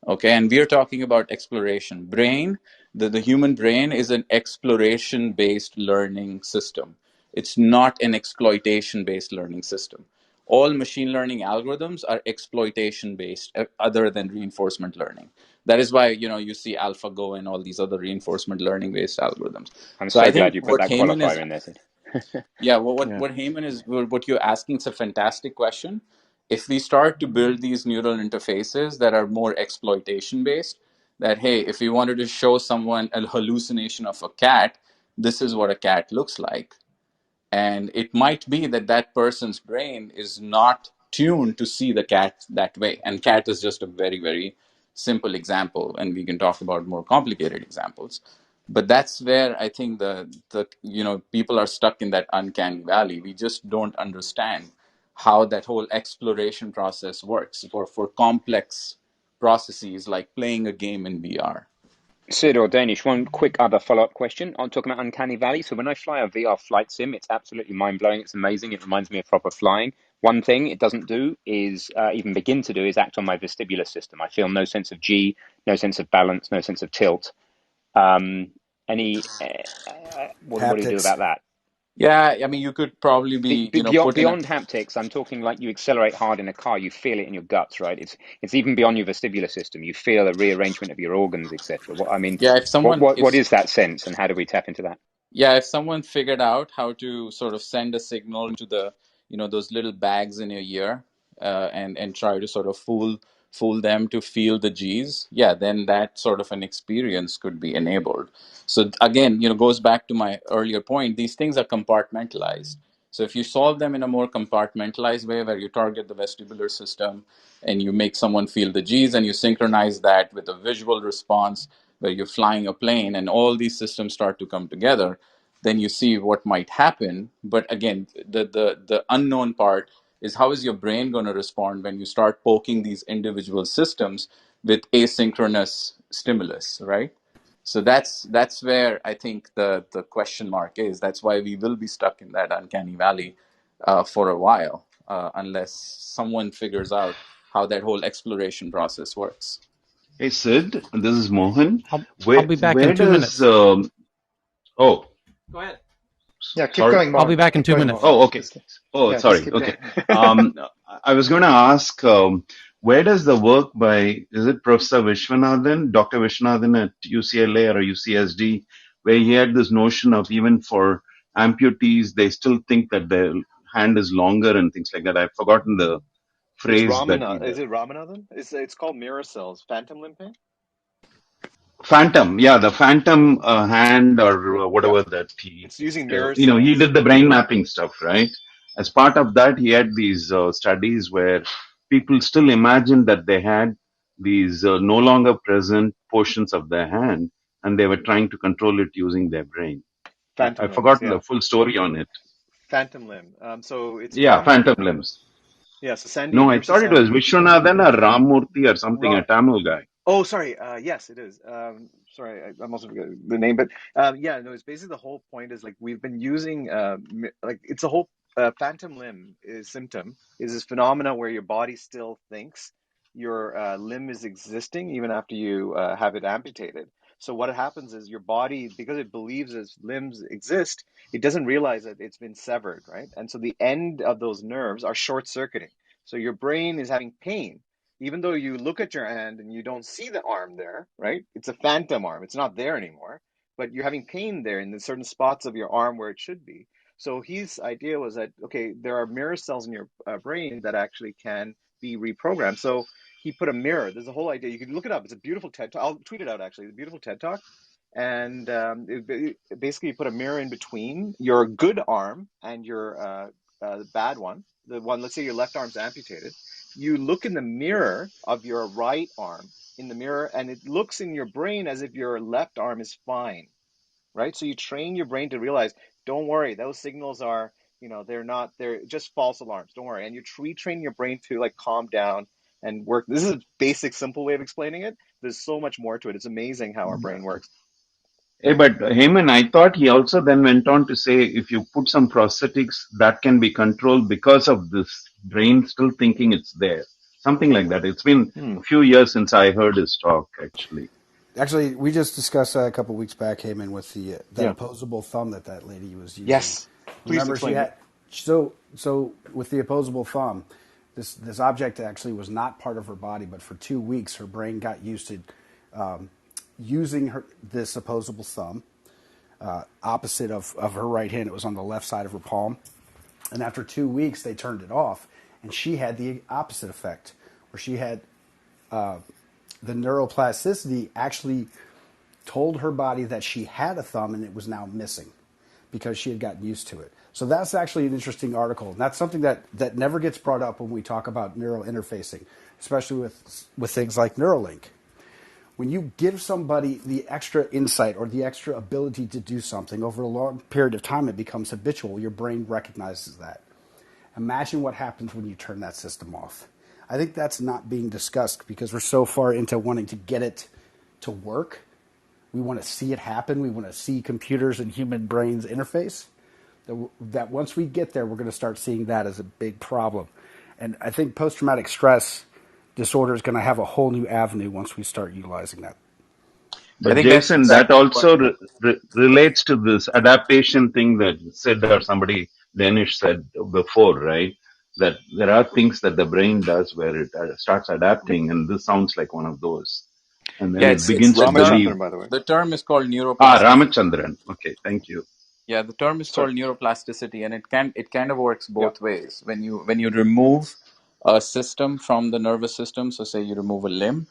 Okay, and we are talking about exploration. The human brain is an exploration based learning system. It's not an exploitation based learning system. All machine learning algorithms are exploitation based, other than reinforcement learning. That is why, you know, you see AlphaGo and all these other reinforcement learning based algorithms. I'm So I so think glad you put what that Heyman is, qualifier in there, Sid. yeah, well, what Yeah. what Heyman is, what you're asking is a fantastic question. If we start to build these neural interfaces that are more exploitation based, that, hey, if we wanted to show someone a hallucination of a cat, this is what a cat looks like, and it might be that that person's brain is not tuned to see the cat that way, and cat is just a very, very simple example, and we can talk about more complicated examples. But that's where I think the people are stuck in that uncanny valley. We just don't understand how that whole exploration process works for complex processes like playing a game in VR. Sid or Danish, one quick other follow-up question. I'm talking about Uncanny Valley. So when I fly a VR flight sim, it's absolutely mind-blowing. It's amazing. It reminds me of proper flying. One thing it doesn't do is even begin to do is act on my vestibular system. I feel no sense of G, no sense of balance, no sense of tilt. Um, Any what do we do Haptics. about that? Yeah, I mean, you could probably be, put in a. Beyond haptics, I'm talking like you accelerate hard in a car, you feel it in your guts, right? It's even beyond your vestibular system. You feel a rearrangement of your organs, etc. What I mean, Yeah, if someone what if is that sense, and how do we tap into that? yeah, if someone figured out how to sort of send a signal into the, those little bags in your ear, and try to sort of fool them to feel the G's, yeah, then that sort of an experience could be enabled. So again, goes back to my earlier point. These things are compartmentalized. So if you solve them in a more compartmentalized way, where you target the vestibular system and you make someone feel the G's, and you synchronize that with a visual response where you're flying a plane, and all these systems start to come together, then you see what might happen. But again, the unknown part is, how is your brain going to respond when you start poking these individual systems with asynchronous stimulus, right? So that's where I think the question mark is. That's why we will be stuck in that uncanny valley for a while, unless someone figures out how that whole exploration process works. Hey Sid, this is Mohan. I'll be back in Where two does minutes. oh, Go ahead. Yeah, keep sorry. going, I'll be Mohan. back in Keep two going, minutes. Mohan. Oh, okay. Oh, Yeah, just sorry. keep Okay. going. Um, I was going to ask, where does the work by, is it Professor Vishwanathan, Dr. Vishwanathan at UCLA or UCSD, where he had this notion of, even for amputees, they still think that their hand is longer and things like that. I've forgotten the It's phrase that he Is it Ramanathan? It's called mirror cells, phantom limb pain. Phantom, yeah, the Phantom hand or Yeah, whatever that he, it's using mirror he cells. did the brain mapping stuff, right? As part of that, he had these studies where people still imagined that they had these no longer present portions of their hand, and they were trying to control it using their brain. Phantom I've limbs, forgotten yeah. the full story on it. Phantom limb. So it's Yeah, from phantom limbs. yeah. So Sandy, No, I University of thought it was Sandy. Vishwanathan or Ramurthy or something, a Tamil guy. Oh, sorry. Yes, it is. Sorry, I almost forgot the name, but yeah, no. It's basically the whole point is like we've been using like it's a whole phantom limb is symptom is this phenomena where your body still thinks your limb is existing even after you have it amputated. So what happens is your body, because it believes its limbs exist, it doesn't realize that it's been severed, right? And so the end of those nerves are short circuiting. So your brain is having pain even though you look at your hand and you don't see the arm there, right? It's a phantom arm. It's not there anymore, but you're having pain there in the certain spots of your arm where it should be. So his idea was that, okay, there are mirror cells in your brain that actually can be reprogrammed. So he put a mirror. There's a whole idea. You can look it up. It's a beautiful TED Talk. I'll tweet it out actually. It's a beautiful TED Talk. And basically, you put a mirror in between your good arm and your bad one. The one, let's say your left arm's amputated. You look in the mirror of your right arm in the mirror, and it looks in your brain as if your left arm is fine, right? So you train your brain to realize, don't worry, those signals are, they're just false alarms. Don't worry. And you retrain your brain to like calm down and work. This is a basic, simple way of explaining it. There's so much more to it. It's amazing how our brain works. Hey, but Heyman, I thought he also then went on to say if you put some prosthetics, that can be controlled because of this brain still thinking it's there. Something like that. It's been a few years since I heard his talk, actually. Actually, we just discussed that a couple of weeks back, Heyman, with the that Yeah. opposable thumb that lady was using. Yes. Please Remember, she explain it. had so with the opposable thumb, this object actually was not part of her body, but for 2 weeks, her brain got used to using this opposable thumb opposite of her right hand. It was on the left side of her palm, and after 2 weeks, they turned it off, and she had the opposite effect, where she had the neuroplasticity actually told her body that she had a thumb and it was now missing because she had gotten used to it. So that's actually an interesting article. And that's something that never gets brought up when we talk about neural interfacing, especially with things like Neuralink. When you give somebody the extra insight or the extra ability to do something over a long period of time, it becomes habitual. Your brain recognizes that. Imagine what happens when you turn that system off. I think that's not being discussed because we're so far into wanting to get it to work. We want to see it happen. We want to see computers and human brains interface. That once we get there, we're going to start seeing that as a big problem. And I think post-traumatic stress disorder is going to have a whole new avenue once we start utilizing that. I But think that's Jason, that exactly what. also relates to this adaptation thing that Sid or somebody, Danish said before, right? That there are things that the brain does where it starts adapting, and this sounds like one of those. And then Yeah, it it's begins the to term. believe. Ramachandran, by the way. The term is called Ah, neuroplasticity. Ramachandran. Okay, thank you. Yeah, the term is Sorry. called neuroplasticity, and it kind of works Yeah. both ways. When you remove a system from the nervous system, so say you remove a limb,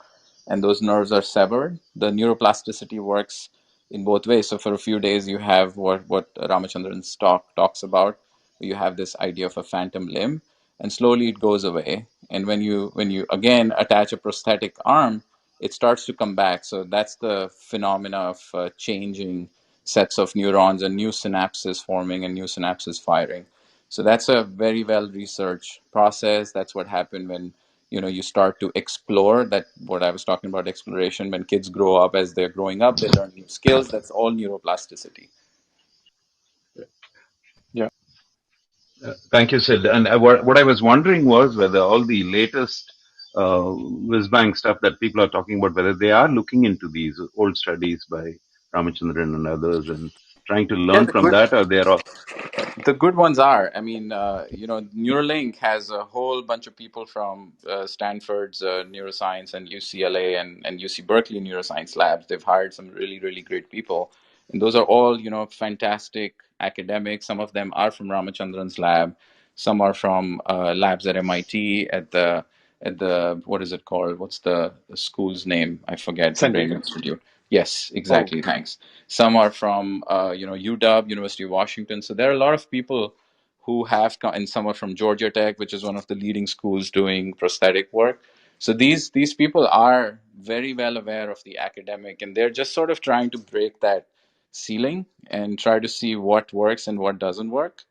and those nerves are severed, the neuroplasticity works in both ways. So for a few days, you have what Ramachandran's talks about. You have this idea of a phantom limb, and slowly it goes away. And when you again attach a prosthetic arm, it starts to come back. So that's the phenomena of changing sets of neurons and new synapses forming and new synapses firing. So that's a very well researched process. That's what happened when you start to explore that, what I was talking about, exploration. When kids grow up, as they're growing up, they learn new skills. That's all neuroplasticity. Yeah. Thank you, Sid. And what I was wondering was whether all the latest whiz bang stuff that people are talking about, whether they are looking into these old studies by Ramachandran and others and trying to Yeah, learn the from good that, or they're all. The good ones are, I mean, Neuralink has a whole bunch of people from Stanford's neuroscience and UCLA and UC Berkeley neuroscience labs. They've hired some really, really great people. And those are all, fantastic academics. Some of them are from Ramachandran's lab. Some are from labs at MIT at the what is it called? What's the school's name? I forget, the San Brain Diego. Institute. Yes, Oh, exactly. Thanks. Some are from, UW, University of Washington. So there are a lot of people who have, and some are from Georgia Tech, which is one of the leading schools doing prosthetic work. So these people are very well aware of the academic, and they're just sort of trying to break that ceiling and try to see what works and what doesn't work.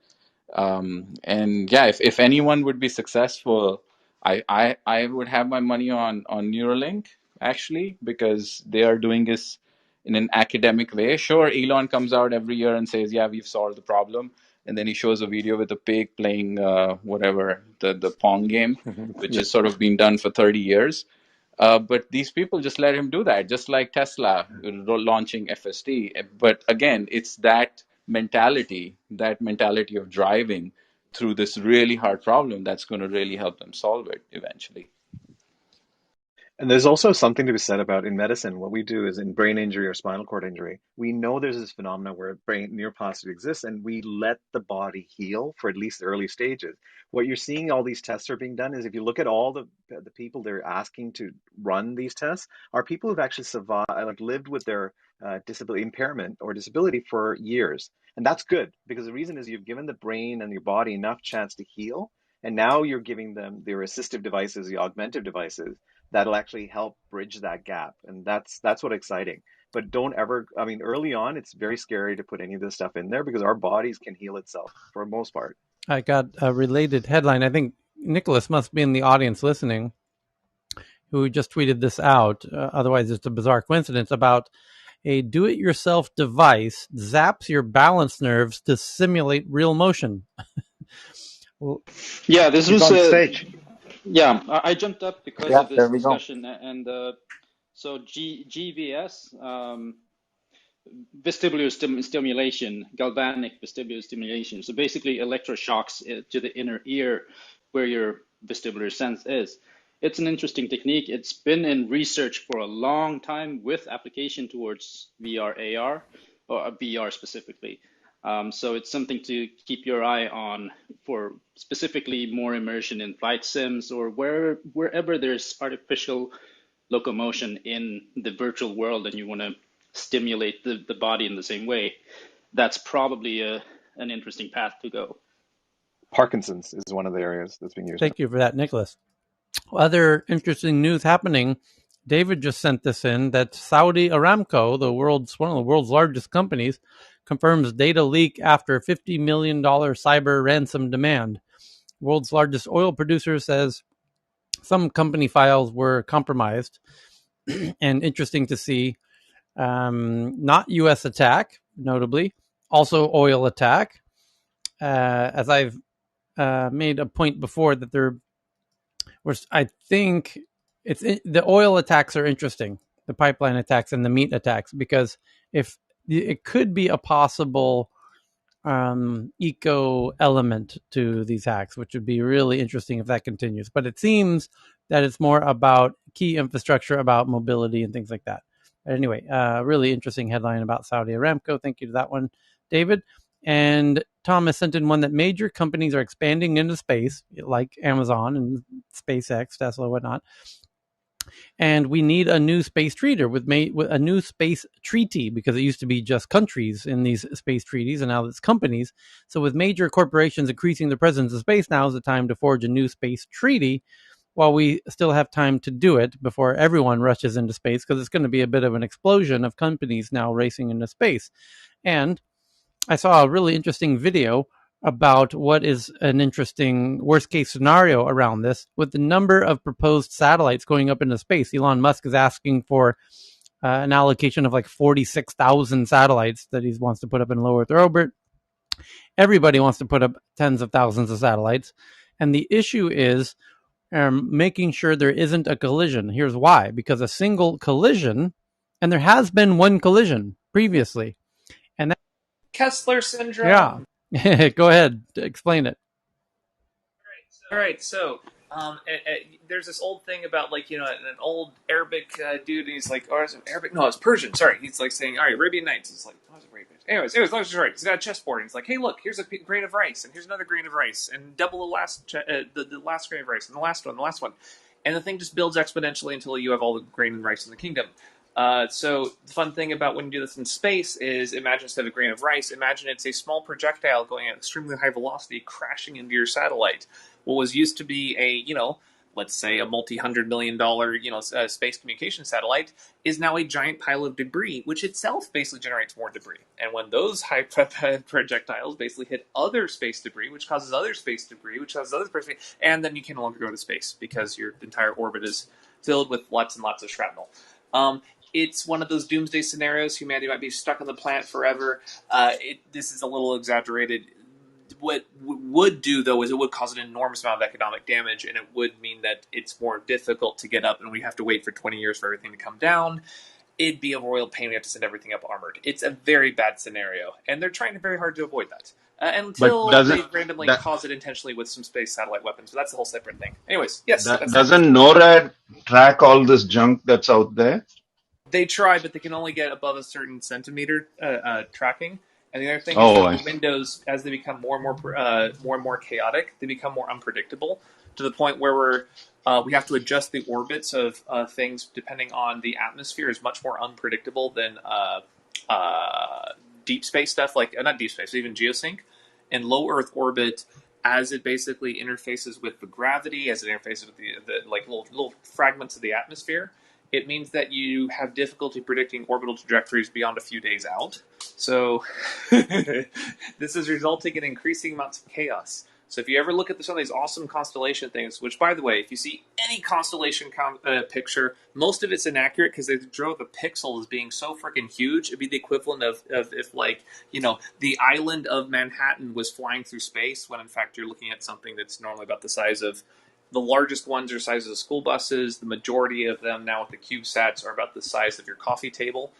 And yeah, if anyone would be successful, I would have my money on Neuralink, actually, because they are doing this in an academic way. Sure, Elon comes out every year and says, "Yeah, we've solved the problem," and then he shows a video with a pig playing whatever, the Pong game, which yeah. has sort of been done for 30 years. But these people just let him do that, just like Tesla launching FSD. But again, it's that mentality of driving through this really hard problem that's going to really help them solve it eventually. And there's also something to be said about in medicine, what we do is in brain injury or spinal cord injury, we know there's this phenomenon where brain neuroplasticity exists and we let the body heal for at least the early stages. What you're seeing all these tests are being done is if you look at all the people they're asking to run these tests are people who've actually survived, like lived with their disability impairment or disability for years. And that's good because the reason is you've given the brain and your body enough chance to heal. And now you're giving them their assistive devices, the augmentative devices that'll actually help bridge that gap. And that's what's exciting. But don't ever, I mean, early on, it's very scary to put any of this stuff in there because our bodies can heal itself for the most part. I got a related headline. I think Nicholas must be in the audience listening, who just tweeted this out. Otherwise, it's a bizarre coincidence about a do-it-yourself device zaps your balance nerves to simulate real motion. Well, Yeah, this He's was on stage. yeah. I jumped up because Yeah, of this there we go. discussion, and so GVS, vestibular stimulation, galvanic vestibular stimulation. So basically, electroshocks to the inner ear, where your vestibular sense is. It's an interesting technique. It's been in research for a long time with application towards VR, AR, or VR specifically. So it's something to keep your eye on for specifically more immersion in flight sims or wherever there's artificial locomotion in the virtual world and you want to stimulate the body in the same way. That's probably an interesting path to go. Parkinson's is one of the areas that's being used now. thank you for that, Nicholas. Other interesting news happening. David just sent this in that Saudi Aramco, one of the world's largest companies, confirms data leak after $50 million cyber ransom demand. World's largest oil producer says some company files were compromised. And interesting to see, not U.S. attack, notably, also oil attack. As I've made a point before that there was, I think the oil attacks are interesting. the pipeline attacks and the meat attacks, because if it could be a possible eco element to these hacks, which would be really interesting if that continues. But it seems that it's more about key infrastructure, about mobility and things like that. But anyway, really interesting headline about Saudi Aramco. Thank you to that one, David. And Thomas sent in one that major companies are expanding into space, like Amazon and SpaceX, Tesla, whatnot. And we need a new space treaty with a new space treaty, because it used to be just countries in these space treaties, and now it's companies. So with major corporations increasing their presence in space, now is the time to forge a new space treaty, while we still have time to do it before everyone rushes into space, because it's going to be a bit of an explosion of companies now racing into space. And I saw a really interesting video about what is an interesting worst case scenario around this, with the number of proposed satellites going up into space. Elon Musk is asking for an allocation of like 46,000 satellites that he wants to put up in low Earth orbit. Everybody wants to put up tens of thousands of satellites. And the issue is making sure there isn't a collision. Here's why: because a single collision, and there has been one collision previously, and that, Kessler syndrome. yeah. Go ahead, explain it. All right, so there's this old thing about, like, an old Arabic dude, and he's like, or is it Arabic? No, it's Persian. Sorry, he's like saying, all right, Arabian Nights. It's like, what was Arabian? Anyways, long story short, he's got a chessboard, and he's like, hey, look, here's a grain of rice, and here's another grain of rice, and double the last the last grain of rice, and the last one, and the thing just builds exponentially until you have all the grain and rice in the kingdom. So the fun thing about when you do this in space is, imagine instead of a grain of rice, imagine it's a small projectile going at extremely high velocity, crashing into your satellite. What was used to be a, let's say a multi-$100 million, space communication satellite, is now a giant pile of debris, which itself basically generates more debris. And when those high projectiles basically hit other space debris, which causes other space debris, which causes other space, and then you can no longer go to space because your entire orbit is filled with lots and lots of shrapnel. It's one of those doomsday scenarios. Humanity might be stuck on the planet forever. This is a little exaggerated. What would do, though, is it would cause an enormous amount of economic damage, and it would mean that it's more difficult to get up, and we have to wait for 20 years for everything to come down. It'd be a royal pain. We have to send everything up armored. It's a very bad scenario, and they're trying very hard to avoid that. Until they randomly cause it intentionally with some space satellite weapons, but that's a whole separate thing. Anyways, yes. Doesn't NORAD track all this junk that's out there? They try, but they can only get above a certain centimeter tracking. And the other thing is that the windows, as they become more and more chaotic, they become more unpredictable, to the point where we have to adjust the orbits of things depending on the atmosphere. Is much more unpredictable than deep space stuff, like not deep space, even geosync. And low Earth orbit, as it basically interfaces with the gravity, as it interfaces with the like little fragments of the atmosphere, it means that you have difficulty predicting orbital trajectories beyond a few days out. So this is resulting in increasing amounts of chaos. So if you ever look at some of these awesome constellation things, which, by the way, if you see any constellation picture, most of it's inaccurate because they draw the pixel as being so freaking huge. It'd be the equivalent of if, like, the island of Manhattan was flying through space, when in fact you're looking at something that's normally about the size of... The largest ones are sizes of school buses. The majority of them now with the CubeSats are about the size of your coffee table.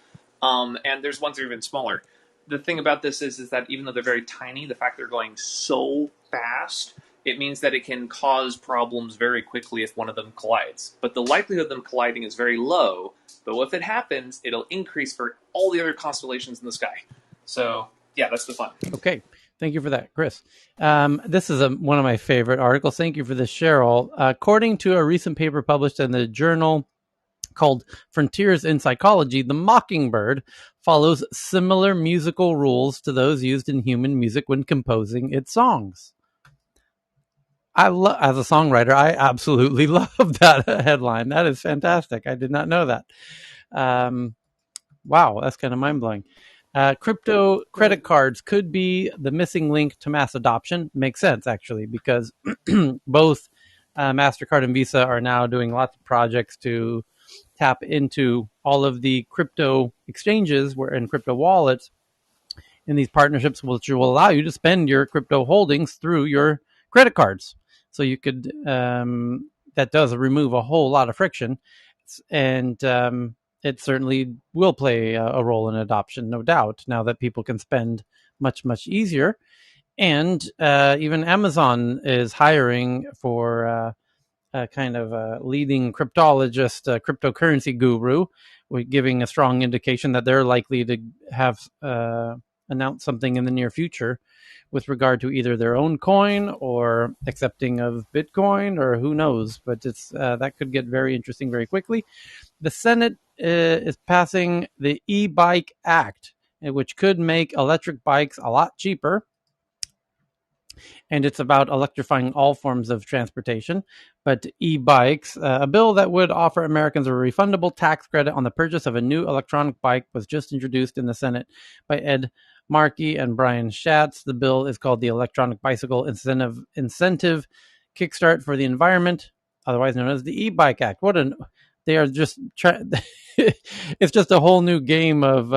And there's ones that are even smaller. The thing about this is that even though they're very tiny, the fact they're going so fast, it means that it can cause problems very quickly if one of them collides. But the likelihood of them colliding is very low. But if it happens, it'll increase for all the other constellations in the sky. So, yeah, that's the fun. Okay. Thank you for that, Chris. This is one of my favorite articles. Thank you for this, Cheryl. According to a recent paper published in the journal called Frontiers in Psychology, the mockingbird follows similar musical rules to those used in human music when composing its songs. As a songwriter, I absolutely love that headline. That is fantastic. I did not know that. Wow, that's kind of mind-blowing. Crypto credit cards could be the missing link to mass adoption. Makes sense, actually, because both MasterCard and Visa are now doing lots of projects to tap into all of the crypto exchanges and crypto wallets in these partnerships, which will allow you to spend your crypto holdings through your credit cards. So you could, that does remove a whole lot of friction. And it certainly will play a role in adoption, no doubt, now that people can spend much, much easier. And even Amazon is hiring for a kind of a leading cryptologist, cryptocurrency guru, giving a strong indication that they're likely to have announced something in the near future with regard to either their own coin or accepting of Bitcoin, or who knows. But it's that could get very interesting very quickly. The Senate is passing the E-Bike Act, which could make electric bikes a lot cheaper. And it's about electrifying all forms of transportation. But e-bikes, a bill that would offer Americans a refundable tax credit on the purchase of a new electronic bike, was just introduced in the Senate by Ed Markey and Brian Schatz. The bill is called the Electronic Bicycle Incentive Kickstart for the Environment, otherwise known as the E-Bike Act. They are just it's just a whole new game of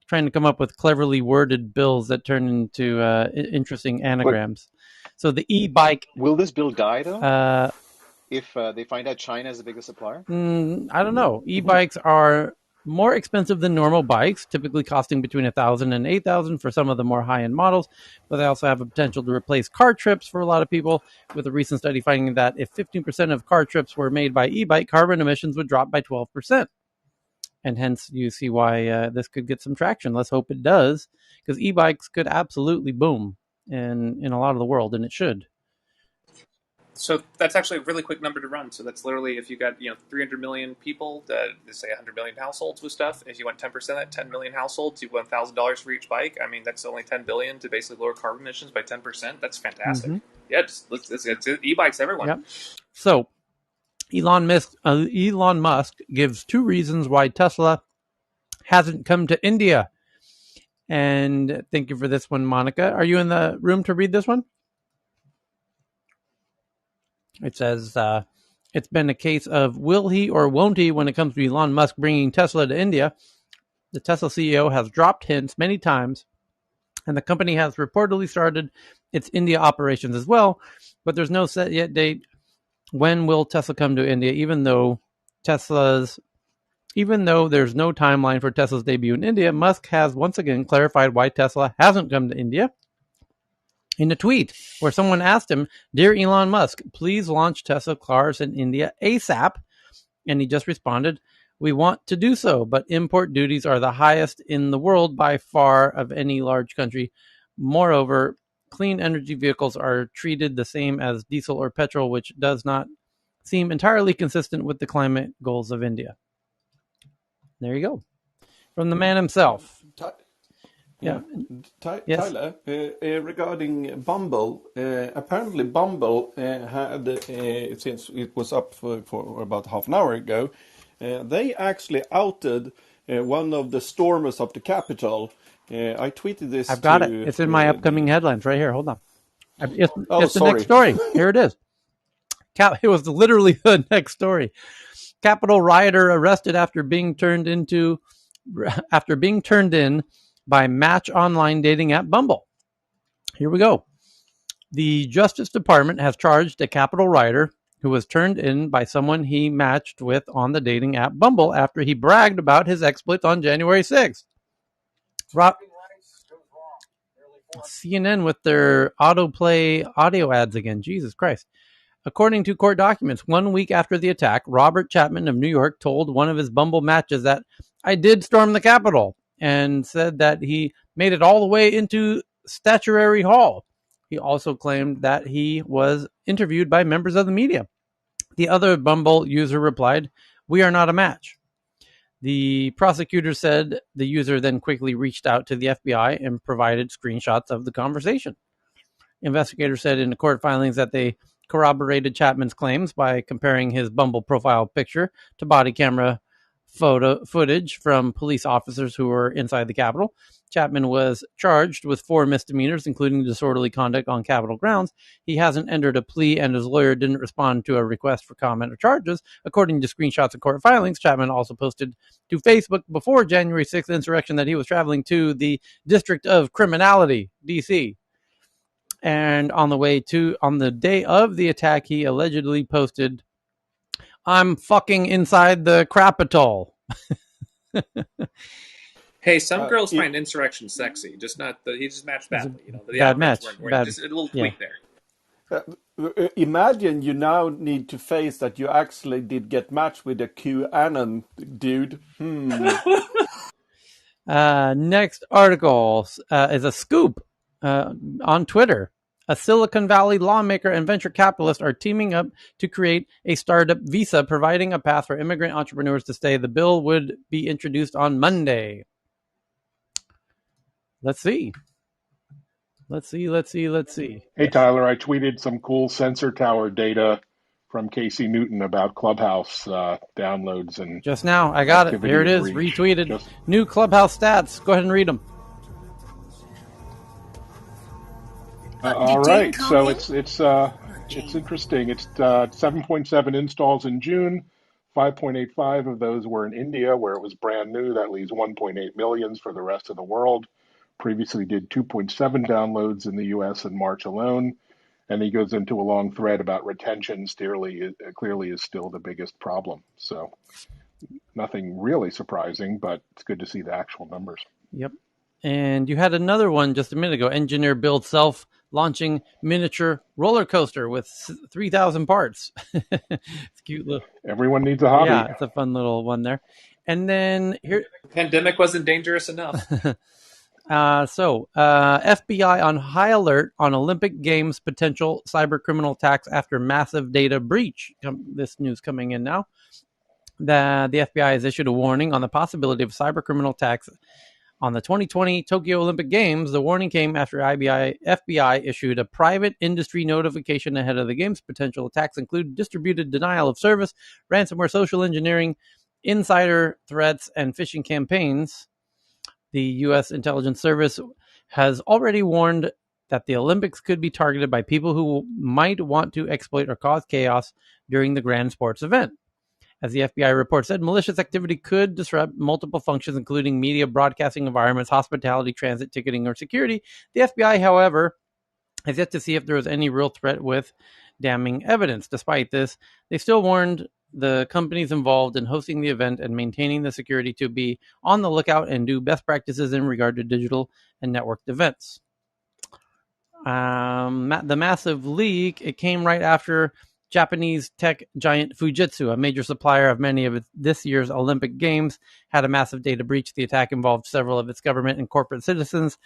trying to come up with cleverly worded bills that turn into interesting anagrams. So the e-bike. Will this bill die though? If they find out China is the biggest supplier? I don't know. E-bikes are more expensive than normal bikes, typically costing between $1,000 and $8,000 for some of the more high-end models, but they also have a potential to replace car trips for a lot of people, with a recent study finding that if 15% of car trips were made by e-bike, carbon emissions would drop by 12%. And hence you see why this could get some traction. Let's hope it does, because e-bikes could absolutely boom in a lot of the world, and it should. So that's actually a really quick number to run. So that's literally, if you got 300 million people, say 100 million households with stuff. If you want 10% of that, 10 million households, you want $1,000 for each bike. I mean, that's only 10 billion to basically lower carbon emissions by 10%. That's fantastic. Mm-hmm. Yeah, it's e-bikes, everyone. Yep. So Elon Musk gives two reasons why Tesla hasn't come to India. And thank you for this one, Monica. Are you in the room to read this one? It says, it's been a case of will he or won't he when it comes to Elon Musk bringing Tesla to India. The Tesla CEO has dropped hints many times, and the company has reportedly started its India operations as well, but there's no set yet date. When will Tesla come to India, even though there's no timeline for Tesla's debut in India? Musk has once again clarified why Tesla hasn't come to India. In a tweet where someone asked him, "Dear Elon Musk, please launch Tesla cars in India ASAP." And he just responded, "We want to do so, but import duties are the highest in the world by far of any large country. Moreover, clean energy vehicles are treated the same as diesel or petrol, which does not seem entirely consistent with the climate goals of India." There you go. From the man himself. Yeah. Tyler, regarding Bumble, apparently Bumble had, since it was up for about half an hour ago, they actually outed one of the stormers of the Capitol. I tweeted this. I've got it. It's in my upcoming headlines right here. Hold on. It's the next story. Here it is. It was literally the next story. Capitol rioter arrested after being turned in by Match online dating app Bumble. Here we go. The Justice Department has charged a Capitol rioter who was turned in by someone he matched with on the dating app Bumble after he bragged about his exploits on January 6th. CNN with their autoplay audio ads again. Jesus Christ. According to court documents, 1 week after the attack, Robert Chapman of New York told one of his Bumble matches that I did storm the Capitol, and said that he made it all the way into Statuary Hall. He also claimed that he was interviewed by members of the media. The other Bumble user replied, "We are not a match." The prosecutor said the user then quickly reached out to the FBI and provided screenshots of the conversation. Investigators said in the court filings that they corroborated Chapman's claims by comparing his Bumble profile picture to body camera footage from police officers who were inside the Capitol. Chapman was charged with 4 misdemeanors, including disorderly conduct on Capitol grounds. He hasn't entered a plea, and his lawyer didn't respond to a request for comment or charges. According to screenshots of court filings, Chapman also posted to Facebook before January 6th insurrection that he was traveling to the District of Criminality, D.C., and on the day of the attack, he allegedly posted, "I'm fucking inside the Capitol." Hey, some girls find insurrection sexy, just not he just matched badly. The bad outfits match. weren't Bad. just a little Yeah. tweak there. Imagine you now need to face that you actually did get matched with a QAnon dude. Next article is a scoop on Twitter. A Silicon Valley lawmaker and venture capitalist are teaming up to create a startup visa, providing a path for immigrant entrepreneurs to stay. The bill would be introduced on Monday. Let's see. Hey, Tyler, I tweeted some cool sensor tower data from Casey Newton about Clubhouse downloads and just now. I got it. activity Here it to is. breach. Retweeted. New Clubhouse stats. Go ahead and read them. All right, so it's interesting. It's 7.7 installs in June. 5.85 of those were in India, where it was brand new. That leaves 1.8 million for the rest of the world. Previously did 2.7 downloads in the U.S. in March alone. And he goes into a long thread about retention. Clearly is still the biggest problem. So nothing really surprising, but it's good to see the actual numbers. Yep. And you had another one just a minute ago. Engineer builds self-launching miniature roller coaster with 3,000 parts. It's cute little. Everyone needs a hobby. Yeah, it's a fun little one there. And then here, pandemic wasn't dangerous enough. FBI on high alert on Olympic Games potential cyber criminal attacks after massive data breach. This news coming in now. The FBI has issued a warning on the possibility of cyber criminal attacks on the 2020 Tokyo Olympic Games. The warning came after FBI issued a private industry notification ahead of the games. Potential attacks include distributed denial of service, ransomware, social engineering, insider threats, and phishing campaigns. The U.S. Intelligence Service has already warned that the Olympics could be targeted by people who might want to exploit or cause chaos during the grand sports event. As the FBI report said, malicious activity could disrupt multiple functions, including media, broadcasting environments, hospitality, transit, ticketing, or security. The FBI, however, has yet to see if there was any real threat with damning evidence. Despite this, they still warned the companies involved in hosting the event and maintaining the security to be on the lookout and do best practices in regard to digital and networked events. The massive leak, it came right after Japanese tech giant Fujitsu, a major supplier of many of this year's Olympic Games, had a massive data breach. The attack involved several of its government and corporate citizens.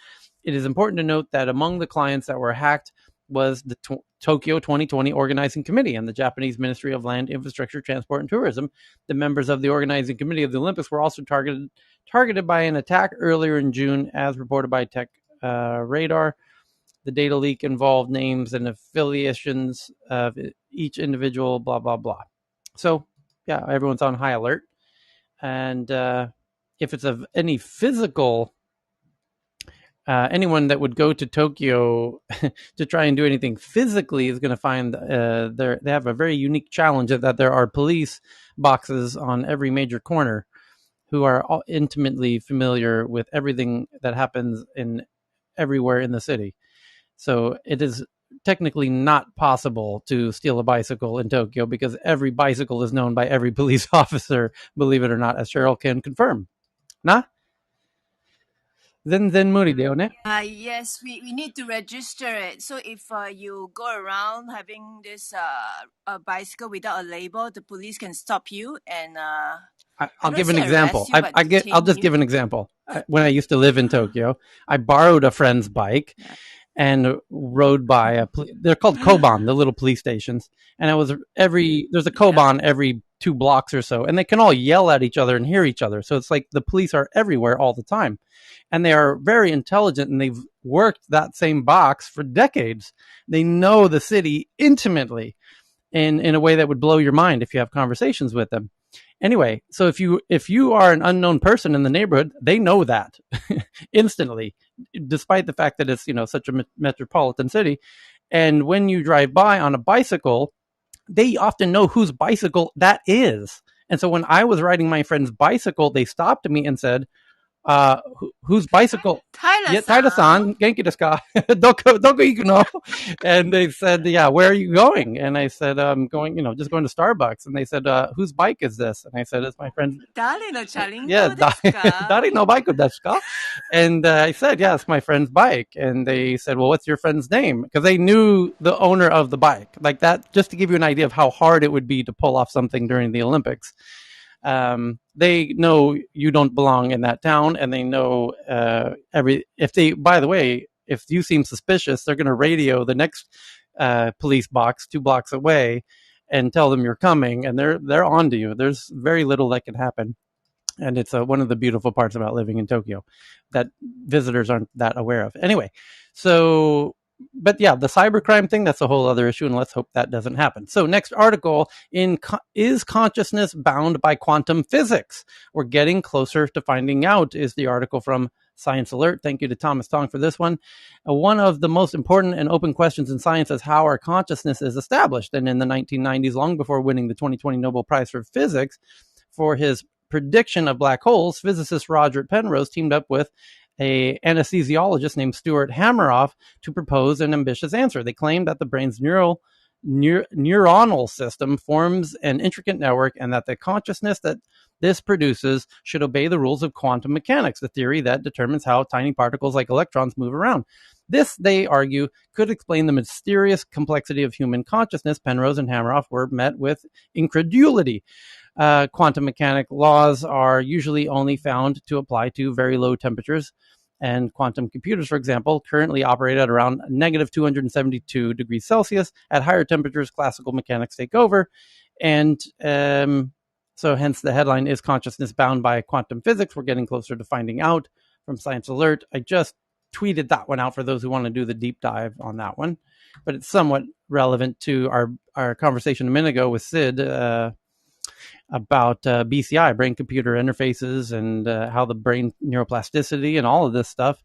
It is important to note that among the clients that were hacked was the Tokyo 2020 Organizing Committee and the Japanese Ministry of Land, Infrastructure, Transport, and Tourism. The members of the Organizing Committee of the Olympics were also targeted by an attack earlier in June, as reported by Tech Radar. The data leak involved names and affiliations of each individual, blah, blah, blah. So, yeah, everyone's on high alert. And if it's of any physical, anyone that would go to Tokyo to try and do anything physically is going to find they have a very unique challenge that there are police boxes on every major corner who are intimately familiar with everything that happens everywhere in the city. So it is technically not possible to steal a bicycle in Tokyo because every bicycle is known by every police officer, believe it or not, as Cheryl can confirm. Na? Zen Murideyo ne? Yes, we need to register it. So if you go around having this a bicycle without a label, the police can stop you and I'll give an example. I'll just give an example. When I used to live in Tokyo, I borrowed a friend's bike and rode by they're called Koban, the little police stations. And there's a Koban every 2 blocks or so, and they can all yell at each other and hear each other. So it's like the police are everywhere all the time. And they are very intelligent, and they've worked that same box for decades. They know the city intimately in a way that would blow your mind if you have conversations with them. Anyway, so if you are an unknown person in the neighborhood, they know that instantly, despite the fact that it's such a metropolitan city. And when you drive by on a bicycle, they often know whose bicycle that is. And so when I was riding my friend's bicycle, they stopped me and said, whose bicycle? Yeah, Tyler-san. Taida-san, Genki desu ka? Doko iku no? And they said, yeah, where are you going? And I said, I'm going, just going to Starbucks. And they said, whose bike is this? And I said, it's my friend. 誰のチャYeah, ですか Dari no bike desu ka? And I said, yeah, it's my friend's bike. And they said, well, what's your friend's name? Because they knew the owner of the bike. Like that, just to give you an idea of how hard it would be to pull off something during the Olympics. They know you don't belong in that town, and they know if they, by the way, if you seem suspicious, they're going to radio the next police box 2 blocks away and tell them you're coming, and they're on to you. There's very little that can happen. And it's one of the beautiful parts about living in Tokyo that visitors aren't that aware of. Anyway, so, but yeah, the cybercrime thing, that's a whole other issue, and let's hope that doesn't happen. So next article, is consciousness bound by quantum physics? We're getting closer to finding out, is the article from Science Alert. Thank you to Thomas Tong for this one. One of the most important and open questions in science is how our consciousness is established. And in the 1990s, long before winning the 2020 Nobel Prize for Physics for his prediction of black holes, physicist Roger Penrose teamed up with an anesthesiologist named Stuart Hameroff to propose an ambitious answer. They claimed that the brain's neuronal system forms an intricate network, and that the consciousness that this produces should obey the rules of quantum mechanics, the theory that determines how tiny particles like electrons move around. This, they argue, could explain the mysterious complexity of human consciousness. Penrose and Hameroff were met with incredulity. Quantum mechanic laws are usually only found to apply to very low temperatures. And quantum computers, for example, currently operate at around negative 272 degrees Celsius. At higher temperatures, classical mechanics take over. And so hence the headline, is consciousness bound by quantum physics? We're getting closer to finding out, from Science Alert. I just tweeted that one out for those who want to do the deep dive on that one. But it's somewhat relevant to our conversation a minute ago with Sid, about BCI, brain computer interfaces, and how the brain neuroplasticity and all of this stuff.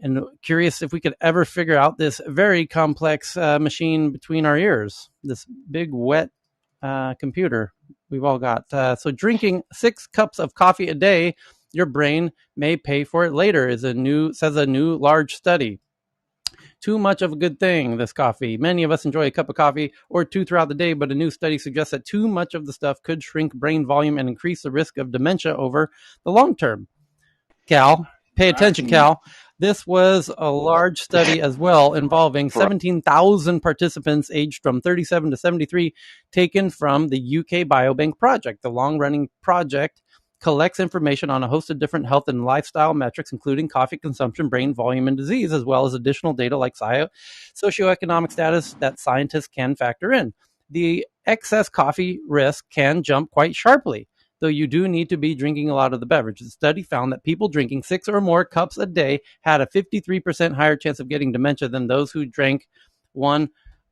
And curious if we could ever figure out this very complex machine between our ears, this big wet computer we've all got. So drinking 6 cups of coffee a day, your brain may pay for it later, says a new large study. Too much of a good thing, this coffee. Many of us enjoy a cup of coffee or 2 throughout the day, but a new study suggests that too much of the stuff could shrink brain volume and increase the risk of dementia over the long term. Cal, pay attention, Cal. This was a large study as well, involving 17,000 participants aged from 37 to 73, taken from the UK Biobank project. The long-running project collects information on a host of different health and lifestyle metrics, including coffee consumption, brain volume, and disease, as well as additional data like socioeconomic status that scientists can factor in. The excess coffee risk can jump quite sharply, though you do need to be drinking a lot of the beverage. The study found that people drinking 6 or more cups a day had a 53% higher chance of getting dementia than those who drank 1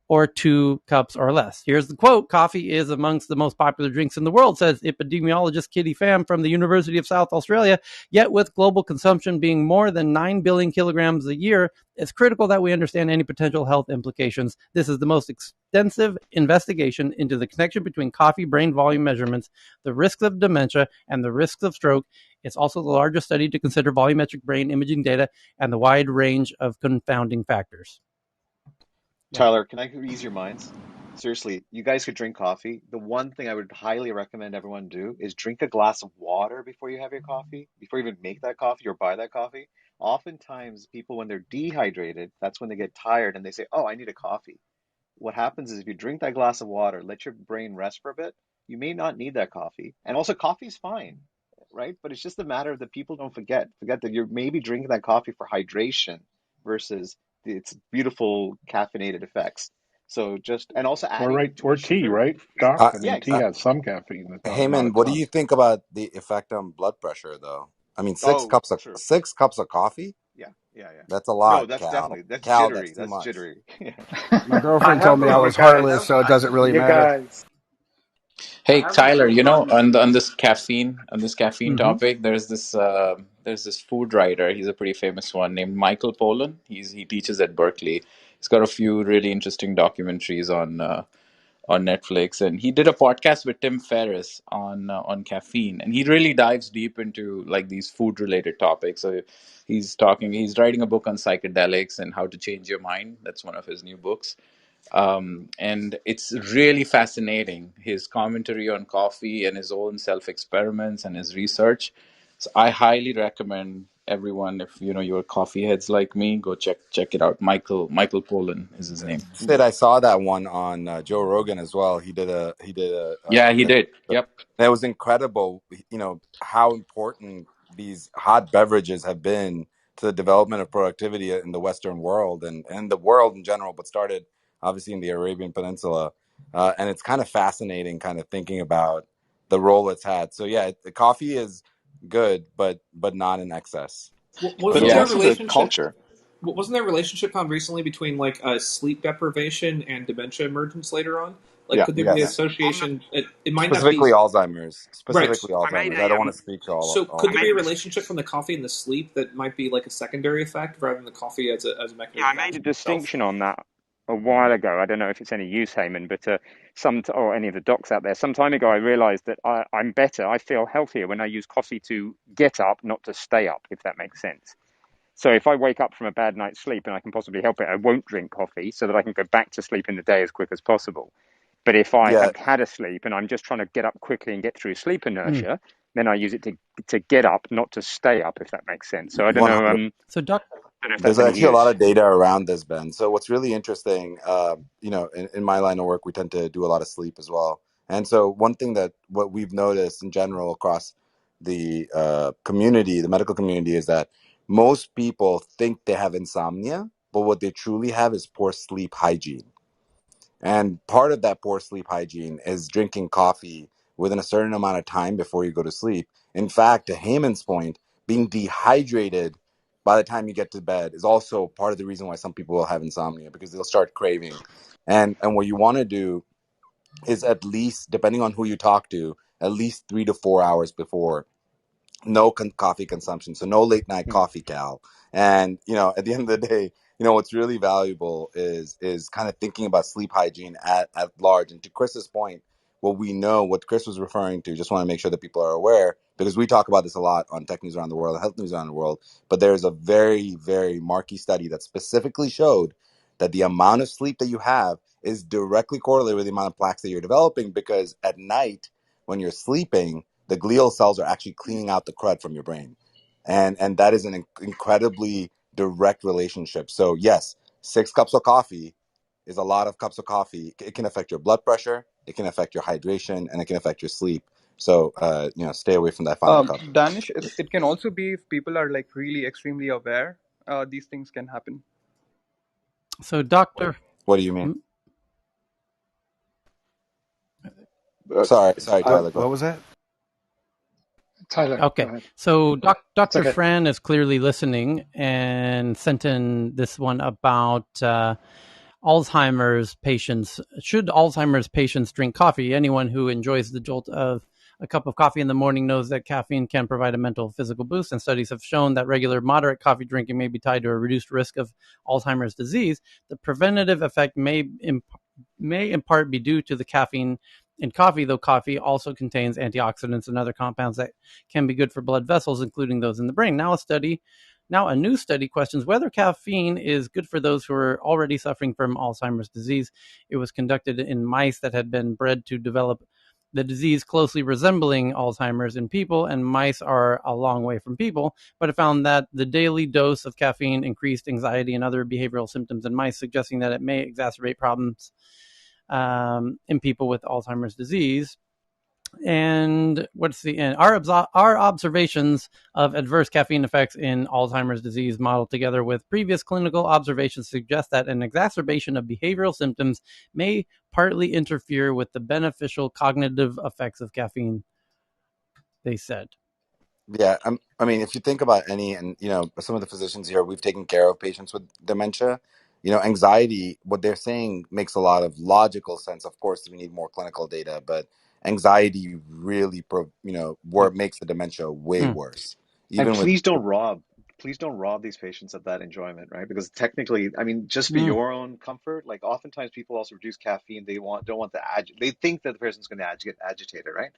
or 2 cups or less. Here's the quote: coffee is amongst the most popular drinks in the world, says epidemiologist Kitty Pham from the University of South Australia. Yet with global consumption being more than 9 billion kilograms a year, it's critical that we understand any potential health implications. This is the most extensive investigation into the connection between coffee brain volume measurements, the risks of dementia, and the risks of stroke. It's also the largest study to consider volumetric brain imaging data and the wide range of confounding factors. Tyler, can I ease your minds? Seriously, you guys could drink coffee. The one thing I would highly recommend everyone do is drink a glass of water before you have your coffee, before you even make that coffee or buy that coffee. Oftentimes, people, when they're dehydrated, that's when they get tired and they say, "Oh, I need a coffee." What happens is if you drink that glass of water, let your brain rest for a bit, you may not need that coffee. And also, coffee's fine, right? But it's just a matter that people don't forget that you're maybe drinking that coffee for hydration versus its beautiful caffeinated effects. So just, and also Or adding right, too or much tea, sugar. right, Doc? Uh, I Yeah, mean, tea uh, has some caffeine, not a Heyman, what do ton. you think about the effect on blood pressure, though? I mean, Oh, true. 6 cups of coffee? Yeah. That's a No, lot, that's Cal. definitely, that's Cal, that's jittery. too That's much. jittery. Yeah. My I girlfriend told have me I you was guys. heartless, so it doesn't really You matter. guys. I Hey have a Tyler, quick question. on this caffeine Mm-hmm. topic, there's this food writer. He's a pretty famous one named Michael Pollan. He teaches at Berkeley. He's got a few really interesting documentaries on Netflix, and he did a podcast with Tim Ferriss on caffeine, and he really dives deep into like these food related topics. So he's writing a book on psychedelics and how to change your mind. That's one of his new books. And it's really fascinating, his commentary on coffee and his own self experiments and his research. So I highly recommend everyone, if you're coffee heads like me, go check it out. Michael Pollan is his name. Sid, I saw that one on Joe Rogan as well. He did a Yeah, he did. Yep. that was incredible. How important these hot beverages have been to the development of productivity in the Western world and the world in general, but started obviously in the Arabian Peninsula. And it's kind of fascinating, kind of thinking about the role it's had. So yeah, the coffee is good, but not in excess. But But it's Yeah. yeah, So also also the the relationship. culture. Wasn't there a relationship found recently between like sleep deprivation and dementia emergence later on? Like, Yeah. could there be yes, association? It might not be specifically Alzheimer's. right. Specifically I made Alzheimer's. I a don't want to speak to So all. could there be a relationship from the coffee and the sleep that might be like a secondary effect rather than the coffee as a yeah, mechanism I of made a action itself? distinction on that a while ago. I don't know if it's any use, Heyman, but or any of the docs out there. Some time ago, I realized that I'm better. I feel healthier when I use coffee to get up, not to stay up, if that makes sense. So if I wake up from a bad night's sleep and I can possibly help it, I won't drink coffee so that I can go back to sleep in the day as quick as possible. But if I Yeah, have had a sleep and I'm just trying to get up quickly and get through sleep Mm. inertia, then I use it to get up, not to stay up, if that makes sense. So I don't know. 100. So, Don't know if There's that's any actually a lot use. of data around this, Ben. So what's really interesting, in my line of work, we tend to do a lot of sleep as well. And so one thing that what we've noticed in general across the community, the medical community, is that most people think they have insomnia, but what they truly have is poor sleep hygiene. And part of that poor sleep hygiene is drinking coffee within a certain amount of time before you go to sleep. In fact, to Heyman's point, being dehydrated by the time you get to bed is also part of the reason why some people will have insomnia, because they'll start craving. And what you want to do is, at least, depending on who you talk to, at least 3 to 4 hours before, no coffee consumption, so no late night Hmm. coffee, Cal. And at the end of the day, what's really valuable is kind of thinking about sleep hygiene at large. And to Chris's point, what Chris was referring to, just want to make sure that people are aware, because we talk about this a lot on Tech News Around the World, Health News Around the World, but there's a very, very marquee study that specifically showed that the amount of sleep that you have is directly correlated with the amount of plaques that you're developing, because at night when you're sleeping, the glial cells are actually cleaning out the crud from your brain, and that is an incredibly direct relationship. So yes, 6 cups of coffee is a lot of cups of coffee. It can affect your blood pressure, it can affect your hydration, and it can affect your sleep. So stay away from that final cup. Danish, it can also be if people are like really extremely aware, these things can happen. Doctor. What do you mean? Mm, Sorry, Tyler, go What ahead. was that? Tyler, go Okay, ahead. so It's Dr. okay. Fran is clearly listening and sent in this one about Alzheimer's patients. Should Alzheimer's patients drink coffee? Anyone who enjoys the jolt of a cup of coffee in the morning knows that caffeine can provide a mental physical boost, and studies have shown that regular moderate coffee drinking may be tied to a reduced risk of Alzheimer's disease. The preventative effect may in part be due to the caffeine in coffee, though coffee also contains antioxidants and other compounds that can be good for blood vessels, including those in the brain. Now, a new study questions whether caffeine is good for those who are already suffering from Alzheimer's disease. It was conducted in mice that had been bred to develop the disease closely resembling Alzheimer's in people, and mice are a long way from people, but it found that the daily dose of caffeine increased anxiety and other behavioral symptoms in mice, suggesting that it may exacerbate problems in people with Alzheimer's disease. And what's the end? Our observations of adverse caffeine effects in Alzheimer's disease model together with previous clinical observations suggest that an exacerbation of behavioral symptoms may partly interfere with the beneficial cognitive effects of caffeine, they said. Yeah, I mean, if you think about some of the physicians here, we've taken care of patients with dementia. Anxiety, what they're saying makes a lot of logical sense. Of course, we need more clinical data, but anxiety really, where it makes the dementia way Hmm. worse. And Even with, please don't rob please don't rob these patients of that enjoyment, right? Because technically, I mean, just for your own comfort, like oftentimes people also reduce caffeine. They don't want they think that the person's going to get agitated, right?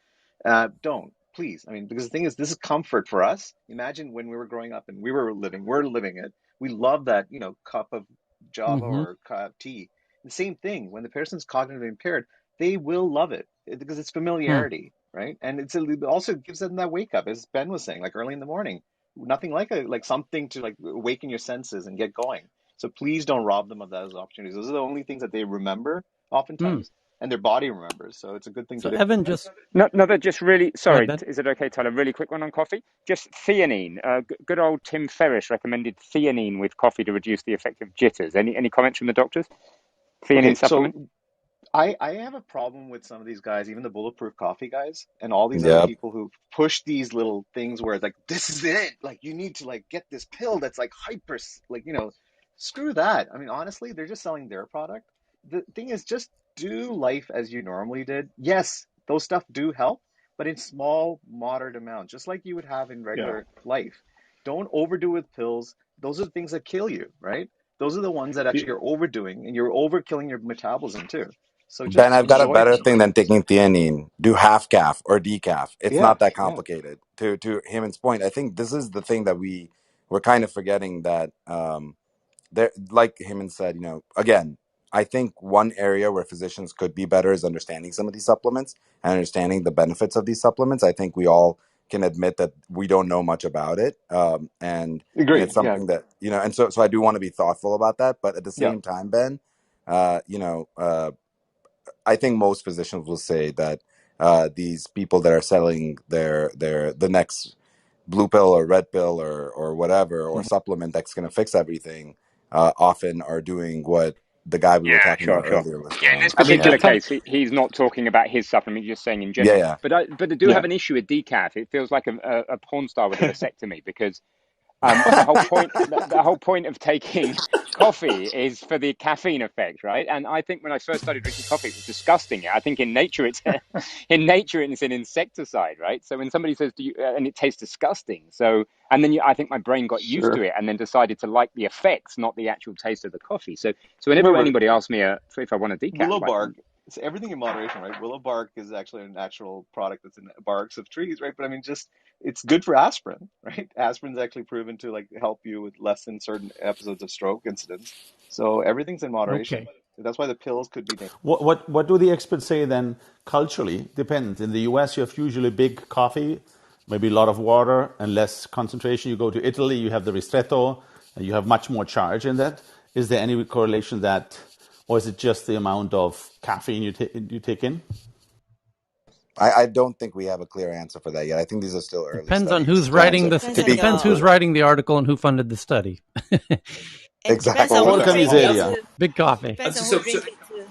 Don't, please. I mean, because the thing is, this is comfort for us. Imagine when we were growing up and we're living it. We love that, cup of Java or cup of tea. The same thing when the person's cognitively impaired, they will love it because it's familiarity, right? And it also gives them that wake up, as Ben was saying, like early in the morning. Nothing like something to like awaken your senses and get going. So please don't rob them of those opportunities. Those are the only things that they remember oftentimes, and their body remembers. So it's a good thing to So do. Evan just No, they're just really go ahead, sorry. Ben. Is it okay, Tyler? Really quick one on coffee. Just theanine. Good old Tim Ferriss recommended theanine with coffee to reduce the effect of jitters. Any comments from the doctors? Theanine Okay, supplement. so I have a problem with some of these guys, even the bulletproof coffee guys and all these other Yep. people who push these little things where it's like, this is it. Like you need to like get this pill that's like like, screw that. I mean, honestly, they're just selling their product. The thing is just do life as you normally did. Yes, those stuff do help, but in small, moderate amounts, just like you would have in Yeah. regular life. Don't overdo with pills. Those are the things that kill you, right? Those are the ones that actually are overdoing and you're overkilling your metabolism too. So Ben, just I've got a enjoy better things. thing than taking theanine. Do half calf or decaf. It's Yeah, not that yeah. complicated. To Hemon's point, I think this is the thing that we're kind of forgetting that there, like Heyman said, again, I think one area where physicians could be better is understanding some of these supplements and understanding the benefits of these supplements. I think we all can admit that we don't know much about it, and Agree. it's Yeah, something that and so I do want to be thoughtful about that. But at the yeah. same time, Ben, I think most physicians will say that these people that are selling the next blue pill or red pill or whatever or supplement that's going to fix everything often are doing what the guy we Yeah, were talking sure, about sure. earlier was Yeah, in doing. this I mean, particular case, he's not talking about his supplement. He's just saying in yeah, general. yeah, But I do have Yeah. an issue with decaf. It feels like a porn star with a vasectomy because the whole point of taking coffee is for the caffeine effect, right? And I think when I first started drinking coffee, it was disgusting. I think in nature in nature it's an insecticide, right? So when somebody says, "Do you?" And it tastes disgusting. So and then I think my brain got used to Sure. it and then decided to like the effects, not the actual taste of the coffee. So whenever Remember, anybody asks me if I want a decaf, willow like bark, it's everything in moderation, right? Willow bark is actually a natural product that's in barks of trees, right? But I mean, just it's good for aspirin, right? Aspirin's actually proven to like help you with lessen certain episodes of stroke incidents. So everything's in moderation. Okay. That's why the pills could be dangerous. What do the experts say then culturally? Depends. In the US, you have usually big coffee, maybe a lot of water and less concentration. You go to Italy, you have the ristretto, and you have much more charge in that. Is there any correlation that, or is it just the amount of caffeine you take in? I don't think we have a clear answer for that yet. I think these are still early Depends on studies who's to writing answer this. to Depends It on be depends who's the writing the article and who funded the study. it depends exactly. on who Also, drink Porca it miseria. too. Big coffee. Depends on who So drink it too.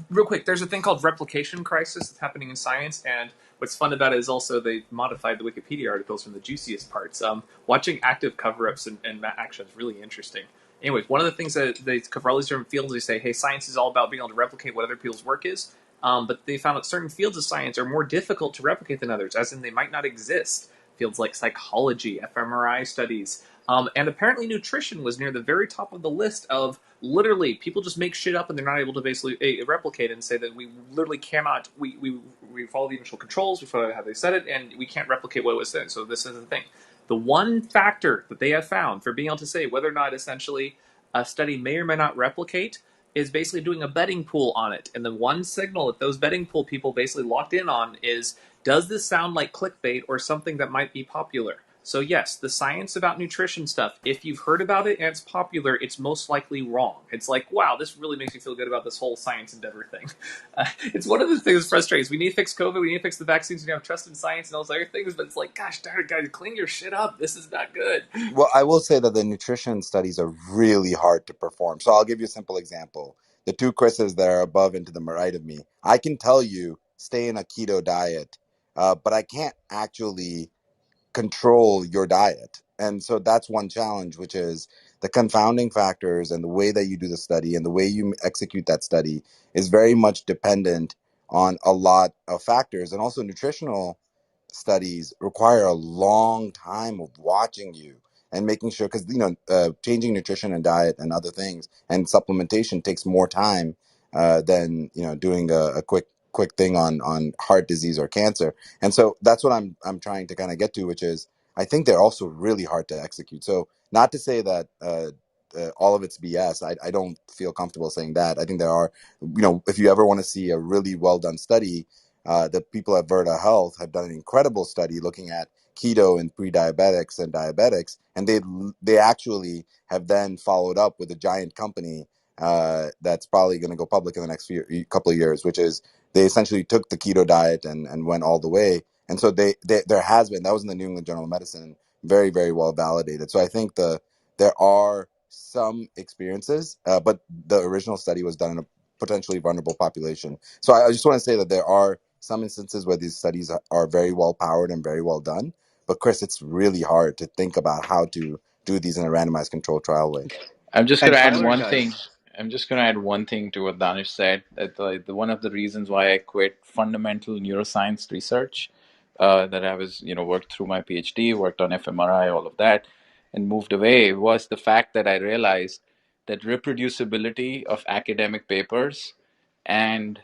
real quick, there's a thing called replication crisis that's happening in science, and what's fun about it is also they modified the Wikipedia articles from the juiciest parts. Watching active cover-ups and action is really interesting. Anyways, one of the things that they cover all these different fields, they say, hey, science is all about being able to replicate what other people's work is, but they found that certain fields of science are more difficult to replicate than others, as in they might not exist. Fields like psychology, fMRI studies, and apparently nutrition was near the very top of the list of literally people just make shit up and they're not able to basically replicate it and say that we literally cannot, we follow the initial controls, we follow how they said it, and we can't replicate what was said. So this is the thing. The one factor that they have found for being able to say whether or not essentially a study may or may not replicate is basically doing a betting pool on it. And the one signal that those betting pool people basically locked in on is, does this sound like clickbait or something that might be popular? So yes, the science about nutrition stuff, if you've heard about it and it's popular, it's most likely wrong. It's like, wow, this really makes me feel good about this whole science endeavor thing. It's one of the things that frustrates. We need to fix COVID, we need to fix the vaccines, we need to have trust in science and all those other things, but it's like, gosh darn it, guys, clean your shit up. This is not good. Well, I will say that the nutrition studies are really hard to perform. So I'll give you a simple example. The two Chris's that are above and to the right of me, I can tell you stay in a keto diet, but I can't actually control your diet. And so that's one challenge, which is the confounding factors and the way that you do the study and the way you execute that study is very much dependent on a lot of factors. And also nutritional studies require a long time of watching you and making sure, because changing nutrition and diet and other things and supplementation takes more time than doing a quick thing on heart disease or cancer. And so that's what I'm trying to kind of get to, which is I think they're also really hard to execute. So not to say that all of it's BS. I don't feel comfortable saying that. I think there are, if you ever want to see a really well done study, the people at Verta Health have done an incredible study looking at keto in pre-diabetics and diabetics, and they actually have then followed up with a giant company that's probably going to go public in the next couple of years, which is they essentially took the keto diet and went all the way. And so there has been, that was in the New England Journal of Medicine, very, very well validated. So I think there are some experiences, but the original study was done in a potentially vulnerable population. So I just want to say that there are some instances where these studies are very well powered and very well done. But Chris, it's really hard to think about how to do these in a randomized controlled trial way. I'm just going And to add Tyler one thing. does. I'm just going to add one thing to what Danish said. That one of the reasons why I quit fundamental neuroscience research, that I was, worked through my PhD, worked on fMRI, all of that, and moved away, was the fact that I realized that reproducibility of academic papers and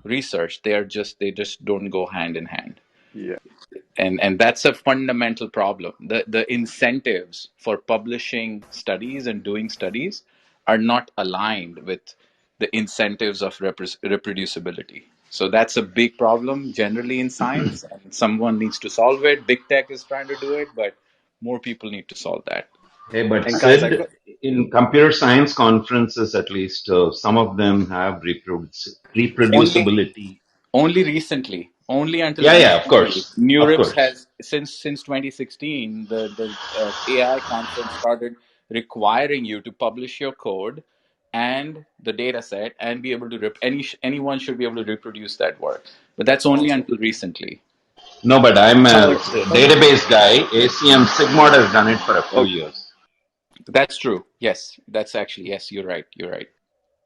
research, they just don't go hand in hand. Yeah. And that's a fundamental problem. The incentives for publishing studies and doing studies are not aligned with the incentives of reproducibility. So that's a big problem generally in science, and someone needs to solve it. Big tech is trying to do it, but more people need to solve that. Hey, but And guys, I've Sid, got. in computer science conferences, at least, some of them have Only reproducibility. Only recently, only until Yeah, yeah, recently, of NeurIPS course. has since 2016, the AI conference started requiring you to publish your code and the data set and be able to anyone should be able to reproduce that work. But that's only Awesome. until recently. No, but I'm a Tyler, database guy. ACM Sigmod has done it for a few oh, years. That's true. Yes, that's actually yes. You're right. You're right.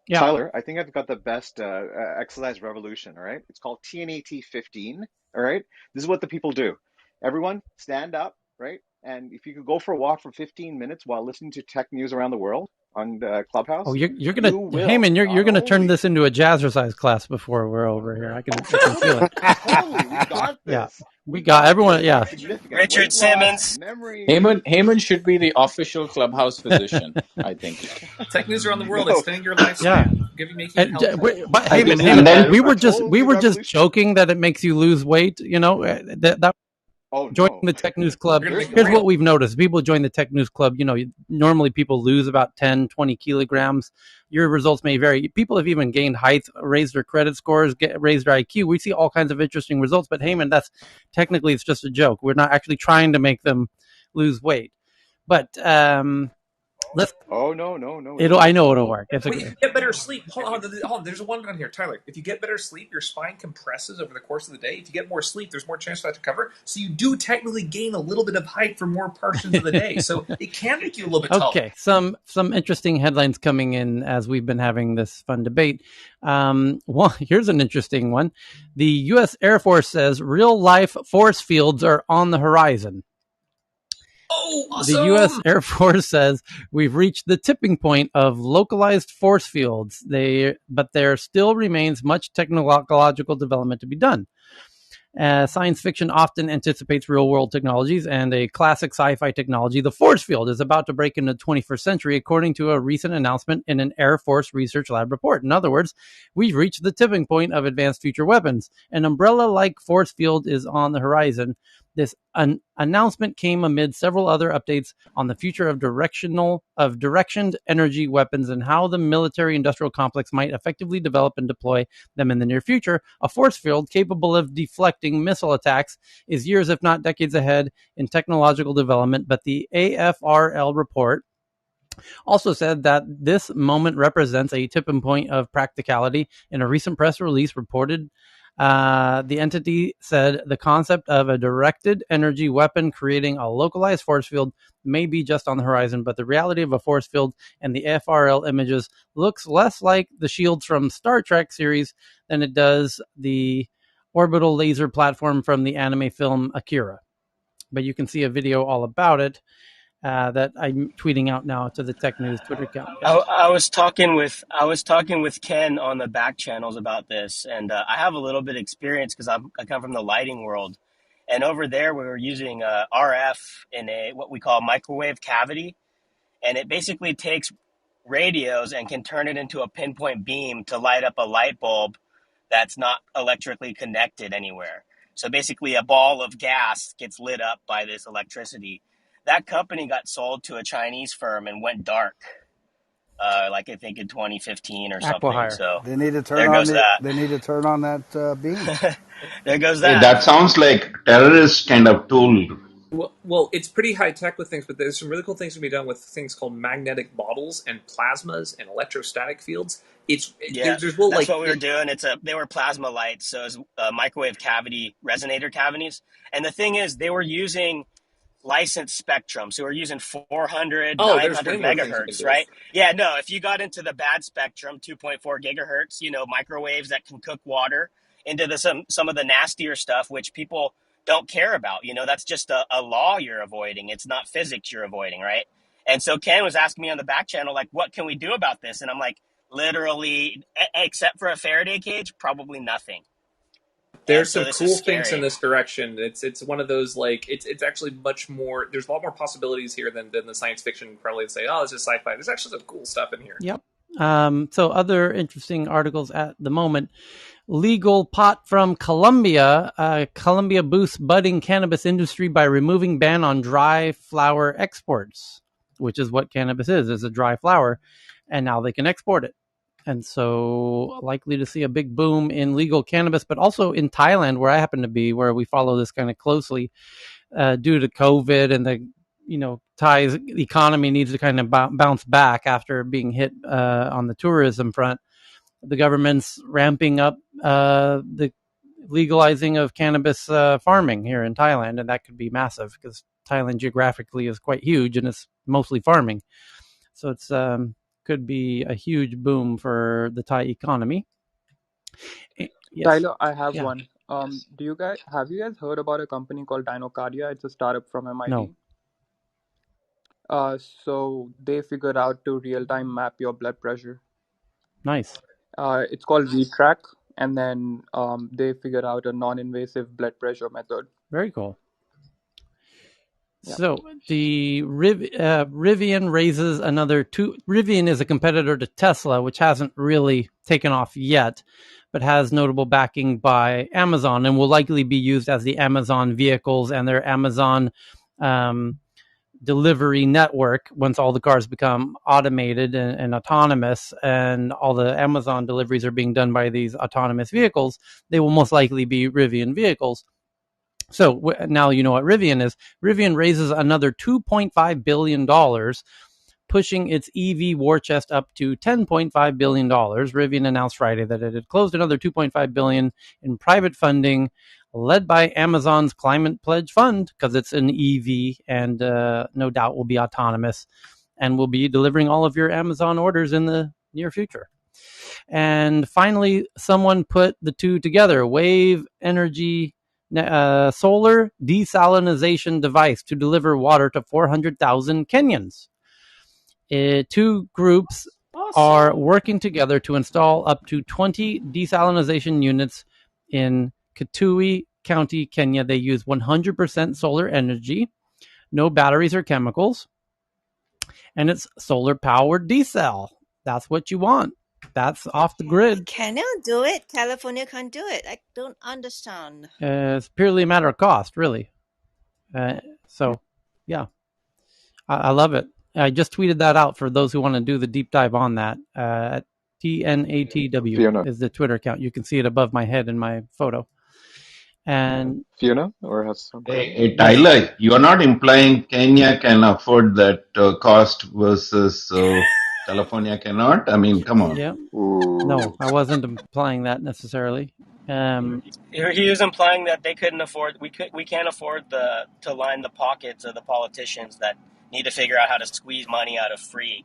Yeah. Tyler, I think I've got the best exercise revolution. All right. It's called TNAT 15. All right. This is what the people do. Everyone stand up, right? And if you could go for a walk for 15 minutes while listening to tech news around the world on Oh, Clubhouse, you're gonna, you will Heyman, you're not gonna turn only, this into a jazzercise class before we're over here. I can feel totally, it. totally, we got Yeah, this. we We got got everyone. this. Yeah, Significant Richard weight loss, Simmons. memory. Heyman should be the official clubhouse physician, I think. Tech news around the world, No, extending your yeah. lifespan, making you healthier. But I Heyman, think And Heyman, then, I, we I were just totally revolution. joking that it makes you lose weight. That Oh, joining no. the Tech News Club. You're gonna There's make it Here's no. real. what we've noticed. People join the Tech News Club. Normally people lose about 10, 20 kilograms. Your results may vary. People have even gained height, raised their credit scores, raised their IQ. We see all kinds of interesting results. But Heyman, that's technically it's just a joke. We're not actually trying to make them lose weight. But let's. Oh, no, no, no, it'll I work. know it'll work. It's But if a you get better sleep, hold on. There's a one on here, Tyler. If you get better sleep, your spine compresses over the course of the day. If you get more sleep, there's more chance for that to cover. So you do technically gain a little bit of height for more portions of the day. So it can make you a little bit taller. Okay, some interesting headlines coming in as we've been having this fun debate. Here's an interesting one. The U.S. Air Force says real life force fields are on the horizon. Oh, awesome! The U.S. Air Force says we've reached the tipping point of localized force fields. But there still remains much technological development to be done. Science fiction often anticipates real-world technologies, and a classic sci-fi technology, the force field, is about to break into the 21st century, according to a recent announcement in an Air Force Research Lab report. In other words, we've reached the tipping point of advanced future weapons. An umbrella-like force field is on the horizon. This announcement came amid several other updates on the future of directioned energy weapons and how the military-industrial complex might effectively develop and deploy them in the near future. A force field capable of deflecting missile attacks is years, if not decades, ahead in technological development. But the AFRL report also said that this moment represents a tipping point of practicality. In a recent press release reported, the entity said the concept of a directed energy weapon creating a localized force field may be just on the horizon, but the reality of a force field and the FRL images looks less like the shields from Star Trek series than it does the orbital laser platform from the anime film Akira. But you can see a video all about it. that I'm tweeting out now to the Tech News Twitter account, I, guys. I was talking with Ken on the back channels about this, and I have a little bit of experience because I come from the lighting world, and over there we were using RF in a what we call microwave cavity, and it basically takes radios and can turn it into a pinpoint beam to light up a light bulb that's not electrically connected anywhere. So basically, a ball of gas gets lit up by this electricity. That company got sold to a Chinese firm and went dark, like I think in 2015 or something. Acquihire. So They need to turn there on goes the. They need to turn on that beam. that. There goes Hey, that. that sounds like terrorist kind of tool. Well, it's pretty high tech with things, but there's some really cool things to be done with things called magnetic bottles and plasmas and electrostatic fields. Yeah, There's well that's like what we were doing. They were plasma lights, so it was microwave cavity resonator cavities. And the thing is, they were using licensed spectrum. So we're using 400, there's way 900 more things you can megahertz, do. right? Yeah, no, if you got into the bad spectrum, 2.4 gigahertz, microwaves that can cook water, into some of the nastier stuff, which people don't care about. That's just a law you're avoiding. It's not physics you're avoiding, right? And so Ken was asking me on the back channel, like, what can we do about this? And I'm like, literally, except for a Faraday cage, probably nothing. And There's so some this is cool things in scary. this direction. It's one of those like it's actually much more. There's a lot more possibilities here than the science fiction probably say. Oh, it's just sci-fi. There's actually some cool stuff in here. Yep. So other interesting articles at the moment. Legal pot from Colombia. Colombia boosts budding cannabis industry by removing ban on dry flower exports, which is what cannabis is a dry flower, and now they can export it. And so likely to see a big boom in legal cannabis, but also in Thailand, where I happen to be, where we follow this kind of closely, due to COVID and the Thai's economy needs to kind of bounce back after being hit on the tourism front. The government's ramping up the legalizing of cannabis farming here in Thailand, and that could be massive because Thailand geographically is quite huge and it's mostly farming. So it's could be a huge boom for the Thai economy. Yes. Tyler, I have Yeah. one. Have you guys heard about a company called Dinocardia? It's a startup from MIT. No. So they figured out to real time map your blood pressure. Nice. It's called VTrack, and then they figured out a non-invasive blood pressure method. Very cool. Yeah. So the Rivian raises another two. Rivian is a competitor to Tesla, which hasn't really taken off yet, but has notable backing by Amazon and will likely be used as the Amazon vehicles and their Amazon delivery network once all the cars become automated and autonomous, and all the Amazon deliveries are being done by these autonomous vehicles. They will most likely be Rivian vehicles. So now you know what Rivian is. Rivian raises another $2.5 billion, pushing its EV war chest up to $10.5 billion. Rivian announced Friday that it had closed another $2.5 billion in private funding, led by Amazon's Climate Pledge Fund, because it's an EV and no doubt will be autonomous and will be delivering all of your Amazon orders in the near future. And finally, someone put the two together. Wave Energy solar desalination device to deliver water to 400,000 Kenyans. Two groups are working together to install up to 20 desalination units in Kitui County, Kenya. They use 100% solar energy, no batteries or chemicals, and it's solar powered desal. That's what you want. That's off the grid. Kenya do it. California can't do it. I don't understand. It's purely a matter of cost, really. So, yeah, I love it. I just tweeted that out for those who want to do the deep dive on that. TNATW Fiona. is the Twitter account. You can see it above my head in my photo. And Fiona, or has somebody? Hey, Tyler, you are not implying Kenya can afford that cost versus California cannot? I mean, come on. yeah, Ooh. no, I wasn't implying that necessarily. He was implying that they couldn't afford. We can't afford to line the pockets of the politicians that need to figure out how to squeeze money out of free.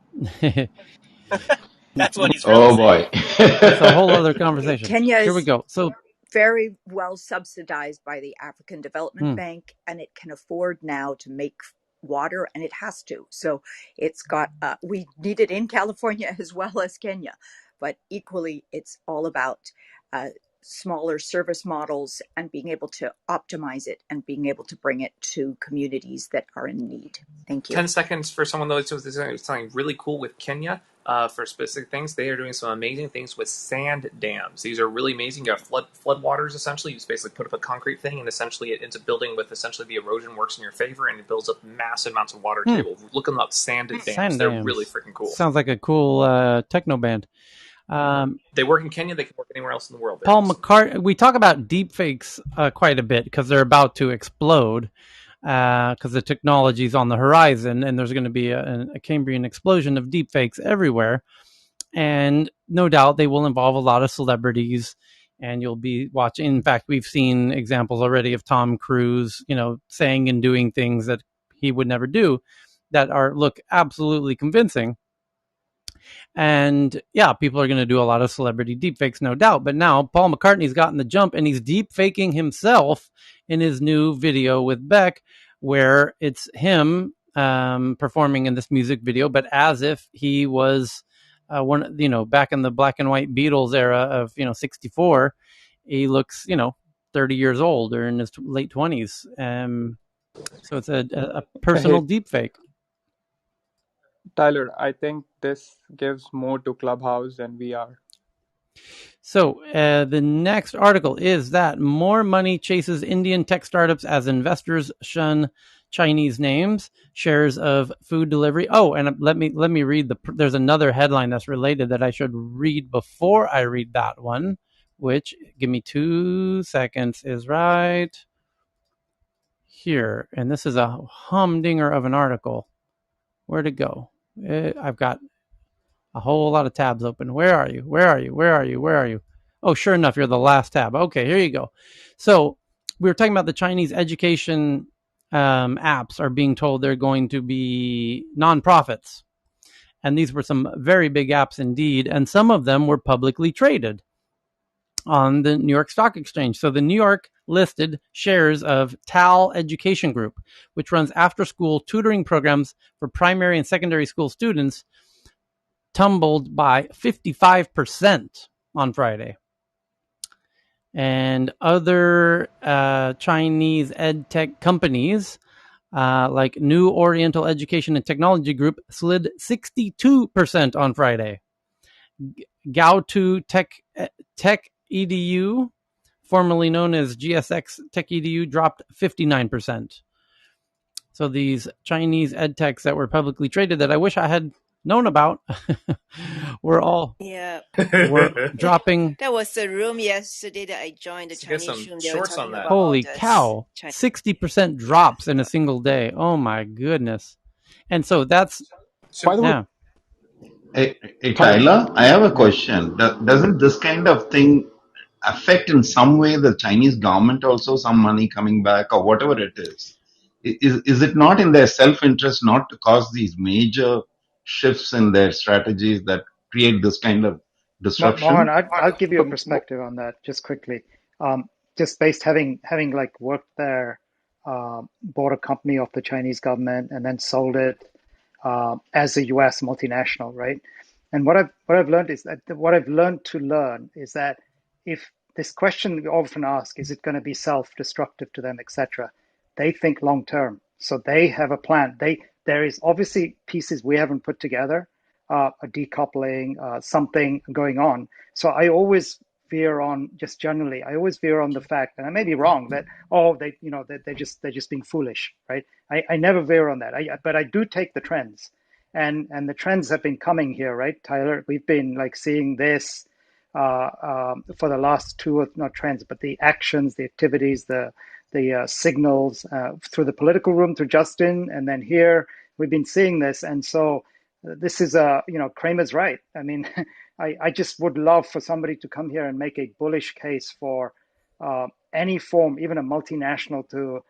That's what he's really Oh saying. boy. It's a whole other conversation. Kenya Here we is go. So very well subsidized by the African Development Bank, and it can afford now to make water, and it has to. So it's got, we need it in California as well as Kenya, but equally, it's all about smaller service models and being able to optimize it and being able to bring it to communities that are in need. Thank you. 10 seconds for someone that's doing something really cool with Kenya for specific things. They are doing some amazing things with sand dams. These are really amazing. You have floodwaters, essentially. You just basically put up a concrete thing, and essentially it ends up building with essentially the erosion works in your favor, and it builds up massive amounts of water table. Look them up, sand dams. Sand They're dams. really freaking cool. Sounds like a cool techno band. They work in Kenya. They can work anywhere else in the world. Paul McCartney. We talk about deepfakes quite a bit because they're about to explode because the technology is on the horizon, and there's going to be a Cambrian explosion of deepfakes everywhere. And no doubt they will involve a lot of celebrities, and you'll be watching. In fact, we've seen examples already of Tom Cruise, saying and doing things that he would never do that look absolutely convincing. And yeah, people are going to do a lot of celebrity deepfakes, no doubt. But now Paul McCartney's gotten the jump, and he's deepfaking himself in his new video with Beck, where it's him performing in this music video, but as if he was back in the black and white Beatles era of 64. He looks 30 years old or in his late 20s. So it's a personal deepfake. Tyler, I think this gives more to Clubhouse than VR. So the next article is that more money chases Indian tech startups as investors shun Chinese names. Shares of food delivery. Oh, and let me read there's another headline that's related that I should read before I read that one, which, give me 2 seconds, is right here. And this is a humdinger of an article. Where'd it go? I've got a whole lot of tabs open. Where are you? Where are you? Where are you? Where are you? Oh, sure enough, you're the last tab. Okay, here you go. So we were talking about the Chinese education apps are being told they're going to be nonprofits. And these were some very big apps indeed. And some of them were publicly traded on the New York Stock Exchange. So the New York listed shares of TAL Education Group, which runs after-school tutoring programs for primary and secondary school students, tumbled by 55% on Friday. And other Chinese edtech companies like New Oriental Education and Technology Group slid 62% on Friday. Gaotu Tech Edu, formerly known as GSX Tech Edu, dropped 59%. So these Chinese edtechs that were publicly traded that I wish I had known about were dropping. That was the room yesterday that I joined, the Chinese room. They were talking about holy cow, 60% drops in a single day. Oh my goodness. And so that's By the way, hey, Tyler, I have a question. Doesn't this kind of thing affect in some way the Chinese government also, some money coming back or whatever it is? Is it not in their self-interest not to cause these major shifts in their strategies that create this kind of Mohan, disruption? I'll give you a perspective on that just quickly. Just based having like worked there, bought a company off the Chinese government and then sold it as a U.S. multinational, right? And what I've learned is that if this question we often ask, is it going to be self-destructive to them, etc., they think long term. So they have a plan. There is obviously pieces we haven't put together, a decoupling, something going on. So I always veer on, just generally, I always veer on the fact, and I may be wrong, that they're just being foolish, right? I never veer on that. But I do take the trends, and the trends have been coming here, right, Tyler? We've been like seeing this for the last not trends, but the actions, the activities, the signals through the political room, through Justin, and then here we've been seeing this, and so this is Kramer's right. I mean, I just would love for somebody to come here and make a bullish case for any form, even a multinational, to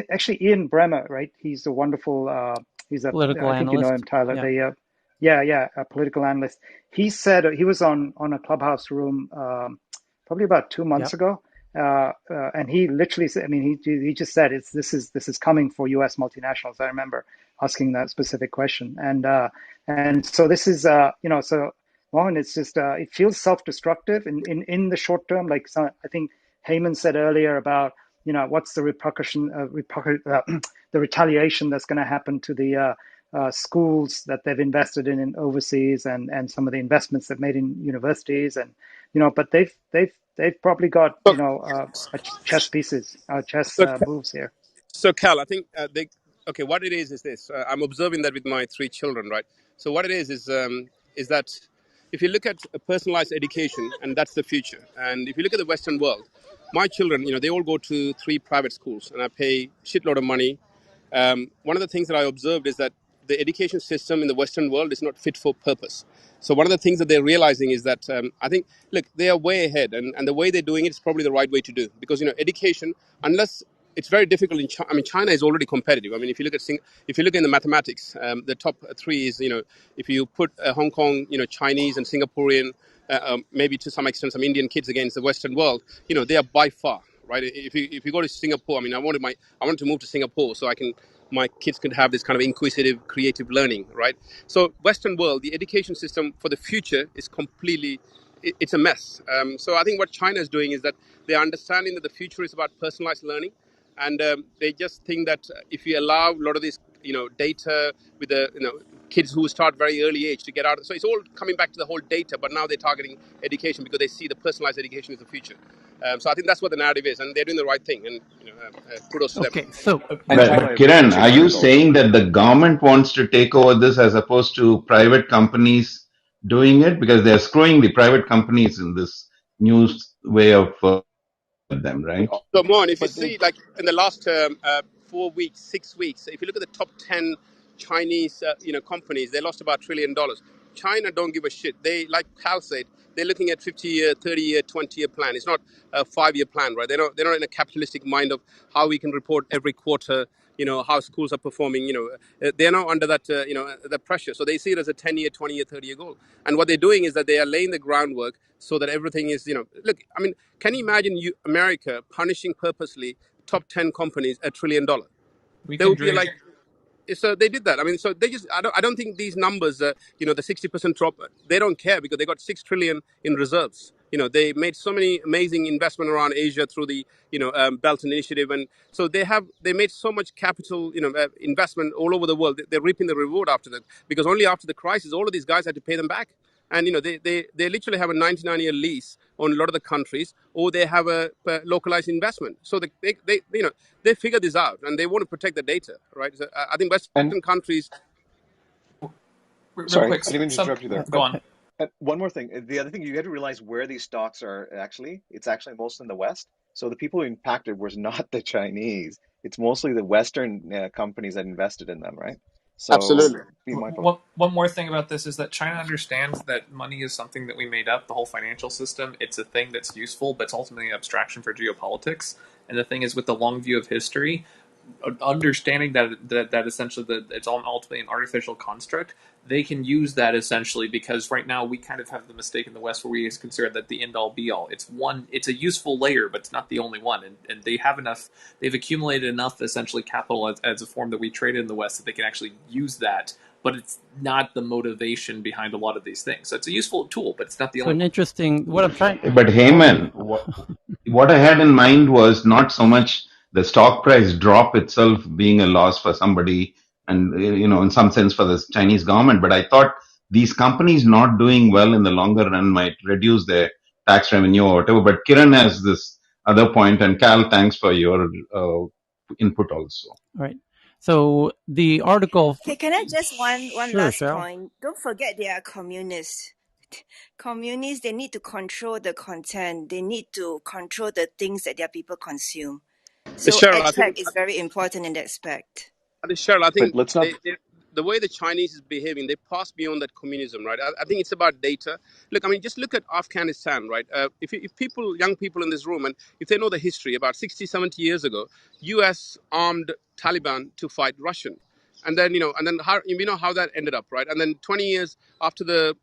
actually Ian Bremmer, right? He's a wonderful, he's a political I think analyst. You know him, Tyler. Yeah. A political analyst. He said he was on a Clubhouse room probably about 2 months ago, And he literally said, I mean, he just said this is coming for U.S. multinationals. I remember asking that specific question, and so this is so one, it's just it feels self-destructive in the short term. Like I think Heyman said earlier about what's the the retaliation that's going to happen to the schools that they've invested in overseas, and some of the investments they've made in universities, and but they've probably got So, chess pieces, chess so, moves here. so Cal, I think okay. What it is this. I'm observing that with my three children, right? So what it is that if you look at a personalized education, and that's the future. And if you look at the Western world, my children, they all go to three private schools, and I pay shitload of money. One of the things that I observed is that the education system in the Western world is not fit for purpose. So one of the things that they're realizing is that I think, look, they are way ahead, and the way they're doing it is probably the right way to do, because education, unless it's very difficult in China. I mean, China is already competitive. I mean, if you look in the mathematics, the top three is if you put Hong Kong, Chinese and Singaporean, maybe to some extent some Indian kids against the Western world, they are by far right. If you go to Singapore, I mean, I wanted to move to Singapore so my kids could have this kind of inquisitive, creative learning, right? So Western world, the education system for the future is completely, it's a mess. So I think what China is doing is that they're understanding that the future is about personalized learning, and they just think that if you allow a lot of this, data with the, kids who start very early age to get out, so it's all coming back to the whole data. But now they're targeting education because they see the personalized education is the future. So I think that's what the narrative is, and they're doing the right thing, and kudos to them. Okay, so And But China is Kiran, pushing are you articles. saying that the government wants to take over this as opposed to private companies doing it? Because they're screwing the private companies in this new way of them, right? So, Mohan, if you But they, see, like in the last 4 weeks, 6 weeks, if you look at the top 10 Chinese, companies, they lost about $1 trillion. China don't give a shit. They, like Cal said, they're looking at 50-year, 30-year, 20-year plan. It's not a 5-year plan, right? They're not in a capitalistic mind of how we can report every quarter, how schools are performing. They're not under that, the pressure. So they see it as a 10-year, 20-year, 30-year goal. And what they're doing is that they are laying the groundwork so that everything is, look, I mean, can you imagine America punishing purposely top 10 companies $1 trillion? We They can would be dream. like, so they did that. I mean, so they just, I don't think these numbers, the 60% drop, they don't care because they got 6 trillion in reserves. They made so many amazing investment around Asia through the, Belt Initiative. And so they made so much capital, investment all over the world. They're reaping the reward after that, because only after the crisis, all of these guys had to pay them back. And, they literally have a 99-year lease on a lot of the countries, or they have a localized investment. So they figure this out, and they want to protect the data, right? So I think and Western countries. Real sorry, quick, I didn't mean to some interrupt you there, go but on. one more thing. The other thing, you got to realize where these stocks are actually. It's actually most in the West. So the people who impacted was not the Chinese. It's mostly the Western companies that invested in them, right? So Absolutely. be mindful. One more thing about this is that China understands that money is something that we made up, the whole financial system. It's a thing that's useful, but it's ultimately an abstraction for geopolitics. And the thing is, with the long view of history, understanding that essentially it's all ultimately an artificial construct, they can use that essentially, because right now we kind of have the mistake in the West where we consider that the end all be all. It's a useful layer, but it's not the only one. And they've accumulated enough essentially capital as a form that we trade in the West that they can actually use that. But it's not the motivation behind a lot of these things. So it's a useful tool, but it's not the so only an one. interesting. What I'm trying. But Heyman, what I had in mind was not so much the stock price drop itself being a loss for somebody and, in some sense for the Chinese government, but I thought these companies not doing well in the longer run might reduce their tax revenue or whatever. But Kiran has this other point, and Cal, thanks for your input also. Right. So the article. Hey, can I just one Sure, last Cheryl. point? Don't forget they are communists. Communists, they need to control the content. They need to control the things that their people consume. So Cheryl, I edtech think is very important in that aspect. Cheryl, I But think let's not. the way the Chinese is behaving, they pass beyond that communism, right? I think it's about data. Look, I mean, just look at Afghanistan, right? If people, young people in this room, and if they know the history, about 60, 70 years ago, U.S. armed Taliban to fight Russian. And then and then how we know how that ended up, right? And then 20 years after the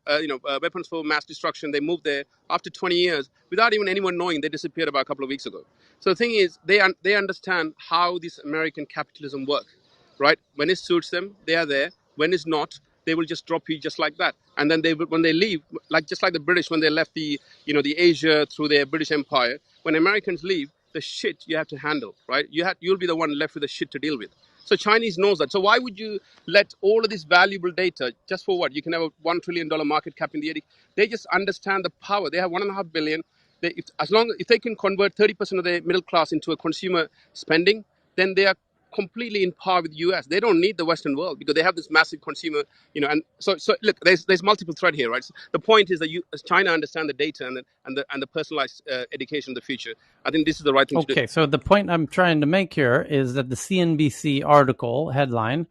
weapons for mass destruction, they moved there. After 20 years, without even anyone knowing, they disappeared about a couple of weeks ago. So the thing is, they understand how this American capitalism works, right? When it suits them, they are there. When it's not, they will just drop you just like that. And then when they leave, like just like the British when they left the Asia through their British Empire. When Americans leave, the shit you have to handle, right? You'll be the one left with the shit to deal with. So Chinese knows that. So why would you let all of this valuable data just for what? You can have a $1 trillion market cap in the eddy. They just understand the power. They have 1.5 billion. If they can convert 30% of their middle class into a consumer spending, then they are completely in par with the US. They don't need the Western world because they have this massive consumer, and so look, there's multiple thread here, right? So the point is that China understand the data and the personalized education of the future. I think this is the right thing to do. Okay, so the point I'm trying to make here is that the CNBC article headline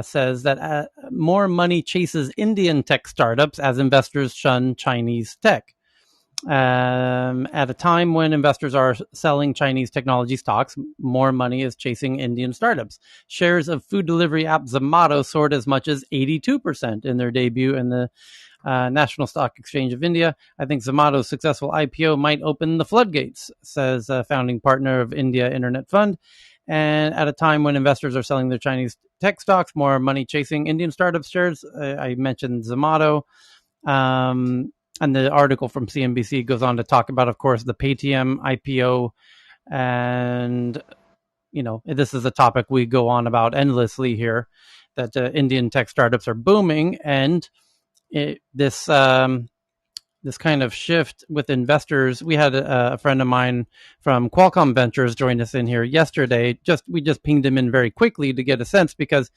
says that more money chases Indian tech startups as investors shun Chinese tech. At a time when investors are selling Chinese technology stocks, more money is chasing Indian startups. Shares of food delivery app Zomato soared as much as 82% in their debut in the National Stock Exchange of India. I think Zomato's successful IPO might open the floodgates, says a founding partner of India Internet Fund. And at a time when investors are selling their Chinese tech stocks, more money chasing Indian startup shares. I mentioned Zomato. And the article from CNBC goes on to talk about, of course, the Paytm IPO. And, this is a topic we go on about endlessly here, that Indian tech startups are booming. And this kind of shift with investors. We had a friend of mine from Qualcomm Ventures join us in here yesterday. We just pinged him in very quickly to get a sense, because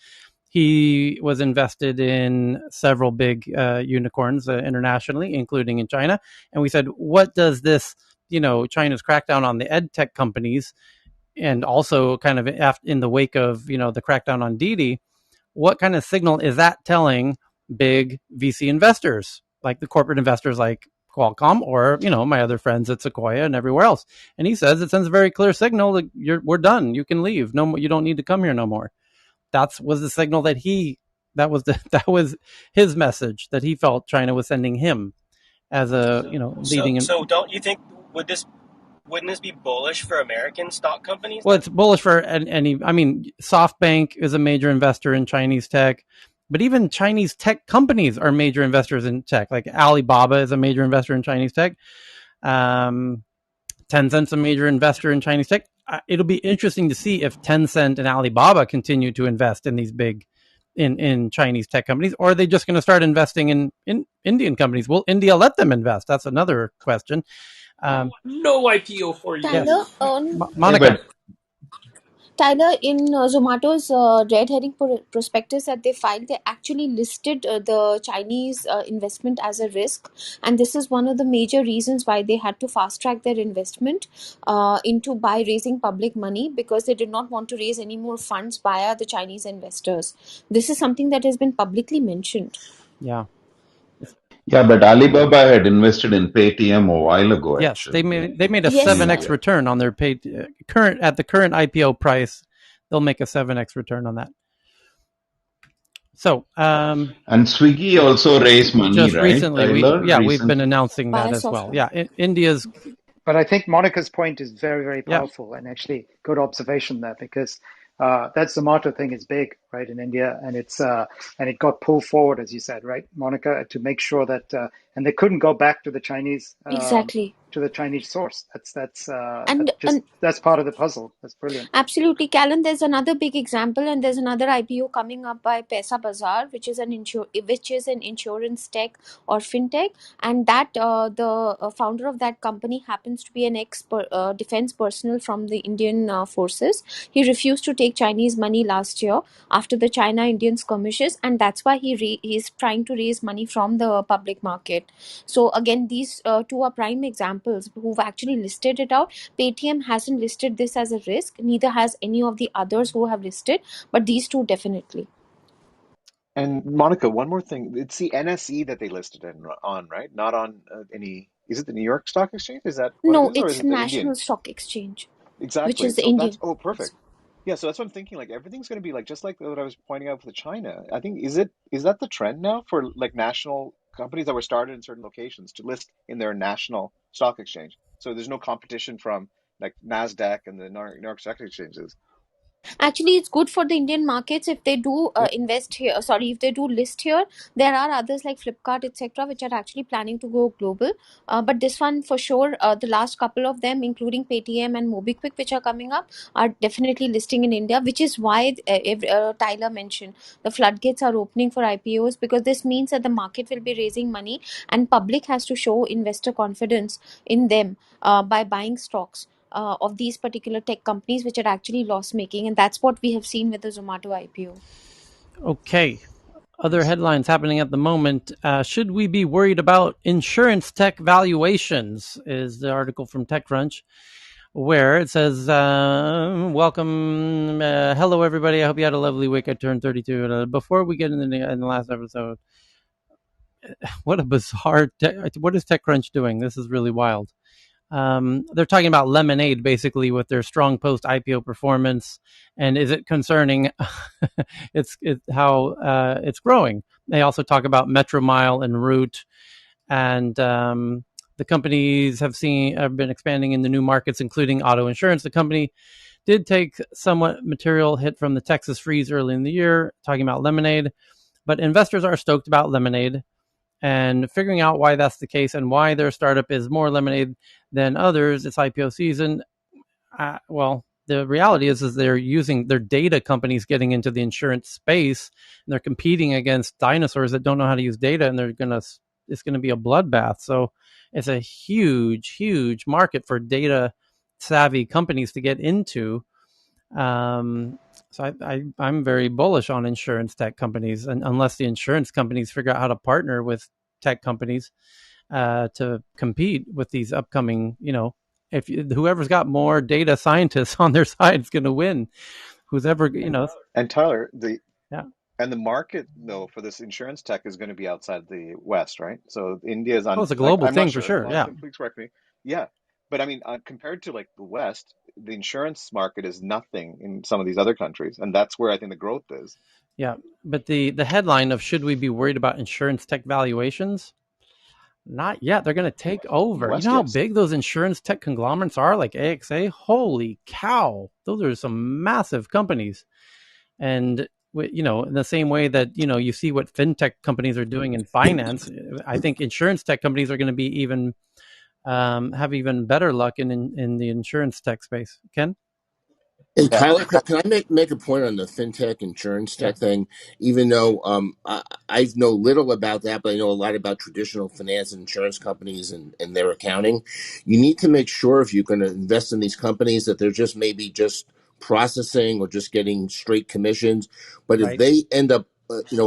he was invested in several big unicorns internationally, including in China. And we said, what does this, China's crackdown on the Edtech companies, and also kind of in the wake of, the crackdown on Didi, what kind of signal is that telling big VC investors, like the corporate investors like Qualcomm, or, my other friends at Sequoia and everywhere else? And he says it sends a very clear signal that we're done. You can leave. No, you don't need to come here no more. That was the signal that that was his message that he felt China was sending him as a, leading. So don't you think wouldn't this be bullish for American stock companies Well, then? it's bullish for any. I mean, SoftBank is a major investor in Chinese tech, but even Chinese tech companies are major investors in tech. Like Alibaba is a major investor in Chinese tech. Tencent's a major investor in Chinese tech. It'll be interesting to see if Tencent and Alibaba continue to invest in these big in Chinese tech companies, or are they just going to start investing in Indian companies? Will India let them invest? That's another question. No IPO for Yes, Tyler, you. Hey, Monica. but Tyler, in Zomato's red herring prospectus that they filed, they actually listed the Chinese investment as a risk, and this is one of the major reasons why they had to fast track their investment by raising public money, because they did not want to raise any more funds via the Chinese investors. This is something that has been publicly mentioned. Yeah. yeah, but Alibaba had invested in Paytm a while ago, Yes, they actually, made a Yes, in 7x India. return on their paid at the current IPO price. They'll make a 7x return on that. So, And Swiggy also raised money, just right, recently, Tyler? we've been Recently. announcing that via as well. SoftBank. Yeah, India's. But I think Monica's point is very, very Yeah, powerful and actually good observation there, because that Zomato thing is big, right, in India, and it got pulled forward, as you said, right, Monica, to make sure that and they couldn't go back to the Exactly. Chinese source. And That's part of the puzzle. That's brilliant. absolutely, Callan. There's another big example, and there's another IPO coming up by Pesa Bazaar, which is an insurance tech or fintech, and that the founder of that company happens to be an defense personnel from the Indian forces. He refused to take Chinese money last year after the China-Indian skirmishes, and that's why he's trying to raise money from the public market. So again, these two are prime examples who've actually listed it out. Paytm hasn't listed this as a risk, neither has any of the others who have listed, but these two definitely. And Monica, one more thing. It's the NSE that they listed on, right? Not on any. Is it the New York Stock Exchange? Is that what it No, is, or is it's it the Indian? National Stock Exchange, which Exactly. is the So Indian. perfect. Yeah, so that's what I'm thinking. Like everything's going to be like just like what I was pointing out with China. I think is that the trend now for like national companies that were started in certain locations to list in their national stock exchange. So there's no competition from like Nasdaq and the New York Stock Exchanges. Actually, it's good for the Indian markets if they do Yeah. invest here. Sorry, if they do list here. There are others like Flipkart, etc., which are actually planning to go global. But this one for sure, the last couple of them, including Paytm and MobiKwik, which are coming up, are definitely listing in India. Which is why Tyler mentioned the floodgates are opening for IPOs, because this means that the market will be raising money and public has to show investor confidence in them by buying stocks of these particular tech companies which are actually loss making, and that's what we have seen with the Zomato IPO. Okay. Other headlines happening at the moment. Should we be worried about insurance tech valuations? Is the article from TechCrunch, where it says, welcome, hello everybody. I hope you had a lovely week. I turned 32. Before we get in the last episode, what a bizarre, what is TechCrunch doing? This is really wild. They're talking about Lemonade basically with their strong post IPO performance, and is it concerning? It's how it's growing. They also talk about Metromile and Root, and the companies have been expanding into new markets, including auto insurance. The company did take somewhat material hit from the Texas freeze early in the year. Talking about Lemonade, but investors are stoked about Lemonade, and figuring out why that's the case and why their startup is more lemonade than others. It's IPO season. Well, the reality is they're using their data companies getting into the insurance space, and they're competing against dinosaurs that don't know how to use data, and it's gonna be a bloodbath. So it's a huge market for data savvy companies to get into. So I'm very bullish on insurance tech companies, and unless the insurance companies figure out how to partner with tech companies to compete with these upcoming, if whoever's got more data scientists on their side is going to win. Who's ever, And Tyler, the yeah. and the market though for this insurance tech is going to be outside the West, right? So India is Oh, on it's a like global I'm not thing for sure. sure. Yeah, Please correct me. Yeah, but I mean compared to like the West, the insurance market is nothing in some of these other countries, and that's where I think the growth is. yeah. But the headline of should we be worried about insurance tech valuations? Not yet. They're going to take In the over. You know West, how yes. big those insurance tech conglomerates are, like AXA? Holy cow. Those are some massive companies. And, in the same way that, you see what fintech companies are doing in finance, I think insurance tech companies are going to be even, have even better luck in the insurance tech space. Ken? Hey Yeah, Tyler, can I make a point on the fintech insurance Yeah. tech thing? Even though I know little about that, but I know a lot about traditional finance and insurance companies and their accounting. You need to make sure if you're going to invest in these companies that they're just maybe just processing or just getting straight commissions. But if Right. they end up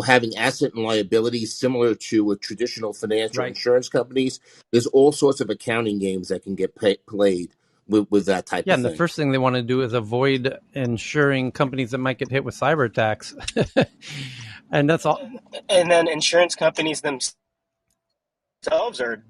having asset and liabilities similar to with traditional finance or Right. insurance companies, there's all sorts of accounting games that can get played with that type Yeah, of and the thing. first thing they want to do is avoid insuring companies that might get hit with cyber attacks. And that's all. And then insurance companies themselves are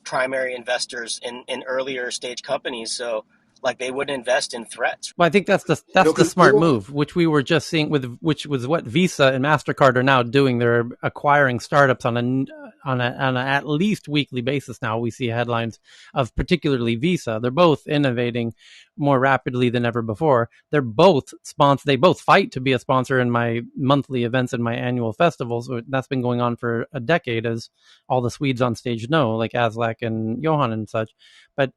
primary investors in earlier stage companies. So like they wouldn't invest in threats. Well, I think that's the You know, that's the because we smart all move, which we were just seeing which was what Visa and Mastercard are now doing. They're acquiring startups on a at least weekly basis now. We see headlines of particularly Visa. They're both innovating more rapidly than ever before. They're both sponsor. They both fight to be a sponsor in my monthly events and my annual festivals. So that's been going on for a decade, as all the Swedes on stage know, like Aslak and Johan and such. But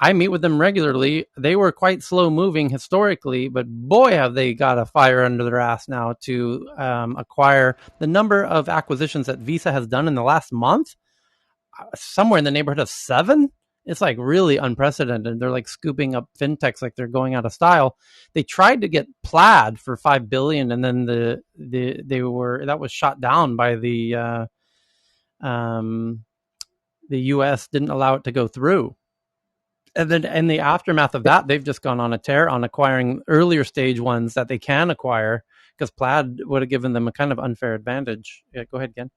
I meet with them regularly. They were quite slow moving historically, but boy, have they got a fire under their ass now to acquire the number of acquisitions that Visa has done in the last month, somewhere in the neighborhood of 7. It's like really unprecedented. They're like scooping up fintechs like they're going out of style. They tried to get Plaid for $5 billion, and then that was shot down by um, the U.S. didn't allow it to go through. And then in the aftermath of that, they've just gone on a tear on acquiring earlier stage ones that they can acquire, because Plaid would have given them a kind of unfair advantage. Yeah, go ahead, Ken.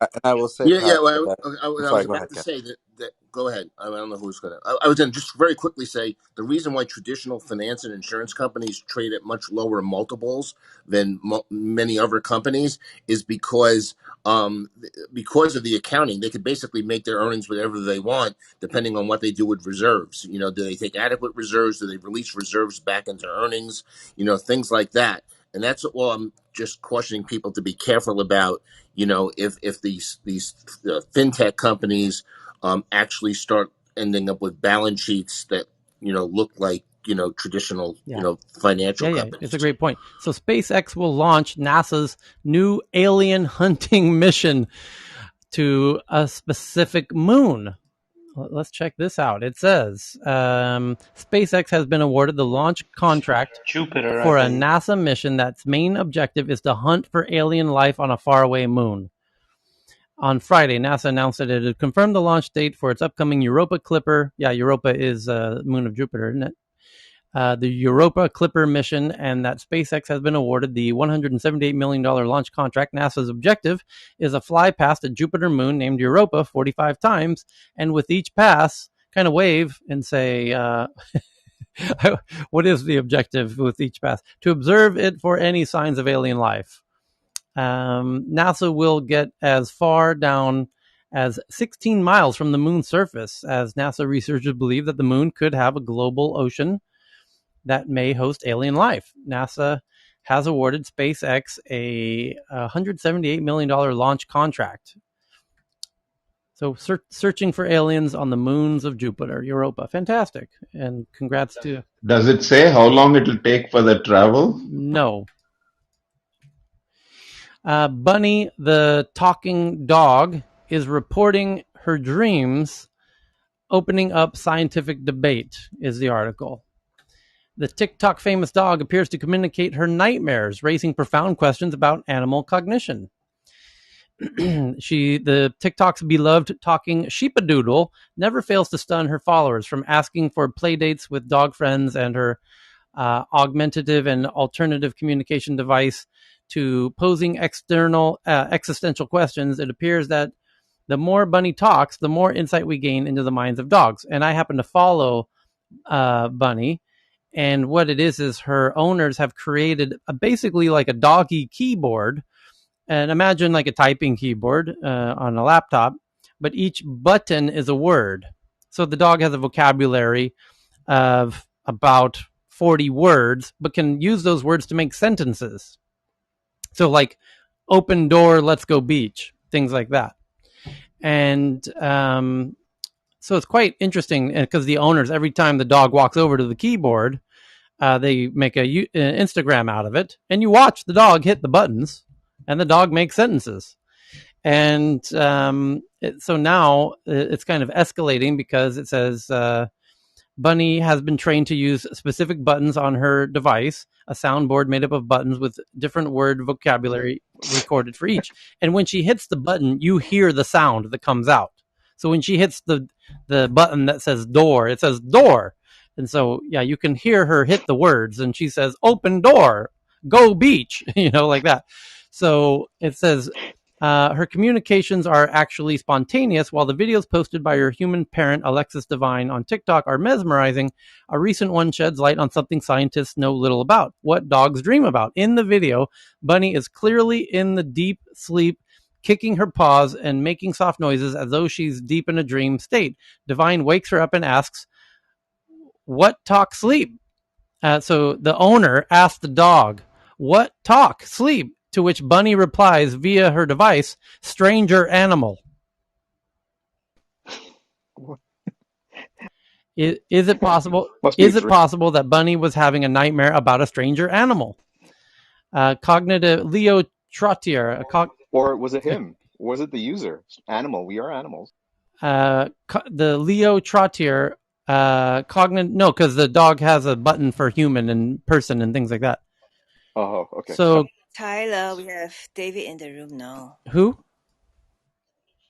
and I will say, Yeah, Tyler, yeah. Well, that I I'm was sorry. Go about ahead, to Ken. say that go ahead. I don't know who's going to. I was going to just very quickly say the reason why traditional finance and insurance companies trade at much lower multiples than many other companies is because of the accounting. They could basically make their earnings whatever they want, depending on what they do with reserves. Do they take adequate reserves? Do they release reserves back into earnings? Things like that. And that's what I'm just cautioning people to be careful about. If these fintech companies actually start ending up with balance sheets that look like traditional Yeah. financial Yeah, companies. it's a great point. So SpaceX will launch NASA's new alien hunting mission to a specific moon. Let's check this out. It says SpaceX has been awarded the launch contract Jupiter, I for a think. NASA mission that's main objective is to hunt for alien life on a faraway moon. On Friday, NASA announced that it had confirmed the launch date for its upcoming Europa Clipper. Yeah, Europa is moon of Jupiter, isn't it? The Europa Clipper mission, and that SpaceX has been awarded the $178 million launch contract. NASA's objective is a fly past a Jupiter moon named Europa 45 times, and with each pass, kind of wave and say, what is the objective with each pass? To observe it for any signs of alien life. NASA will get as far down as 16 miles from the moon's surface, as NASA researchers believe that the moon could have a global ocean that may host alien life. NASA has awarded SpaceX a $178 million launch contract. So searching for aliens on the moons of Jupiter, Europa. Fantastic. And congrats to... Does it say how long it will take for the travel? No. Bunny, the talking dog, is reporting her dreams, opening up scientific debate, is the article. The TikTok famous dog appears to communicate her nightmares, raising profound questions about animal cognition. The TikTok's beloved talking sheepadoodle never fails to stun her followers, from asking for play dates with dog friends and her augmentative and alternative communication device to posing existential questions. It appears that the more Bunny talks, the more insight we gain into the minds of dogs. And I happen to follow Bunny. And what it is her owners have created basically like a doggy keyboard. And imagine like a typing keyboard on a laptop, but each button is a word. So the dog has a vocabulary of about 40 words, but can use those words to make sentences. So like open door, let's go beach, things like that. And so it's quite interesting because the owners, every time the dog walks over to the keyboard, they make an Instagram out of it, and you watch the dog hit the buttons, and the dog makes sentences. And so now it's kind of escalating because it says Bunny has been trained to use specific buttons on her device, a soundboard made up of buttons with different word vocabulary recorded for each. And when she hits the button, you hear the sound that comes out. So when she hits the button that says door, it says door. And so, yeah, you can hear her hit the words, and she says, open door, go beach, like that. So it says, her communications are actually spontaneous, while the videos posted by her human parent, Alexis Devine, on TikTok are mesmerizing. A recent one sheds light on something scientists know little about: what dogs dream about. In the video, Bunny is clearly in the deep sleep, kicking her paws and making soft noises as though she's deep in a dream state. Devine wakes her up and asks, what talk sleep? So the owner asks the dog, what talk sleep? To which Bunny replies via her device, stranger animal. Is it possible? Must be a Is it dream. possible that Bunny was having a nightmare about a stranger animal? Cognitive Leo Trottier. Or was it him? Was it the user? Animal. We are animals. The Leo Trottier. No, because the dog has a button for human and person and things like that. Oh, okay. So Tyler, we have David in the room now. Who?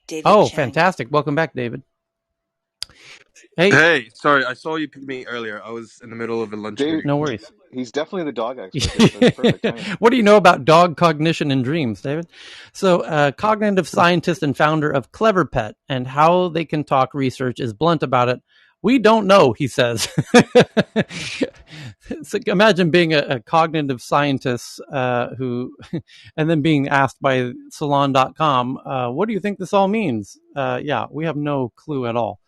David Oh, Chang. fantastic. Welcome back, David. Hey. Hey, sorry, I saw you pick me earlier. I was in the middle of a lunch David, meeting. No worries. He's definitely the dog expert here, so it's perfect timing. What do you know about dog cognition and dreams, David? So, cognitive scientist and founder of Clever Pet, and how they can talk research is blunt about it. We don't know, he says. So imagine being a cognitive scientist who, and then being asked by Salon.com, what do you think this all means? Yeah, we have no clue at all,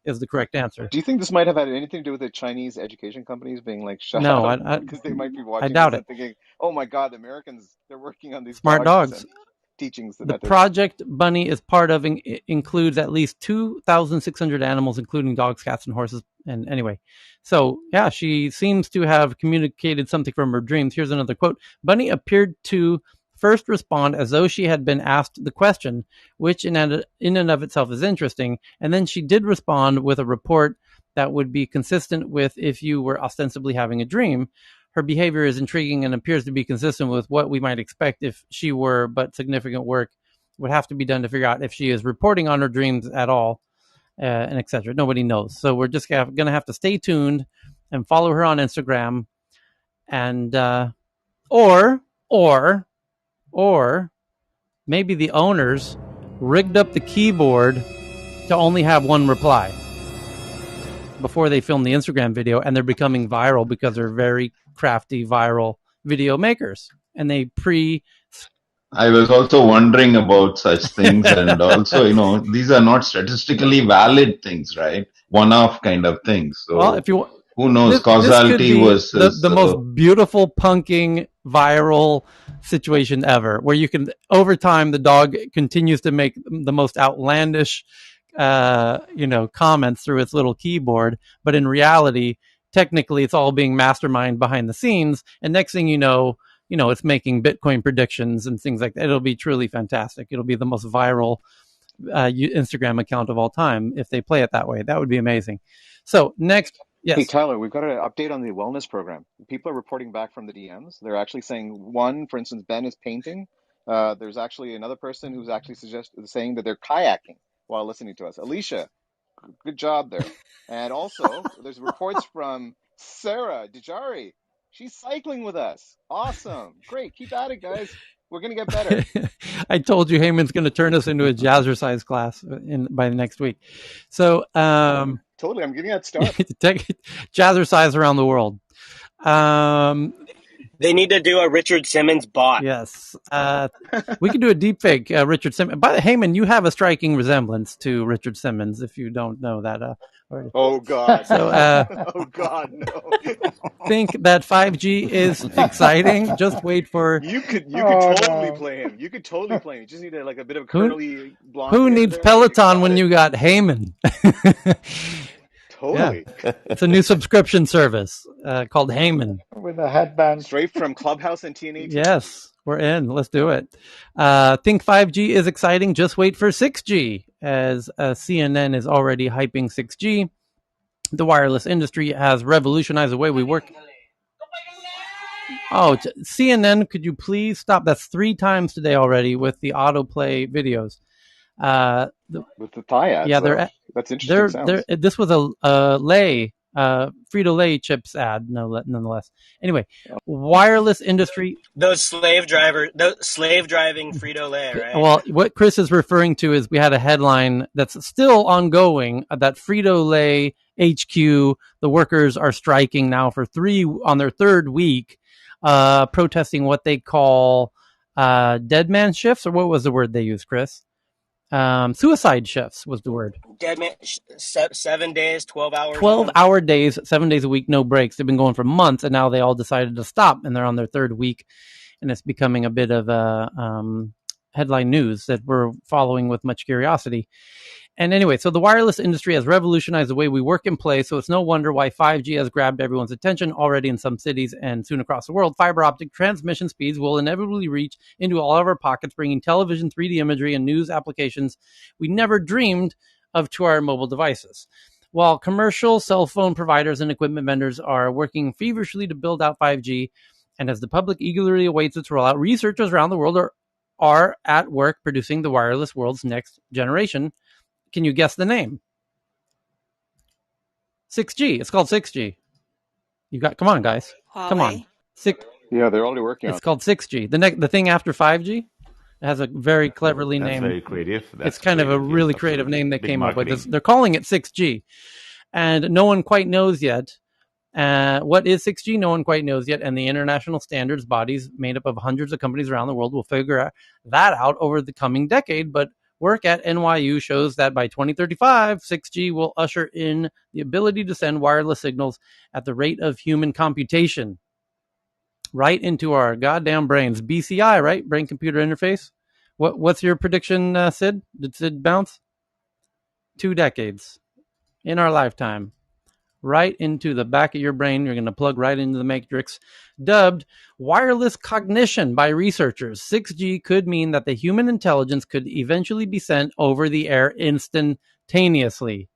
is the correct answer. Do you think this might have had anything to do with the Chinese education companies being like shut No, out because they might be I watching doubt this it. and thinking, "Oh my God, the Americans, they're working on these Smart dogs dogs. and teaching the The methods." project Bunny is part of includes at least 2,600 animals, including dogs, cats, and horses. And anyway, so yeah, she seems to have communicated something from her dreams. Here's another quote. Bunny appeared to first respond as though she had been asked the question, which in and of itself is interesting. And then she did respond with a report that would be consistent with if you were ostensibly having a dream. Her behavior is intriguing and appears to be consistent with what we might expect if she were, but significant work would have to be done to figure out if she is reporting on her dreams at all, and etc. Nobody knows. So we're just going to have to stay tuned and follow her on Instagram, and or or maybe the owners rigged up the keyboard to only have one reply before they film the Instagram video, and they're becoming viral because they're very crafty viral video makers, and they I was also wondering about such things, and also, these are not statistically valid things, right? One-off kind of things. well, if So you who knows? this could Causality be versus the most beautiful punking viral situation ever, where you can, over time, the dog continues to make the most outlandish comments through its little keyboard, but in reality, technically, it's all being masterminded behind the scenes, and next thing you know, it's making Bitcoin predictions and things like that. It'll be truly fantastic. It'll be the most viral Instagram account of all time if they play it that way. That would be amazing. So next, Hey, yes. Tyler, we've got an update on the wellness program. People are reporting back from the DMs. They're actually saying one, for instance, Ben is painting. There's actually another person who's actually saying that they're kayaking while listening to us. Alicia, good job there. And also, there's reports from Sarah Dejari. She's cycling with us. Awesome. Great. Keep at it, guys. We're going to get better. I told you Heyman's going to turn us into a jazzercise class by the next week. So Totally. I'm getting that start. jazzercise around the world. They need to do a Richard Simmons bot. Yes. We could do a deep fake Richard Simmons. By the Heyman, you have a striking resemblance to Richard Simmons, if you don't know that already. Oh, God. So, oh, God, no. think that 5G is exciting. Just wait for... You could totally play him. You could totally play him. You just need a bit of curly blonde Who hair needs there. Peloton when you got Heyman? Totally. Yeah. It's a new subscription service called Heyman. With a headband. Straight from Clubhouse and TNA. Yes, we're in. Let's do it. Think 5G is exciting. Just wait for 6G, as CNN is already hyping 6G. The wireless industry has revolutionized the way we work. Oh, CNN, could you please stop? That's 3 times today already with the autoplay videos. With the Thai ads, yeah, that's interesting. This was a Lay, Frito-Lay chips ad, nonetheless. Anyway, wireless industry. Those slave driving Frito-Lay, right? Well, what Chris is referring to is we had a headline that's still ongoing that Frito-Lay HQ, the workers are striking now on their 3rd week, protesting what they call dead man shifts, or what was the word they used, Chris? Suicide shifts was the word. Dead man, 7 days, 12 hours. 12-hour days, 7 days a week, no breaks. They've been going for months, and now they all decided to stop, and they're on their 3rd week, and it's becoming a bit of a headline news that we're following with much curiosity. And anyway, so the wireless industry has revolutionized the way we work and play, so it's no wonder why 5G has grabbed everyone's attention already in some cities and soon across the world. Fiber optic transmission speeds will inevitably reach into all of our pockets, bringing television, 3D imagery, and news applications we never dreamed of to our mobile devices. While commercial cell phone providers and equipment vendors are working feverishly to build out 5G, and as the public eagerly awaits its rollout, researchers around the world are at work producing the wireless world's next generation. Can you guess the name? 6G. It's called 6G. You got, come on, guys. Come on. Huawei. Yeah, they're already working on It's called 6G. The thing after 5G, it has a very cleverly That's named. very creative. It's That's kind of a creative. Yes, really creative absolutely. name they Big came up with. marketing. They're calling it 6G, and no one quite knows yet. What is 6G? No one quite knows yet, and the international standards bodies made up of hundreds of companies around the world will figure that out over the coming decade. But work at NYU shows that by 2035, 6G will usher in the ability to send wireless signals at the rate of human computation right into our goddamn brains. BCI, right? Brain computer interface. What's your prediction, Sid? Did Sid bounce? 2 decades in our lifetime. Right into the back of your brain. You're going to plug right into the matrix. Dubbed wireless cognition by researchers. 6G could mean that the human intelligence could eventually be sent over the air instantaneously.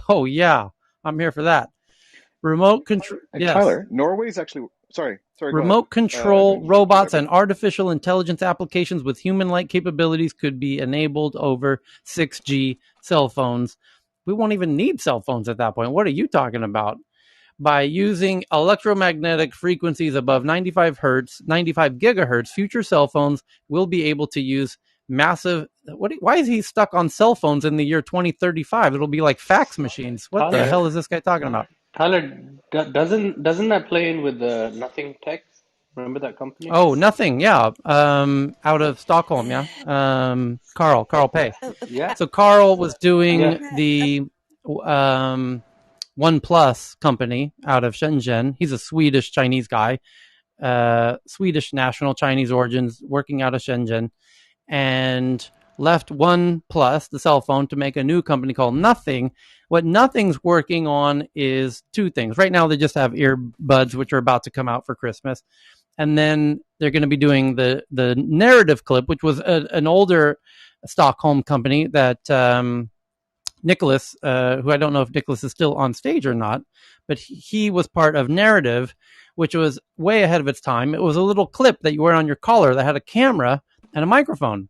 Oh, yeah. I'm here for that. Remote control. And Yes. Tyler, Norway's actually sorry, go ahead. Remote control Keep robots talking. and artificial intelligence applications with human-like capabilities could be enabled over 6G cell phones. We won't even need cell phones at that point. What are you talking about? By using electromagnetic frequencies above 95 gigahertz, future cell phones will be able to use massive. Why is he stuck on cell phones in the year 2035? It'll be like fax machines. What the Tyler, hell is this guy talking about? Tyler, doesn't that play in with the Nothing Tech? Remember that company? Oh, nothing. Yeah. Out of Stockholm. Yeah. Carl Pei. Yeah, So Carl was yeah. doing the OnePlus company out of Shenzhen. He's a Swedish Chinese guy, Swedish national Chinese origins, working out of Shenzhen, and left OnePlus, the cell phone, to make a new company called Nothing. What Nothing's working on is 2 things. Right now, they just have earbuds, which are about to come out for Christmas. And then they're going to be doing the narrative clip, which was an older Stockholm company that Nicholas, who I don't know if Nicholas is still on stage or not, but he was part of Narrative, which was way ahead of its time. It was a little clip that you wear on your collar that had a camera and a microphone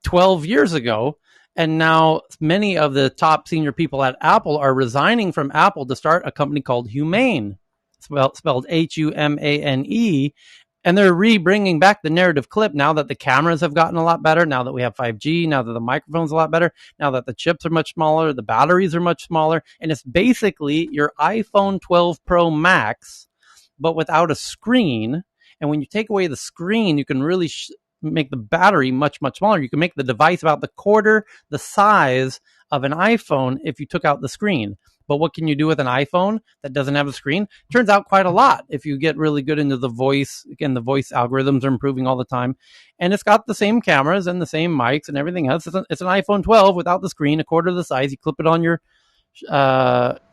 12 years ago. And now many of the top senior people at Apple are resigning from Apple to start a company called Humane, spelled Humane. And they're bringing back the narrative clip now that the cameras have gotten a lot better, now that we have 5G, now that the microphone's a lot better, now that the chips are much smaller, the batteries are much smaller. And it's basically your iPhone 12 Pro Max, but without a screen. And when you take away the screen, you can really make the battery much, much smaller. You can make the device about the quarter the size of an iPhone if you took out the screen. But what can you do with an iPhone that doesn't have a screen? Turns out quite a lot if you get really good into the voice. Again, the voice algorithms are improving all the time. And it's got the same cameras and the same mics and everything else. It's an iPhone 12 without the screen, a quarter the size. You clip it on your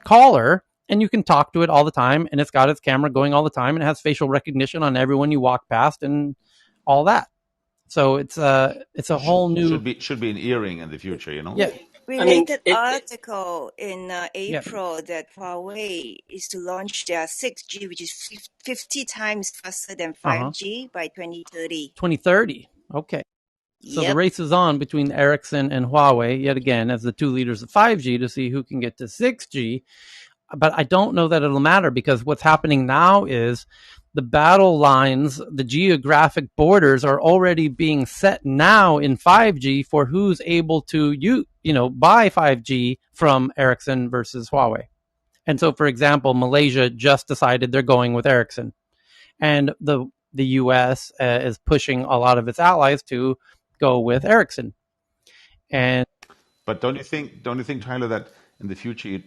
collar, and you can talk to it all the time. And it's got its camera going all the time. And it has facial recognition on everyone you walk past and all that. So it's a whole new should be an earring in the future, you know. Yeah. Related I mean, article in Yeah. April that Huawei is to launch their 6G, which is 50 times faster than 5G by 2030. 2030. Okay. So the Yep. race is on between Ericsson and Huawei yet again as the 2 leaders of 5G to see who can get to 6G. But I don't know that it'll matter, because what's happening now is the battle lines, the geographic borders are already being set now in 5G for who's able to buy 5G from Ericsson versus Huawei. And so, for example, Malaysia just decided they're going with Ericsson, and the U.S. is pushing a lot of its allies to go with Ericsson. But don't you think, Tyler, that in the future,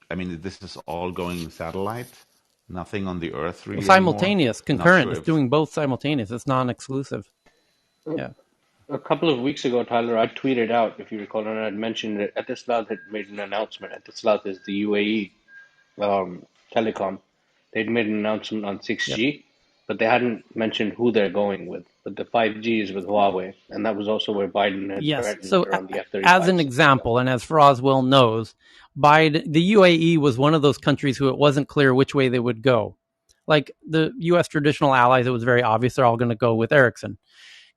this is all going satellite, nothing on the Earth really simultaneous, anymore? concurrent. It's doing both simultaneous. It's non-exclusive. Yeah. A couple of weeks ago, Tyler, I tweeted out, if you recall, and I had mentioned that Etisalat had made an announcement. Etisalat is the UAE telecom. They'd made an announcement on 6G, but they hadn't mentioned who they're going with. But the 5G is with Huawei, and that was also where Biden had threatened So around the F-35. as an example, and as Faraz well knows, Biden, the UAE was one of those countries who it wasn't clear which way they would go. Like the U.S. traditional allies, it was very obvious they're all going to go with Ericsson.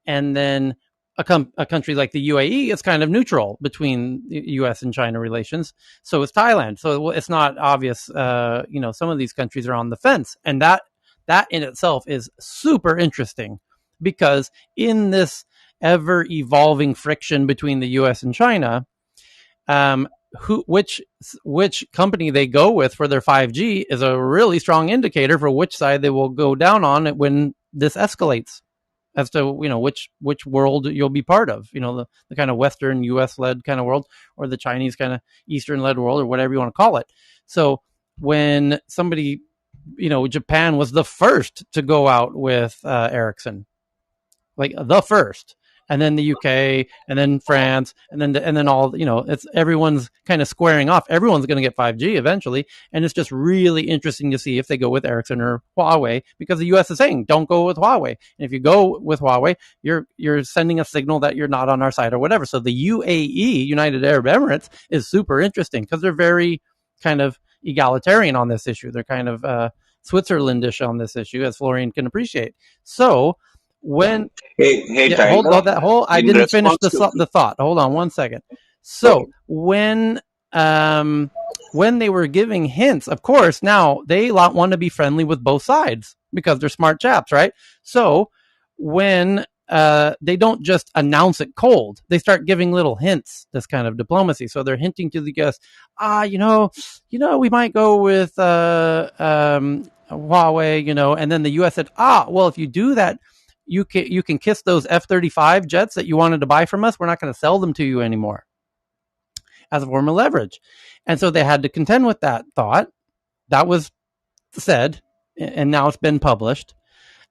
And then a country like the UAE is kind of neutral between U.S. and China relations. So is Thailand. So it's not obvious. Some of these countries are on the fence, and that in itself is super interesting, because in this ever evolving friction between the U.S. and China, which company they go with for their 5G is a really strong indicator for which side they will go down on it when this escalates, as to which world you'll be part of, the kind of Western US led kind of world, or the Chinese kind of Eastern led world, or whatever you want to call it. So when somebody, Japan was the first to go out with Ericsson, like the first, and then the UK, and then France, and then all, it's everyone's kind of squaring off. Everyone's going to get 5G eventually, and it's just really interesting to see if they go with Ericsson or Huawei, because the US is saying don't go with Huawei. And if you go with Huawei, you're sending a signal that you're not on our side or whatever. So the UAE, United Arab Emirates, is super interesting because they're very kind of egalitarian on this issue. They're kind of Switzerlandish on this issue, as Florian can appreciate. So when Hey, hold on, Tyler. I In didn't finish response to the thought. Hold on one second. okay, So when they were giving hints, of course, now they want to be friendly with both sides because they're smart chaps, right? So when they don't just announce it cold, they start giving little hints. This kind of diplomacy. So they're hinting to the guests, we might go with Huawei, and then the U.S. said, well, if you do that, you can kiss those F-35 jets that you wanted to buy from us. We're not going to sell them to you anymore, as a form of leverage. And so they had to contend with that thought. That was said, and now it's been published.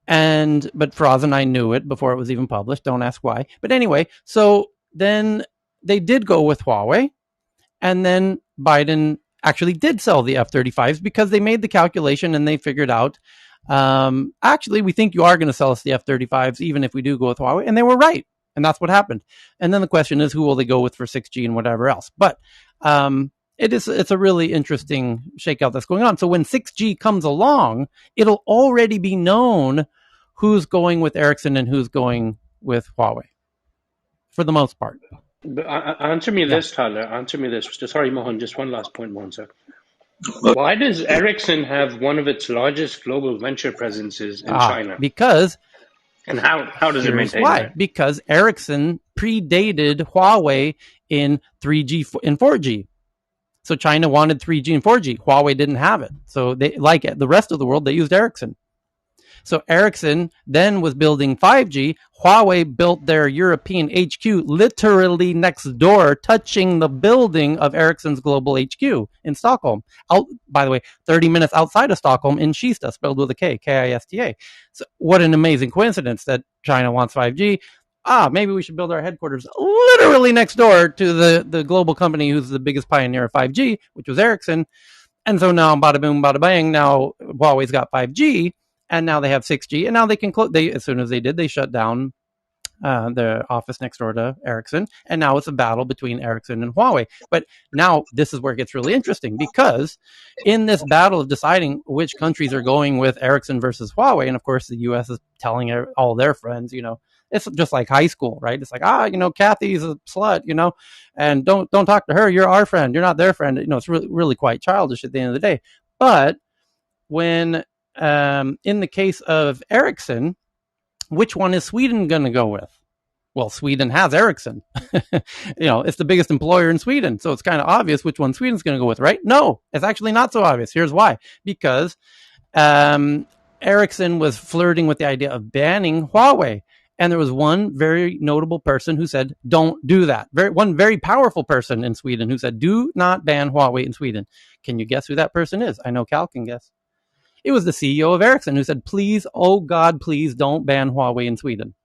But Faraz and I knew it before it was even published. Don't ask why. But anyway, so then they did go with Huawei, and then Biden actually did sell the F-35s because they made the calculation and they figured out, actually, we think you are going to sell us the F-35s even if we do go with Huawei. And they were right. And that's what happened. And then the question is, who will they go with for 6G and whatever else? But it's a really interesting shakeout that's going on. So when 6G comes along, it'll already be known who's going with Ericsson and who's going with Huawei, for the most part. Answer me this, Tyler. Answer me this. Sorry, Mohan, just one last point, Mohan, sir. Why does Ericsson have one of its largest global venture presences in China? Because, and how does it maintain why? that? Because Ericsson predated Huawei in 3G and 4G. So China wanted 3G and 4G. Huawei didn't have it. So they, like the rest of the world, they used Ericsson. So Ericsson then was building 5G. Huawei built their European HQ literally next door, touching the building of Ericsson's global HQ in Stockholm. By the way, 30 minutes outside of Stockholm in Kista, spelled with a K, K-I-S-T-A. So what an amazing coincidence that China wants 5G. Maybe we should build our headquarters literally next door to the global company who's the biggest pioneer of 5G, which was Ericsson. And so now, bada boom, bada bang, now Huawei's got 5G. And now they have 6G, and now they can close. As soon as they did, they shut down the office next door to Ericsson, and now it's a battle between Ericsson and Huawei. But now this is where it gets really interesting, because in this battle of deciding which countries are going with Ericsson versus Huawei, and of course the U.S. is telling all their friends, it's just like high school, right? It's like, Kathy's a slut, and don't talk to her. You're our friend. You're not their friend. It's really, really quite childish at the end of the day. But when in the case of Ericsson, which one is Sweden going to go with? Well, Sweden has Ericsson. It's the biggest employer in Sweden. So it's kind of obvious which one Sweden's going to go with, right? No, it's actually not so obvious. Here's why. Because Ericsson was flirting with the idea of banning Huawei. And there was one very notable person who said, don't do that. One very powerful person in Sweden who said, do not ban Huawei in Sweden. Can you guess who that person is? I know Cal can guess. It was the CEO of Ericsson who said, please, oh God, please don't ban Huawei in Sweden.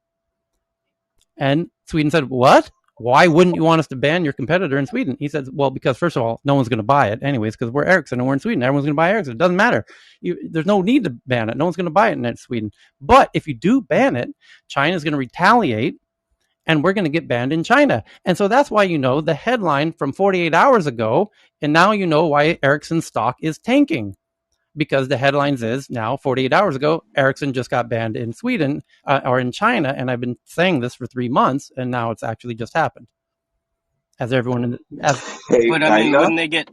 And Sweden said, what? Why wouldn't you want us to ban your competitor in Sweden? He said, well, because first of all, no one's going to buy it anyways, because we're Ericsson and we're in Sweden. Everyone's going to buy Ericsson. It doesn't matter. There's no need to ban it. No one's going to buy it in Sweden. But if you do ban it, China's going to retaliate, and we're going to get banned in China. And so that's why the headline from 48 hours ago, and now why Ericsson's stock is tanking. because the headlines is now 48 hours ago, Ericsson just got banned in Sweden or in China. And I've been saying this for 3 months, and now it's actually just happened. As everyone, Hey, But I mean, Tyler. wouldn't they get?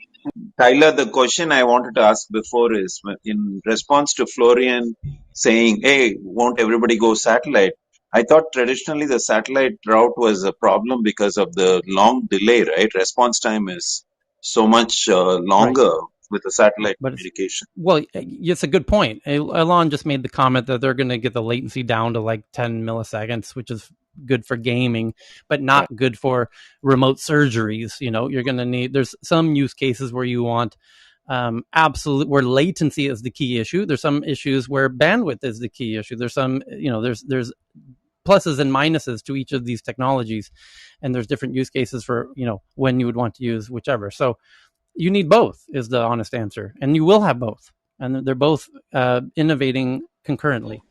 Tyler, the question I wanted to ask before is in response to Florian saying, hey, won't everybody go satellite? I thought traditionally the satellite route was a problem because of the long delay, right? Response time is so much right. longer with the satellite But communication. it's a good point. Elon just made the comment that they're going to get the latency down to like 10 milliseconds, which is good for gaming, but Yeah. not good for remote surgeries. You're going to need, there's some use cases where you want absolute, where latency is the key issue. There's some issues where bandwidth is the key issue. There's some, there's pluses and minuses to each of these technologies, and there's different use cases for, when you would want to use whichever. So you need both is the honest answer, and you will have both, and they're both innovating concurrently.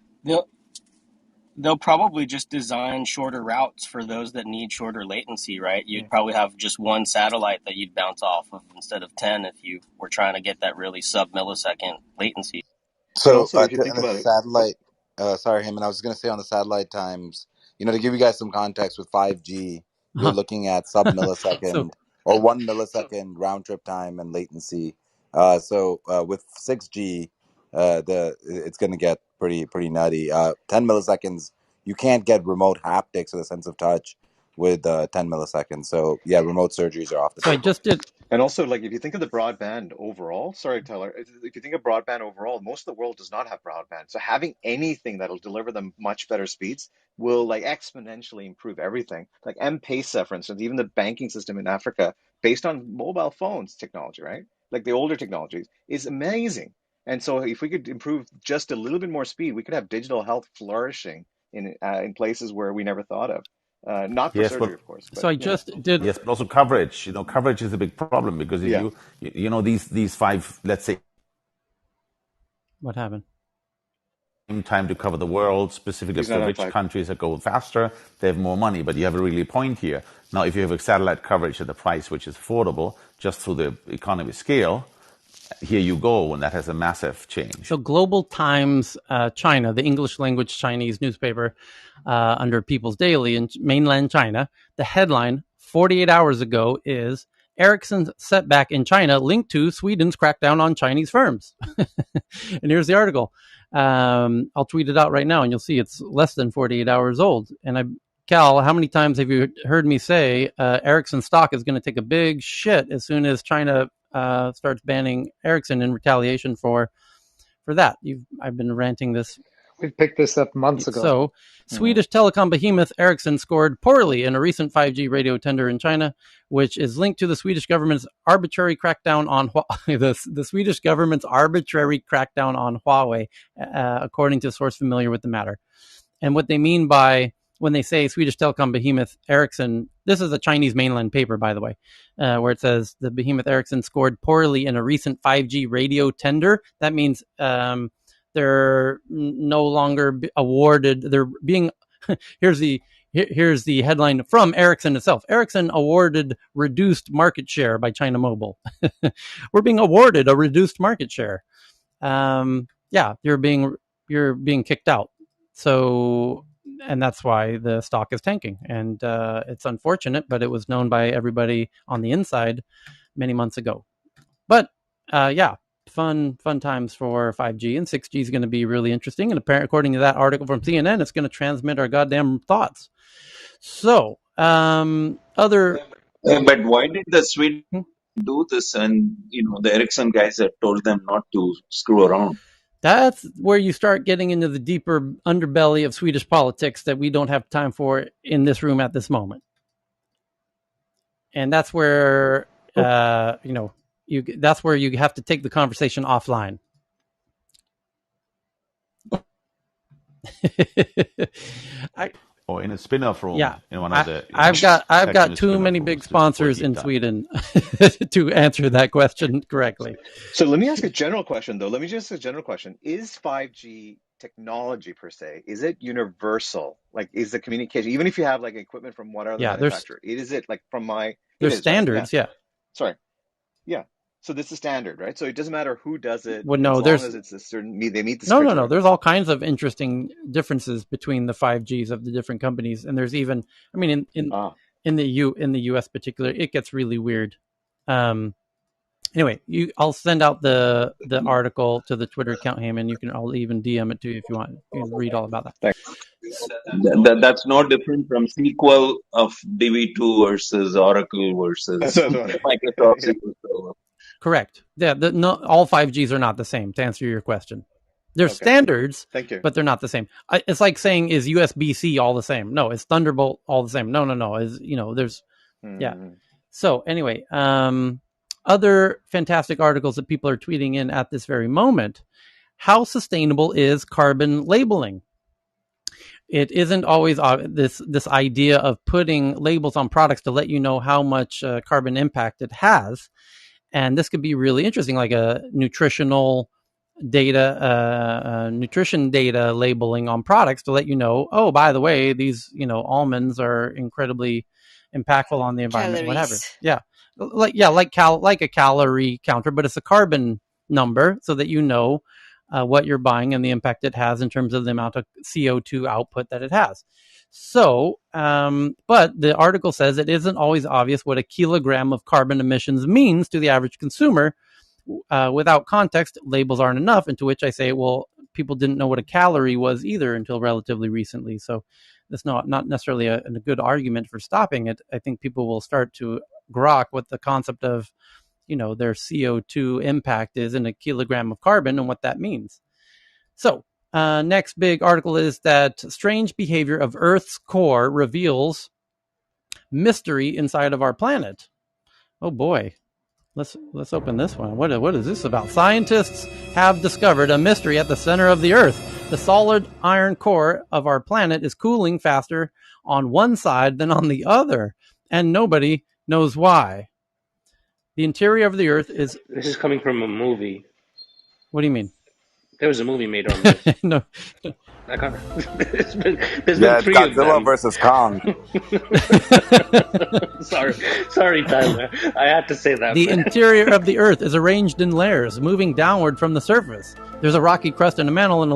They'll probably just design shorter routes for those that need shorter latency, right? You'd probably have just one satellite that you'd bounce off of instead of 10 if you were trying to get that really sub-millisecond latency. And So also, if you on think the about it, oh, satellite, sorry, Heyman, I was going to say on the satellite times, to give you guys some context with 5G, you're looking at sub So millisecond or 1 millisecond round trip time and latency. So with 6G, it's going to get pretty nutty. 10 milliseconds, you can't get remote haptics or the sense of touch with 10 milliseconds. So yeah, remote surgeries are off the I table. just did. and also, like, if you think of the broadband overall, sorry, Tyler, if you think of broadband overall, most of the world does not have broadband. So having anything that'll deliver them much better speeds will like exponentially improve everything. Like M-Pesa, for instance, even the banking system in Africa, based on mobile phones technology, right? Like the older technologies, is amazing. And so if we could improve just a little bit more speed, we could have digital health flourishing in places where we never thought of. Not for Yes, surgery, but of course, but So I just did. yes, but also coverage. Coverage is a big problem because if yeah. these five, let's say, What happened? time to cover the world, specifically He's for not on rich five. countries that go faster, they have more money. But you have a really point here. Now, if you have a satellite coverage at a price which is affordable, just through the economy scale, here you go, and that has a massive change. So Global Times China, the English language Chinese newspaper under People's Daily in mainland China, the headline 48 hours ago is Ericsson's setback in China linked to Sweden's crackdown on Chinese firms. And here's the article. I'll tweet it out right now, and you'll see it's less than 48 hours old. And Cal, how many times have you heard me say Ericsson stock is going to take a big shit as soon as China starts banning Ericsson in retaliation for that? I've been ranting this. We picked this up months ago. So, Swedish telecom behemoth Ericsson scored poorly in a recent 5G radio tender in China, which is linked to the Swedish government's arbitrary crackdown on the Swedish government's arbitrary crackdown on Huawei, according to a source familiar with the matter. And what they mean by when they say Swedish telecom behemoth Ericsson, this is a Chinese mainland paper, by the way, where it says the behemoth Ericsson scored poorly in a recent 5G radio tender. That means they're no longer awarded. They're being here's the headline from Ericsson itself. Ericsson awarded reduced market share by China Mobile. We're being awarded a reduced market share. Yeah, you're being kicked out. So, and that's why the stock is tanking. And it's unfortunate, but it was known by everybody on the inside many months ago. But yeah, fun times for 5G, and 6G is going to be really interesting. And apparently, according to that article from CNN, it's going to transmit our goddamn thoughts. So, other. But why did the Swedes do this? And the Ericsson guys had told them not to screw around. That's where you start getting into the deeper underbelly of Swedish politics that we don't have time for in this room at this moment. And that's where that's where you have to take the conversation offline. Or in a spin-off room. Yeah, in one of the. I've got too many big sponsors in Sweden to answer that question correctly. So let me ask a general question, though. Is 5G technology per se, is it universal? Like, is the communication, even if you have like equipment from one other manufacturer, is it like from my? There's standards, right? Yeah. yeah. Sorry. Yeah. So this is standard, right? So it doesn't matter who does it Well, no, as long there's as it's a certain they meet this no. criteria. There's all kinds of interesting differences between the 5Gs of the different companies, and there's even, I mean, in the U.S. particular, it gets really weird. Anyway, I'll send out the article to the Twitter account, Heyman. I'll even DM it to you if you want. You can read all about that. Thanks. That's no different from SQL of DB2 versus Oracle versus Microsoft Yeah. SQL Server. Correct. Yeah, all 5Gs are not the same, to answer your question. They're standards, Thank you. but they're not the same. It's like saying, is USB-C all the same? No. Is Thunderbolt all the same? No. Is, there's, yeah. So anyway, other fantastic articles that people are tweeting in at this very moment. How sustainable is carbon labeling? It isn't always this idea of putting labels on products to let you know how much carbon impact it has. And this could be really interesting, like a nutrition data labeling on products to let you know, oh, by the way, these, almonds are incredibly impactful on the environment, whatever. Yeah. Like a calorie counter, but it's a carbon number so that you know what you're buying and the impact it has in terms of the amount of CO2 output that it has. So, but the article says it isn't always obvious what a kilogram of carbon emissions means to the average consumer. Without context, labels aren't enough. And to which I say, well, people didn't know what a calorie was either until relatively recently. So that's not necessarily a good argument for stopping it. I think people will start to grok what the concept of, their CO2 impact is in a kilogram of carbon and what that means. So next big article is that strange behavior of Earth's core reveals mystery inside of our planet. Oh boy. Let's open this one. What is this about? Scientists have discovered a mystery at the center of the Earth. The solid iron core of our planet is cooling faster on one side than on the other, and nobody knows why. The interior of the Earth is... This is coming from a movie. What do you mean? There was a movie made on this. No. There's been it's three Godzilla of them. versus Kong. Sorry, Tyler. I had to say that. The interior of the Earth is arranged in layers, moving downward from the surface. There's a rocky crust and a mantle and a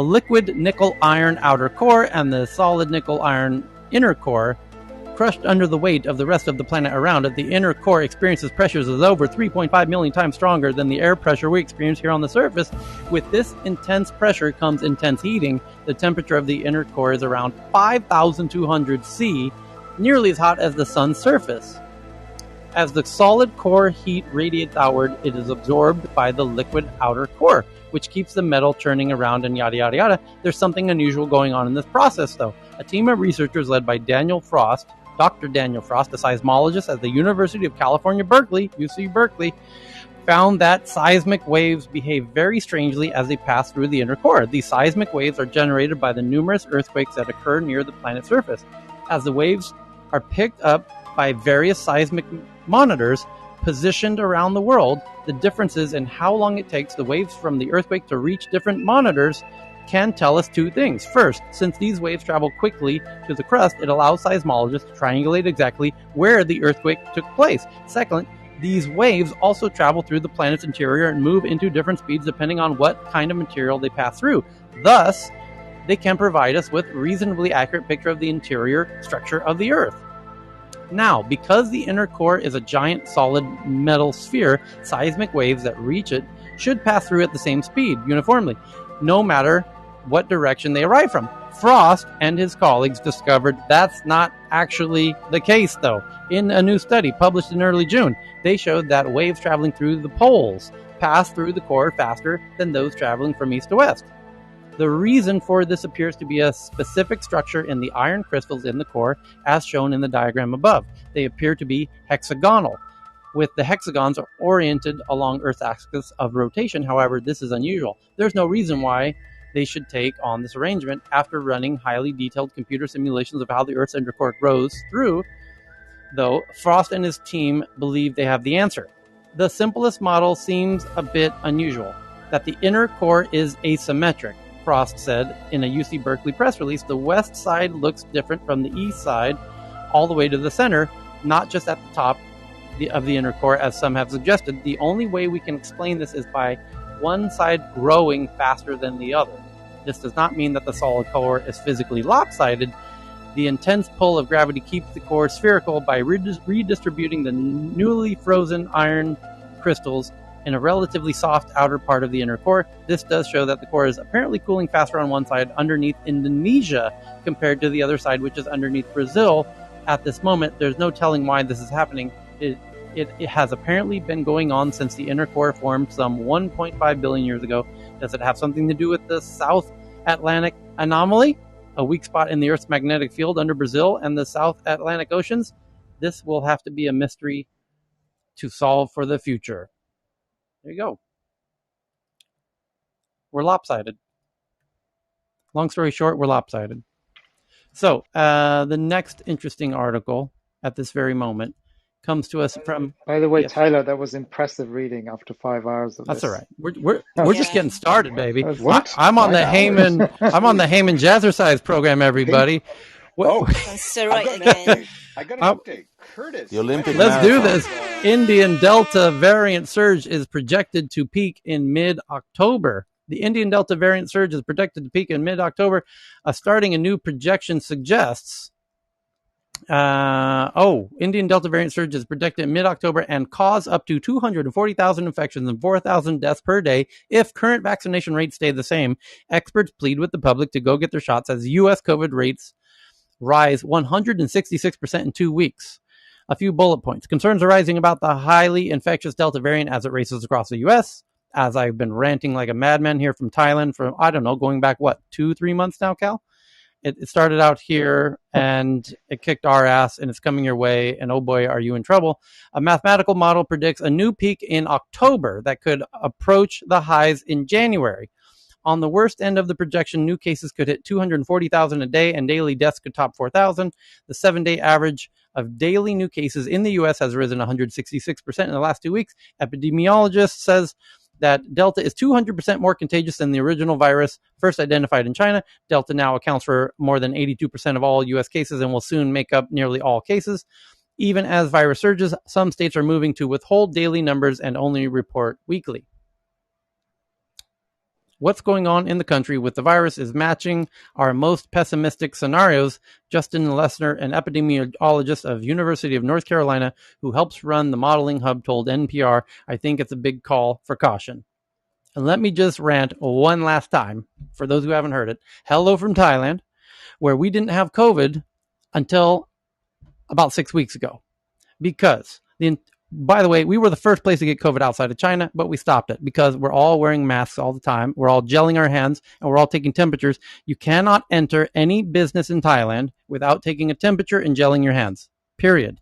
liquid nickel iron outer core and the solid nickel iron inner core. Crushed under the weight of the rest of the planet around it, the inner core experiences pressures as over 3.5 million times stronger than the air pressure we experience here on the surface. With this intense pressure comes intense heating. The temperature of the inner core is around 5,200 C, nearly as hot as the sun's surface. As the solid core heat radiates outward, it is absorbed by the liquid outer core, which keeps the metal churning around and yada yada yada. There's something unusual going on in this process, though. A team of researchers led by Dr. Daniel Frost, a seismologist at the University of California, Berkeley, UC Berkeley, found that seismic waves behave very strangely as they pass through the inner core. These seismic waves are generated by the numerous earthquakes that occur near the planet's surface. As the waves are picked up by various seismic monitors positioned around the world, the differences in how long it takes the waves from the earthquake to reach different monitors can tell us two things. First, since these waves travel quickly to the crust, it allows seismologists to triangulate exactly where the earthquake took place. Second, these waves also travel through the planet's interior and move into different speeds depending on what kind of material they pass through. Thus, they can provide us with a reasonably accurate picture of the interior structure of the Earth. Now, because the inner core is a giant solid metal sphere, seismic waves that reach it should pass through at the same speed uniformly, no matter what direction they arrive from. Frost and his colleagues discovered that's not actually the case, though. In a new study published in early June, they showed that waves traveling through the poles pass through the core faster than those traveling from east to west. The reason for this appears to be a specific structure in the iron crystals in the core, as shown in the diagram above. They appear to be hexagonal, with the hexagons oriented along Earth's axis of rotation. However, this is unusual. There's no reason why they should take on this arrangement. After running highly detailed computer simulations of how the Earth's inner core grows through, though, Frost and his team believe they have the answer. The simplest model seems a bit unusual, that the inner core is asymmetric. Frost said in a UC Berkeley press release, the west side looks different from the east side all the way to the center, not just at the top of the inner core, as some have suggested. The only way we can explain this is by one side growing faster than the other. This does not mean that the solid core is physically lopsided. The intense pull of gravity keeps the core spherical by redistributing the newly frozen iron crystals in a relatively soft outer part of the inner core. This does show that the core is apparently cooling faster on one side underneath Indonesia compared to the other side, which is underneath Brazil. At this moment, there's no telling why this is happening. It has apparently been going on since the inner core formed some 1.5 billion years ago. Does it have something to do with the South Atlantic anomaly, a weak spot in the Earth's magnetic field under Brazil and the South Atlantic Oceans? This will have to be a mystery to solve for the future. There you go. We're lopsided. Long story short, we're lopsided. So the next interesting article at this very moment comes to us from... By the way, yes. Tyler, that was impressive reading after 5 hours of That's this. all right. We're just getting started, baby. What? I'm on the 5 hours? Heyman Jazzercise program, everybody. Oh, Sir, right again. I got an update. Curtis. The Olympic Let's do marathon. this. Indian Delta variant surge is projected to peak in mid-October. The Indian Delta variant surge is projected to peak in mid-October. Starting a new projection suggests... Indian Delta variant surge is projected in mid-October and cause up to 240,000 infections and 4,000 deaths per day if current vaccination rates stay the same. Experts plead with the public to go get their shots as U.S. COVID rates rise 166% in 2 weeks. A few bullet points. Concerns are rising about the highly infectious Delta variant as it races across the U.S. As I've been ranting like a madman here from Thailand for, I don't know, going back, 2-3 months now, Cal? It started out here and it kicked our ass and it's coming your way. And oh boy, are you in trouble. A mathematical model predicts a new peak in October that could approach the highs in January. On the worst end of the projection, new cases could hit 240,000 a day and daily deaths could top 4,000. The 7-day average of daily new cases in the U.S. has risen 166% in the last 2 weeks. Epidemiologist says that Delta is 200% more contagious than the original virus first identified in China. Delta now accounts for more than 82% of all U.S. cases and will soon make up nearly all cases. Even as virus surges, some states are moving to withhold daily numbers and only report weekly. What's going on in the country with the virus is matching our most pessimistic scenarios. Justin Lessner, an epidemiologist of University of North Carolina who helps run the modeling hub, told NPR, "I think it's a big call for caution." And let me just rant one last time for those who haven't heard it. Hello from Thailand, where we didn't have COVID until about 6 weeks ago. Because by the way, we were the first place to get COVID outside of China, but we stopped it because we're all wearing masks all the time. We're all gelling our hands and we're all taking temperatures. You cannot enter any business in Thailand without taking a temperature and gelling your hands, period.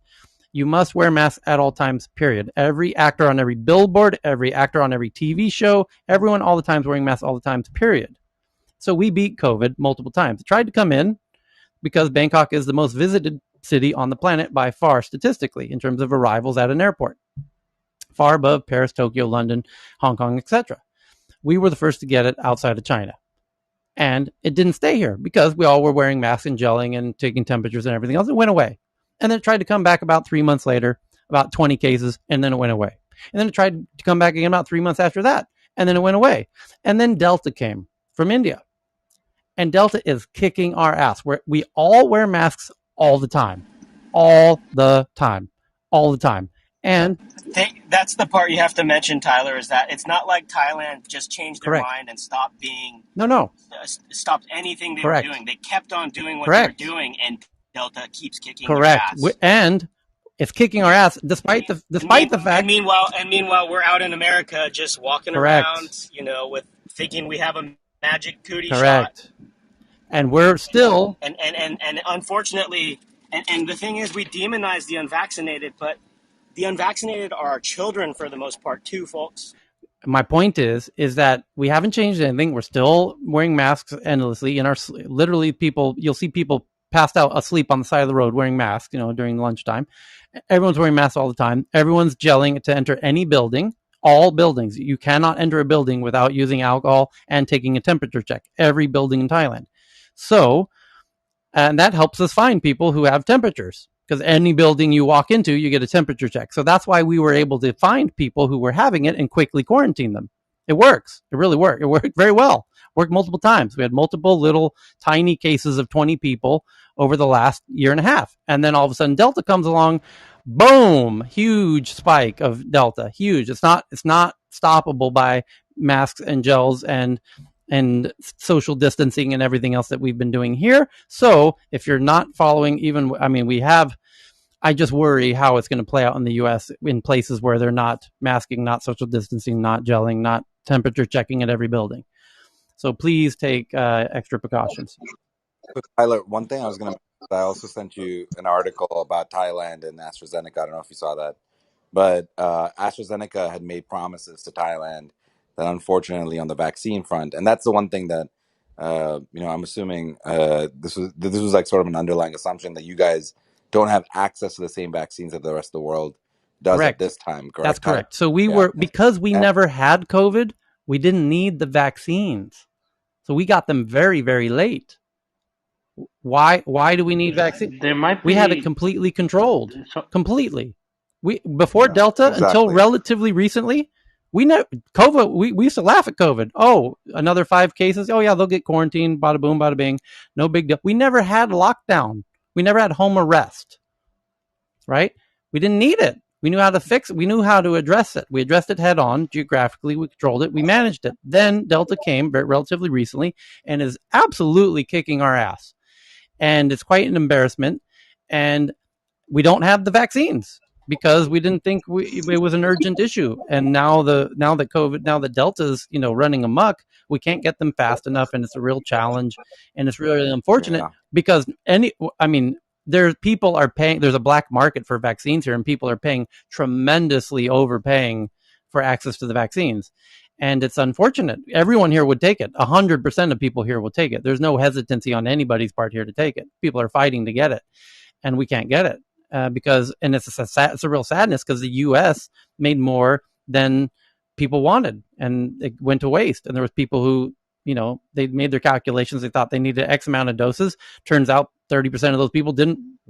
You must wear masks at all times, period. Every actor on every billboard, every actor on every TV show, everyone all the time is wearing masks all the time, period. So we beat COVID multiple times. It tried to come in because Bangkok is the most visited city on the planet by far statistically in terms of arrivals at an airport, far above Paris, Tokyo, London, Hong Kong, etc. We were the first to get it outside of China, and it didn't stay here because we all were wearing masks and gelling and taking temperatures and everything else. It went away, and then it tried to come back about 3 months later, about 20 cases, and then it went away, and then it tried to come back again about 3 months after that, and then it went away, and then Delta came from India, and Delta is kicking our ass. We all wear masks all the time. And That's the part you have to mention, Tyler, is that it's not like Thailand just changed their mind and stopped being... stopped anything they were doing. They kept on doing what they were doing, and Delta keeps kicking their ass. And it's kicking our ass despite the fact... And meanwhile, we're out in America just walking around, with thinking we have a magic cootie shot. And we're still... And unfortunately... And the thing is, we demonize the unvaccinated, but the unvaccinated are our children for the most part too, folks. My point is that we haven't changed anything. We're still wearing masks endlessly. Literally, you'll see people passed out asleep on the side of the road wearing masks, during lunchtime. Everyone's wearing masks all the time. Everyone's gelling to enter any building. All buildings. You cannot enter a building without using alcohol and taking a temperature check. Every building in Thailand. So... and that helps us find people who have temperatures because any building you walk into, you get a temperature check. So that's why we were able to find people who were having it and quickly quarantine them. It works. It really worked. It worked very well. Worked multiple times. We had multiple little tiny cases of 20 people over the last year and a half. And then all of a sudden Delta comes along, boom, huge spike of Delta. Huge. It's not stoppable by masks and gels and social distancing and everything else that we've been doing here. So if you're not following, I just worry how it's going to play out in the US in places where they're not masking, not social distancing, not gelling, not temperature checking at every building. So please take extra precautions. So Tyler, one thing I was going to mention, I also sent you an article about Thailand and AstraZeneca. I don't know if you saw that. But AstraZeneca had made promises to Thailand that, unfortunately, on the vaccine front, and that's the one thing that I'm assuming this was like sort of an underlying assumption that you guys don't have access to the same vaccines that the rest of the world does at Correct. this time. Correct? That's correct. So we Yeah. were, because we And never had COVID, we didn't need the vaccines. So we got them very, very late. Why do we need vaccines? There might We had it be. completely controlled. So, Completely. Before yeah, Delta, until exactly. relatively recently, COVID, we used to laugh at COVID. Oh, another 5 cases. Oh yeah, they'll get quarantined, bada boom, bada bing. No big deal. We never had lockdown. We never had home arrest. Right? We didn't need it. We knew how to fix it. We knew how to address it. We addressed it head on, geographically. We controlled it. We managed it. Then Delta came relatively recently and is absolutely kicking our ass. And it's quite an embarrassment. And we don't have the vaccines because we didn't think it was an urgent issue. And now that Delta's running amok, we can't get them fast enough, and it's a real challenge. And it's really unfortunate because people are paying. There's a black market for vaccines here, and people are paying tremendously, overpaying for access to the vaccines. And it's unfortunate. Everyone here would take it. 100% of people here will take it. There's no hesitancy on anybody's part here to take it. People are fighting to get it, and we can't get it because it's a real sadness because the U.S. made more than people wanted, and it went to waste. And there was people who, they made their calculations. They thought they needed X amount of doses. Turns out 30% of those people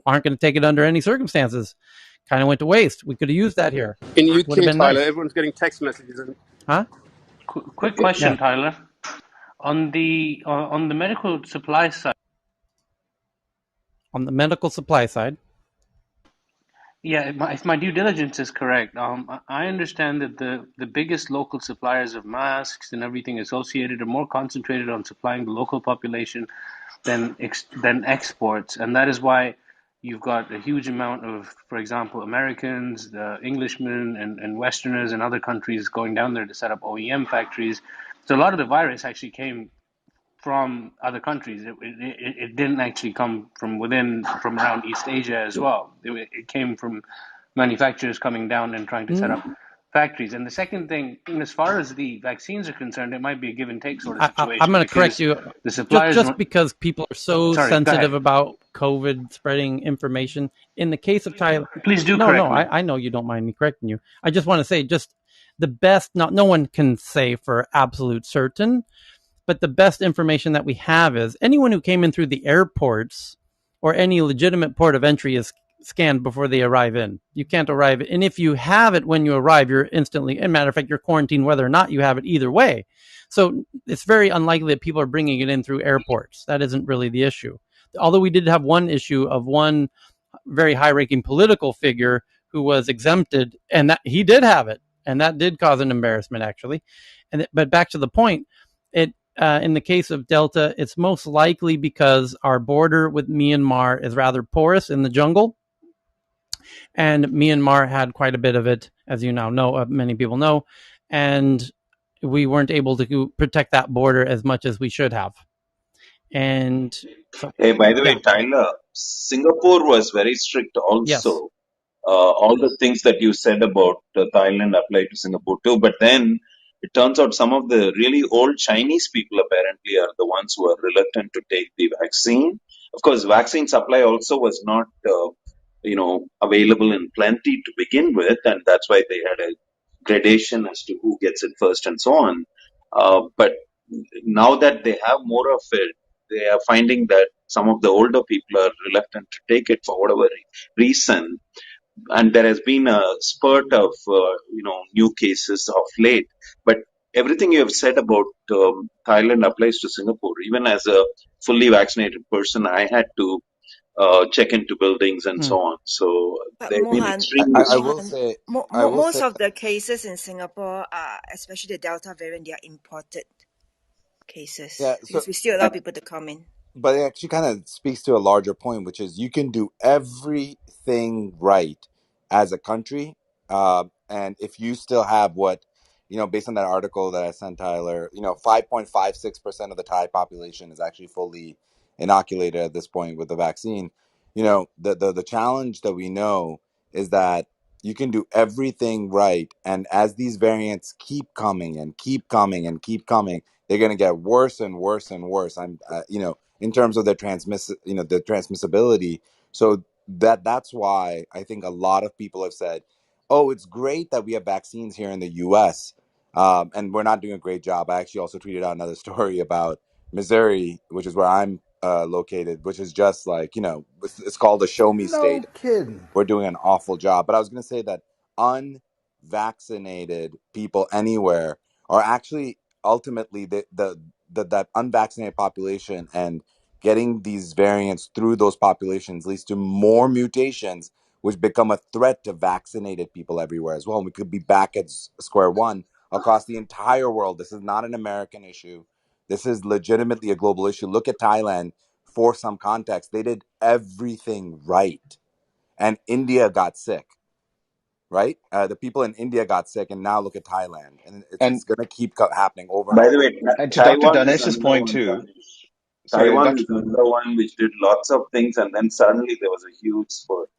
aren't going to take it under any circumstances. Kind of went to waste. We could have used that here. In Would have UK, been Tyler, nice. everyone's getting text messages. Huh? quick question, Yeah. Tyler. On the medical supply side. On the medical supply side. Yeah, if my due diligence is correct, I understand that the biggest local suppliers of masks and everything associated are more concentrated on supplying the local population than exports, and that is why you've got a huge amount of, for example, Americans, Englishmen, and Westerners and other countries going down there to set up OEM factories. So a lot of the virus actually came from other countries. It didn't actually come from around East Asia as well. It came from manufacturers coming down and trying to set up factories. And the second thing, as far as the vaccines are concerned, it might be a give and take sort of situation. I'm going to correct you. The suppliers just because people are so sensitive go about COVID spreading information. In the case of Thailand, please do correct me. I know you don't mind me correcting you. I just want to say, just the best. No one can say for absolute certain, but the best information that we have is anyone who came in through the airports or any legitimate port of entry is scanned before they arrive in. You can't arrive. And if you have it when you arrive, you're instantly, as a matter of fact, you're quarantined whether or not you have it either way. So it's very unlikely that people are bringing it in through airports. That isn't really the issue. Although we did have one issue of one very high-ranking political figure who was exempted, and that he did have it, and that did cause an embarrassment, actually. But back to the point, in the case of Delta, it's most likely because our border with Myanmar is rather porous in the jungle. And Myanmar had quite a bit of it, as you now know, many people know. And we weren't able to protect that border as much as we should have. And so, hey, by the way, Tyler, Singapore was very strict also. Yes. All the things that you said about Thailand apply to Singapore too. But then it turns out some of the really old Chinese people apparently are the ones who are reluctant to take the vaccine. Of course, vaccine supply also was not, available in plenty to begin with, and that's why they had a gradation as to who gets it first and so on. But now that they have more of it, they are finding that some of the older people are reluctant to take it for whatever reason, and there has been a spurt of new cases of late. But everything you have said about Thailand applies to Singapore. Even as a fully vaccinated person, I had to check into buildings and so on. So But they've been Mohan, extremely I will Mohan, say, I will most say, of the cases in Singapore are, especially the Delta variant, they are imported yeah. cases So, because we still allow and people to come in. but it actually kind of speaks to a larger point, which is you can do everything right as a country, and if you still have what, based on that article that I sent Tyler, 5.56% of the Thai population is actually fully inoculated at this point with the vaccine. The challenge that we know is that you can do everything right, and as these variants keep coming and keep coming and keep coming, they're going to get worse and worse and worse. In terms of their the transmissibility. So that's why I think a lot of people have said, "Oh, it's great that we have vaccines here in the U.S. And we're not doing a great job." I actually also tweeted out another story about Missouri, which is where I'm located, which is just like it's called a show me No state. kidding. We're doing an awful job. But I was going to say that unvaccinated people anywhere are actually ultimately that unvaccinated population, and getting these variants through those populations leads to more mutations, which become a threat to vaccinated people everywhere as well. And we could be back at square one across the entire world. This is not an American issue. This is legitimately a global issue. Look at Thailand for some context. They did everything right, and India got sick, right? The people in India got sick, and now look at Thailand, and it's And going to keep happening over and By the over way, again. and to Dr. Taiwan is Danesh's another point one. too. Sorry, Taiwan Dr. is another one which did lots of things, and then suddenly there was a huge spurt.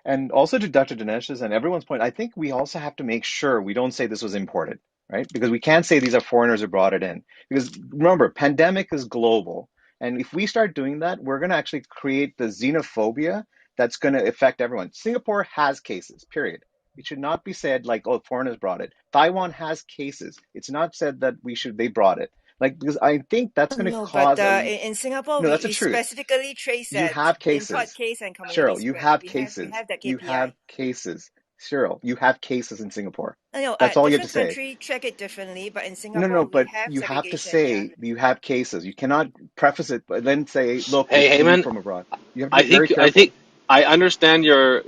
And also to Dr. Dinesh's and everyone's point, I think we also have to make sure we don't say this was imported, right? Because we can't say these are foreigners who brought it in. Because remember, pandemic is global. And if we start doing that, we're going to actually create the xenophobia that's going to affect everyone. Singapore has cases, period. It should not be said like, oh, foreigners brought it. Taiwan has cases. It's not said that they brought it. Like, because I think that's going to No, but cause a, in Singapore, no, that's the we truth. specifically trace You that have import cases. case and community Cheryl, you spread. have We cases. have that You have KPI. cases. Cheryl, you have cases in Singapore. No, That's all you have to different say. country track it differently, but in No, Singapore, no, we but have you have to segregation. Yeah. say you have cases. You cannot preface it, but then say, look, Hey, it's coming Heyman, from abroad. You have to be I very think I careful. think I understand your.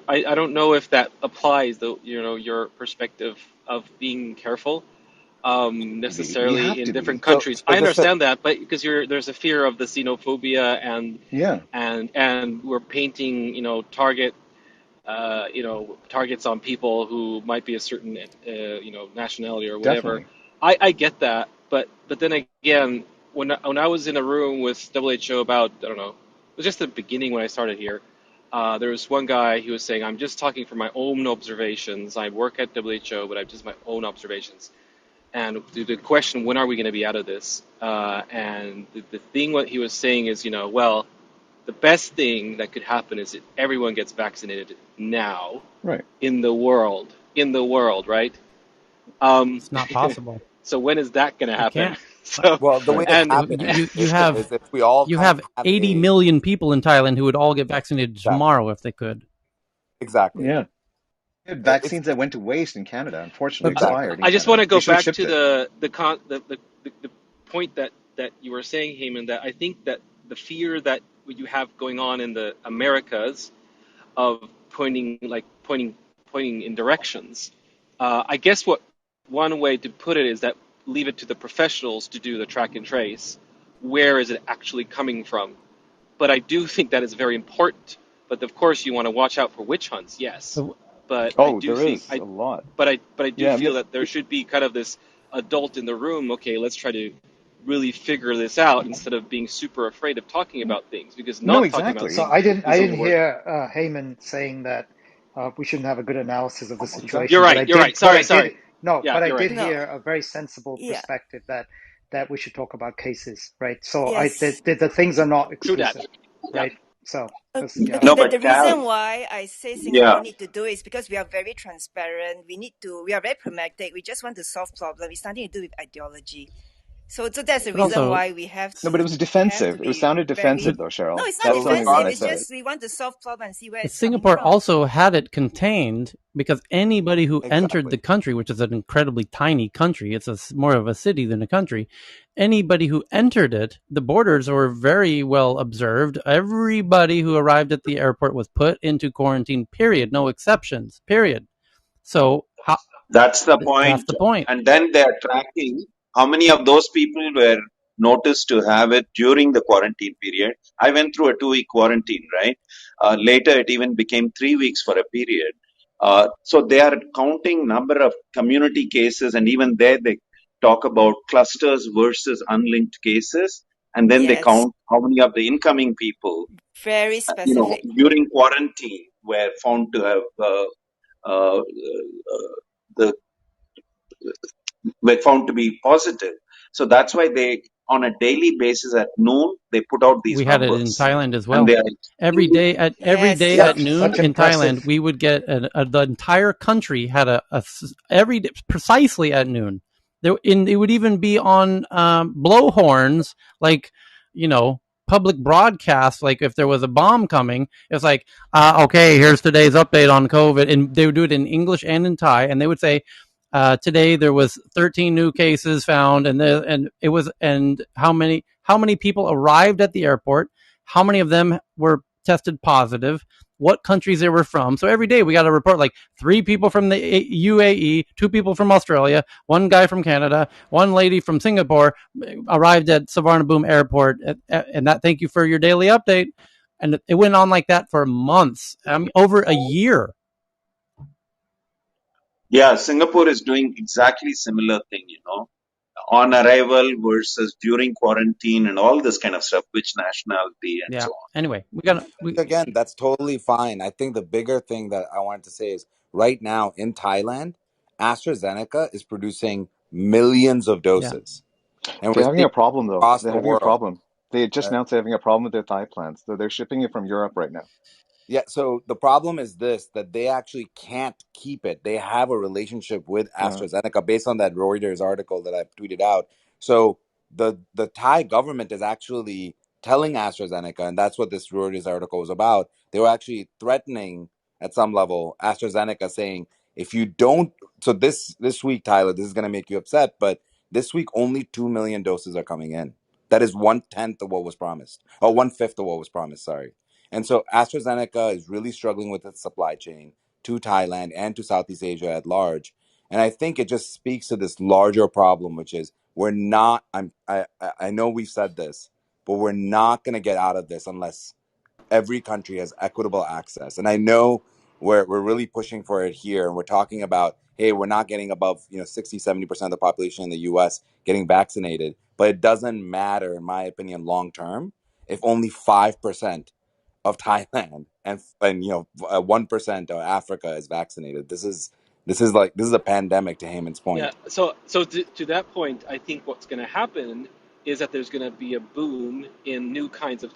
I don't know if that applies though. Your perspective of being careful To be. We necessarily have in to different be. countries. So I just to, understand that, but because there's a fear of the xenophobia Yeah, and we're painting target targets on people who might be a certain nationality or whatever. definitely. I get that, but then again, when I was in a room with WHO about, I don't know, it was just the beginning when I started here. There was one guy, he was saying, I'm just talking from my own observations. I work at WHO, but I'm just my own observations. And the question, when are we going to be out of this? And the thing what he was saying is, well, the best thing that could happen is that everyone gets vaccinated now Right. in the world, right? Um, It's not possible. so when is that going to It happen? can't. So, well, the way Right. it's and happening You have is if we all you kind of have have 80 a million people in Thailand who would all get vaccinated exactly, tomorrow if they could. exactly. Yeah. We had It's vaccines that went to waste in Canada, unfortunately But exactly. expired in I just want Canada. to They go should have back shipped to it. the point that you were saying, Heyman, that I think that the fear that you have going on in the Americas of pointing in directions. I guess what one way to put it is that leave it to the professionals to do the track and trace. Where is it actually coming from? But I do think that is very important. But of course, you want to watch out for witch hunts, yes. the, But I Oh, do there think is a lot. but I do Yeah, feel that there should be kind of this adult in the room. Okay, let's try to really figure this out instead of being super afraid of talking about things, because no, not talking about So exactly. things I isn't going didn't to work. hear Heyman saying that we shouldn't have a good analysis of the You're situation, but right. You're right. but Sorry. I did Sorry. no, Yeah, but I you're right. did No. hear a very sensible Yeah. perspective that we should talk about cases, right? So Yes. the things are not True that. exclusive, Yeah. right? So just yeah. Okay, No, the, but the Cal, reason why I say yeah, Singapore need to do it is because we are very transparent. We are very pragmatic. We just want to solve problems. It's nothing to do with ideology. So that's the But reason also, why we have No, but it to was defensive. It was be sounded very. defensive though, No, Cheryl. it's not That's the only reason defensive. I It's said it. just we want to solve problem and see where it's coming Singapore from. also had it contained because anybody who entered Exactly. the country, which is an incredibly tiny country, it's more of a city than a country. Anybody who entered it, the borders were very well observed. Everybody who arrived at the airport was put into quarantine. Period. No exceptions. Period. So That's the that's point. the point. And then they are tracking how many of those people were noticed to have it during the quarantine period. I went through a 2 week quarantine, right? Later, it even became 3 weeks for a period. So they are counting number of community cases, and even there they talk about clusters versus unlinked cases, and then they Yes, count how many of the incoming people, very specific. during quarantine were found to have uh, the were found to be positive. So that's why they, on a daily basis at noon, they put out these We had it in numbers, Thailand as and well. they are Every day extremely. at Yes, noon That's in Thailand, impressive. we would get the entire country had every day, precisely at noon. It would even be on blowhorns, like you know public broadcast. Like if there was a bomb coming, it's like okay, here's today's update on COVID, and they would do it in English and in Thai, and they would say. Today there was 13 new cases found, and it was and how many people arrived at the airport, how many of them were tested positive, what countries they were from. So every day we got a report like 3 people from the UAE, 2 people from Australia, 1 guy from Canada, 1 lady from Singapore arrived at Savarnabhumi Airport, and that thank you for your daily update. And it went on like that for months, over a year. Yeah, Singapore is doing exactly similar thing, on arrival versus during quarantine and all this kind of stuff, which nationality and Yeah. so on. Anyway, we Again, that's totally fine. I think the bigger thing that I wanted to say is right now in Thailand, AstraZeneca is producing millions of yeah. doses, and They're we're having seeing a problem though. across They're the having a world. problem. They had just announced they're having a problem with their Thai plants. So they're shipping it from Europe right now. Yeah, so the problem is this that they actually can't keep it. They have a relationship with Yeah. AstraZeneca based on that Reuters article that I've tweeted out. So the Thai government is actually telling AstraZeneca, and that's what this Reuters article was about. They were actually threatening at some level AstraZeneca, saying if you don't, so this week, Tyler, this is going to make you upset, but this week only 2 million doses are coming in. That is 1/10 of what was promised, or 1/5 of what was promised. Sorry. And so AstraZeneca is really struggling with its supply chain to Thailand and to Southeast Asia at large. And I think it just speaks to this larger problem, which is we're not, I know we've said this, but we're not going to get out of this unless every country has equitable access. And I know we're really pushing for it here. And we're talking about, hey, we're not getting above, 60, 70% of the population in the US getting vaccinated. But it doesn't matter, in my opinion, long term, if only 5% of Thailand and 1% of Africa is vaccinated. This is a pandemic, to Heyman's Yeah. point. So to that point, I think what's going to happen is that there's going to be a boom in new kinds of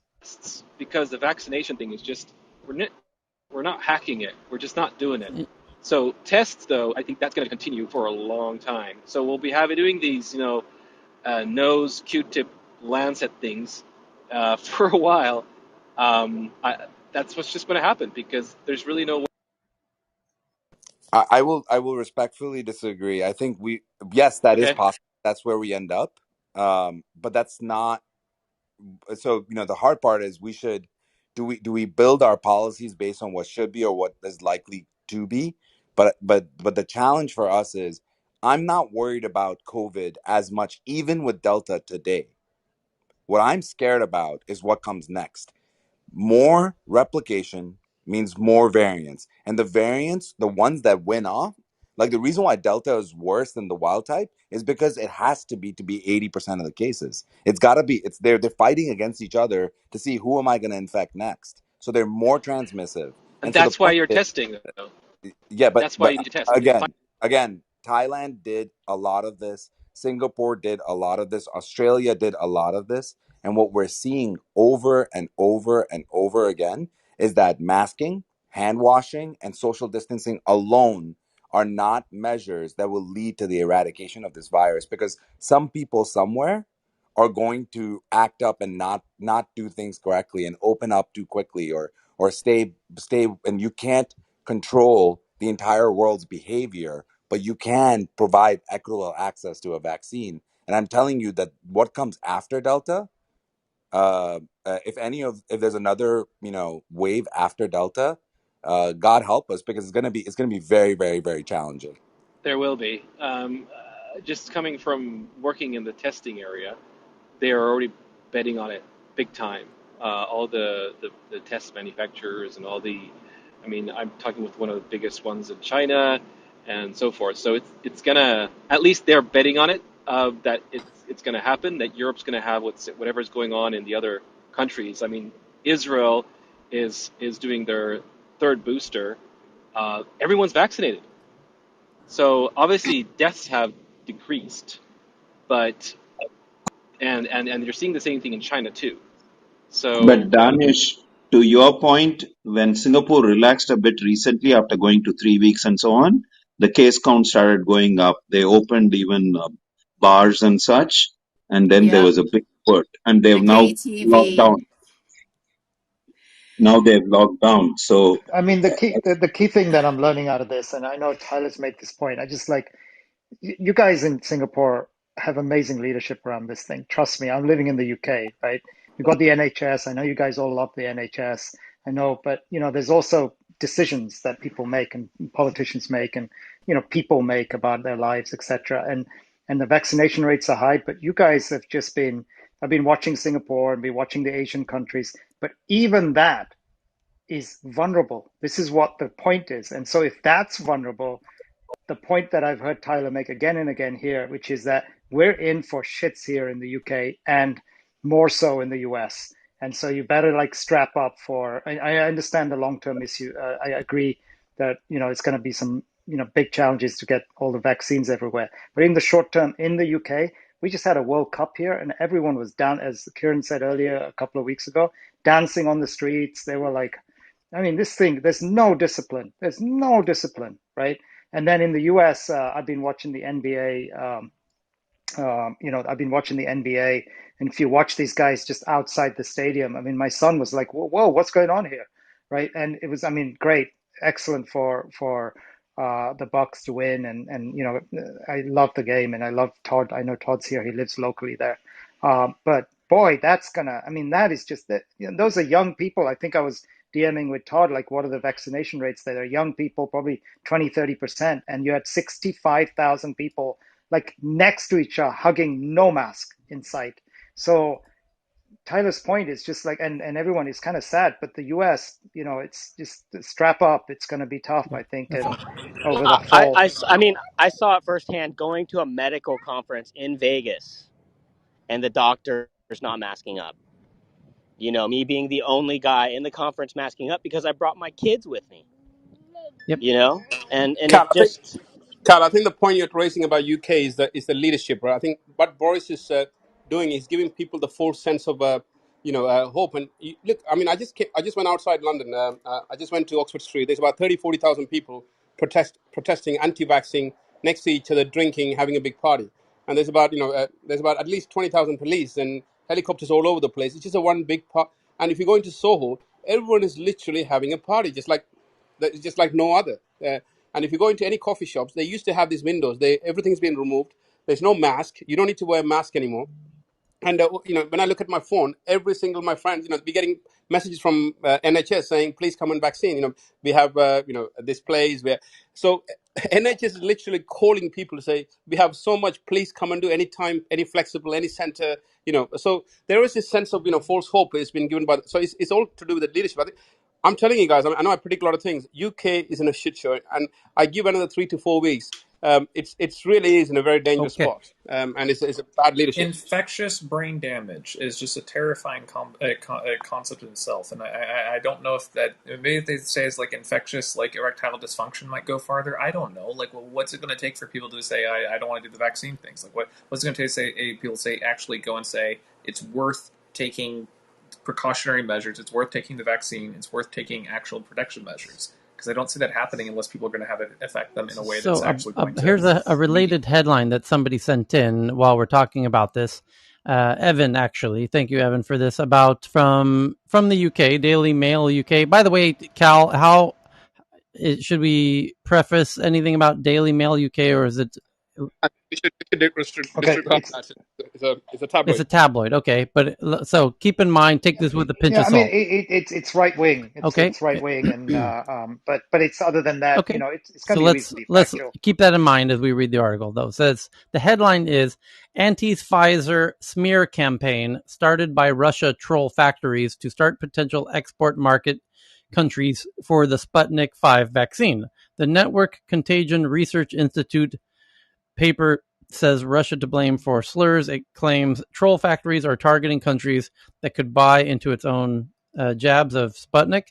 tests because the vaccination thing is just we're not hacking it. We're just not doing it. So tests, though, I think that's going to continue for a long time. So we'll be doing these, nose Q-tip Lancet things for a while. That's what's just going to happen because there's really no way. I will respectfully disagree. I think yes, that is Okay. possible. That's where we end up. But that's not. So the hard part is do we build our policies based on what should be or what is likely to be? But the challenge for us is I'm not worried about COVID as much, even with Delta today. What I'm scared about is what comes next. More replication means more variants. And the variants, the ones that win off, like the reason why Delta is worse than the wild type is because it has to be 80% of the cases. It's gotta be, they're fighting against each other to see who am I gonna infect next. So they're more transmissive. And And so the that's why point you're is, testing, though. yeah, but That's why but you need to test. again, Thailand did a lot of this. Singapore did a lot of this. Australia did a lot of this. And what we're seeing over and over and over again is that masking, hand washing, and social distancing alone are not measures that will lead to the eradication of this virus, because some people somewhere are going to act up and not do things correctly and open up too quickly, or stay, and you can't control the entire world's behavior, but you can provide equitable access to a vaccine. And I'm telling you that what comes after Delta, if there's another wave after Delta, God help us, because it's gonna be very, very, very challenging. There will be. Just coming from working in the testing area, they are already betting on it big time. All the test manufacturers and all I mean, I'm talking with one of the biggest ones in China and so forth. So it's gonna, at least they're betting on it, that it's gonna happen, that Europe's gonna have whatever's going on in the other countries. I mean, Israel is doing their third booster. Everyone's vaccinated. So obviously deaths have decreased, but and you're seeing the same thing in China too. So But Danish, to your point, when Singapore relaxed a bit recently after going to 3 weeks and so on, the case count started going up. They opened even bars and such, and then there Yeah, was a big spurt, and the they've now locked KTV. down. Now they've locked down. So I mean, the key thing that I'm learning out of this, and I know Tyler's made this point. I just like you guys in Singapore have amazing leadership around this thing. Trust me, I'm living in the UK, right? We've got the NHS. I know you guys all love the NHS. I know, but there's also decisions that people make and politicians make and people make about their lives, etc. And the vaccination rates are high, but you guys have just been. I've been watching Singapore and been watching the Asian countries, but even that is vulnerable. This is what the point is. And so if that's vulnerable, the point that I've heard Tyler make again and again here, which is that we're in for shits here in the UK and more so in the US. And so you better like strap up for. I understand the long term issue. I agree that it's going to be some big challenges to get all the vaccines everywhere. But in the short term, in the UK, we just had a World Cup here, and everyone was down, as Kieran said earlier a couple of weeks ago, dancing on the streets. They were like, I mean, this thing. There's no discipline. There's no discipline, right? And then in the US, I've been watching the NBA. I've been watching the NBA, and if you watch these guys just outside the stadium, I mean, my son was like, "Whoa, what's going on here?" Right? And it was, I mean, great, excellent for the Bucks to win, and I love the game, and I love Todd. I know Todd's here; he lives locally there. But boy, I mean, that is just that. Those are young people. I think I was DMing with Todd, like, what are the vaccination rates there? They're young people, probably 20-30%, and you had 65,000 people like next to each other, hugging, no mask in sight. So Tyler's point is just like, and everyone is kind of sad, but the US, it's just strap up. It's going to be tough, I think, and over the fall. I mean, I saw it firsthand going to a medical conference in Vegas and the doctors not masking up. Me being the only guy in the conference masking up because I brought my kids with me. Yep. And Carl, it I think just Carl, I think the point you're raising about UK is the leadership, right? I think what Boris is doing is giving people the full sense of hope. And look, I mean, I just went outside London. I just went to Oxford Street. There's about 40,000 people protesting anti-vaccine next to each other, drinking, having a big party. And there's about at least 20,000 police and helicopters all over the place. It's just a one big part. And if you go into Soho, everyone is literally having a party, just like no other. And if you go into any coffee shops, they used to have these windows. Everything's been removed. There's no mask. You don't need to wear a mask anymore. And when I look at my phone, every single my friends, be getting messages from NHS saying, "Please come and vaccine." We have this place where so NHS is literally calling people to say, "We have so much. Please come and do any time, any flexible, any center." So there is this sense of false hope has been given by. So it's all to do with the leadership. I'm telling you guys, I know I predict a lot of things. UK is in a shit show, and I give another 3 to 4 weeks. It's really is in a very dangerous Okay. spot, and it's a bad leadership. Infectious brain damage is just a terrifying concept in itself, and I don't know if that maybe they say it's like infectious, like erectile dysfunction might go farther. I don't know. Like, well, what's it going to take for people to say I don't want to do the vaccine things? Like, what's it going to take to say people say actually go and say it's worth taking precautionary measures, it's worth taking the vaccine, it's worth taking actual protection measures. because I don't see that happening unless people are going to have it affect them in a way So that's actually going to. here's a related headline that somebody sent in while we're talking about this. Evan, actually, thank you, Evan, for this. About from the UK, Daily Mail UK. By the way, Cal, how should we preface anything about Daily Mail UK, or is it? We should Okay, disregard that. It's a tabloid. It's a tabloid, okay. But so keep in mind, take this with a pinch yeah, of I mean salt. it's right wing. Okay. It's right wing, and but it's other than that, Okay. it's going So to be reasonably let's factual. keep that in mind as we read the article, though. It says the headline is anti-Pfizer smear campaign started by Russia troll factories to start potential export market countries for the Sputnik 5 vaccine. The Network Contagion Research Institute paper says Russia to blame for slurs. It claims troll factories are targeting countries that could buy into its own jabs of Sputnik.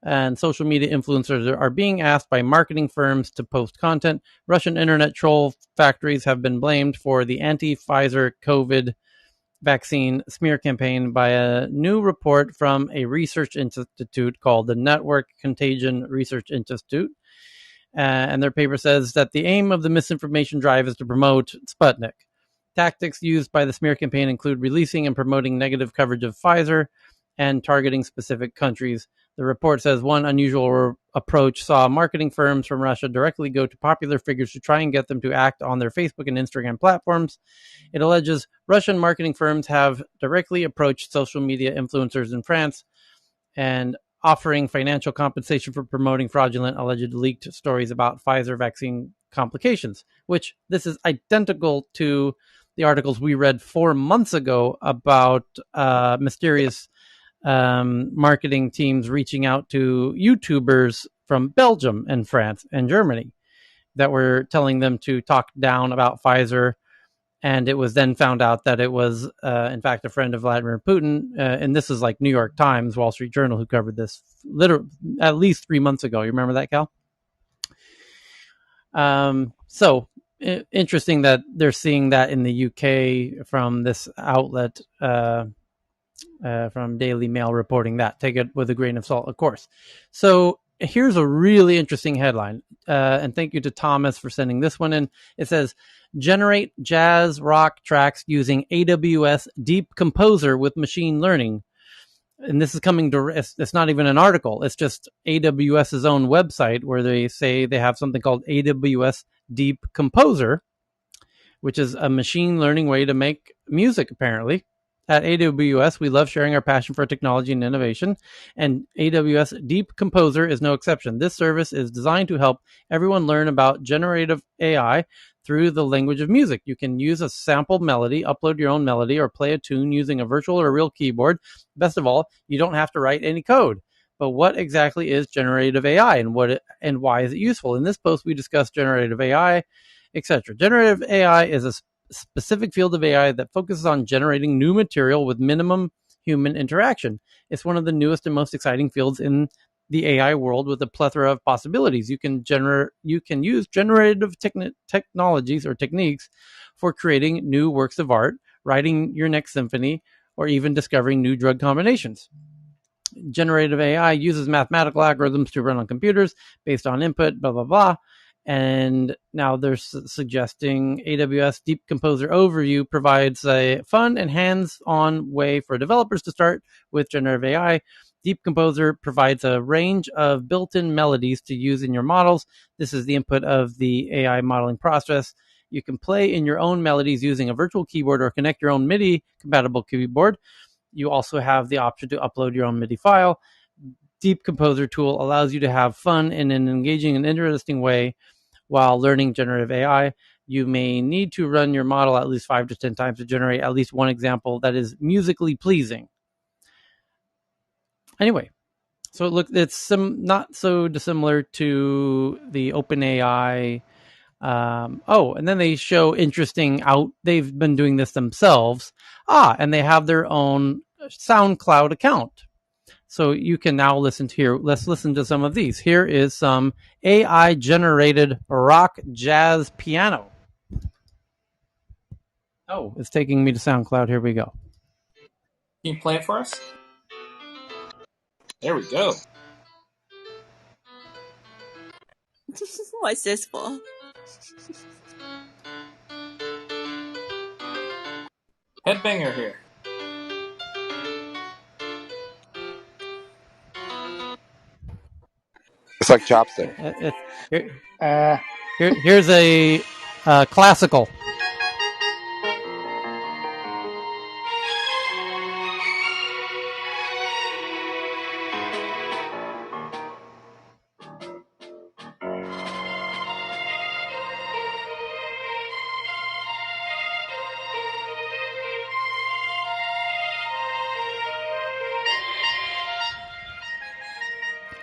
And social media influencers are being asked by marketing firms to post content. Russian internet troll factories have been blamed for the anti-Pfizer COVID vaccine smear campaign by a new report from a research institute called the Network Contagion Research Institute. And their paper says that the aim of the misinformation drive is to promote Sputnik. Tactics used by the smear campaign include releasing and promoting negative coverage of Pfizer and targeting specific countries. The report says one unusual approach saw marketing firms from Russia directly go to popular figures to try and get them to act on their Facebook and Instagram platforms. It alleges Russian marketing firms have directly approached social media influencers in France and offering financial compensation for promoting fraudulent, alleged leaked stories about Pfizer vaccine complications, which this is identical to the articles we read 4 months ago about mysterious marketing teams reaching out to YouTubers from Belgium and France and Germany that were telling them to talk down about Pfizer. And it was then found out that it was, in fact, a friend of Vladimir Putin. And this is like New York Times, Wall Street Journal, who covered this at least 3 months ago. You remember that, Cal? So interesting that they're seeing that in the UK from this outlet, from Daily Mail reporting that. Take it with a grain of salt, of course. So here's a really interesting headline. And thank you to Thomas for sending this one in. It says, generate jazz rock tracks using AWS Deep Composer with machine learning. And this is coming to, it's not even an article. It's just AWS's own website where they say they have something called AWS Deep Composer, which is a machine learning way to make music, apparently. At AWS, we love sharing our passion for technology and innovation, and AWS Deep Composer is no exception. This service is designed to help everyone learn about generative AI through the language of music. You can use a sample melody, upload your own melody, or play a tune using a virtual or a real keyboard. Best of all, you don't have to write any code. But what exactly is generative AI, and why is it useful? In this post, we discuss generative AI, etc. Generative AI is a specific field of AI that focuses on generating new material with minimum human interaction. It's one of the newest and most exciting fields in the AI world with a plethora of possibilities. You can use generative technologies or techniques for creating new works of art, writing your next symphony, or even discovering new drug combinations. Generative AI uses mathematical algorithms to run on computers based on input, blah, blah, blah. And now they're suggesting AWS Deep Composer Overview provides a fun and hands-on way for developers to start with generative AI. Deep Composer provides a range of built-in melodies to use in your models. This is the input of the AI modeling process. You can play in your own melodies using a virtual keyboard or connect your own MIDI-compatible keyboard. You also have the option to upload your own MIDI file. Deep Composer tool allows you to have fun in an engaging and interesting way while learning generative AI. You may need to run your model at least 5 to 10 times to generate at least one example that is musically pleasing. Anyway, so it's not so dissimilar to the OpenAI. And then they show interesting they've been doing this themselves. And they have their own SoundCloud account. So you can now listen to here. Let's listen to some of these. Here is some AI generated rock jazz piano. Oh, it's taking me to SoundCloud. Here we go. Can you play it for us? There we go. What's this for? Headbanger here. It's like chopstick. Here's a classical.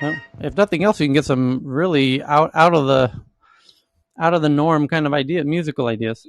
Well, if nothing else, you can get some really out of the norm kind of musical ideas.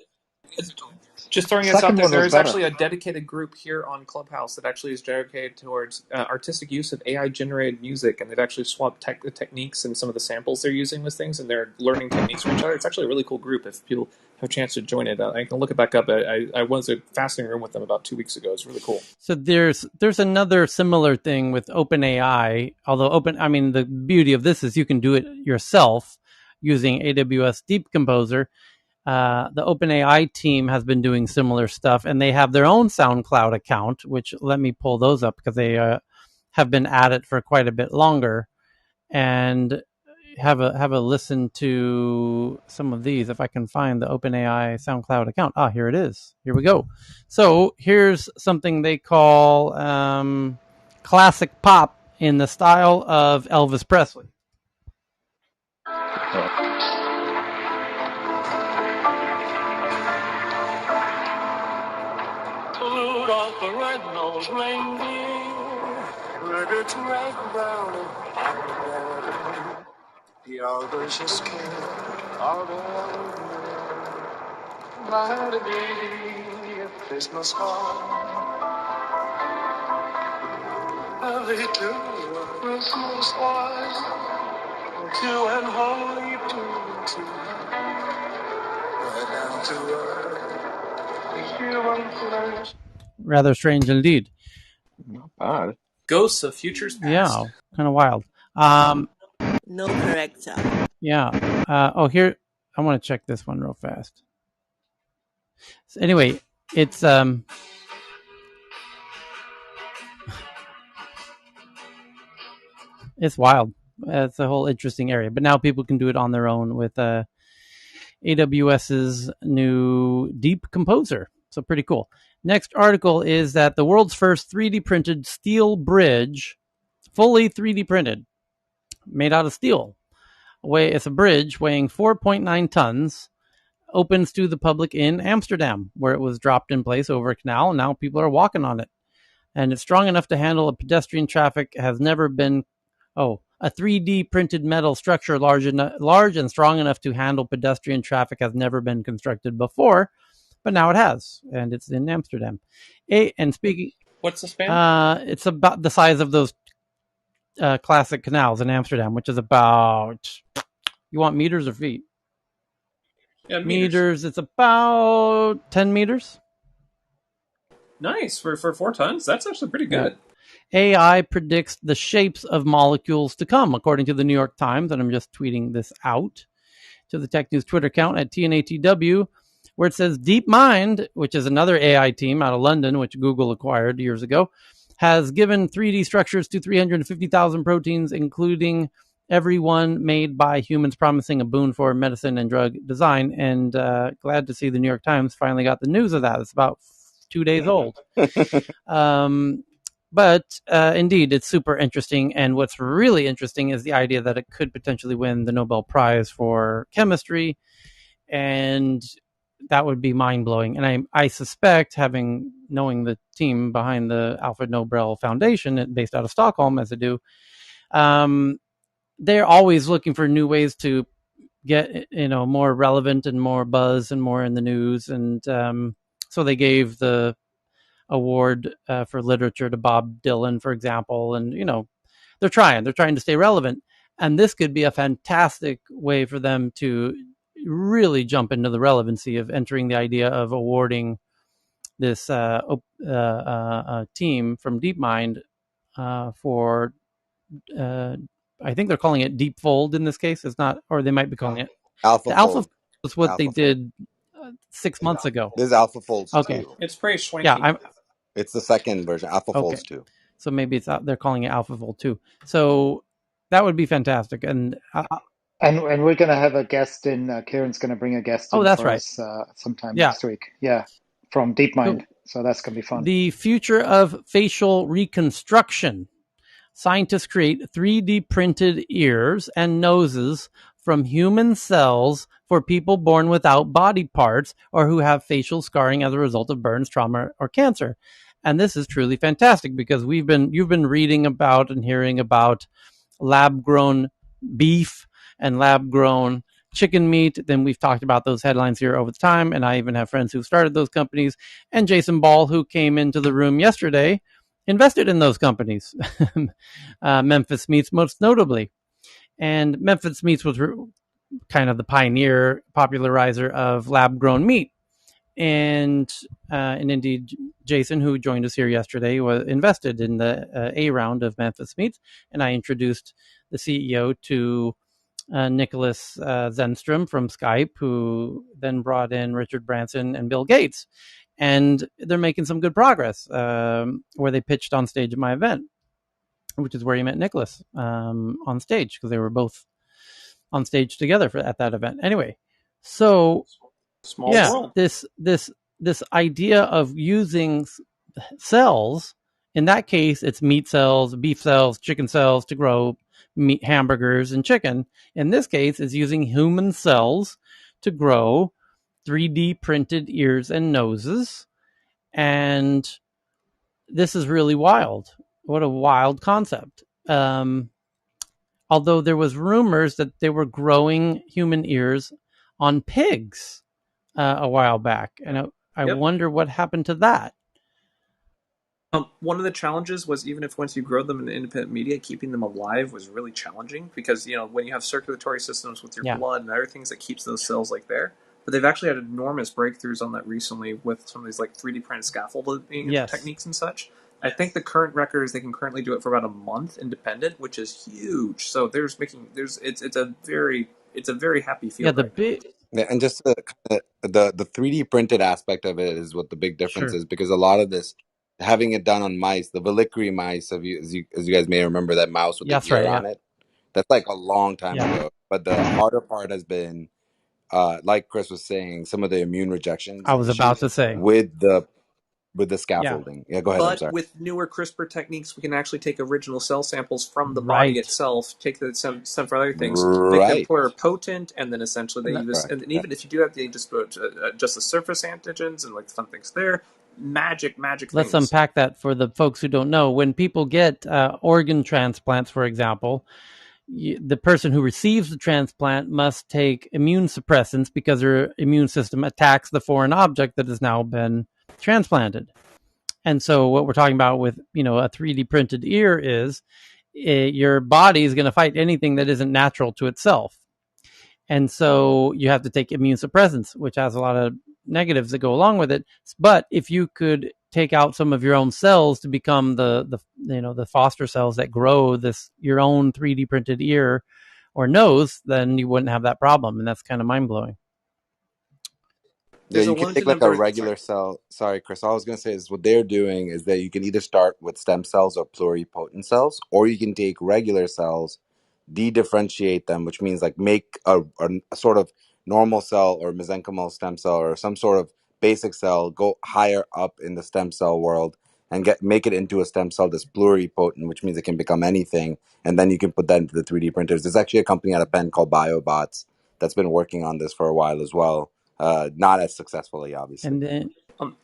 Just throwing this out Second there, one there was is better. actually a dedicated group here on Clubhouse that actually is dedicated towards artistic use of AI-generated music, and they've actually swapped techniques and some of the samples they're using with things, and they're learning techniques from each other. It's actually a really cool group. If people have a chance to join it, I can look it back up. I was in a fascinating room with them about 2 weeks ago. It's really cool. So there's another similar thing with OpenAI. Although the beauty of this is you can do it yourself using AWS Deep Composer. The OpenAI team has been doing similar stuff, and they have their own SoundCloud account, which let me pull those up because they have been at it for quite a bit longer, and have a listen to some of these if I can find the OpenAI SoundCloud account. Here it is. Here we go. So here's something they call classic pop in the style of Elvis Presley. Rudolph the red-nosed reindeer with its red, brown, and black. The others are scared of the might be a Christmas home. They do a Christmas was to and holy to right down to earth, the human flesh. Rather strange indeed. Not bad. Ghosts of futures past. Yeah, kind of wild. No character. Yeah. Here, I want to check this one real fast. So anyway, it's wild. It's a whole interesting area. But now people can do it on their own with AWS's new Deep Composer. So pretty cool. Next article is that the world's first 3D printed steel bridge, fully 3D printed, made out of steel. It's a bridge weighing 4.9 tons, opens to the public in Amsterdam, where it was dropped in place over a canal, and now people are walking on it. And it's strong enough to handle a pedestrian traffic, has never been... a 3D printed metal structure large and strong enough to handle pedestrian traffic has never been constructed before, but now it has, and it's in Amsterdam. And speaking... What's the span? It's about the size of those classic canals in Amsterdam, which is about... You want meters or feet? Yeah, meters. It's about 10 meters. Nice. For 4 tons, that's actually pretty good. Yeah. AI predicts the shapes of molecules to come, according to the New York Times, and I'm just tweeting this out to the Tech News Twitter account at TNATW, where it says DeepMind, which is another AI team out of London, which Google acquired years ago, has given 3D structures to 350,000 proteins, including every one made by humans, promising a boon for medicine and drug design. And glad to see the New York Times finally got the news of that. It's about 2 days old. But indeed, it's super interesting. And what's really interesting is the idea that it could potentially win the Nobel Prize for chemistry. And that would be mind-blowing. And I suspect, knowing the team behind the Alfred Nobel Foundation, based out of Stockholm, as I do, they're always looking for new ways to get more relevant and more buzz and more in the news. And so they gave the award for literature to Bob Dylan, for example. And they're trying to stay relevant, and this could be a fantastic way for them to really jump into the relevancy of entering the idea of awarding this team from DeepMind for I think they're calling it deep fold in this case. It's not, or they might be calling it the alpha. AlphaFold. Is what they AlphaFold. did 6 months ago. This is AlphaFolds Okay. 2. It's pretty Yeah, swanky. I'm It's the second version, okay. AlphaFolds 2. So maybe it's they're calling it AlphaFold 2. So that would be fantastic. And And we're going to have a guest in. Karen's going to bring a guest oh, in that's for right. us sometime Yeah. next week. Yeah, from DeepMind. So So that's going to be fun. the future of facial reconstruction. Scientists create 3D printed ears and noses from human cells for people born without body parts or who have facial scarring as a result of burns, trauma, or cancer. And this is truly fantastic because you've been reading about and hearing about lab grown beef and lab grown chicken meat. Then we've talked about those headlines here over the time. And I even have friends who started those companies. And Jason Ball, who came into the room yesterday, invested in those companies. Memphis Meats, most notably. And Memphis Meats was kind of the pioneer, popularizer of lab grown meat. And indeed, Jason, who joined us here yesterday, was invested in the A round of Memphis Meats. And I introduced the CEO to Nicholas Zenstrom from Skype, who then brought in Richard Branson and Bill Gates. And they're making some good progress where they pitched on stage at my event, which is where you met Nicholas on stage because they were both on stage together at that event. Anyway, so Small world. this idea of using cells, in that case, it's meat cells, beef cells, chicken cells to grow meat, hamburgers, and chicken. In this case, it's using human cells to grow 3D printed ears and noses. And this is really wild. What a wild concept. Although there was rumors that they were growing human ears on pigs a while back. And I Yep. wonder what happened to that. One of the challenges was even if once you grow them in independent media, keeping them alive was really challenging because when you have circulatory systems with your blood and other things that keeps those cells like there. But they've actually had enormous breakthroughs on that recently with some of these like 3D printed scaffolding techniques and such. I think the current record is they can currently do it for about a month independent, which is huge. So it's a very happy field. Yeah, and just the 3D printed aspect of it is what the big difference is, because a lot of this, having it done on mice, the Valkyrie mice, as you guys may remember, that mouse with the ear on it, that's like a long time ago. But the harder part has been, like Chris was saying, some of the immune rejections. I was about to say with the scaffolding. Yeah, go ahead. I'm sorry. But with newer CRISPR techniques, we can actually take original cell samples from the body itself, take some for other things, make them pluripotent, and then essentially they use. And even if you do that, they just put just the surface antigens and like the fun things there. Magic Let's things. unpack that for the folks who don't know. When people get organ transplants, for example, the person who receives the transplant must take immune suppressants because their immune system attacks the foreign object that has now been transplanted. And so what we're talking about with, a 3D printed ear is your body is going to fight anything that isn't natural to itself. And so you have to take immune suppressants, which has a lot of negatives that go along with it. But if you could take out some of your own cells to become the foster cells that grow your own 3D printed ear or nose, then you wouldn't have that problem. And that's kind of mind blowing. Yeah, you can take like a regular cell. Sorry, Chris. All I was going to say is what they're doing is that you can either start with stem cells or pluripotent cells, or you can take regular cells, de-differentiate them, which means like make a sort of normal cell or mesenchymal stem cell or some sort of basic cell, go higher up in the stem cell world and make it into a stem cell that's pluripotent, which means it can become anything. And then you can put that into the 3D printers. There's actually a company out of Penn called BioBots that's been working on this for a while as well. Not as successfully, obviously. And then,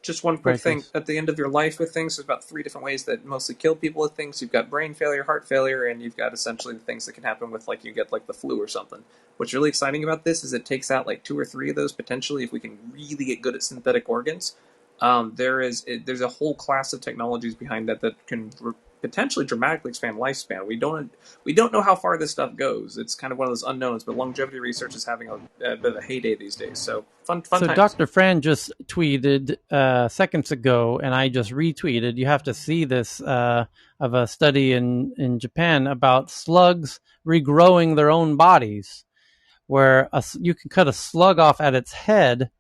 just one quick thing. At the end of your life with things, there's about 3 different ways that mostly kill people with things. You've got brain failure, heart failure, and you've got essentially the things that can happen with, like, you get, like, the flu or something. What's really exciting about this is it takes out, like, 2 or 3 of those, potentially, if we can really get good at synthetic organs. There's a whole class of technologies behind that can potentially dramatically expand lifespan. We don't know how far this stuff goes. It's kind of one of those unknowns, but longevity research is having a bit of a heyday these days. So fun So times. Dr. Fran just tweeted seconds ago, and I just retweeted. You have to see this of a study in Japan about slugs regrowing their own bodies, where you can cut a slug off at its head,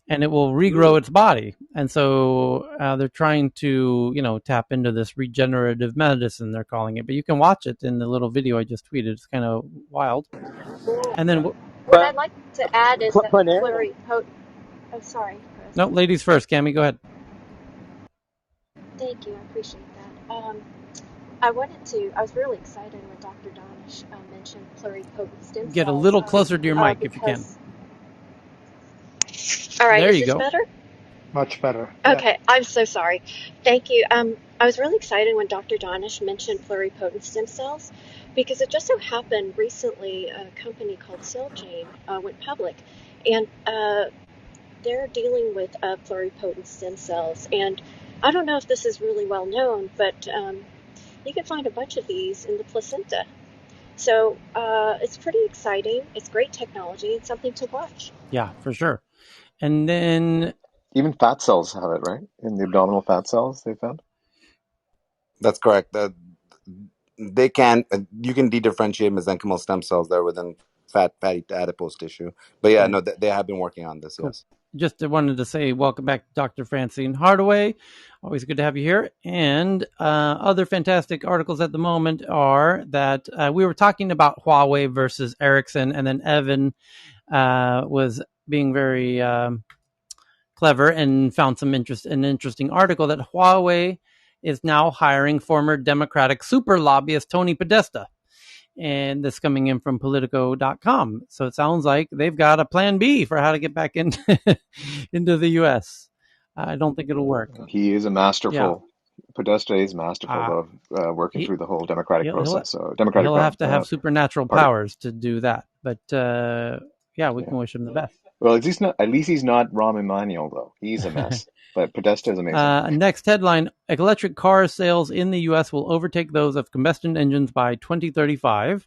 and it will regrow its body. And so they're trying to tap into this regenerative medicine, they're calling it. But you can watch it in the little video I just tweeted. It's kind of wild. And then What I'd like to add is that Panera. pluripotent. Oh, sorry, Chris. no, ladies first. Cami, go ahead. Thank you. I appreciate that. I was really excited when Dr. Donish mentioned pluripotent stem cells. Get a little closer to your mic if you can. All right, there is you this go. better? Much better. Okay, yeah. I'm so sorry. Thank you. I was really excited when Dr. Donish mentioned pluripotent stem cells because it just so happened recently a company called Celgene went public, and they're dealing with pluripotent stem cells. And I don't know if this is really well known, but you can find a bunch of these in the placenta. So it's pretty exciting. It's great technology and something to watch. Yeah, for sure. And then Even fat cells have it, right? In the abdominal fat cells, they found. That's correct. They can you can de-differentiate mesenchymal stem cells there within fatty adipose tissue. But yeah, no, they have been working on this. Cool. Yes. Just wanted to say welcome back to Dr. Francine Hardaway. Always good to have you here. And other fantastic articles at the moment are that we were talking about Huawei versus Ericsson, and then Evan was being very clever and found an interesting article that Huawei is now hiring former Democratic super lobbyist Tony Podesta. And this coming in from Politico.com. So it sounds like they've got a plan B for how to get back into the U.S. I don't think it'll work. He is a masterful. Yeah. Podesta is masterful of working through the whole democratic process. So democratic. He'll have to have supernatural powers to do that. But we can wish him the best. Well, at least he's not Rahm Emanuel, though. He's a mess. But Podesta is amazing. Next headline: electric car sales in the U.S. will overtake those of combustion engines by 2035.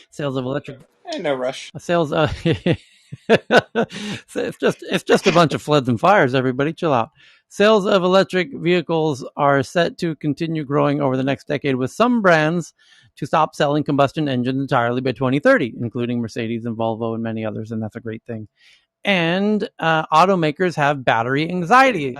Sales of electric. No rush. Sales. It's just a bunch of floods and fires. Everybody, chill out. Sales of electric vehicles are set to continue growing over the next decade, with some brands to stop selling combustion engines entirely by 2030, including Mercedes and Volvo and many others, and that's a great thing. And automakers have battery anxiety.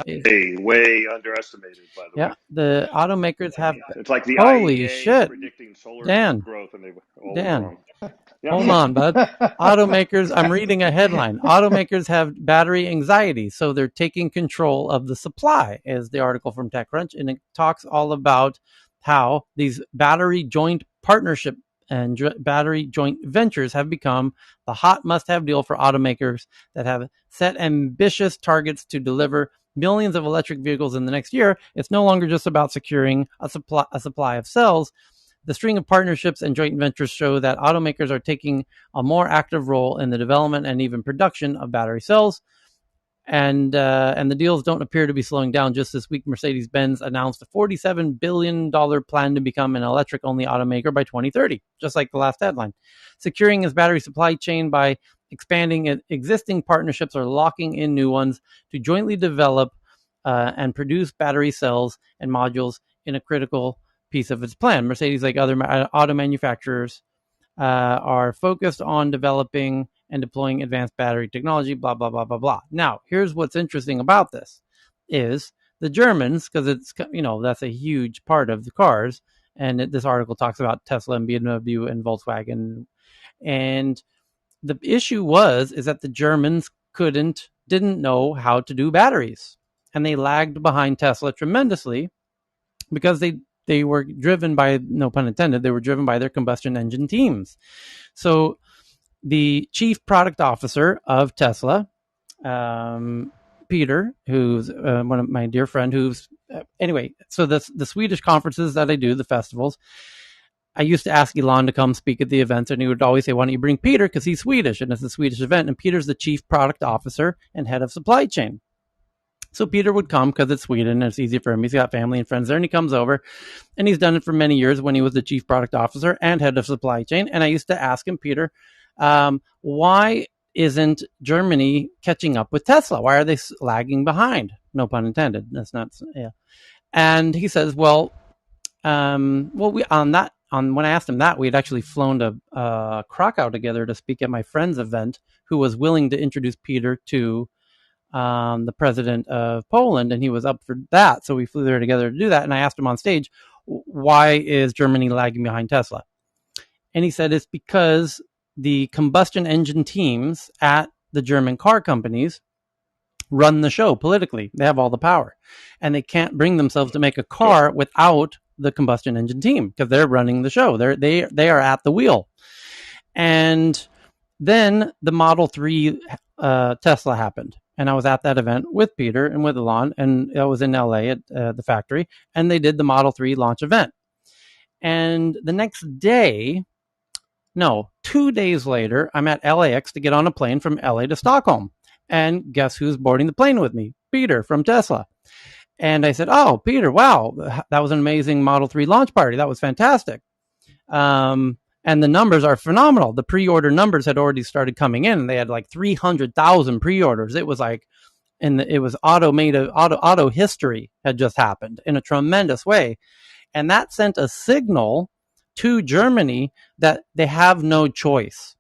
Way underestimated, by the way. Yeah, the automakers have. It's like the holy IEA shit, predicting solar growth, and they all wrong. Yeah. Hold on, bud. Automakers, I'm reading a headline. Automakers have battery anxiety, so they're taking control of the supply, is the article from TechCrunch, and it talks all about how these battery joint partnership and battery joint ventures have become the hot must-have deal for automakers that have set ambitious targets to deliver millions of electric vehicles in the next year. It's no longer just about securing a supply of cells. The string of partnerships and joint ventures show that automakers are taking a more active role in the development and even production of battery cells. And the deals don't appear to be slowing down. Just this week, Mercedes-Benz announced a $47 billion plan to become an electric-only automaker by 2030, just like the last headline. Securing its battery supply chain by expanding existing partnerships or locking in new ones to jointly develop and produce battery cells and modules in a critical piece of its plan. Mercedes, like other auto manufacturers, are focused on developing and deploying advanced battery technology, blah, blah, blah, blah, blah. Now, here's what's interesting about this is the Germans, because it's, that's a huge part of the cars. And this article talks about Tesla and BMW and Volkswagen. And the issue is that the Germans didn't know how to do batteries. And they lagged behind Tesla tremendously because they were driven by, no pun intended, they were driven by their combustion engine teams. So the chief product officer of Tesla, Peter, who's one of my dear friend, anyway, so the Swedish conferences that I do, the festivals, I used to ask Elon to come speak at the events, and he would always say, why don't you bring Peter? Because he's Swedish, and it's a Swedish event, and Peter's the chief product officer and head of supply chain. So Peter would come because it's Sweden and it's easy for him. He's got family and friends there, and he comes over, and he's done it for many years when he was the chief product officer and head of supply chain. And I used to ask him, Peter, why isn't Germany catching up with Tesla? Why are they lagging behind? No pun intended. That's not, yeah. And he says, when I asked him that, we had actually flown to Krakow together to speak at my friend's event, who was willing to introduce Peter to the president of Poland, and he was up for that. So we flew there together to do that. And I asked him on stage, why is Germany lagging behind Tesla? And he said it's because the combustion engine teams at the German car companies run the show politically. They have all the power, and they can't bring themselves to make a car without the combustion engine team because they're running the show. They are at the wheel. And then the Model 3 Tesla happened. And I was at that event with Peter and with Elon, and I was in LA at the factory, and they did the Model 3 launch event. And the next day, 2 days later, I'm at LAX to get on a plane from LA to Stockholm. And guess who's boarding the plane with me? Peter from Tesla. And I said, oh, Peter, wow, that was an amazing Model 3 launch party. That was fantastic. And the numbers are phenomenal. The pre-order numbers had already started coming in. They had like 300,000 pre-orders. It was like, it was auto history had just happened in a tremendous way. And that sent a signal to Germany that they have no choice.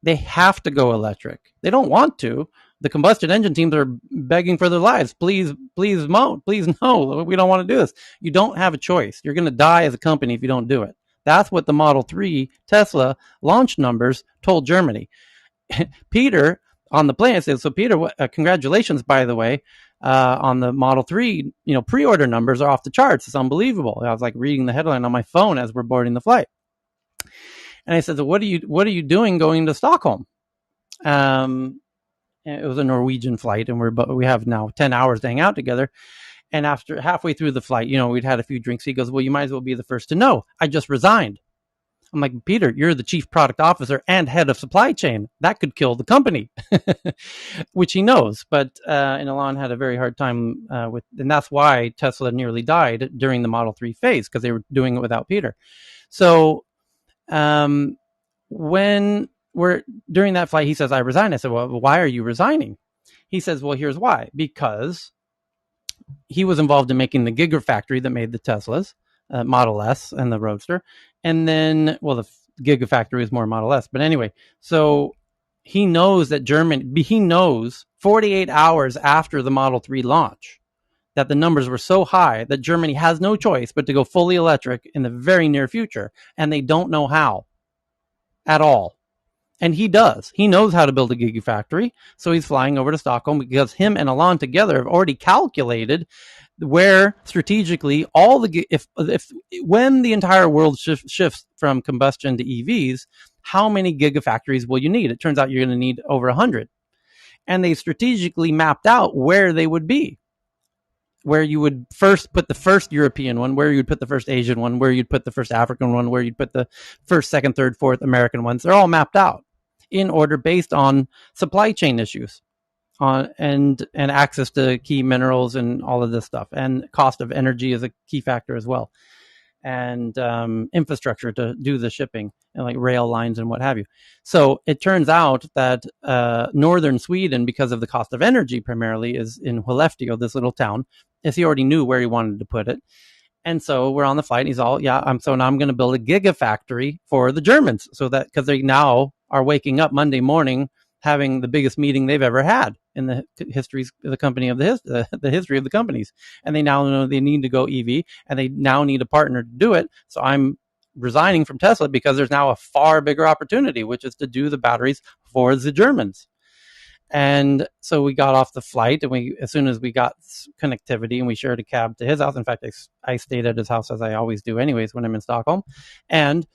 They have to go electric. They don't want to. The combustion engine teams are begging for their lives. Please, no, we don't want to do this. You don't have a choice. You're going to die as a company if you don't do it. That's what the Model 3 Tesla launch numbers told Germany. Peter on the plane said, so Peter, congratulations, by the way, on the Model 3, pre-order numbers are off the charts. It's unbelievable. I was like reading the headline on my phone as we're boarding the flight. And I said, so what are you doing going to Stockholm? It was a Norwegian flight, and we have now 10 hours to hang out together. And after halfway through the flight, we'd had a few drinks. He goes, well, you might as well be the first to know. I just resigned. I'm like, Peter, you're the chief product officer and head of supply chain. That could kill the company, which he knows. But and Elon had a very hard time with, and that's why Tesla nearly died during the Model 3 phase, because they were doing it without Peter. So when we're during that flight, he says, I resigned. I said, well, why are you resigning? He says, well, here's why. Because he was involved in making the Gigafactory that made the Teslas, Model S and the Roadster. And then, well, the Gigafactory is more Model S. But anyway, so he knows that he knows 48 hours after the Model 3 launch that the numbers were so high that Germany has no choice but to go fully electric in the very near future. And they don't know how at all. And he does. He knows how to build a Gigafactory. So he's flying over to Stockholm because him and Elon together have already calculated where strategically when the entire world shifts from combustion to EVs, how many Gigafactories will you need? It turns out you're going to need over 100. And they strategically mapped out where they would be, where you would first put the first European one, where you'd put the first Asian one, where you'd put the first African one, where you'd put the first, second, third, fourth American ones. They're all mapped out in order based on supply chain issues and access to key minerals and all of this stuff. And cost of energy is a key factor as well. And infrastructure to do the shipping and like rail lines and what have you. So it turns out that northern Sweden, because of the cost of energy primarily, is in Skellefteå, this little town, as he already knew where he wanted to put it. And so we're on the flight and he's all, so now I'm going to build a gigafactory for the Germans, so that, because they now are waking up Monday morning having the biggest meeting they've ever had in the history of the company, of the history of the companies. And they now know they need to go EV, and they now need a partner to do it. So I'm resigning from Tesla because there's now a far bigger opportunity, which is to do the batteries for the Germans. And so we got off the flight, and as soon as we got connectivity, and we shared a cab to his house. In fact, I stayed at his house, as I always do anyways when I'm in Stockholm, and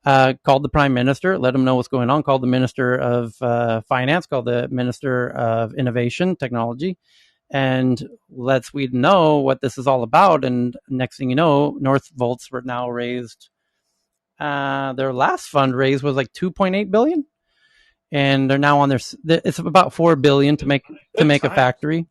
called the prime minister, let him know what's going on, called the minister of finance, called the minister of innovation, technology, and let Sweden know what this is all about. And next thing you know, Northvolts were now raised. Their last fundraise was like 2.8 billion. And they're now on it's about $4 billion to make a factory.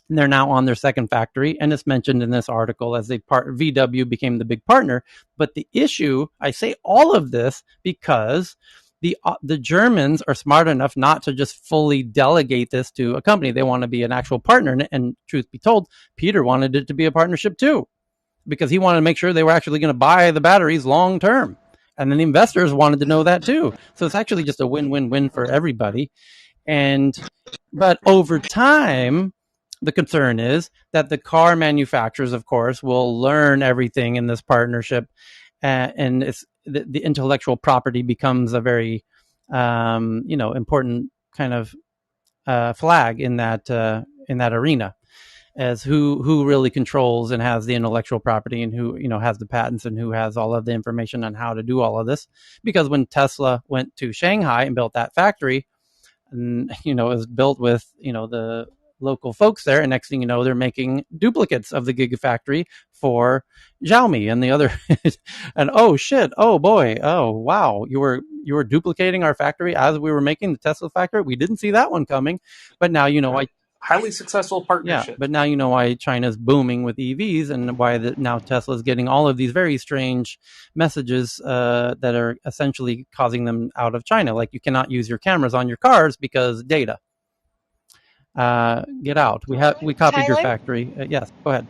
And they're now on their second factory, and it's mentioned in this article as VW became the big partner. But the issue, I say all of this because the Germans are smart enough not to just fully delegate this to a company. They want to be an actual partner. And truth be told, Peter wanted it to be a partnership too, because he wanted to make sure they were actually going to buy the batteries long term. And then the investors wanted to know that too. So it's actually just a win-win-win for everybody. But over time, the concern is that the car manufacturers, of course, will learn everything in this partnership, and the intellectual property becomes a very, important kind of flag in that arena, as who really controls and has the intellectual property, and who has the patents, and who has all of the information on how to do all of this. Because when Tesla went to Shanghai and built that factory, and it was built with the local folks there, and next thing you know, they're making duplicates of the Gigafactory for Xiaomi and the other and oh shit, oh boy, oh wow, you were duplicating our factory as we were making the Tesla factory. We didn't see that one coming. But now why. Highly successful partnership. Yeah, but now why China's booming with EVs, and why now Tesla's getting all of these very strange messages that are essentially causing them out of China. Like, you cannot use your cameras on your cars because data. Get out. We copied your Tyler? factory. Yes, go ahead.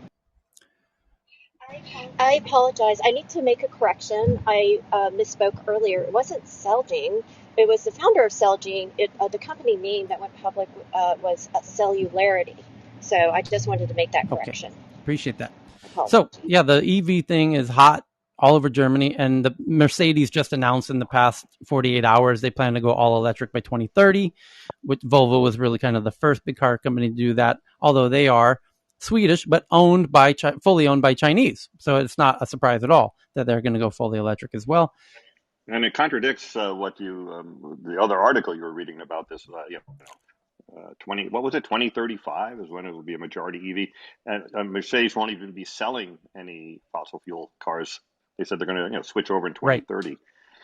I apologize. I need to make a correction. I misspoke earlier. It wasn't Celgene. It was the founder of Celgene. The company name that went public was Cellularity. So I just wanted to make that correction. Okay, appreciate that. Apologies. So yeah, the EV thing is hot all over Germany, and the Mercedes just announced in the past 48 hours they plan to go all electric by 2030, which Volvo was really kind of the first big car company to do that, although they are Swedish, but fully owned by Chinese. So it's not a surprise at all that they're going to go fully electric as well. And it contradicts what the other article you were reading about this. 2035 is when it will be a majority EV, and Mercedes won't even be selling any fossil fuel cars. They said they're going to switch over in 2030. Right.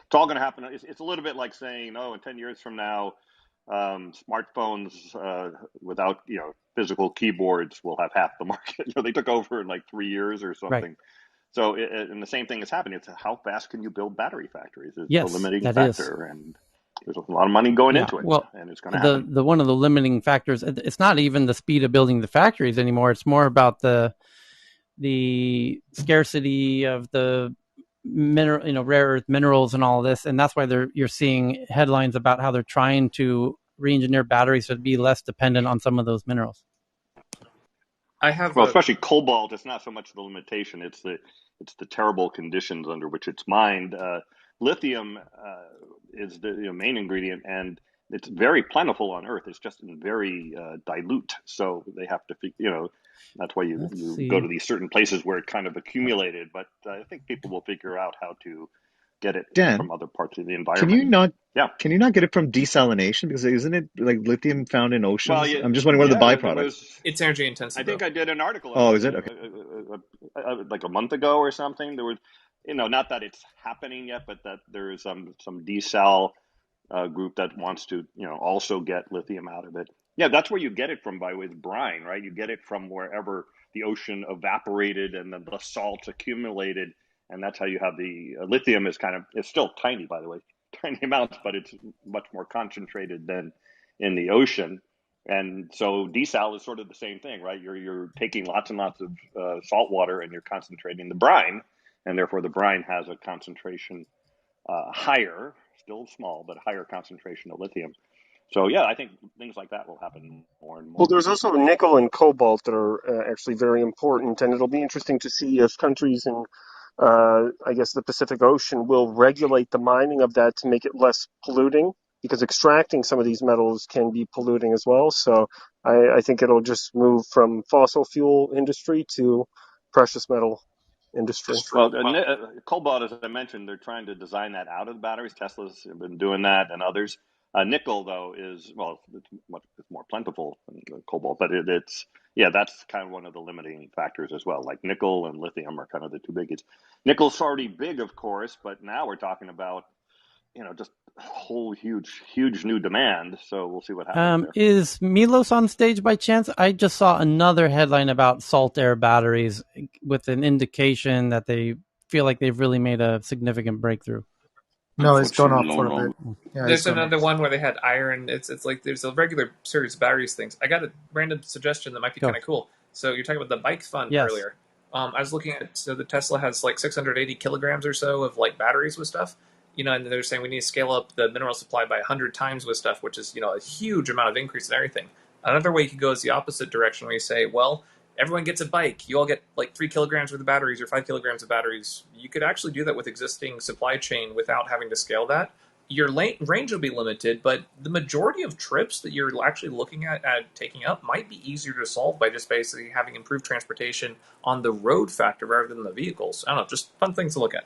It's all going to happen. It's a little bit like saying, in 10 years from now, smartphones without physical keyboards will have half the market. They took over in like 3 years or something. Right. So, and the same thing is happening. It's how fast can you build battery factories? It's the limiting factor, and there's a lot of money going into it. Well, and it's going to happen. The one of the limiting factors, it's not even the speed of building the factories anymore. It's more about the scarcity of the rare earth minerals and all of this, and that's why you're seeing headlines about how they're trying to re-engineer batteries to be less dependent on some of those minerals. Especially cobalt. It's not so much the limitation; it's the terrible conditions under which it's mined. Lithium is the main ingredient, and it's very plentiful on Earth. It's just in very dilute, so they have to, that's why you go to these certain places where it kind of accumulated. But I think people will figure out how to get it from other parts of the environment. Can you not get it from desalination? Because isn't it like lithium found in oceans? Well, I'm just wondering what are the byproducts. It's energy intensive. I think I did an article. Oh, is it? Okay. Like a month ago or something. There was, not that it's happening yet, but that there is some desal group that wants to, also get lithium out of it. Yeah, that's where you get it from with brine, right? You get it from wherever the ocean evaporated and then the salts accumulated, and that's how you have the lithium. It's still tiny, by the way, tiny amounts, but it's much more concentrated than in the ocean. And so desal is sort of the same thing, right? You're taking lots and lots of salt water and you're concentrating the brine, and therefore the brine has a concentration higher, still small, but higher concentration of lithium. So yeah, I think things like that will happen more and more. Well, there's also nickel and cobalt that are actually very important, and it'll be interesting to see if countries in, I guess, the Pacific Ocean will regulate the mining of that to make it less polluting, because extracting some of these metals can be polluting as well. So I think it'll just move from fossil fuel industry to precious metal industry. Well, cobalt, as I mentioned, they're trying to design that out of the batteries. Tesla's been doing that, and others. Nickel, though, it's more plentiful than cobalt, but that's kind of one of the limiting factors as well. Like nickel and lithium are kind of the two biggies. Nickel's already big, of course, but now we're talking about just whole huge new demand. So we'll see what happens there. Is Milos on stage by chance? I just saw another headline about salt air batteries with an indication that they feel like they've really made a significant breakthrough. No, it's gone Unfortunately, up no, for a bit. no. Yeah, it's There's gone up. another one where they had iron. It's like there's a regular series of batteries things. I got a random suggestion that might be Go. kind of cool. So you're talking about the bike fund Yes. earlier. I was looking at, so the Tesla has like 680 kilograms or so of like batteries with stuff. And they're saying we need to scale up the mineral supply by 100 times with stuff, which is a huge amount of increase in everything. Another way you could go is the opposite direction, where you say, well, everyone gets a bike. You all get like 3 kilograms worth of batteries or 5 kilograms of batteries. You could actually do that with existing supply chain without having to scale that. Your range will be limited, but the majority of trips that you're actually looking at taking up might be easier to solve by just basically having improved transportation on the road factor rather than the vehicles. I don't know, just fun things to look at.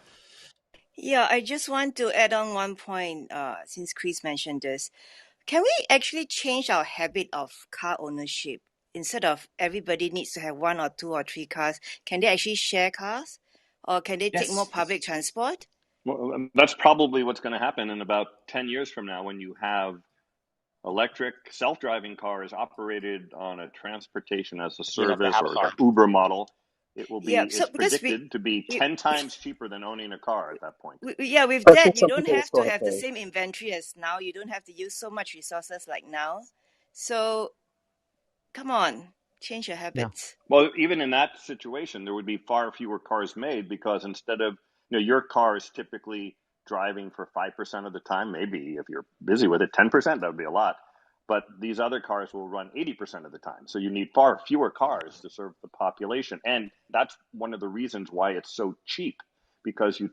Yeah, I just want to add on one point, since Chris mentioned this. Can we actually change our habit of car ownership? Instead of everybody needs to have 1 or 2 or 3 cars, can they actually share cars? Or can they take more Yes. public transport? Well, that's probably what's going to happen in about 10 years from now, when you have electric self-driving cars operated on a transportation as a You'd have to service have a or car. Uber model. It's Because predicted to be 10 times cheaper than owning a car at that point. with I that, think you some don't people will have still to have have the both. same inventory as now. You don't have to use so much resources like now. So, come on, change your habits. Well, even in that situation, there would be far fewer cars made, because instead of, your car is typically driving for 5% of the time, maybe if you're busy with it, 10%, that would be a lot. But these other cars will run 80% of the time. So you need far fewer cars to serve the population. And that's one of the reasons why it's so cheap, because you're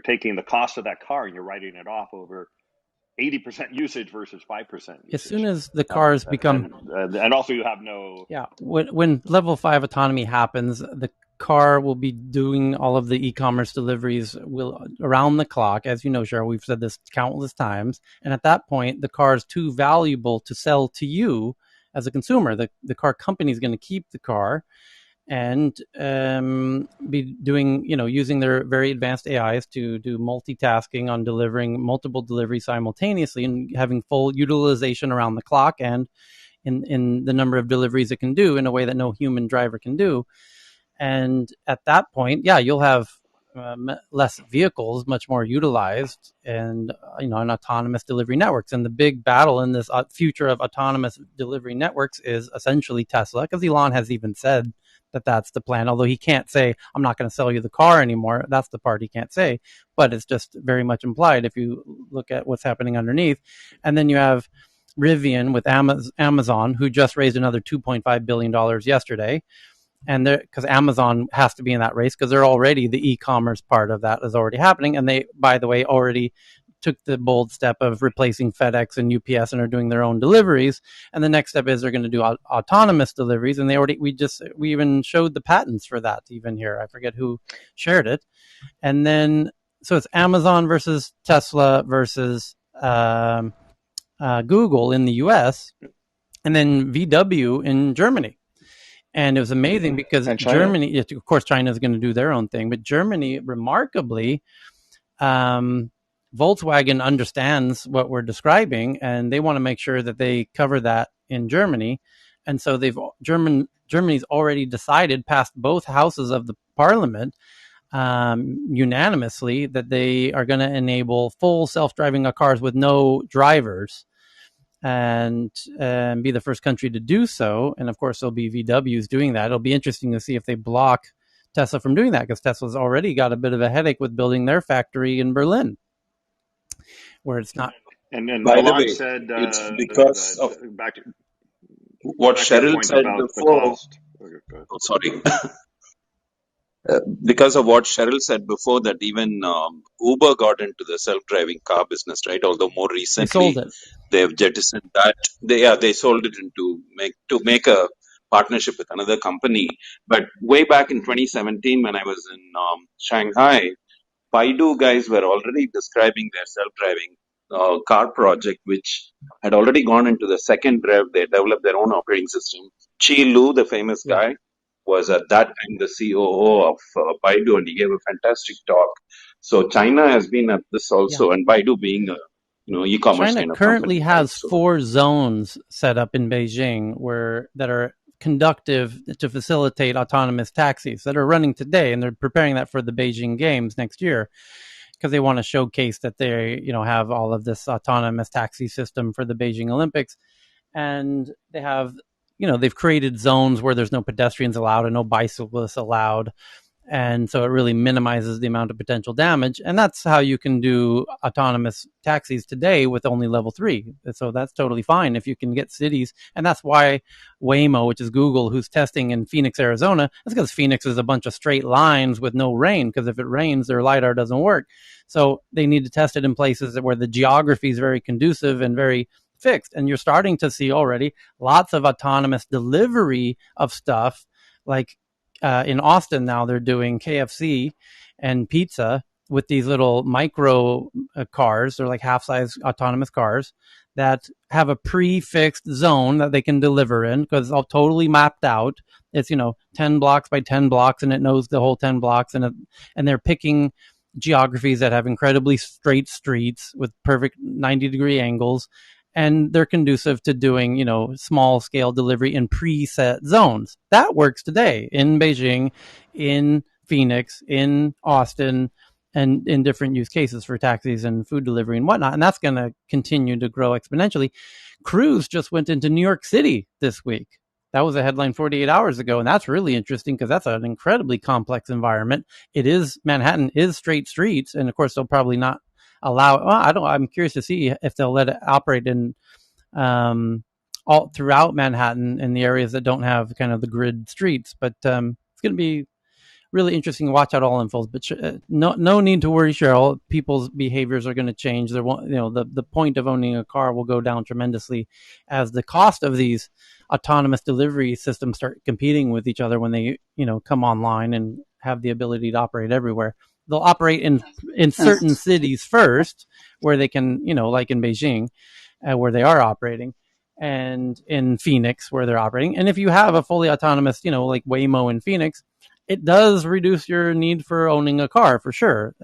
taking the cost of that car and you're writing it off over 80% usage versus 5% usage. As soon as the cars become, and also you have no. when level 5 autonomy happens, the car will be doing all of the e-commerce deliveries around the clock. As you know, Cheryl, we've said this countless times. And at that point, the car is too valuable to sell to you as a consumer. The car company is going to keep the car and be doing, using their very advanced AIs to do multitasking on delivering multiple deliveries simultaneously and having full utilization around the clock and in the number of deliveries it can do in a way that no human driver can do. And at that point, you'll have less vehicles, much more utilized, and an autonomous delivery networks. And the big battle in this future of autonomous delivery networks is essentially Tesla, because Elon has even said that that's the plan. Although he can't say, "I'm not going to sell you the car anymore." That's the part he can't say, but it's just very much implied if you look at what's happening underneath. And then you have Rivian with Amazon, who just raised another $2.5 billion yesterday. And because Amazon has to be in that race, because they're already, the e-commerce part of that is already happening. And they, by the way, already took the bold step of replacing FedEx and UPS and are doing their own deliveries. And the next step is they're going to do autonomous deliveries. And we even showed the patents for that even here. I forget who shared it. And then, so it's Amazon versus Tesla versus Google in the US, and then VW in Germany. And it was amazing because Germany, of course, China is going to do their own thing, but Germany, remarkably, Volkswagen understands what we're describing, and they want to make sure that they cover that in Germany. And so Germany's already decided, past both houses of the parliament, unanimously, that they are going to enable full self-driving cars with no drivers, and be the first country to do so. And of course, there'll be VWs doing that. It'll be interesting to see if they block Tesla from doing that, because Tesla's already got a bit of a headache with building their factory in Berlin, where it's not. And By the Milan way, said, it's because of back to what your Cheryl point said about the before. cost. Okay, go ahead. Oh, sorry. Because of what Cheryl said before, that even Uber got into the self-driving car business, right? Although more They sold recently it. they have jettisoned that. They sold it to make a partnership with another company. But way back in 2017, when I was in Shanghai, Baidu guys were already describing their self-driving car project, which had already gone into the second rev. They developed their own operating system. Qi Lu, the famous guy, was at that time the COO of Baidu, and he gave a fantastic talk. So China has been at this also, and Baidu being a e-commerce China kind of currently company, right? has So 4 zones set up in Beijing that are conductive to facilitate autonomous taxis that are running today, and they're preparing that for the Beijing Games next year because they want to showcase that they have all of this autonomous taxi system for the Beijing Olympics. And they have they've created zones where there's no pedestrians allowed and no bicyclists allowed, and so it really minimizes the amount of potential damage. And that's how you can do autonomous taxis today with only level 3. So that's totally fine if you can get cities. And that's why Waymo, which is Google, who's testing in Phoenix, Arizona, that's because Phoenix is a bunch of straight lines with no rain, because if it rains, their LiDAR doesn't work. So they need to test it in places where the geography is very conducive and very fixed. And you're starting to see already lots of autonomous delivery of stuff, like in Austin now they're doing KFC and pizza with these little micro cars. They're like half-size autonomous cars that have a pre-fixed zone that they can deliver in, because it's all totally mapped out. It's 10 blocks by 10 blocks, and it knows the whole 10 blocks, and they're picking geographies that have incredibly straight streets with perfect 90-degree angles, and they're conducive to doing, small scale delivery in preset zones. That works today in Beijing, in Phoenix, in Austin, and in different use cases for taxis and food delivery and whatnot. And that's going to continue to grow exponentially. Cruise just went into New York City this week. That was a headline 48 hours ago. And that's really interesting because that's an incredibly complex environment. Manhattan is straight streets. And of course, they'll probably not allow. Well, I'm curious to see if they'll let it operate in all throughout Manhattan in the areas that don't have kind of the grid streets. But it's going to be really interesting to watch how it all unfolds. But no need to worry, Cheryl. People's behaviors are going to change. The point of owning a car will go down tremendously as the cost of these autonomous delivery systems start competing with each other when they come online and have the ability to operate everywhere. They'll operate in certain cities first, where they can, like in Beijing, where they are operating, and in Phoenix, where they're operating. And if you have a fully autonomous, like Waymo in Phoenix, it does reduce your need for owning a car for sure.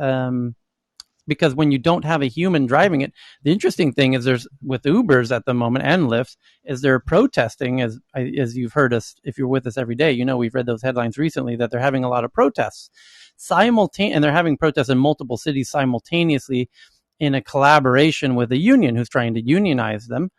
Because when you don't have a human driving it, the interesting thing is there's with Ubers at the moment and Lyfts is they're protesting, as you've heard us, if you're with us every day, we've read those headlines recently that they're having a lot of protests and they're having protests in multiple cities simultaneously in a collaboration with a union who's trying to unionize them.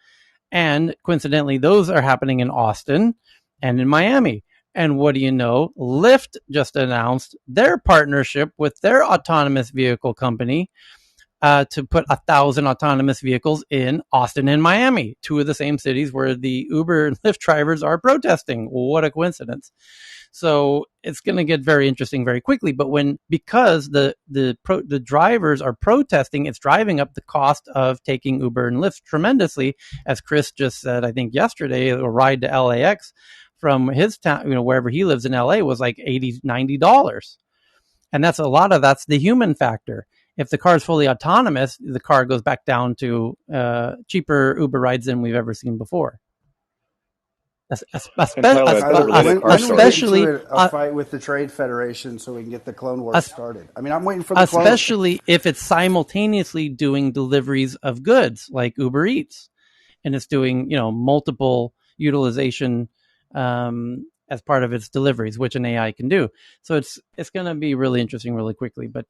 And coincidentally, those are happening in Austin and in Miami. And what do you know? Lyft just announced their partnership with their autonomous vehicle company to put 1,000 autonomous vehicles in Austin and Miami, 2 of the same cities where the Uber and Lyft drivers are protesting. What a coincidence. So it's going to get very interesting very quickly. But because the drivers are protesting, it's driving up the cost of taking Uber and Lyft tremendously. As Chris just said, I think yesterday, a ride to LAX from his town, wherever he lives in LA, was like $80, $90. And that's the human factor. If the car is fully autonomous, the car goes back down to cheaper Uber rides than we've ever seen before. And Tyler, I've got a related car When do we get Especially into a fight with the Trade Federation so we can get the Clone Wars started? I mean, I'm waiting for the especially if it's simultaneously doing deliveries of goods like Uber Eats, and it's doing multiple utilization as part of its deliveries, which an AI can do. So it's going to be really interesting really quickly. But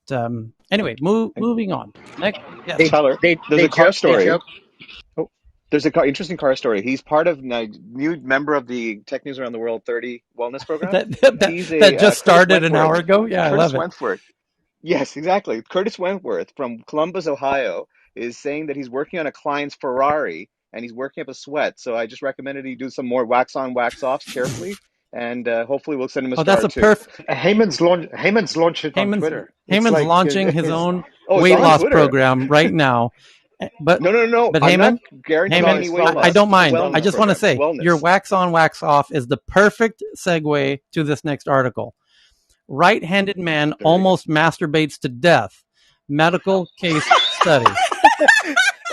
anyway, moving on. Next, yes. Tyler, there's a car story. Oh, there's a interesting car story. He's part of new member of the Tech News Around the World 30 wellness program. He's that just Curtis started an hour Wentworth. ago. Yeah, I Curtis love it. Wentworth. Yes, exactly. Curtis Wentworth from Columbus, Ohio, is saying that he's working on a client's Ferrari and he's working up a sweat. So I just recommended he do some more wax on, wax offs carefully, and hopefully we'll send him a Oh, that's star a too. Heyman's launched it on Twitter. It's Heyman's like launching his own Oh, it's weight on loss Twitter. program right now. But No. I'm not Heyman, guaranteeing any weight loss. I don't mind. Wellness I just want to say wellness. your wax on, wax off is the perfect segue to this next article. Right-handed man almost masturbates to death. Medical case study.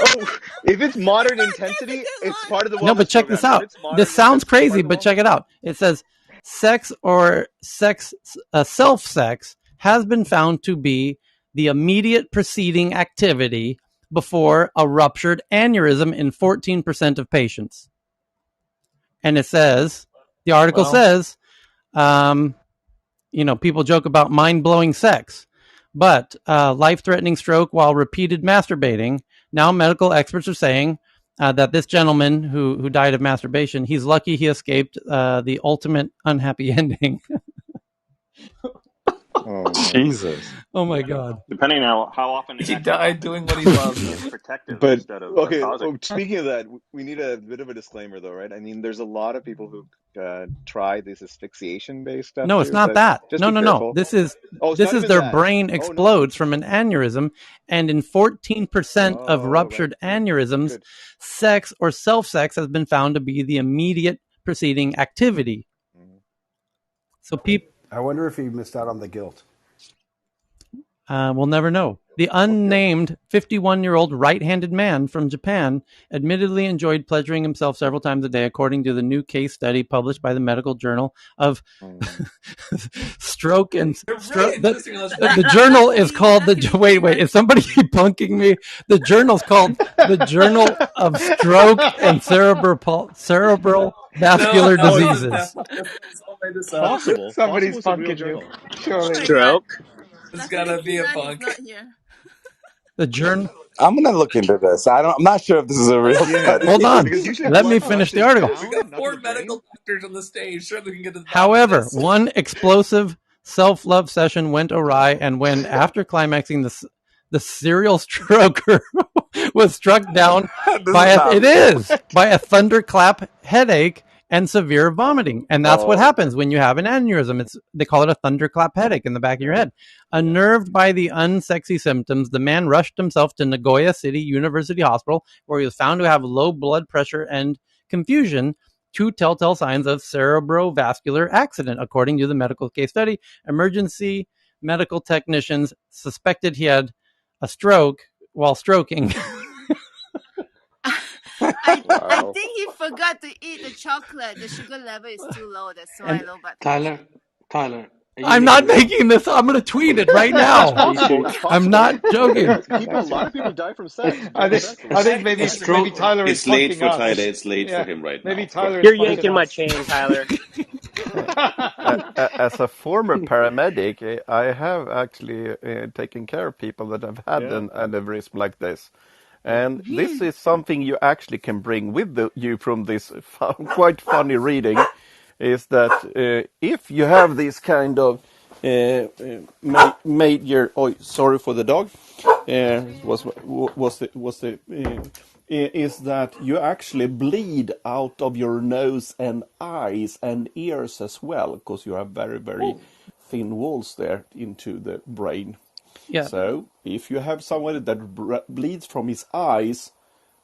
Oh, if it's moderate intensity, it's part of the wellness No, but check program. this out. This sounds crazy, but check it out. It says self-sex has been found to be the immediate preceding activity before a ruptured aneurysm in 14% of patients. And it says, the article says, people joke about mind-blowing sex, but life-threatening stroke while repeated masturbating. Now medical experts are saying that this gentleman who died of masturbation, he's lucky he escaped the ultimate unhappy ending. Oh man. Jesus. Oh my God. Depending on how often it He actually died happens, doing it what he could just loved. be protective But instead of okay, causing. speaking of that, we need a bit of a disclaimer though, right? I mean, there's a lot of people who try this asphyxiation-based stuff No, it's too, not so that. just be No. careful. This is Oh, it's not even their that. brain Oh no. explodes from an aneurysm, and in 14% of Oh, right, ruptured right. aneurysms, Good. sex or self-sex has been found to be the immediate preceding activity. Mhm. So people I wonder if he missed out on the guilt. we'll never know. The What guilt? unnamed 51-year-old right-handed man from Japan admittedly enjoyed pleasuring himself several times a day, according to the new case study published by the Medical Journal of Mm. Stroke and They're Stroke. really insisting on us The bringing journal is Luckily, called luckily he Wait, went. is somebody debunking me? The journal's called the Journal of Stroke and Cerebral No, Vascular no, Oh, it's it's just Diseases. someone made this up. possible. Possible Somebody's it's a real punking you. journal. Oh Surely. my God! Stroke. It's Luckily, gotta be a Keelan is punk. not here. The journal. I'm gonna look into this. I'm not sure if this is a real Yeah, study. Hold on. because usually Let me blood finish the rushes article. We down, got not to four the brain. medical doctors on the stage. Surely we can get to the bottom of However, this. one explosive self-love session went awry, and when, after climaxing, the serial stroker was struck down This is not real. by a thunderclap headache and severe vomiting. And that's what Oh, happens when you have an aneurysm. They call it a thunderclap headache in the back of your head. Unnerved by the unsexy symptoms, the man rushed himself to Nagoya City University Hospital, where he was found to have low blood pressure and confusion, two telltale signs of cerebrovascular accident. According to the medical case study, emergency medical technicians suspected he had a stroke while stroking. I Wow. think he forgot to eat the chocolate. The sugar level is too low. That's why And low blood pressure. Tyler, Tyler, are you I'm not making this up? making this. I'm going to tweet it right It's now. Are you possible. serious? It's I'm possible. not joking. People, a That's lot right. of people die from I, sex, I during think sex. I Like, think A maybe stroke. Tyler is It's late punking for us. Tyler. It's late for Yeah, him right maybe now. Go Tyler ahead. is You're punking yanking my us. chain, Tyler. As a former paramedic, I have actually taken care of people that have had yeah. an aneurysm like this. And this is something you actually can bring with you from this quite funny reading, is that if you have this kind of major, oh, sorry for the dog, is that you actually bleed out of your nose and eyes and ears as well, because you have very, very thin walls there into the brain. Yeah. So if you have somebody that bleeds from his eyes,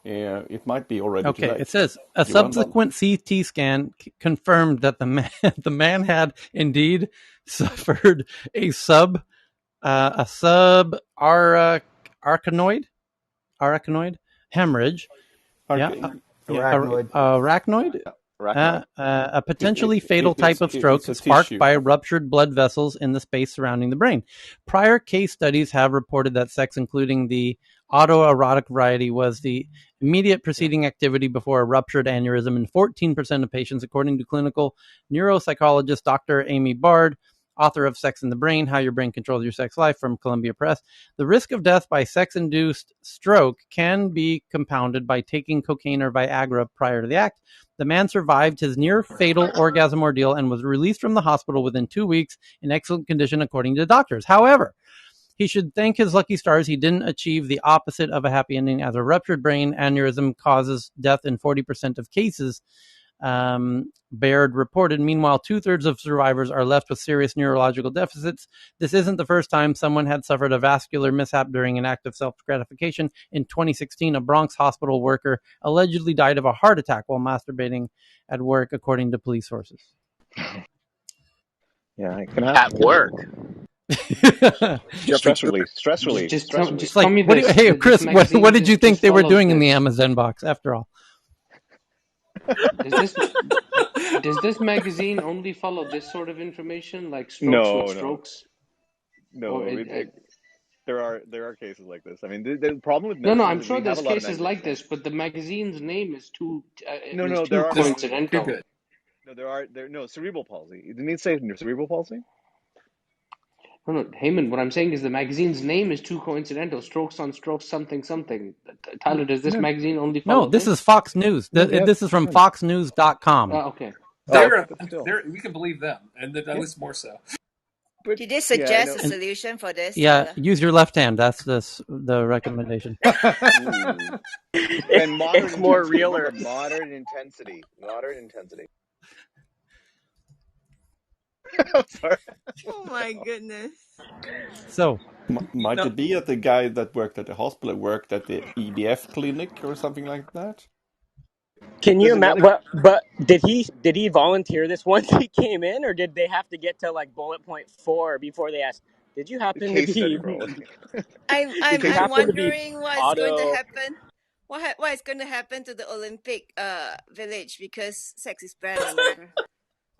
it might be already too Okay. It late. says a You are undone. subsequent CT scan confirmed that the man had indeed suffered a arachnoid hemorrhage. Yeah. Yeah. Arachnoid. Arachnoid. Arachnoid. A potentially fatal type of stroke It's a sparked tissue. by ruptured blood vessels in the space surrounding the brain. Prior case studies have reported that sex, including the autoerotic variety, was the immediate preceding activity before a ruptured aneurysm in 14% of patients, according to clinical neuropsychologist Dr. Amy Bard, author of Sex in the Brain, How Your Brain Controls Your Sex Life from Columbia Press. The risk of death by sex-induced stroke can be compounded by taking cocaine or Viagra prior to the act. The man survived his near-fatal orgasm ordeal and was released from the hospital within 2 weeks in excellent condition, according to doctors. However, he should thank his lucky stars he didn't achieve the opposite of a happy ending, as a ruptured brain aneurysm causes death in 40% of cases, Baird reported. Meanwhile, 2/3 of survivors are left with serious neurological deficits. This isn't the first time someone had suffered a vascular mishap during an act of self-gratification. In 2016, a Bronx hospital worker allegedly died of a heart attack while masturbating at work, according to police sources. Yeah, it can At happen. work. Yeah, for Stress sure. relief. Stress relief. Just Stress tell, relief. It's just tell like, me what? this. Hey, This Chris, what magazine did you think just they were follows doing in the this. Amazon box? After all, Does this magazine only follow this sort of information, like strokes, not No, no, strokes, or no. there are cases like this. I mean, the problem with No, medicine I'm is sure we have there's a lot of cases like medicine. this, but the magazine's name No, is no, too there are This cases. too coincidental. good. No, there no cerebral palsy. Didn't it say cerebral palsy? No, no, Heyman, what I'm saying is the magazine's name is too coincidental. Strokes on strokes, something, something. Tyler, does this No, magazine only No, follow this is this? Fox News. no, they have This is from tons. foxnews.com. Okay. Oh, They're but still, they're we can believe them, and at yeah, least more so. but Did they yeah, I suggest a know. And solution for this, yeah, Tyler? use your left hand. That's the recommendation. Ooh, and moderate It's more intensity. realer. Remember, moderate intensity. Moderate intensity. I'm sorry. Oh my goodness. So, Might No, it be that the guy that worked at the hospital worked at the EDF clinic or something like that? Can you There's imagine? another. But did he volunteer this once he came in, or did they have to get to like bullet point 4 before they asked? Did you happen to Case be? study, bro. Did you I'm happen to be wondering what's going to auto? happen. What is going to happen to the Olympic village because sex is better than murder?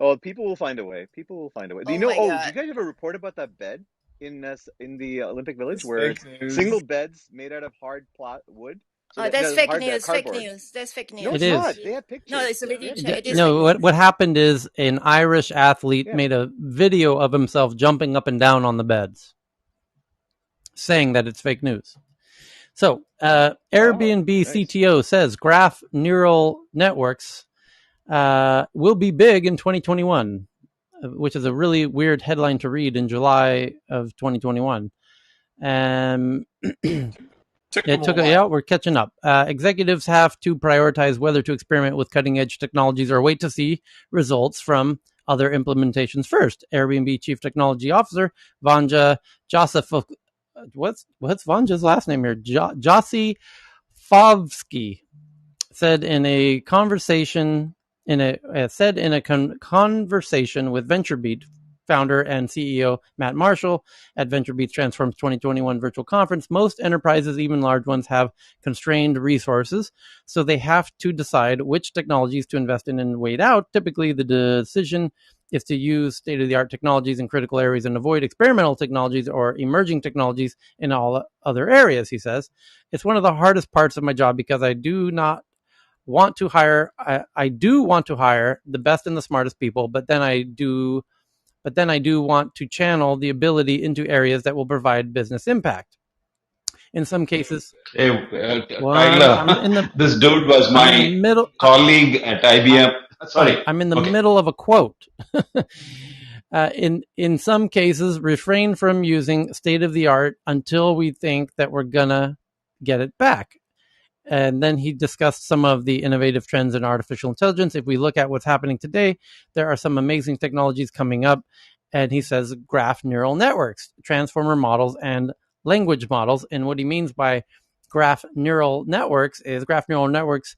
Oh, people will find a way. People will find a way. Do you Oh know? my Oh, do god. you guys have a report about that bed in the Olympic Village it's where fake it's news. single beds made out of hard plot wood? So Oh, that that's no, fake hard news. Fake cardboard. news. That's fake No, it it's news. not. is. They have No, pictures. it's a They have really it is pictures. fake No, news. what happened is an Irish athlete Yeah. made a video of himself jumping up and down on the beds, saying that it's fake news. So, Oh, Airbnb nice. CTO says graph neural networks will be big in 2021, which is a really weird headline to read in July of 2021. Took them It a took yeah, while. we're catching up. Executives have to prioritize whether to experiment with cutting edge technologies or wait to see results from other implementations first. Airbnb Chief Technology Officer Vanja Joseph, what's Vanja's last name here? Josi Favsky said in a conversation conversation with VentureBeat founder and CEO Matt Marshall at VentureBeat's Transforms 2021 virtual conference. Most enterprises, even large ones, have constrained resources, so they have to decide which technologies to invest in and wait out. Typically, the decision is to use state-of-the-art technologies in critical areas and avoid experimental technologies or emerging technologies in all other areas, he says. It's one of the hardest parts of my job because I do not want to hire I do want to hire the best and the smartest people, but then I do want to channel the ability into areas that will provide business impact. In some cases, Hey, one I'm Tyler, in the this dude was I'm in the my middle colleague at IBM. all right, Sorry. I'm in the Okay. middle of a quote. In some cases, refrain from using state of the art until we think that we're gonna get it back. And then he discussed some of the innovative trends in artificial intelligence. If we look at what's happening today, there are some amazing technologies coming up. And he says graph neural networks, transformer models, and language models. And what he means by graph neural networks is graph neural networks,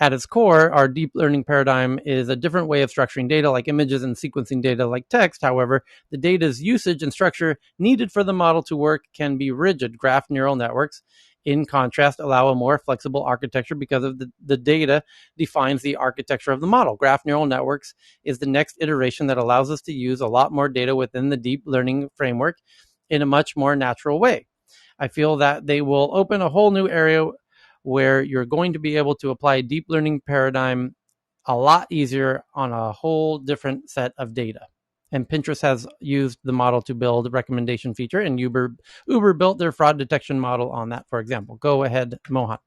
at its core, our deep learning paradigm is a different way of structuring data like images and sequencing data like text. However, the data's usage and structure needed for the model to work can be rigid. Graph neural networks, in contrast, allow a more flexible architecture because of the data defines the architecture of the model. Graph neural networks is the next iteration that allows us to use a lot more data within the deep learning framework in a much more natural way. I feel that they will open a whole new area where you're going to be able to apply deep learning paradigm a lot easier on a whole different set of data. And Pinterest has used the model to build a recommendation feature, and Uber built their fraud detection model on that, for example. Go ahead, Mohan.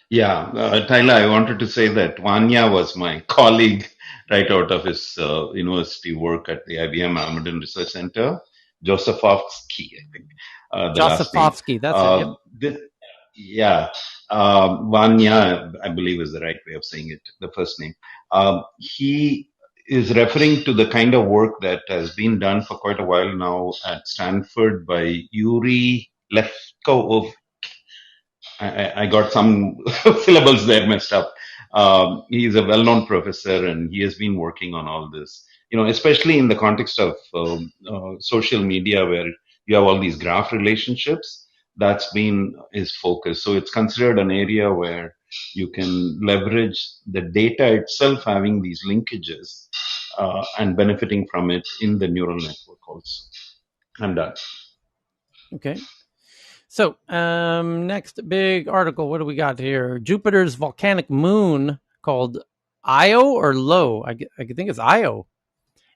Yeah, Tyler, I wanted to say that Vanya was my colleague right out of his university work at the IBM Almaden Research Center. Josephowski, I think, the last name. Josefovsky, that's it. Yep. Uh, this, yeah, Vanya, I believe is the right way of saying it, the first name. He is referring to the kind of work that has been done for quite a while now at Stanford by Yuri Lefko. I got some syllables there messed up. He's a well-known professor, and he has been working on all this. Especially in the context of social media, where you have all these graph relationships. That's been his focus. So it's considered an area where you can leverage the data itself, having these linkages and benefiting from it in the neural network also. I'm done. Okay. So, next big article. What do we got here? Jupiter's volcanic moon called Io or Lo. I think it's Io.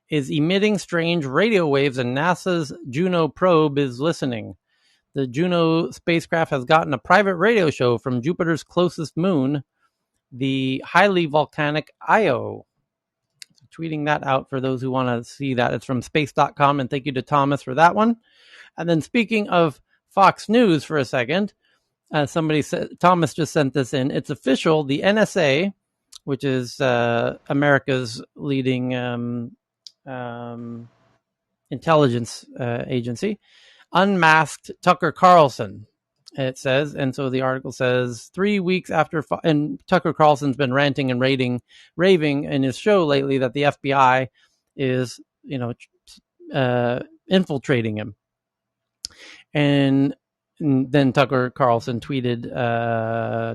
Is emitting strange radio waves, and NASA's Juno probe is listening. The Juno spacecraft has gotten a private radio show from Jupiter's closest moon, the highly volcanic Io. So tweeting that out for those who want to see that. It's from space.com, and thank you to Thomas for that one. And then speaking of Fox News for a second, somebody said, Thomas just sent this in. It's official. The NSA, which is America's leading intelligence agency, unmasked Tucker Carlson, it says. And so the article says 3 weeks after, and Tucker Carlson's been ranting and raving in his show lately that the FBI is, infiltrating him. And then Tucker Carlson tweeted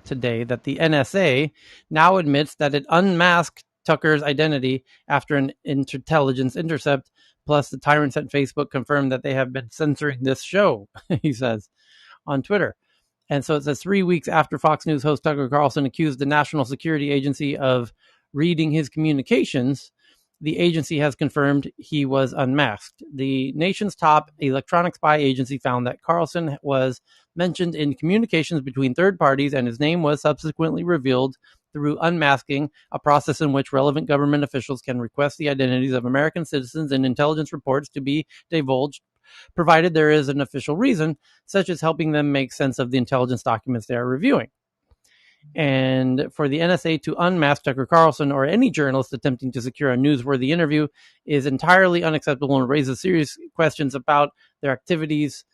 today that the NSA now admits that it unmasked Tucker's identity after an intelligence intercept. Plus, the tyrants at Facebook confirmed that they have been censoring this show, he says, on Twitter. And so it says 3 weeks after Fox News host Tucker Carlson accused the National Security Agency of reading his communications, the agency has confirmed he was unmasked. The nation's top electronic spy agency found that Carlson was mentioned in communications between third parties, and his name was subsequently revealed through unmasking, a process in which relevant government officials can request the identities of American citizens in intelligence reports to be divulged, provided there is an official reason, such as helping them make sense of the intelligence documents they are reviewing. And for the NSA to unmask Tucker Carlson or any journalist attempting to secure a newsworthy interview is entirely unacceptable and raises serious questions about their activities,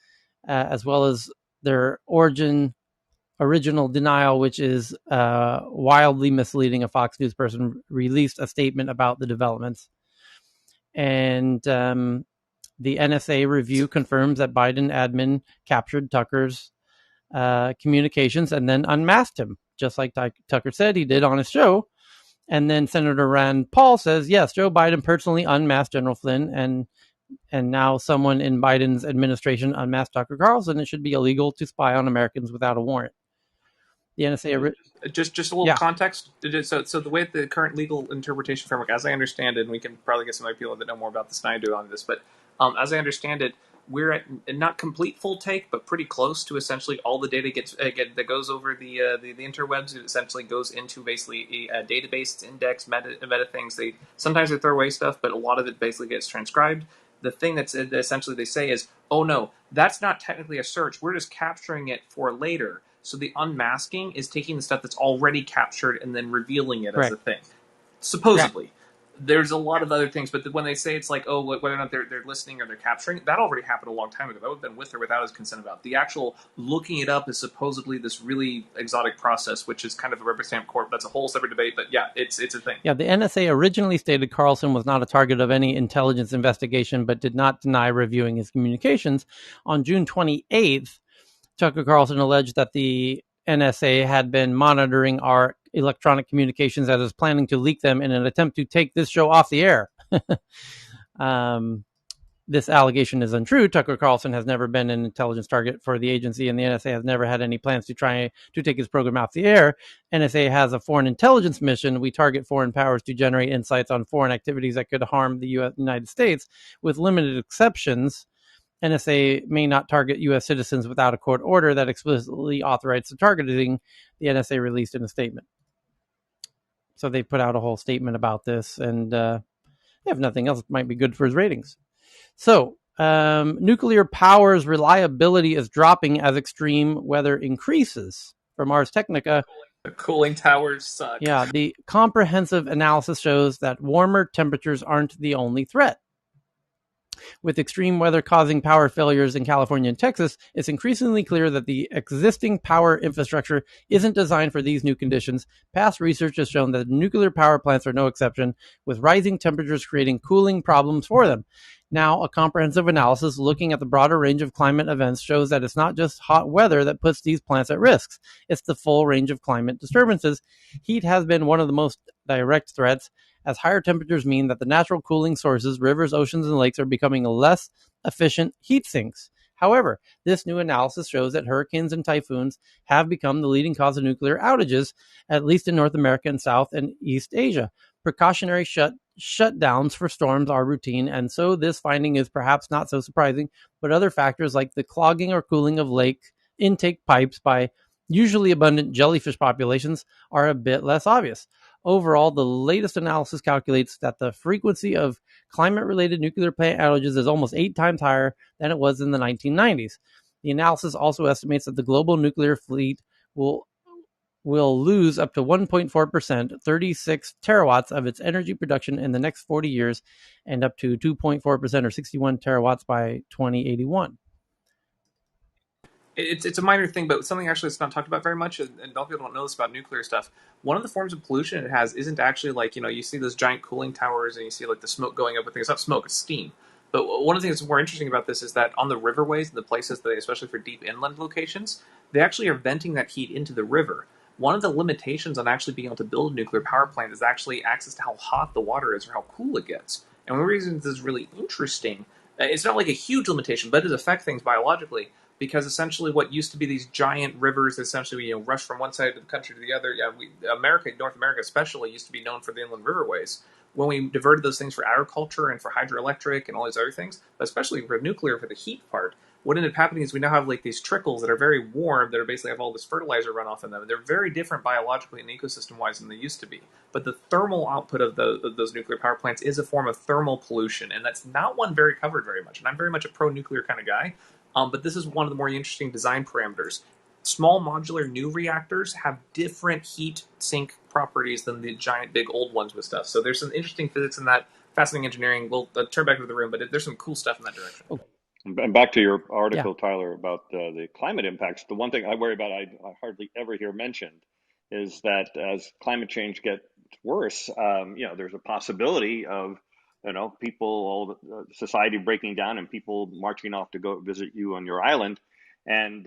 as well as their original denial, which is wildly misleading. A Fox News person released a statement about the developments. And the NSA review confirms that Biden admin captured Tucker's communications and then unmasked him, just like Tucker said he did on his show. And then Senator Rand Paul says, yes, Joe Biden personally unmasked General Flynn, and now someone in Biden's administration unmasked Tucker Carlson. It should be illegal to spy on Americans without a warrant. The NSA... Just a little context. So the way the current legal interpretation framework, as I understand it, and we can probably get some other people that know more about this than I do on this, but as I understand it, we're at not complete full take, but pretty close to essentially all the data that goes over the interwebs. It essentially goes into basically a database, it's indexed, meta things. Sometimes they throw away stuff, but a lot of it basically gets transcribed. The thing that's essentially they say is, oh no, that's not technically a search. We're just capturing it for later. So the unmasking is taking the stuff that's already captured and then revealing it as a thing. Supposedly. Yeah. There's a lot of other things, but when they say it's like, oh, whether or not they're listening or they're capturing, that already happened a long time ago. That would have been with or without his consent about. The actual looking it up is supposedly this really exotic process, which is kind of a rubber stamp court. That's a whole separate debate, but yeah, it's a thing. Yeah, the NSA originally stated Carlson was not a target of any intelligence investigation, but did not deny reviewing his communications. On June 28th, Tucker Carlson alleged that the NSA had been monitoring our electronic communications as is planning to leak them in an attempt to take this show off the air. This allegation is untrue. Tucker Carlson has never been an intelligence target for the agency, and the NSA has never had any plans to try to take his program off the air. NSA has a foreign intelligence mission. We target foreign powers to generate insights on foreign activities that could harm the United States, with limited exceptions. NSA may not target U.S. citizens without a court order that explicitly authorizes the targeting, the NSA released in a statement. So they put out a whole statement about this, and if nothing else, it might be good for his ratings. So nuclear power's reliability is dropping as extreme weather increases. From Ars Technica, the cooling towers suck. Yeah, the comprehensive analysis shows that warmer temperatures aren't the only threat. With extreme weather causing power failures in California and Texas, it's increasingly clear that the existing power infrastructure isn't designed for these new conditions. Past research has shown that nuclear power plants are no exception, with rising temperatures creating cooling problems for them. Now, a comprehensive analysis looking at the broader range of climate events shows that it's not just hot weather that puts these plants at risk. It's the full range of climate disturbances. Heat has been one of the most direct threats, as higher temperatures mean that the natural cooling sources, rivers, oceans, and lakes are becoming less efficient heat sinks. However, this new analysis shows that hurricanes and typhoons have become the leading cause of nuclear outages, at least in North America and South and East Asia. Precautionary shutdowns for storms are routine, and so this finding is perhaps not so surprising, but other factors like the clogging or cooling of lake intake pipes by usually abundant jellyfish populations are a bit less obvious. Overall, the latest analysis calculates that the frequency of climate-related nuclear plant outages is almost 8 times higher than it was in the 1990s. The analysis also estimates that the global nuclear fleet will lose up to 1.4%, 36 terawatts of its energy production in the next 40 years, and up to 2.4% or 61 terawatts by 2081. It's a minor thing, but something actually that's not talked about very much, and a lot of people don't know this about nuclear stuff. One of the forms of pollution it has isn't actually like, you see those giant cooling towers and you see like the smoke going up with things. It's not smoke, it's steam. But one of the things that's more interesting about this is that on the riverways, the places that, especially for deep inland locations, they actually are venting that heat into the river. One of the limitations on actually being able to build a nuclear power plant is actually access to how hot the water is or how cool it gets. And one of the reasons this is really interesting, it's not like a huge limitation, but it does affect things biologically, because essentially what used to be these giant rivers essentially rush from one side of the country to the other. North America especially, used to be known for the inland riverways. When we diverted those things for agriculture and for hydroelectric and all these other things, but especially for nuclear for the heat part, what ended up happening is we now have like these trickles that are very warm that are basically have all this fertilizer runoff in them. And they're very different biologically and ecosystem wise than they used to be. But the thermal output of those nuclear power plants is a form of thermal pollution, and that's not one very covered very much. And I'm very much a pro nuclear kind of guy. But this is one of the more interesting design parameters. Small modular new reactors have different heat sink properties than the giant big old ones with stuff. So there's some interesting physics in that, fascinating engineering. We'll turn back to the room, but there's some cool stuff in that direction. Oh. And back to your Yeah. article, Tyler, about the climate impacts. The one thing I worry about, I hardly ever hear mentioned, is that as climate change gets worse, there's a possibility of people, society breaking down and people marching off to go visit you on your island, and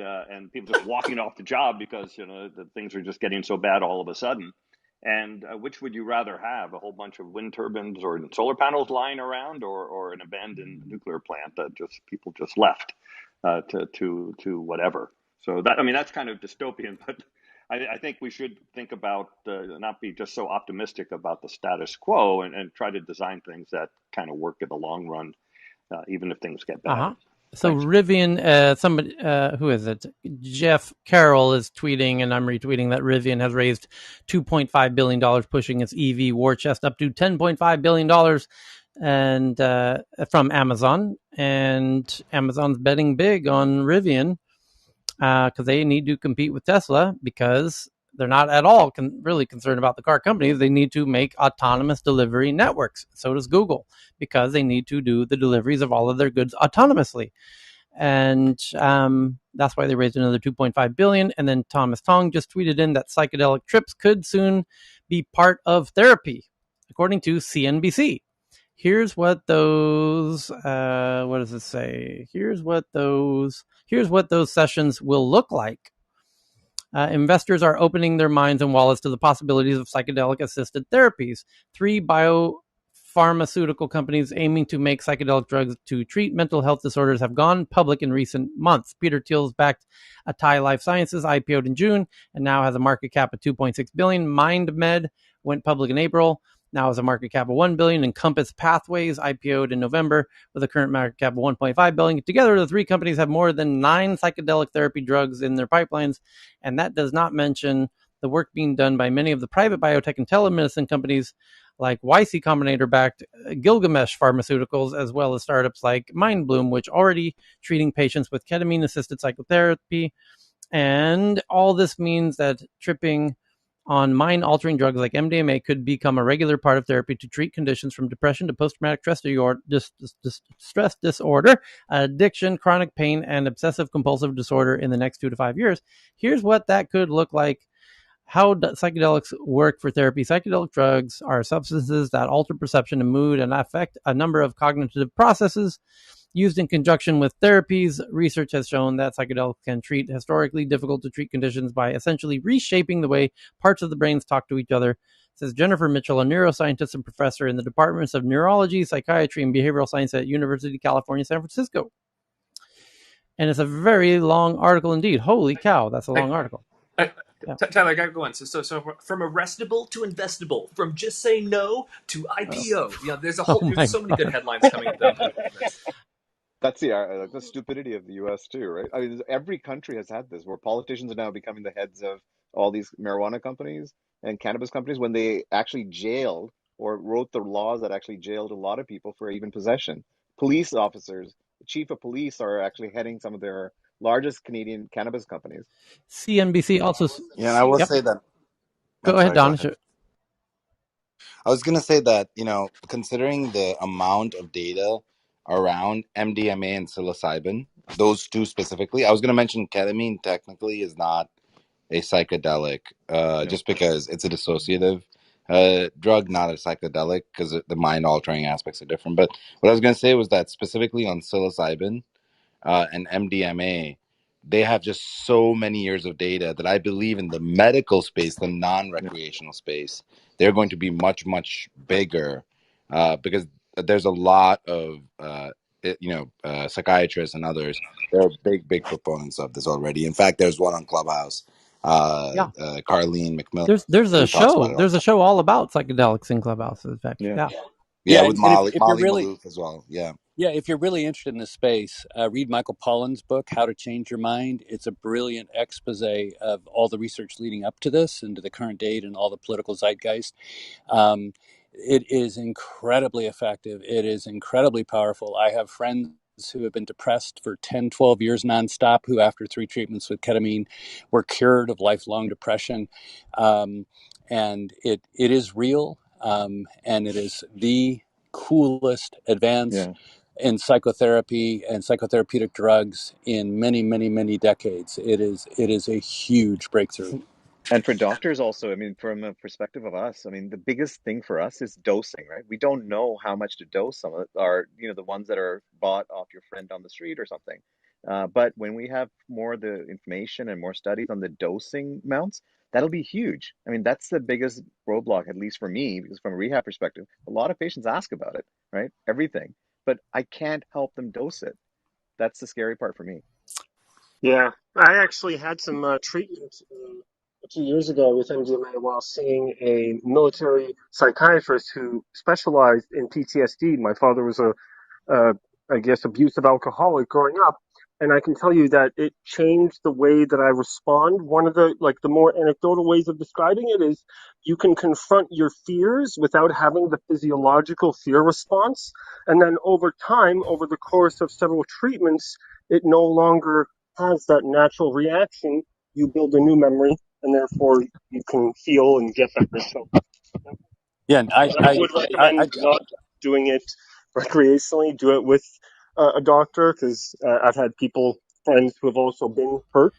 people just walking off the job because the things are just getting so bad all of a sudden. And which would you rather have, a whole bunch of wind turbines or solar panels lying around, or an abandoned nuclear plant that just people just left to whatever? So that's kind of dystopian, but I think we should think about not be just so optimistic about the status quo, and try to design things that kind of work in the long run, even if things get bad. Uh-huh. So Thanks. Rivian, somebody, who is it? Jeff Carroll is tweeting, and I'm retweeting, that Rivian has raised $2.5 billion, pushing its EV war chest up to $10.5 billion, and from Amazon. And Amazon's betting big on Rivian because they need to compete with Tesla, because they're not at all really concerned about the car companies. They need to make autonomous delivery networks. So does Google, because they need to do the deliveries of all of their goods autonomously. And that's why they raised another $2.5 billion. And then Thomas Tong just tweeted in that psychedelic trips could soon be part of therapy, according to CNBC. Here's what those what does it say? Here's what those sessions will look like. Investors are opening their minds and wallets to the possibilities of psychedelic-assisted therapies. 3 biopharmaceutical companies aiming to make psychedelic drugs to treat mental health disorders have gone public in recent months. Peter Thiel's backed Atai Life Sciences, IPO'd in June, and now has a market cap of $2.6 billion. MindMed went public in April, now has a market cap of $1 billion. And Compass Pathways IPO'd in November with a current market cap of $1.5 billion. Together, the 3 companies have more than 9 psychedelic therapy drugs in their pipelines, and that does not mention the work being done by many of the private biotech and telemedicine companies like YC Combinator-backed Gilgamesh Pharmaceuticals, as well as startups like MindBloom, which already treating patients with ketamine-assisted psychotherapy. And all this means that tripping on mind-altering drugs like MDMA could become a regular part of therapy to treat conditions from depression to post-traumatic stress disorder, addiction, chronic pain, and obsessive-compulsive disorder in the next 2 to 5 years. Here's what that could look like how psychedelics work for therapy. Psychedelic drugs are substances that alter perception and mood and affect a number of cognitive processes used in conjunction with therapies. Research has shown that psychedelics can treat historically difficult to treat conditions by essentially reshaping the way parts of the brains talk to each other, says Jennifer Mitchell, a neuroscientist and professor in the departments of neurology, psychiatry, and behavioral science at University of California, San Francisco. And it's a very long article indeed. Holy cow, that's a long article. Yeah. Tyler, I gotta go on. So from arrestable to investable, from just say no to IPO. There's so many good headlines coming down from this. That's the stupidity of the U.S. too, right? I mean, every country has had this, where politicians are now becoming the heads of all these marijuana companies and cannabis companies when they actually jailed or wrote the laws that actually jailed a lot of people for even possession. Police officers, the chief of police, are actually heading some of their largest Canadian cannabis companies. CNBC also. Yeah, and I will Yep. say that. Go I'm ahead, sorry. Go Don. ahead. I was going to say that, considering the amount of data around MDMA and psilocybin, those two specifically, I was going to mention ketamine technically is not a psychedelic, Yeah. just because it's a dissociative drug, not a psychedelic, because the mind altering aspects are different. But what I was going to say was that specifically on psilocybin, and MDMA, they have just so many years of data that I believe in the medical space, the non-recreational space, they're going to be much, much bigger, because there's a lot of psychiatrists and others. They're big, big proponents of this already. In fact, there's one on Clubhouse, Yeah. Carlene McMillan, There's a who talks show. about it all the There's a time. show all about psychedelics in Clubhouse. In fact, Yeah. yeah. Yeah, Yeah, with and Molly if you're Molly really Maloof as well. Yeah. yeah, if you're really interested in this space, read Michael Pollan's book, How to Change Your Mind. It's a brilliant expose of all the research leading up to this and to the current date and all the political zeitgeist. It is incredibly effective. It is incredibly powerful. I have friends who have been depressed for 10, 12 years nonstop, who after 3 treatments with ketamine were cured of lifelong depression. And it is real, and it is the coolest advance Yeah. in psychotherapy and psychotherapeutic drugs in many, many, many decades. It is a huge breakthrough. And for doctors also, I mean, from a perspective of us, I mean, the biggest thing for us is dosing, right? We don't know how much to dose some of it, or, the ones that are bought off your friend on the street or something. But when we have more of the information and more studies on the dosing amounts, that'll be huge. I mean, that's the biggest roadblock, at least for me, because from a rehab perspective, a lot of patients ask about it, right? Everything. But I can't help them dose it. That's the scary part for me. Yeah, I actually had some treatment a few years ago with MDMA while seeing a military psychiatrist who specialized in PTSD. My father was uh, I guess, abusive alcoholic growing up. And I can tell you that it changed the way that I respond. One of the more anecdotal ways of describing it is you can confront your fears without having the physiological fear response. And then over time, over the course of several treatments, it no longer has that natural reaction. You build a new memory, and therefore you can feel and get better. So Yeah, and I would recommend not doing it recreationally. Do it with a doctor, because I've had friends who have also been hurt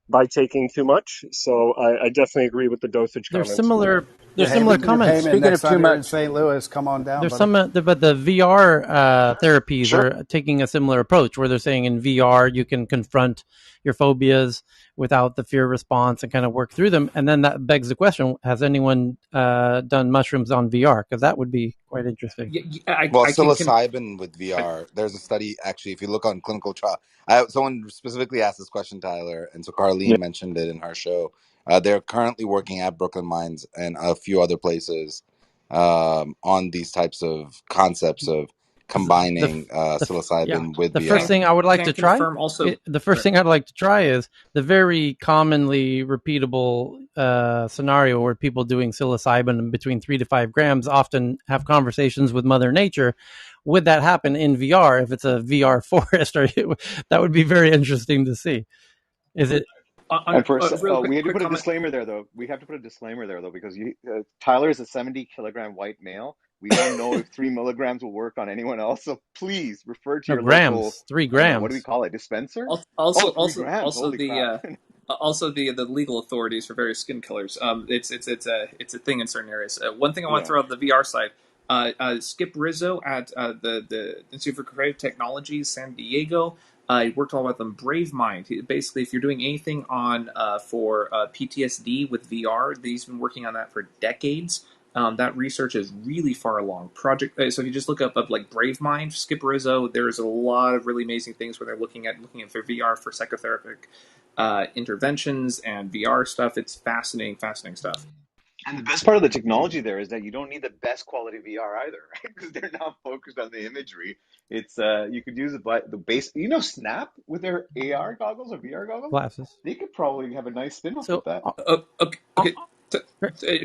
by taking too much. So I definitely agree with the dosage There's comments. similar. Yeah, There's hey, similar make your comments. payment speaking next of too time you're in much. St. Louis. Come on down, There's buddy. but the VR therapies Sure. are taking a similar approach, where they're saying in VR you can confront your phobias without the fear response and kind of work through them. And then that begs the question: has anyone done mushrooms on VR? Because that would be quite interesting. Well, I can psilocybin with VR, there's a study actually, if you look on clinical trial, someone specifically asked this question, Tyler, and so Yeah. Carlene mentioned it in her show. They're currently working at Brooklyn Mines and a few other places, on these types of concepts of The combining yeah, psilocybin with the first VR. thing I would like can to try. confirm also. The first thing I'd like to try is the very commonly repeatable scenario where people doing psilocybin between 3 to 5 grams often have conversations with Mother Nature. Would that happen in VR? If it's a VR forest, or that would be very interesting to see. Is it? And for Real we had to quick put a comment. disclaimer there, though. We have to put a disclaimer there, though, because Tyler is a 70-kilogram white male. We don't know if 3 milligrams will work on anyone else. So please refer to No, your local, grams, three I don't know, what do we grams. call it? Dispenser? Also, Oh, three also, grams. also Holy the crap. Also, the legal authorities for various skin colors. It's a thing in certain areas. One thing I want to Yeah. throw out the VR side. Skip Rizzo at the Institute for Creative Technologies, San Diego. He worked all about them. Brave Mind. Basically, if you're doing anything on for PTSD with VR, he's been working on that for decades. That research is really far along. So if you just look up like Brave Mind, Skip Rizzo, there's a lot of really amazing things where they're looking at for VR for psychotherapeutic interventions and VR stuff. It's fascinating, fascinating stuff. And the best part of the technology there is that you don't need the best quality VR either, right? Because they're not focused on the imagery. It's you could use the base. Snap with their AR goggles or VR goggles, Glasses. they could probably have a nice spin off with So, that. Okay, uh, okay.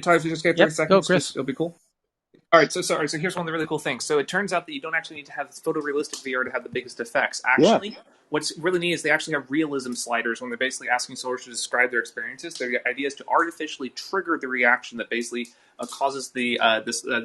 Tyler, if you just get 30 yep, go, seconds, just Chris. it'll be cool. All right, so sorry. So here's one of the really cool things. So it turns out that you don't actually need to have photorealistic VR to have the biggest effects. Yeah. Actually, what's really neat is they actually have realism sliders when they're basically asking soldiers to describe their experiences. Their idea is to artificially trigger the reaction that basically causes the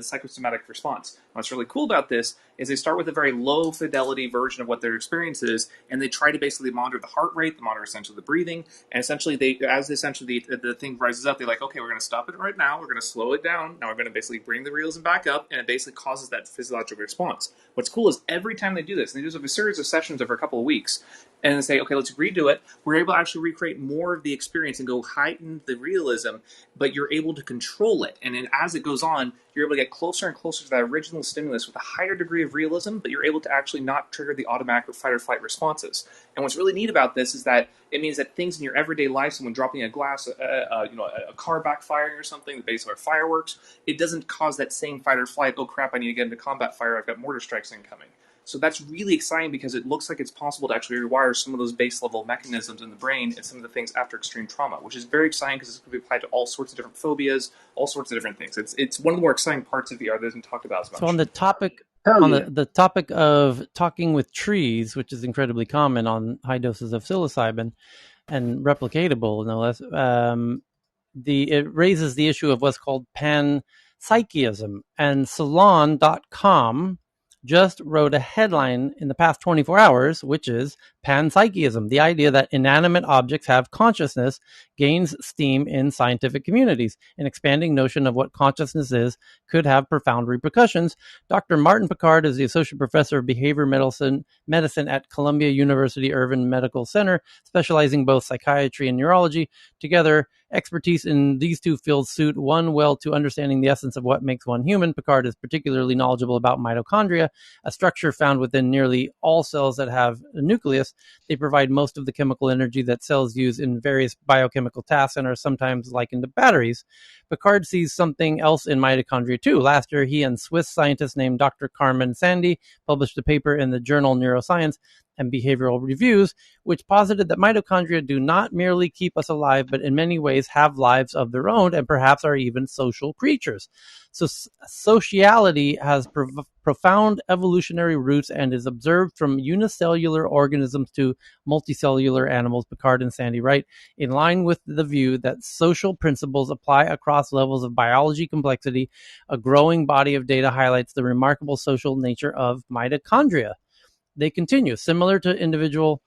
psychosomatic response. And what's really cool about this is they start with a very low fidelity version of what their experience is, and they try to basically monitor the heart rate, they monitor essentially the breathing, and essentially the thing rises up, they're like, okay, we're going to stop it right now, we're going to slow it down, now we're going to basically bring the realism back up, and it basically causes that physiological response. What's cool is every time they do this, and they do this over a series of sessions over a couple of weeks, and they say, okay, let's redo it, we're able to actually recreate more of the experience and go heighten the realism, but you're able to control it. And then as it goes on, you're able to get closer and closer to that original stimulus with a higher degree of realism, but you're able to actually not trigger the automatic fight or flight responses. And what's really neat about this is that it means that things in your everyday life, someone dropping a glass, a car backfiring or something, the base of fireworks, it doesn't cause that same fight or flight. Oh crap! I need to get into combat fire. I've got mortar strikes incoming. So that's really exciting because it looks like it's possible to actually rewire some of those base level mechanisms in the brain and some of the things after extreme trauma, which is very exciting because it's going to be applied to all sorts of different phobias, all sorts of different things. It's one of the more exciting parts of VR that isn't talked about as much. So on the topic Hell on yeah. the topic of talking with trees, which is incredibly common on high doses of psilocybin and replicatable, no less, it raises the issue of what's called panpsychism. And Salon.com just wrote a headline in the past 24 hours, which is panpsychism, the idea that inanimate objects have consciousness gains steam in scientific communities. An expanding notion of what consciousness is could have profound repercussions. Dr. Martin Picard is the associate professor of behavior medicine at Columbia University Irvine Medical Center, specializing both psychiatry and neurology. Together, expertise in these two fields suit one well to understanding the essence of what makes one human. Picard is particularly knowledgeable about mitochondria, a structure found within nearly all cells that have a nucleus. They provide most of the chemical energy that cells use in various biochemical tasks and are sometimes likened to batteries. Picard sees something else in mitochondria too. Last year, he and Swiss scientists named Dr. Carmen Sandy published a paper in the journal Neuroscience and Behavioral Reviews, which posited that mitochondria do not merely keep us alive, but in many ways have lives of their own and perhaps are even social creatures. So sociality has profound evolutionary roots and is observed from unicellular organisms to multicellular animals, Picard and Sandy write, in line with the view that social principles apply across levels of biology complexity. A growing body of data highlights the remarkable social nature of mitochondria. They continue. Similar to individuals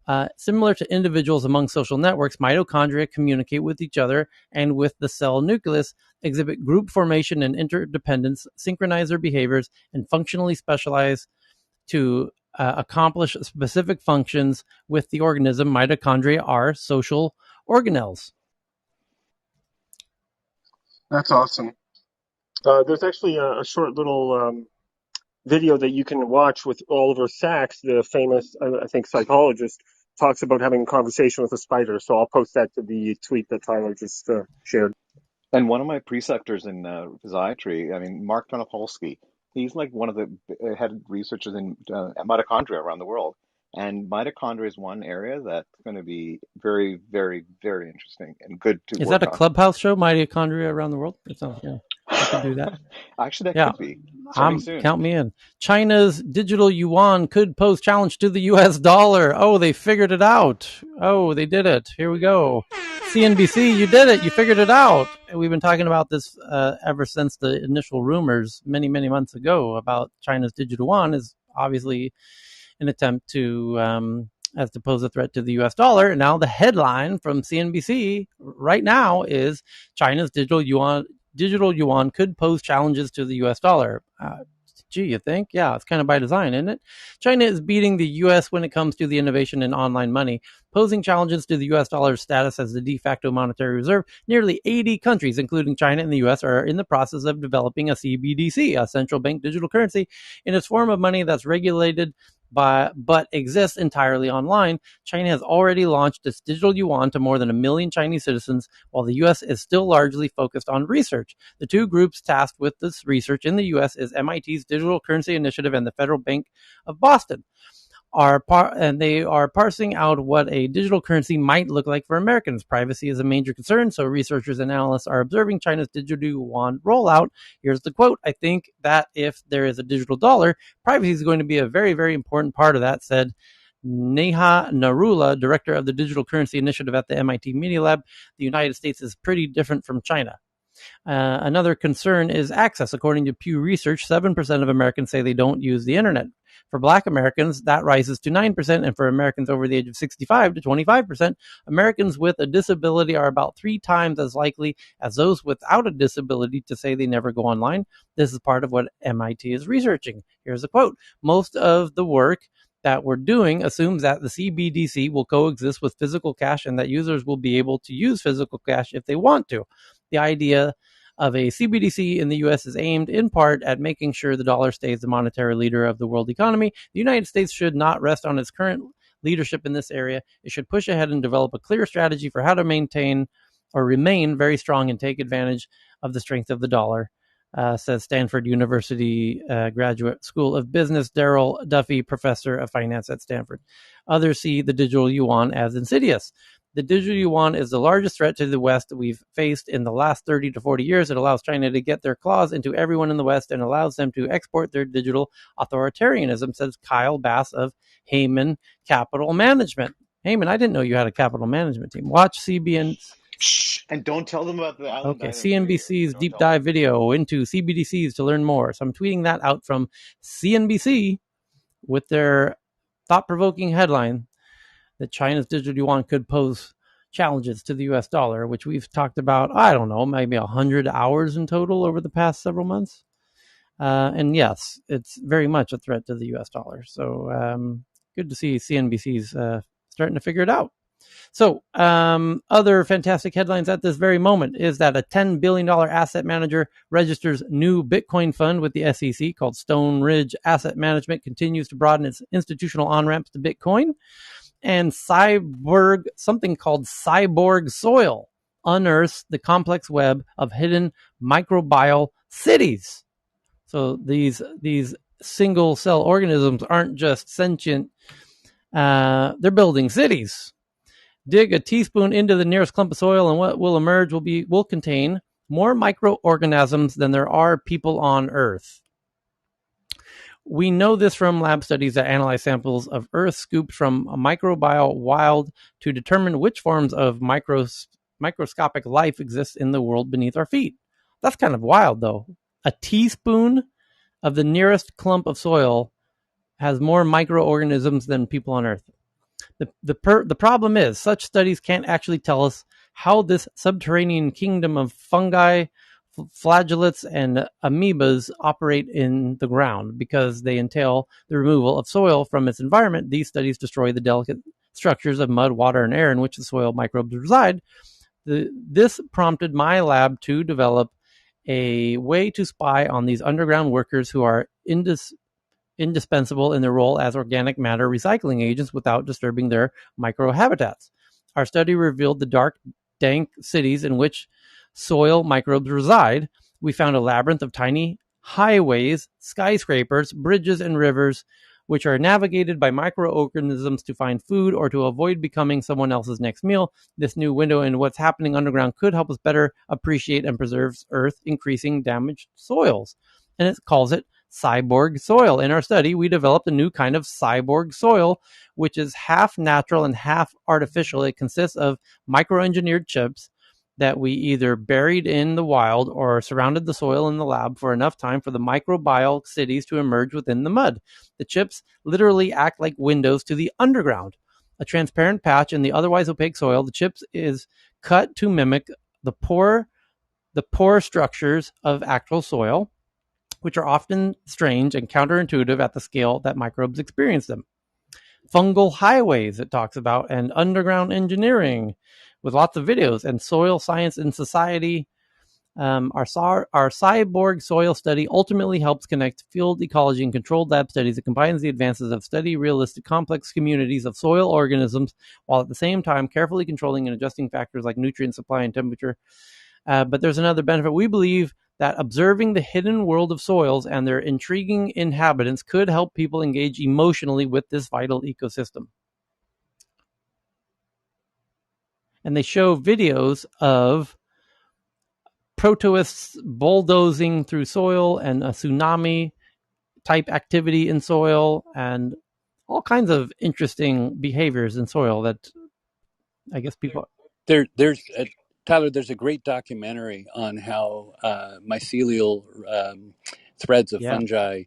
among social networks, mitochondria communicate with each other and with the cell nucleus, exhibit group formation and interdependence, synchronize their behaviors, and functionally specialize to accomplish specific functions with the organism. Mitochondria are social organelles. That's awesome. There's actually a short little video that you can watch with Oliver Sacks, the famous, I think, psychologist, talks about having a conversation with a spider. So I'll post that to the tweet that Tyler just shared. And one of my preceptors in physiatry, I mean, Mark Donopolsky, he's like one of the head researchers in mitochondria around the world. And mitochondria is one area that's going to be very, very, very interesting and good to Is work that a on. Clubhouse show, Mitochondria Around the World? It sounds, yeah, I could do that. Actually, that Yeah, could be starting soon. count me in. China's digital yuan could pose challenge to the U.S. dollar. Oh, they figured it out. Oh, they did it. Here we go. CNBC, you did it. You figured it out. And we've been talking about this ever since the initial rumors many, many months ago about China's digital yuan is obviously an attempt to as to pose a threat to the US dollar. And now the headline from CNBC right now is China's digital yuan could pose challenges to the US dollar. Gee, you think? Yeah, it's kind of by design, isn't it? China is beating the US when it comes to the innovation in online money, posing challenges to the US dollar's status as the de facto monetary reserve. Nearly 80 countries, including China and the US, are in the process of developing a CBDC, a central bank digital currency, in its form of money that's regulated but exists entirely online. China has already launched its digital yuan to more than 1 million Chinese citizens, while the U.S. is still largely focused on research. The two groups tasked with this research in the U.S. is MIT's Digital Currency Initiative and the Federal Bank of Boston. They are parsing out what a digital currency might look like for Americans. Privacy is a major concern, so researchers and analysts are observing China's digital yuan rollout. Here's the quote: "I think that if there is a digital dollar, privacy is going to be a very, very important part of that," said Neha Narula, director of the Digital Currency Initiative at the MIT Media Lab. The United States is pretty different from China. Another concern is access. According to Pew Research, 7% of Americans say they don't use the internet. For Black Americans, that rises to 9%, and for Americans over the age of 65 to 25%. Americans with a disability are about 3 times as likely as those without a disability to say they never go online. This is part of what MIT is researching. Here's a quote: "Most of the work that we're doing assumes that the CBDC will coexist with physical cash and that users will be able to use physical cash if they want to. The idea of a CBDC in the U.S. is aimed in part at making sure the dollar stays the monetary leader of the world economy. The United States should not rest on its current leadership in this area. It should push ahead and develop a clear strategy for how to maintain or remain very strong and take advantage of the strength of the dollar," says Stanford University Graduate School of Business Darrell Duffy, professor of finance at Stanford. Others see the digital yuan as insidious. The digital yuan is the largest threat to the West we've faced in the last 30 to 40 years. It allows China to get their claws into everyone in the West and allows them to export their digital authoritarianism, says Kyle Bass of Heyman Capital Management. Heyman, I didn't know you had a capital management team. Watch CBN's. Shh, and don't tell them about the Island Okay, Dynamo video. CNBC's Don't deep tell them. dive video into CBDCs to learn more. So I'm tweeting that out from CNBC with their thought-provoking headline that China's digital yuan could pose challenges to the US dollar, which we've talked about, I don't know, maybe 100 hours in total over the past several months. And yes, it's very much a threat to the US dollar. So good to see CNBC's starting to figure it out. So other fantastic headlines at this very moment is that a $10 billion asset manager registers new Bitcoin fund with the SEC called Stone Ridge Asset Management, continues to broaden its institutional on-ramps to Bitcoin. And something called Cyborg Soil, unearths the complex web of hidden microbial cities. So these single cell organisms aren't just sentient, they're building cities. Dig a teaspoon into the nearest clump of soil and what will emerge will contain more microorganisms than there are people on Earth. We know this from lab studies that analyze samples of earth scooped from a microbial wild to determine which forms of microscopic life exist in the world beneath our feet. That's kind of wild, though. A teaspoon of the nearest clump of soil has more microorganisms than people on Earth. The problem is, such studies can't actually tell us how this subterranean kingdom of fungi, flagellates, and amoebas operate in the ground because they entail the removal of soil from its environment. These studies destroy the delicate structures of mud, water, and air in which the soil microbes reside. This prompted my lab to develop a way to spy on these underground workers who are indispensable in their role as organic matter recycling agents without disturbing their microhabitats. Our study revealed the dark, dank cities in which soil microbes reside. We found a labyrinth of tiny highways, skyscrapers, bridges, and rivers, which are navigated by microorganisms to find food or to avoid becoming someone else's next meal. This new window into what's happening underground could help us better appreciate and preserve Earth, increasing damaged soils. And it calls it cyborg soil. In our study, we developed a new kind of cyborg soil, which is half natural and half artificial. It consists of microengineered chips that we either buried in the wild or surrounded the soil in the lab for enough time for the microbial cities to emerge within the mud. The chips literally act like windows to the underground. a transparent patch in the otherwise opaque soil. The chips is cut to mimic the pore structures of actual soil, which are often strange and counterintuitive at the scale that microbes experience them. Fungal highways, it talks about, and underground engineering with lots of videos, and soil science in society. Our cyborg soil study ultimately helps connect field ecology and controlled lab studies. It combines the advances of steady, realistic, complex communities of soil organisms, while at the same time carefully controlling and adjusting factors like nutrient supply and temperature. But there's another benefit. We believe that observing the hidden world of soils and their intriguing inhabitants could help people engage emotionally with this vital ecosystem. And they show videos of protists bulldozing through soil and a tsunami type activity in soil and all kinds of interesting behaviors in soil that I guess people. Tyler, there's a great documentary on how mycelial threads of Yeah. fungi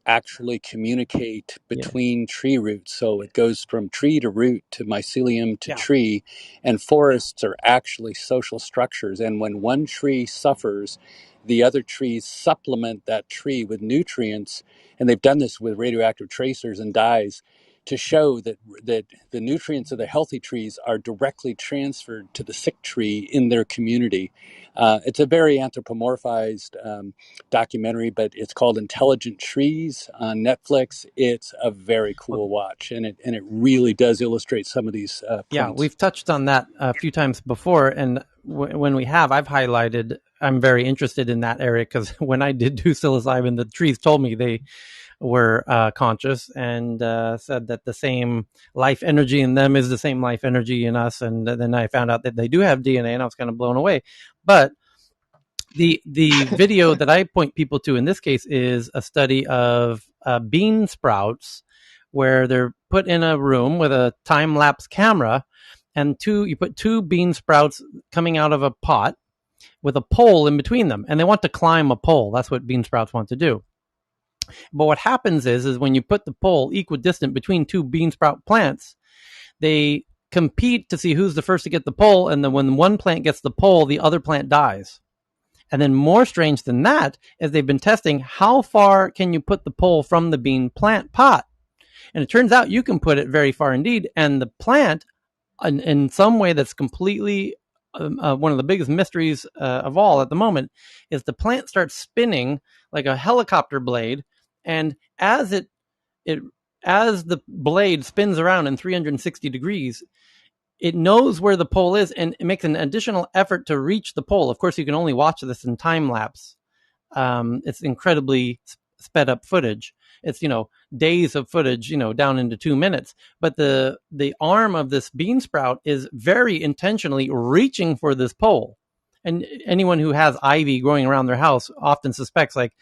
actually communicate Yeah. between tree roots. So it goes from tree to root to mycelium to Yeah. tree, and forests are actually social structures. And when one tree suffers, the other trees supplement that tree with nutrients. And they've done this with radioactive tracers and dyes to show that the nutrients of the healthy trees are directly transferred to the sick tree in their community. It's a very anthropomorphized documentary, but it's called Intelligent Trees on Netflix. It's a very Well, cool watch, and it really does illustrate some of these yeah, points. we've touched on that a few times before, and when we have, I've highlighted. I'm very interested in that area because when I did do psilocybin, the trees told me they were conscious and said that the same life energy in them is the same life energy in us. And then I found out that they do have DNA, and I was kind of blown away. But the video that I point people to in this case is a study of bean sprouts, where they're put in a room with a time lapse camera, and you put two bean sprouts coming out of a pot with a pole in between them, and they want to climb a pole. That's what bean sprouts want to do. But what happens is when you put the pole equidistant between two bean sprout plants, they compete to see who's the first to get the pole, and then when one plant gets the pole, the other plant dies. And then more strange than that is they've been testing how far can you put the pole from the bean plant pot. And it turns out you can put it very far indeed. And the plant, in some way that's completely one of the biggest mysteries of all at the moment, is the plant starts spinning like a helicopter blade. And as the blade spins around in 360 degrees, it knows where the pole is, and it makes an additional effort to reach the pole. Of course, you can only watch this in time lapse. It's incredibly sped up footage. It's days of footage, down into 2 minutes. But the arm of this bean sprout is very intentionally reaching for this pole. And anyone who has ivy growing around their house often suspects, like,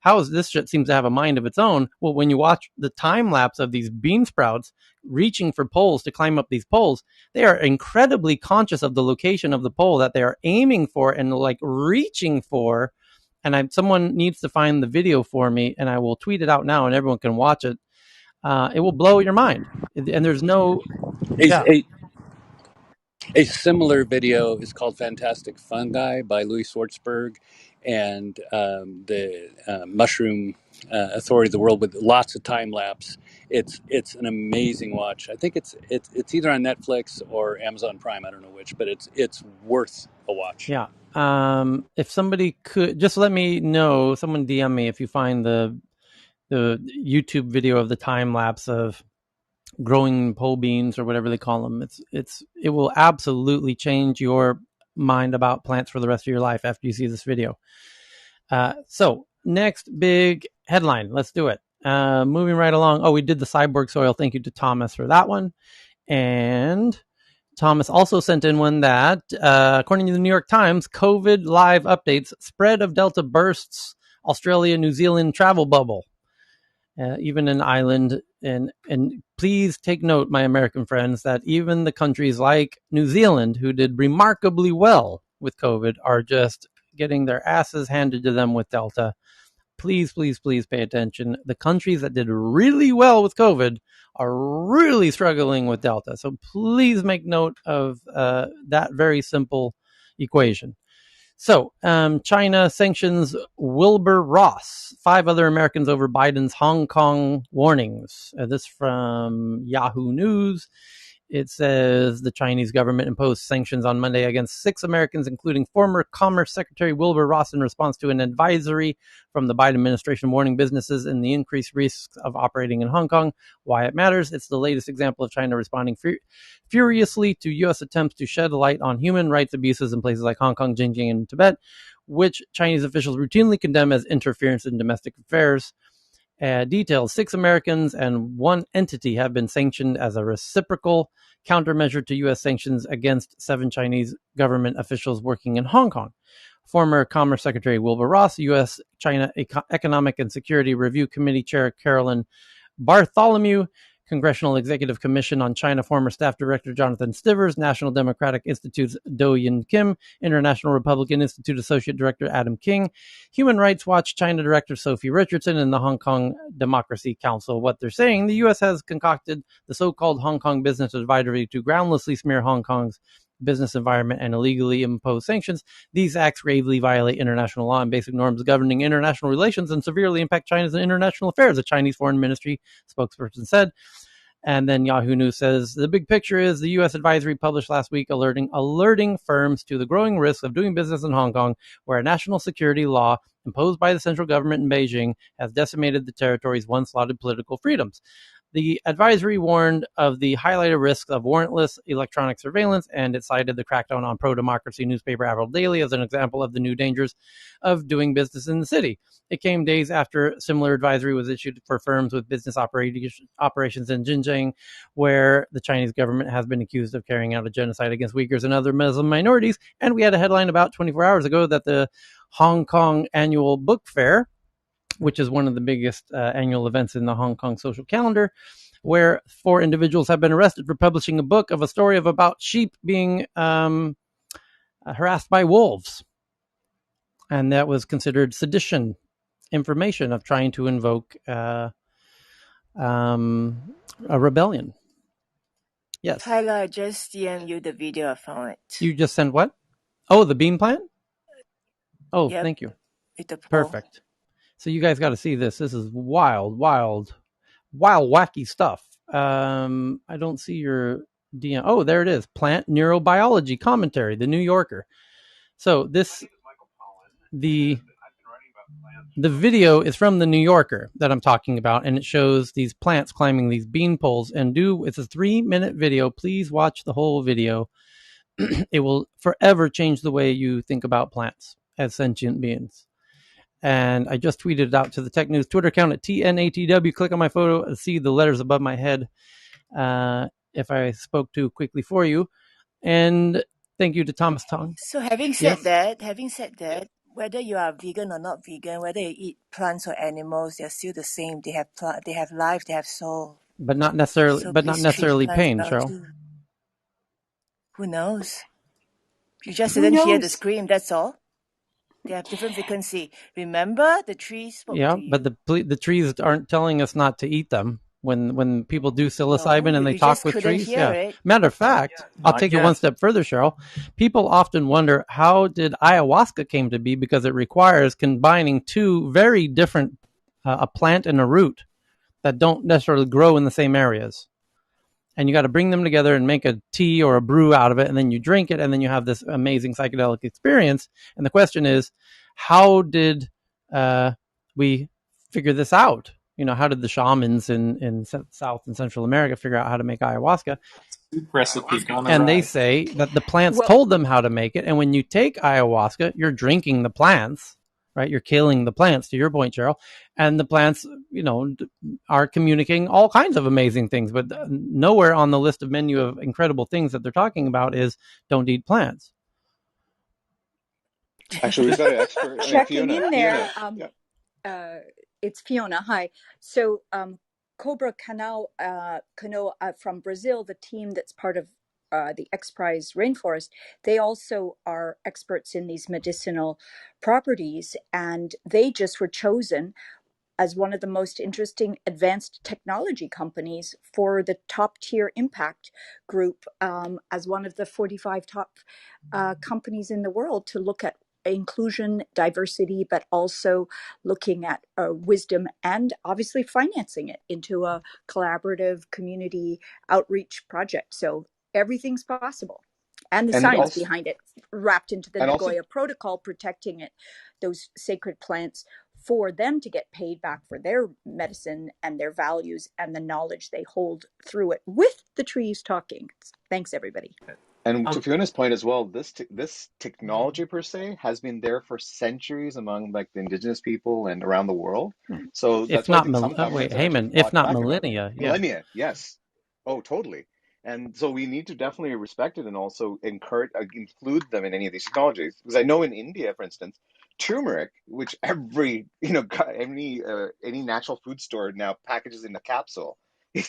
how is this shit seems to have a mind of its own? Well, when you watch the time lapse of these bean sprouts reaching for poles to climb up these poles, they are incredibly conscious of the location of the pole that they are aiming for and like reaching for. And someone needs to find the video for me, and I will tweet it out now, and everyone can watch it. It will blow your mind. And there's no, yeah, A similar video is called Fantastic Fungi by Louis Schwartzberg and the Mushroom Authority of the World, with lots of time lapse. It's an amazing watch. I think it's either on Netflix or Amazon Prime. I don't know which, but it's worth a watch. yeah. If somebody could just let me know, someone DM me if you find the YouTube video of the time lapse of growing pole beans or whatever they call them. It will absolutely change your mind about plants for the rest of your life after you see this video. So next big headline, let's do it. Moving right along. Oh, we did the cyborg soil. Thank you to Thomas for that one. And Thomas also sent in one that, according to the New York Times, COVID live updates, spread of Delta bursts Australia, New Zealand travel bubble. Even an island. And please take note, my American friends, that even the countries like New Zealand, who did remarkably well with COVID, are just getting their asses handed to them with Delta. please, please, please pay attention. The countries that did really well with COVID are really struggling with Delta. So please make note of that very simple equation. So, China sanctions Wilbur Ross, 5 other Americans over Biden's Hong Kong warnings. This from Yahoo News. It says the Chinese government imposed sanctions on Monday against 6 Americans, including former Commerce Secretary Wilbur Ross, in response to an advisory from the Biden administration warning businesses in the increased risks of operating in Hong Kong. Why it matters? It's the latest example of China responding furiously to U.S. attempts to shed light on human rights abuses in places like Hong Kong, Xinjiang, and Tibet, which Chinese officials routinely condemn as interference in domestic affairs. Details: 6 Americans and 1 entity have been sanctioned as a reciprocal countermeasure to U.S. sanctions against 7 Chinese government officials working in Hong Kong. Former Commerce Secretary Wilbur Ross, U.S. China Economic and Security Review Committee Chair Carolyn Bartholomew, Congressional Executive Commission on China former Staff Director Jonathan Stivers, National Democratic Institute's Do-Yin Kim, International Republican Institute Associate Director Adam King, Human Rights Watch China Director Sophie Richardson, and the Hong Kong Democracy Council. What they're saying, the U.S. has concocted the so-called Hong Kong Business Advisory to groundlessly smear Hong Kong's business environment and illegally impose sanctions. These acts gravely violate international law and basic norms governing international relations and severely impact China's international affairs, a Chinese Foreign Ministry spokesperson said. And then Yahoo News says the big picture is the U.S. advisory published last week alerting firms to the growing risk of doing business in Hong Kong, where a national security law imposed by the central government in Beijing has decimated the territory's once lauded political freedoms. The advisory warned of the highlighted risks of warrantless electronic surveillance, and it cited the crackdown on pro-democracy newspaper Apple Daily as an example of the new dangers of doing business in the city. It came days after similar advisory was issued for firms with business operations in Xinjiang, where the Chinese government has been accused of carrying out a genocide against Uyghurs and other Muslim minorities. And we had a headline about 24 hours ago that the Hong Kong Annual Book Fair, which is one of the biggest annual events in the Hong Kong social calendar, where 4 individuals have been arrested for publishing a book of a story of about sheep being harassed by wolves. And that was considered sedition information of trying to invoke a rebellion. Yes. Tyler, I just DM you the video. I found it. You just sent what? Oh, the bean plant? Oh, Yep, thank you. with the poll. Perfect. So you guys got to see this. This is wild, wacky stuff. I don't see your DM. Oh, there it is. Plant neurobiology commentary, the New Yorker. So the video is from the New Yorker that I'm talking about, and it shows these plants climbing these bean poles. And it's a 3-minute video. Please watch the whole video. It will forever change the way you think about plants as sentient beings. And I just tweeted it out to the Tech News Twitter account at TNATW. Click on my photo and see the letters above my head if I spoke too quickly for you. And thank you to Thomas Tong. So having said that, whether you are vegan or not vegan, whether you eat plants or animals, they're still the same. They have life, they have soul. But not necessarily So but not please treat necessarily plants pain, well Cheryl. too. Who knows? You just Who didn't hear the knows? scream, that's all. They have different frequency. Remember, the tree spoke Yeah, to you. but the trees aren't telling us not to eat them. When people do psilocybin No, and they you talk just with couldn't trees, hear yeah. it. Matter of fact, I'll Not take it yet. one step further, Cheryl. People often wonder, how did ayahuasca came to be? Because it requires combining 2 very different, a plant and a root, that don't necessarily grow in the same areas. And you got to bring them together and make a tea or a brew out of it, and then you drink it, and then you have this amazing psychedelic experience. And the question is, how did we figure this out? How did the shamans in South and Central America figure out how to make ayahuasca? Soup recipe gone And awry. they say that the plants Well, told them how to make it. And when you take ayahuasca, you're drinking the plants, right? You're killing the plants, to your point, Cheryl. And the plants, are communicating all kinds of amazing things. But nowhere on the list of menu of incredible things that they're talking about is don't eat plants. Actually, we've got an expert. I mean, checking in Fiona. there. Yeah. It's Fiona. Hi. So, Cobra Canal from Brazil, the team that's part of the X Prize Rainforest, they also are experts in these medicinal properties, and they just were chosen as one of the most interesting advanced technology companies for the top tier impact group, as one of the 45 top companies in the world to look at inclusion, diversity, but also looking at wisdom and obviously financing it into a collaborative community outreach project. So everything's possible. And the And science also, behind it wrapped into the and also, Nagoya Protocol, protecting it, those sacred plants, for them to get paid back for their medicine and their values and the knowledge they hold through it with the trees talking. Thanks, everybody. and to Um, Fiona's point as well, this technology per se has been there for centuries among like the indigenous people and around the world. So if that's why I not think some wait, governments have actually Heyman, if fought not back about it. millennia, yeah. Millennia, yes. Oh, totally. And so we need to definitely respect it and also encourage, include them in any of these technologies. Because I know in India, for instance, turmeric, which every any natural food store now packages in a capsule, it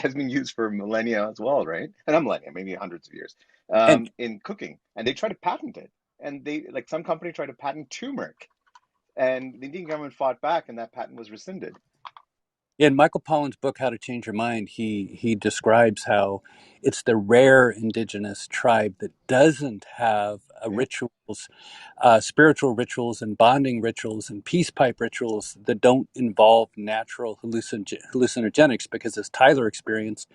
has been used for millennia as well, right? And not millennia, maybe hundreds of years, And in cooking. And they try to patent it. And they, like some company tried to patent turmeric. And the Indian government fought back, and that patent was rescinded. in Michael Pollan's book, How to Change Your Mind, he describes how it's the rare indigenous tribe that doesn't have Yeah. rituals, spiritual rituals and bonding rituals and peace pipe rituals that don't involve natural hallucinogenics, because as Tyler experienced,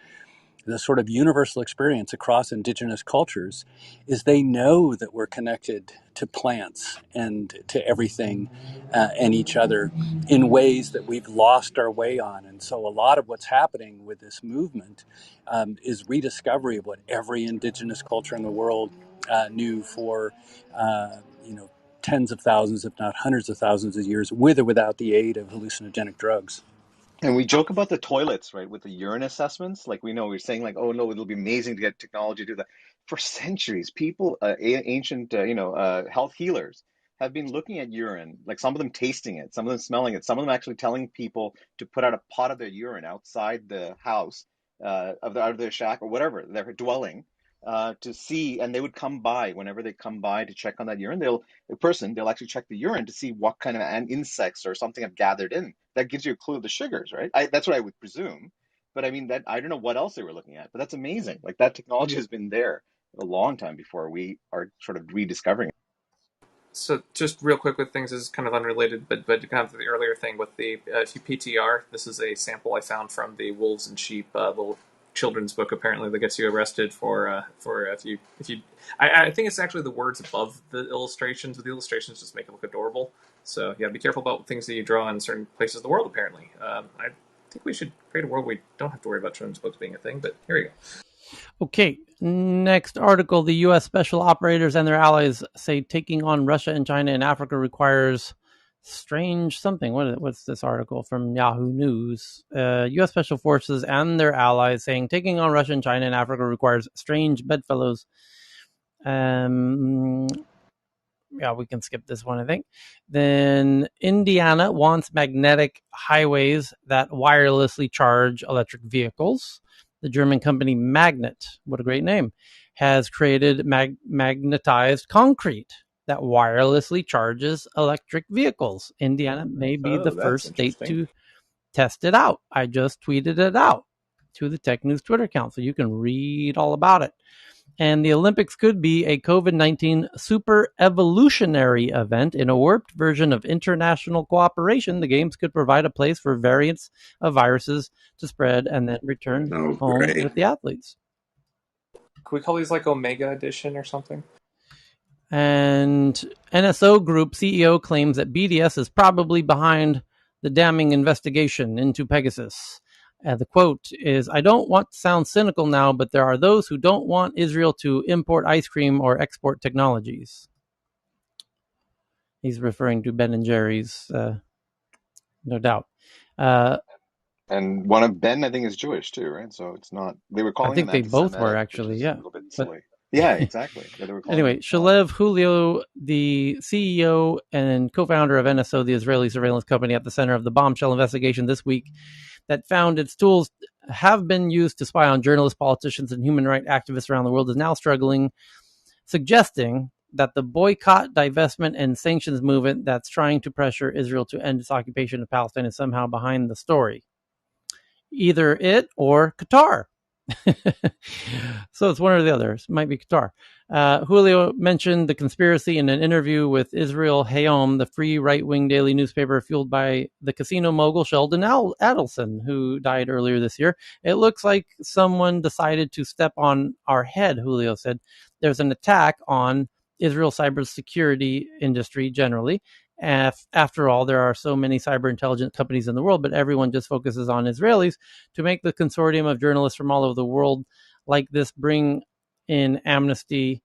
the sort of universal experience across indigenous cultures is they know that we're connected to plants and to everything and each other in ways that we've lost our way on. And so a lot of what's happening with this movement is rediscovery of what every indigenous culture in the world knew for, tens of thousands, if not hundreds of thousands of years, with or without the aid of hallucinogenic drugs. And we joke about the toilets, right, with the urine assessments. Like we know we're saying like, oh no, it'll be amazing to get technology to do that. For centuries, people, ancient, health healers have been looking at urine, like some of them tasting it, some of them smelling it, some of them actually telling people to put out a pot of their urine outside the house, out of their shack or whatever, their dwelling, to see, and they would come by whenever they come by to check on that urine. They'll actually check the urine to see what kind of insects or something have gathered in. That gives you a clue of the sugars, right? That's what I would presume. But I mean, that I don't know what else they were looking at, but that's amazing. Like that technology has been there a long time before we are sort of rediscovering it. so just real quick with things, this is kind of unrelated, but kind of the earlier thing with the if you PTR, this is a sample I found from the Wolves and Sheep little children's book. Apparently, that gets you arrested for if you. I think it's actually the words above the illustrations, but the illustrations just make it look adorable. So yeah, be careful about things that you draw in certain places of the world. Apparently, I think we should create a world where we don't have to worry about children's books being a thing. But here you go. Okay, next article. The U.S. special operators and their allies say taking on Russia and China in Africa requires strange something. What's this article from Yahoo News? U.S. special forces and their allies saying taking on Russia and China in Africa requires strange bedfellows. Yeah, we can skip this one, I think. Then Indiana wants magnetic highways that wirelessly charge electric vehicles. The German company Magnet, what a great name, has created magnetized concrete that wirelessly charges electric vehicles. Indiana may be the That's first state interesting. to test it out. I just tweeted it out to the Tech News Twitter account, so you can read all about it. And the Olympics could be a COVID-19 super evolutionary event in a warped version of international cooperation. The games could provide a place for variants of viruses to spread and then return Oh, home great. with the athletes. Could we call these like Omega Edition or something? And NSO Group CEO claims that BDS is probably behind the damning investigation into Pegasus. The quote is, I don't want to sound cynical now, but there are those who don't want Israel to import ice cream or export technologies. He's referring to Ben and Jerry's, no doubt. And one of Ben, I think, is Jewish too, right? So it's not. They were I calling him think they both were anti-Semitic, which actually, is a yeah. little bit But silly. Yeah, exactly. Yeah, they were calling Anyway, him Shalev Julio, the CEO and co-founder of NSO, the Israeli surveillance company at the center of the bombshell investigation this week that found its tools have been used to spy on journalists, politicians, and human rights activists around the world, is now struggling, suggesting that the boycott, divestment, and sanctions movement that's trying to pressure Israel to end its occupation of Palestine is somehow behind the story. Either it or Qatar. So it's one or the other. It might be Qatar. Julio mentioned the conspiracy in an interview with Israel Hayom, the free right-wing daily newspaper fueled by the casino mogul Sheldon Adelson, who died earlier this year. It looks like someone decided to step on our head, Julio said. There's an attack on Israel's cybersecurity industry generally. After all, there are so many cyber intelligence companies in the world, but everyone just focuses on Israelis to make the consortium of journalists from all over the world like this bring in Amnesty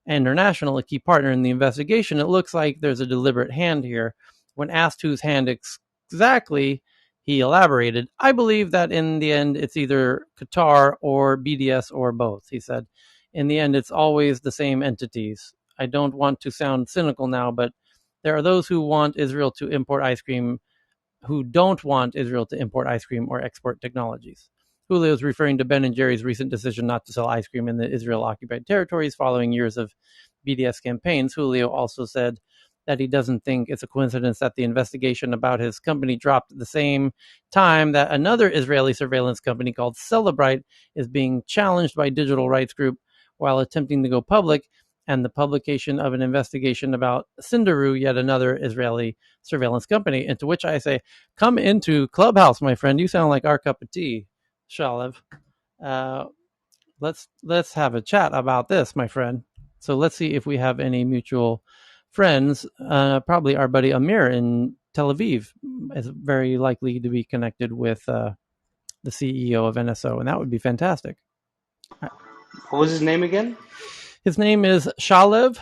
International, a key partner in the investigation. It looks like there's a deliberate hand here. When asked whose hand exactly, he elaborated, I believe that in the end, it's either Qatar or BDS or both, he said. In the end, it's always the same entities. I don't want to sound cynical now, but there are those who want Israel to import ice cream who don't want Israel to import ice cream or export technologies. Julio is referring to Ben & Jerry's recent decision not to sell ice cream in the Israel-occupied territories following years of BDS campaigns. Julio also said that he doesn't think it's a coincidence that the investigation about his company dropped at the same time that another Israeli surveillance company called Celebrite is being challenged by digital rights group while attempting to go public, and the publication of an investigation about Cinderu, yet another Israeli surveillance company. And to which I say, come into Clubhouse, my friend. You sound like our cup of tea, Shalev. Let's have a chat about this, my friend. So let's see if we have any mutual friends. Probably our buddy Amir in Tel Aviv is very likely to be connected with the CEO of NSO, and that would be fantastic. What was his name again? His name is Shalev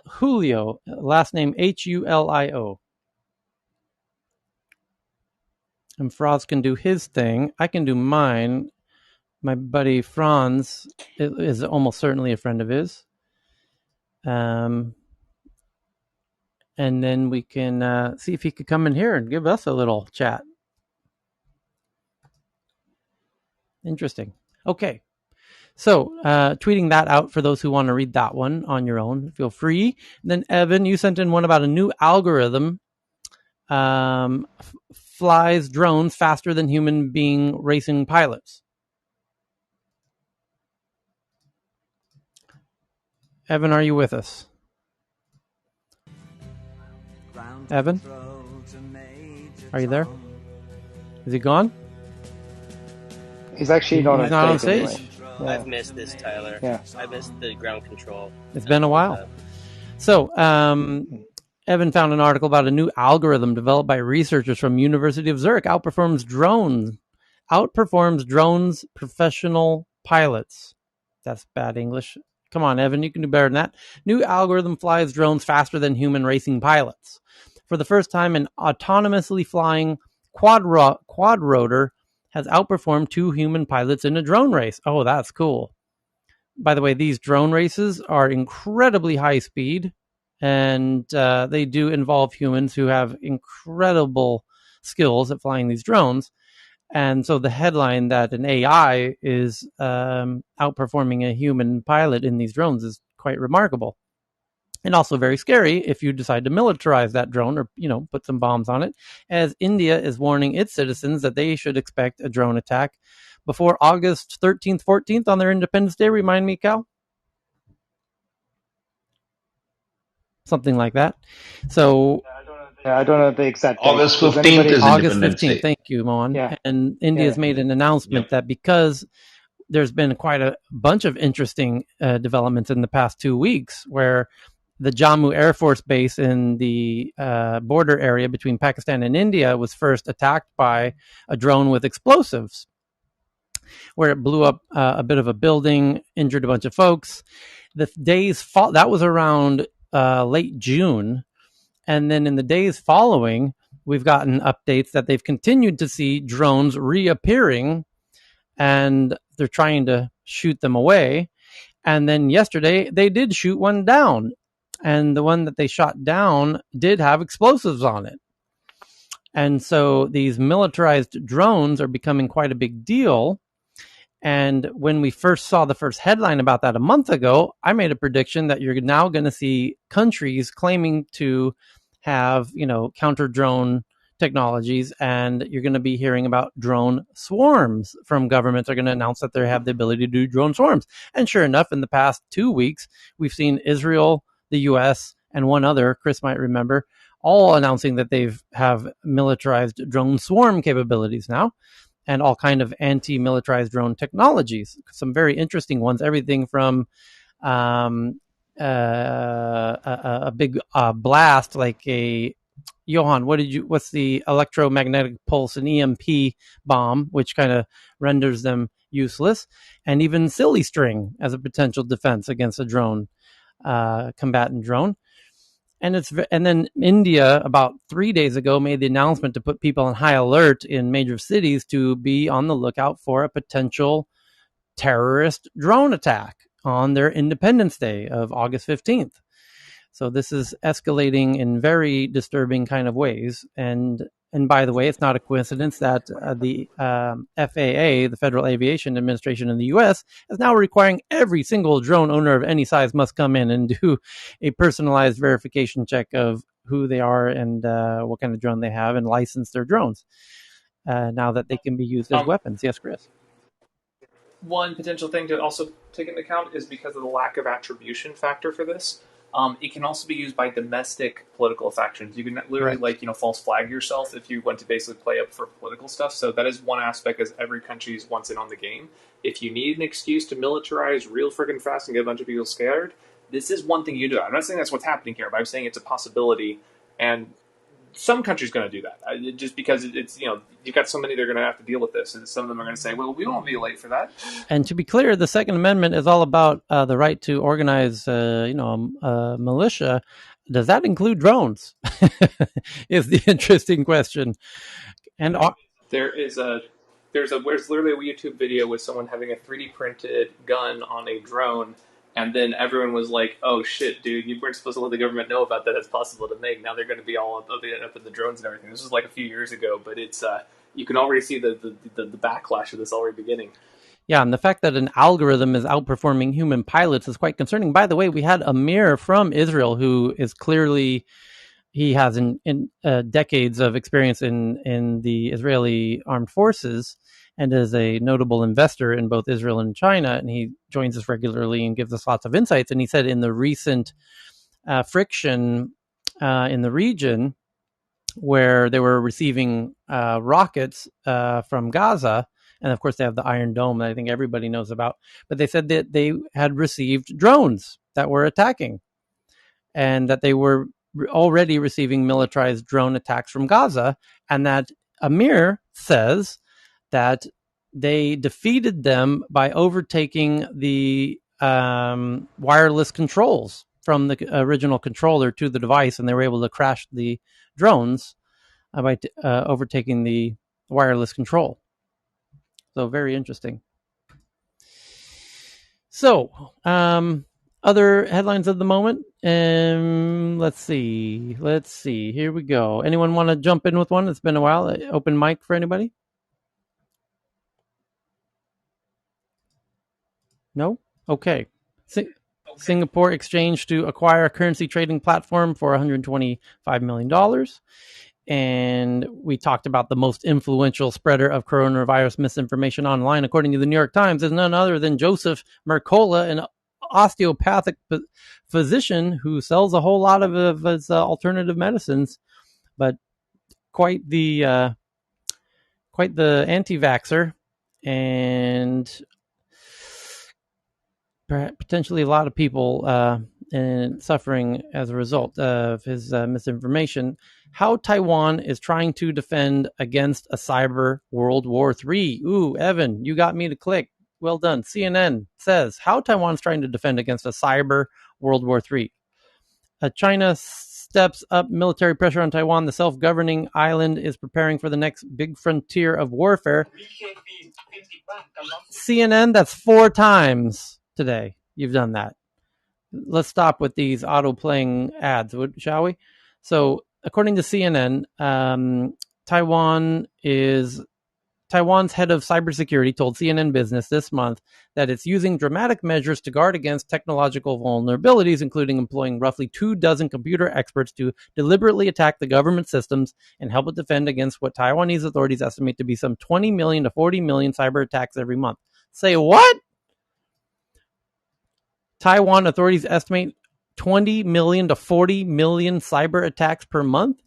Julio, last name Hulio. And Franz can do his thing. I can do mine. My buddy Franz is almost certainly a friend of his. And then we can see if he could come in here and give us a little chat. Interesting. Okay. So tweeting that out for those who want to read that one on your own, feel free. And then Evan, you sent in one about a new algorithm flies drones faster than human being racing pilots. Evan, are you with us? Evan? Are you there? Is he gone? He's actually not He's not on stage. stage. Anyway. I've missed this, Tyler. Yeah. I missed the ground control. It's been a while. So, Evan found an article about a new algorithm developed by researchers from University of Zurich outperforms drones professional pilots. That's bad English. Come on, Evan, you can do better than that. New algorithm flies drones faster than human racing pilots. For the first time, an autonomously flying quadrotor has outperformed two human pilots in a drone race. Oh, that's cool. By the way, these drone races are incredibly high speed, and they do involve humans who have incredible skills at flying these drones. And so the headline that an AI is outperforming a human pilot in these drones is quite remarkable. And also very scary if you decide to militarize that drone or, put some bombs on it, as India is warning its citizens that they should expect a drone attack before August 13th, 14th on their Independence Day. Remind me, Cal? Something like that. So I don't know the exact date. August 15th is August Independence 15th. Day. Thank you, Mohan. Yeah. And India's made an announcement that because there's been quite a bunch of interesting developments in the past 2 weeks where the Jammu Air Force Base in the border area between Pakistan and India was first attacked by a drone with explosives, where it blew up a bit of a building, injured a bunch of folks. That was around late June. And then in the days following, we've gotten updates that they've continued to see drones reappearing, and they're trying to shoot them away. And then yesterday, they did shoot one down. And the one that they shot down did have explosives on it. And so these militarized drones are becoming quite a big deal. And when we first saw the first headline about that a month ago, I made a prediction that you're now going to see countries claiming to have, counter drone technologies, and you're going to be hearing about drone swarms from governments are going to announce that they have the ability to do drone swarms. And sure enough, in the past 2 weeks, we've seen Israel, the US, and one other, Chris might remember, all announcing that they have militarized drone swarm capabilities now, and all kind of anti-militarized drone technologies. Some very interesting ones. Everything from a big blast, like a Johan. What's the electromagnetic pulse, an EMP bomb, which kind of renders them useless, and even silly string as a potential defense against a drone, combatant drone. And then India about 3 days ago made the announcement to put people on high alert in major cities to be on the lookout for a potential terrorist drone attack on their Independence Day of August 15th. So this is escalating in very disturbing kind of ways. And by the way, it's not a coincidence that the FAA, the Federal Aviation Administration in the U.S., is now requiring every single drone owner of any size must come in and do a personalized verification check of who they are and what kind of drone they have, and license their drones now that they can be used as weapons. Yes, Chris? One potential thing to also take into account is because of the lack of attribution factor for this. It can also be used by domestic political factions. You can literally, false flag yourself if you want to basically play up for political stuff. So that is one aspect, as every country wants in on the game. If you need an excuse to militarize real friggin' fast and get a bunch of people scared, this is one thing you do. I'm not saying that's what's happening here, but I'm saying it's a possibility. And some countries going to do that just because it's you've got so many they're going to have to deal with this, and some of them are going to say, well, we won't be late for that. And to be clear, the Second Amendment is all about the right to organize a militia. Does that include drones? Is the interesting question. And there's literally a YouTube video with someone having a 3D printed gun on a drone. And then everyone was like, oh, shit, dude, you weren't supposed to let the government know about that. It's possible to make. Now they're going to be all up in the drones and everything. This was like a few years ago, but it's you can already see the backlash of this already beginning. Yeah, and the fact that an algorithm is outperforming human pilots is quite concerning. By the way, we had Amir from Israel, who is clearly, he has in decades of experience in the Israeli armed forces, and is a notable investor in both Israel and China, and he joins us regularly and gives us lots of insights. And he said in the recent friction in the region, where they were receiving rockets from Gaza, and of course they have the Iron Dome that I think everybody knows about, but they said that they had received drones that were attacking, and that they were already receiving militarized drone attacks from Gaza, and that Amir says that they defeated them by overtaking the wireless controls from the original controller to the device, and they were able to crash the drones by overtaking the wireless control. So very interesting. So other headlines of the moment. Let's see. Here we go. Anyone want to jump in with one? It's been a while. Open mic for anybody? No? Okay. Singapore exchange to acquire a currency trading platform for $125 million. And we talked about the most influential spreader of coronavirus misinformation online, according to the New York Times, is none other than Joseph Mercola, an osteopathic physician who sells a whole lot of his alternative medicines, but quite the anti-vaxxer, and potentially a lot of people and suffering as a result of his misinformation. How Taiwan is trying to defend against a cyber World War III. Ooh, Evan, you got me to click. Well done. CNN says how Taiwan's trying to defend against a cyber World War III. China steps up military pressure on Taiwan. The self-governing island is preparing for the next big frontier of warfare. CNN, that's 4 times today. you've done that. Let's stop with these auto-playing ads, shall we? So, according to CNN, Taiwan's head of cybersecurity told CNN Business this month that it's using dramatic measures to guard against technological vulnerabilities, including employing roughly 24 computer experts to deliberately attack the government systems and help it defend against what Taiwanese authorities estimate to be some 20 million to 40 million cyber attacks every month. Say what? Taiwan authorities estimate 20 million to 40 million cyber attacks per month?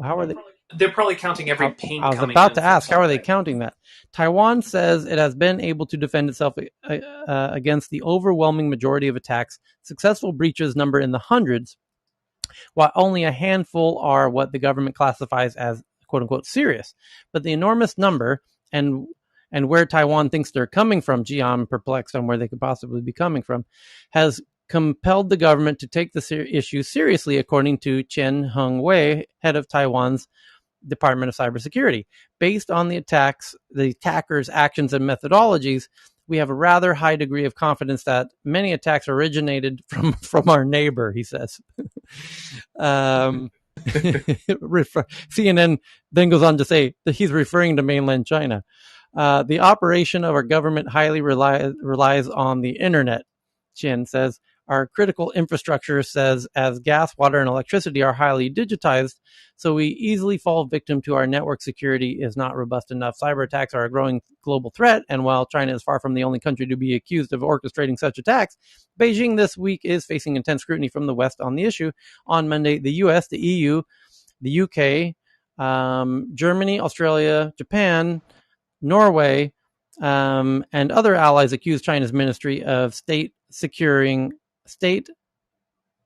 How are they? They're probably counting every ping I was coming about in to from ask, how are they something. counting that? Taiwan says it has been able to defend itself against the overwhelming majority of attacks. Successful breaches number in the hundreds, while only a handful are what the government classifies as quote unquote serious. But the enormous number and where Taiwan thinks they're coming from, gee, I'm perplexed on where they could possibly be coming from, has compelled the government to take the issue seriously, according to Chen Hengwei, head of Taiwan's Department of Cybersecurity. Based on the attackers' actions and methodologies, we have a rather high degree of confidence that many attacks originated from our neighbor, he says. CNN then goes on to say that he's referring to mainland China. The operation of our government highly relies on the internet, Chen says. Our critical infrastructure says as gas, water, and electricity are highly digitized, so we easily fall victim to our network security is not robust enough. Cyber attacks are a growing global threat, and while China is far from the only country to be accused of orchestrating such attacks, Beijing this week is facing intense scrutiny from the West on the issue. On Monday, the US, the EU, the UK, Germany, Australia, Japan, Norway, and other allies accused China's Ministry of State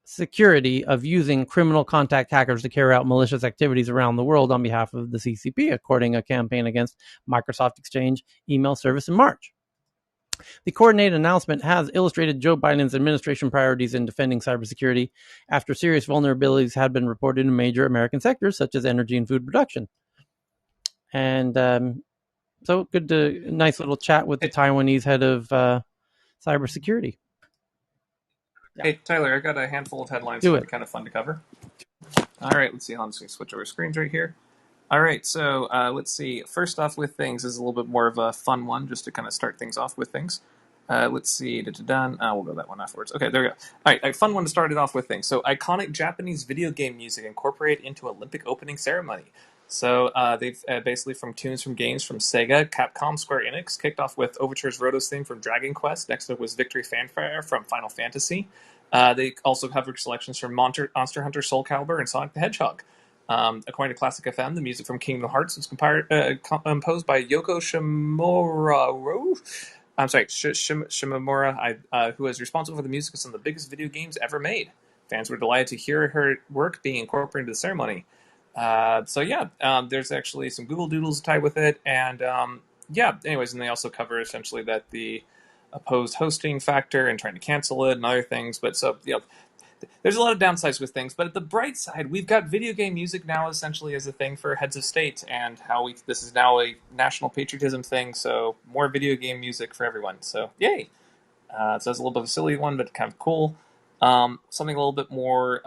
Security of using criminal contact hackers to carry out malicious activities around the world on behalf of the CCP, according to a campaign against Microsoft Exchange email service in March. The coordinated announcement has illustrated Joe Biden's administration priorities in defending cybersecurity after serious vulnerabilities had been reported in major American sectors such as energy and food production. And so good to nice little chat with the Taiwanese head of cybersecurity. Hey, Tyler, I got a handful of headlines Do that it. would be kind of fun to cover. All right, let's see. I'm just going to switch over screens right here. All right, so let's see. First off with things is a little bit more of a fun one, just to kind of start things off with things. Let's see. We'll go that one afterwards. Okay, there we go. All right, a fun one to start it off with things. So, iconic Japanese video game music incorporated into Olympic opening ceremony. So, they've basically from tunes from games from Sega, Capcom, Square Enix, kicked off with Overture's Roto's theme from Dragon Quest. Next up was Victory Fanfare from Final Fantasy. They also covered selections from Monster Hunter Soul Calibur and Sonic the Hedgehog. According to Classic FM, the music from Kingdom Hearts was composed by Yoko Shimomura. I'm sorry, Shimomura, who is responsible for the music of some of the biggest video games ever made. Fans were delighted to hear her work being incorporated into the ceremony. There's actually some Google Doodles tied with it, and anyways, and they also cover essentially that the opposed hosting factor and trying to cancel it and other things. But so, there's a lot of downsides with things, but at the bright side, we've got video game music now essentially as a thing for heads of state, and this is now a national patriotism thing, so more video game music for everyone. So, yay! So that's a little bit of a silly one, but kind of cool. Something a little bit more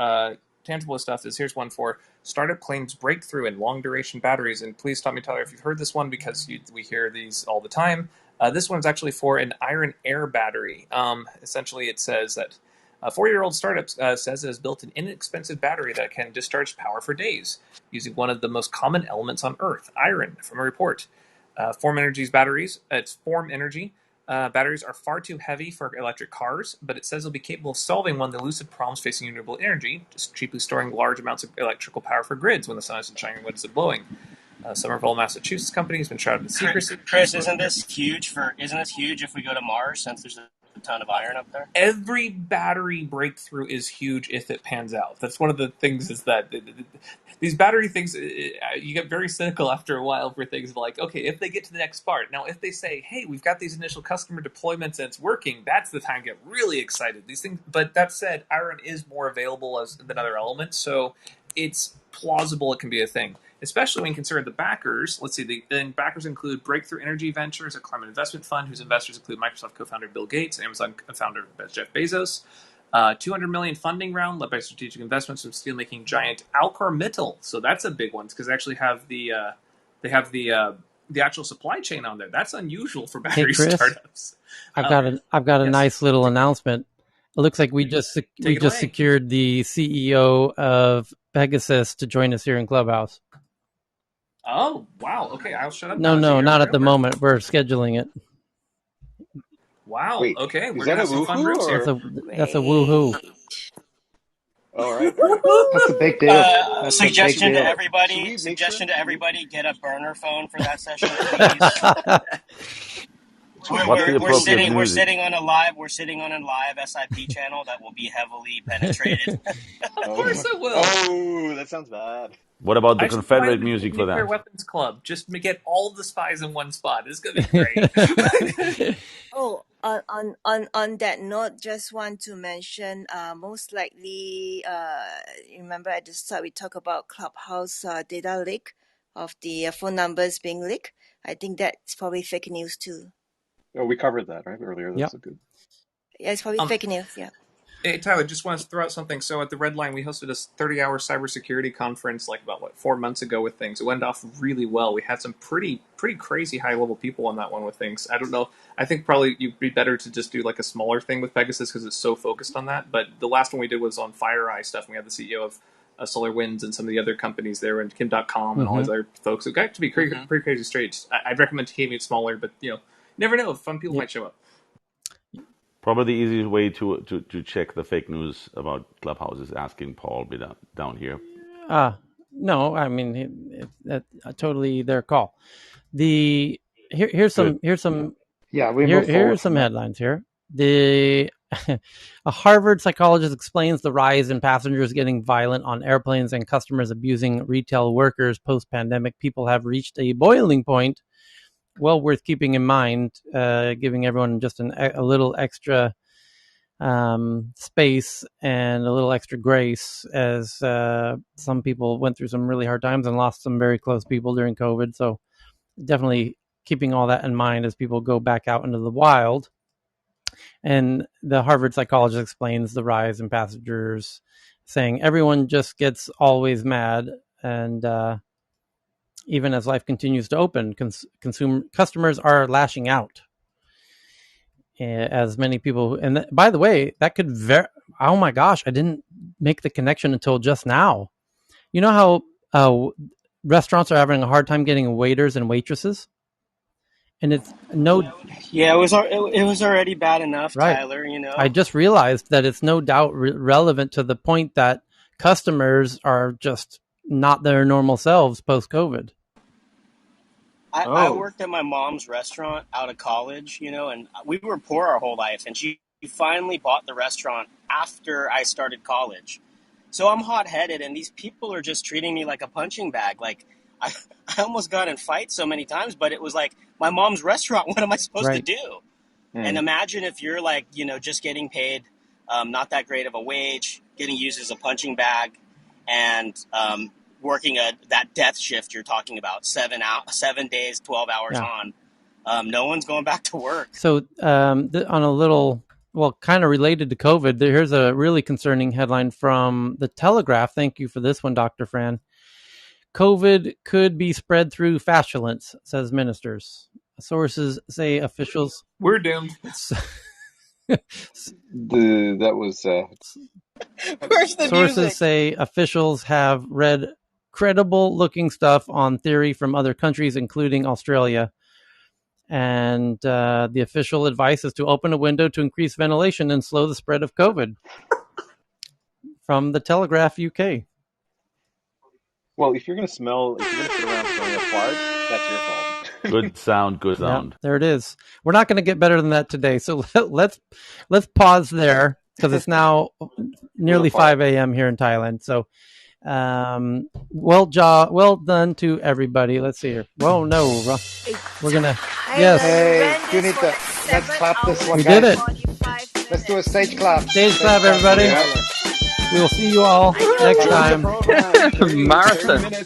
tangible stuff is here's one for startup claims breakthrough in long-duration batteries, and please stop me, Tyler, if you've heard this one, because we hear these all the time. This one's actually for an iron air battery. Essentially, it says that a 4-year-old startup says it has built an inexpensive battery that can discharge power for days, using one of the most common elements on Earth, iron, from a report. Form Energy batteries are far too heavy for electric cars, but it says it'll be capable of solving one of the elusive problems facing renewable energy, just cheaply storing large amounts of electrical power for grids when the sun isn't shining and wind isn't blowing. Somerville, Massachusetts company has been shrouded in secrecy. Chris, isn't this huge if we go to Mars, since there's a ton of iron up there? Every battery breakthrough is huge if it pans out. That's one of the things, is that these battery things, you get very cynical after a while for things like, okay, if they get to the next part. Now, if they say, hey, we've got these initial customer deployments and it's working, that's the time to get really excited. These things, but that said, iron is more available than other elements, so it's plausible it can be a thing, especially when you consider the backers. Let's see, the backers include Breakthrough Energy Ventures, a climate investment fund whose investors include Microsoft co-founder Bill Gates, Amazon founder Jeff Bezos. 200 million funding round led by strategic investments from steelmaking giant ArcelorMittal. So that's a big one because they actually have the actual supply chain on there. That's unusual for battery startups. I've got a yes. nice little announcement. It looks like we just secured the CEO of Pegasus to join us here in Clubhouse. Oh wow! Okay, I'll shut up. No, not at the moment. We're scheduling it. Wow. Wait, okay, we're that gonna a have some fun woohoo groups here. That's a woohoo. All right, great. That's a big deal. That's Suggestion a big deal. to everybody. Suggestion to everybody: get a burner phone for that session, please. We're sitting on a live SIP channel that will be heavily penetrated. Of course it will. Oh, that sounds bad. What about the Confederate music for Nuclear that? Weapons Club. Just get all the spies in one spot. It's gonna be great. Oh, on that note, just want to mention, most likely, remember at the start we talked about Clubhouse data leak of the phone numbers being leaked. I think that's probably fake news too. Oh, we covered that right earlier. That's Yep. good. Yeah, it's probably fake news. Yeah. Hey, Tyler, just want to throw out something. So at the Red Line, we hosted a 30-hour cybersecurity conference about 4 months ago with things. It went off really well. We had some pretty crazy high-level people on that one with things. I don't know. I think probably you'd be better to just do a smaller thing with Pegasus because it's so focused on that. But the last one we did was on FireEye stuff. And we had the CEO of SolarWinds and some of the other companies there and Kim.com and all these other folks. It got to be pretty crazy straight. I'd recommend keeping it smaller, but never know. Fun people might show up. Probably the easiest way to check the fake news about Clubhouse is asking Paul down here. No, I mean that's totally their call. Here's some headlines here. A Harvard psychologist explains the rise in passengers getting violent on airplanes and customers abusing retail workers post-pandemic. People have reached a boiling point. Well worth keeping in mind, giving everyone just a little extra space and a little extra grace as some people went through some really hard times and lost some very close people during COVID. So definitely keeping all that in mind as people go back out into the wild. And the Harvard psychologist explains the rise in passengers, saying everyone just gets always mad, and even as life continues to open, customers are lashing out. As many people, and by the way, that could oh my gosh, I didn't make the connection until just now. You know how restaurants are having a hard time getting waiters and waitresses, and it's Yeah, it was already bad enough, right. Tyler. I just realized that it's no doubt relevant to the point that customers are just not their normal selves post-COVID. I worked at my mom's restaurant out of college, and we were poor our whole life, and she finally bought the restaurant after I started college. So I'm hot-headed, and these people are just treating me like a punching bag. Like, I almost got in fights so many times, but it was like, my mom's restaurant, what am I supposed to do? And imagine if you're just getting paid not that great of a wage, getting used as a punching bag, and working that death shift you're talking about, 7 days, 12 hours on. No one's going back to work. So on a little, kind of related to COVID, here's a really concerning headline from The Telegraph. Thank you for this one, Dr. Fran. COVID could be spread through flatulence, says ministers. Sources say officials... We're doomed. That was... Where's the Sources music? say officials have read credible-looking stuff on theory from other countries, including Australia. And the official advice is to open a window to increase ventilation and slow the spread of COVID. From The Telegraph, UK. Well, if you're going to sit around smelling a fart, that's your fault. Good sound. Yep, there it is. We're not going to get better than that today. So let's pause there because it's now nearly 5 a.m. here in Thailand. So well done to everybody. Let's see here. Well, no, we're going to... Yes. Hey, you need to... Let's clap this one, we guys. did it. Let's do a stage clap. Stage clap, everybody. We will see you all next Join the time. program. 30 Marathon. minutes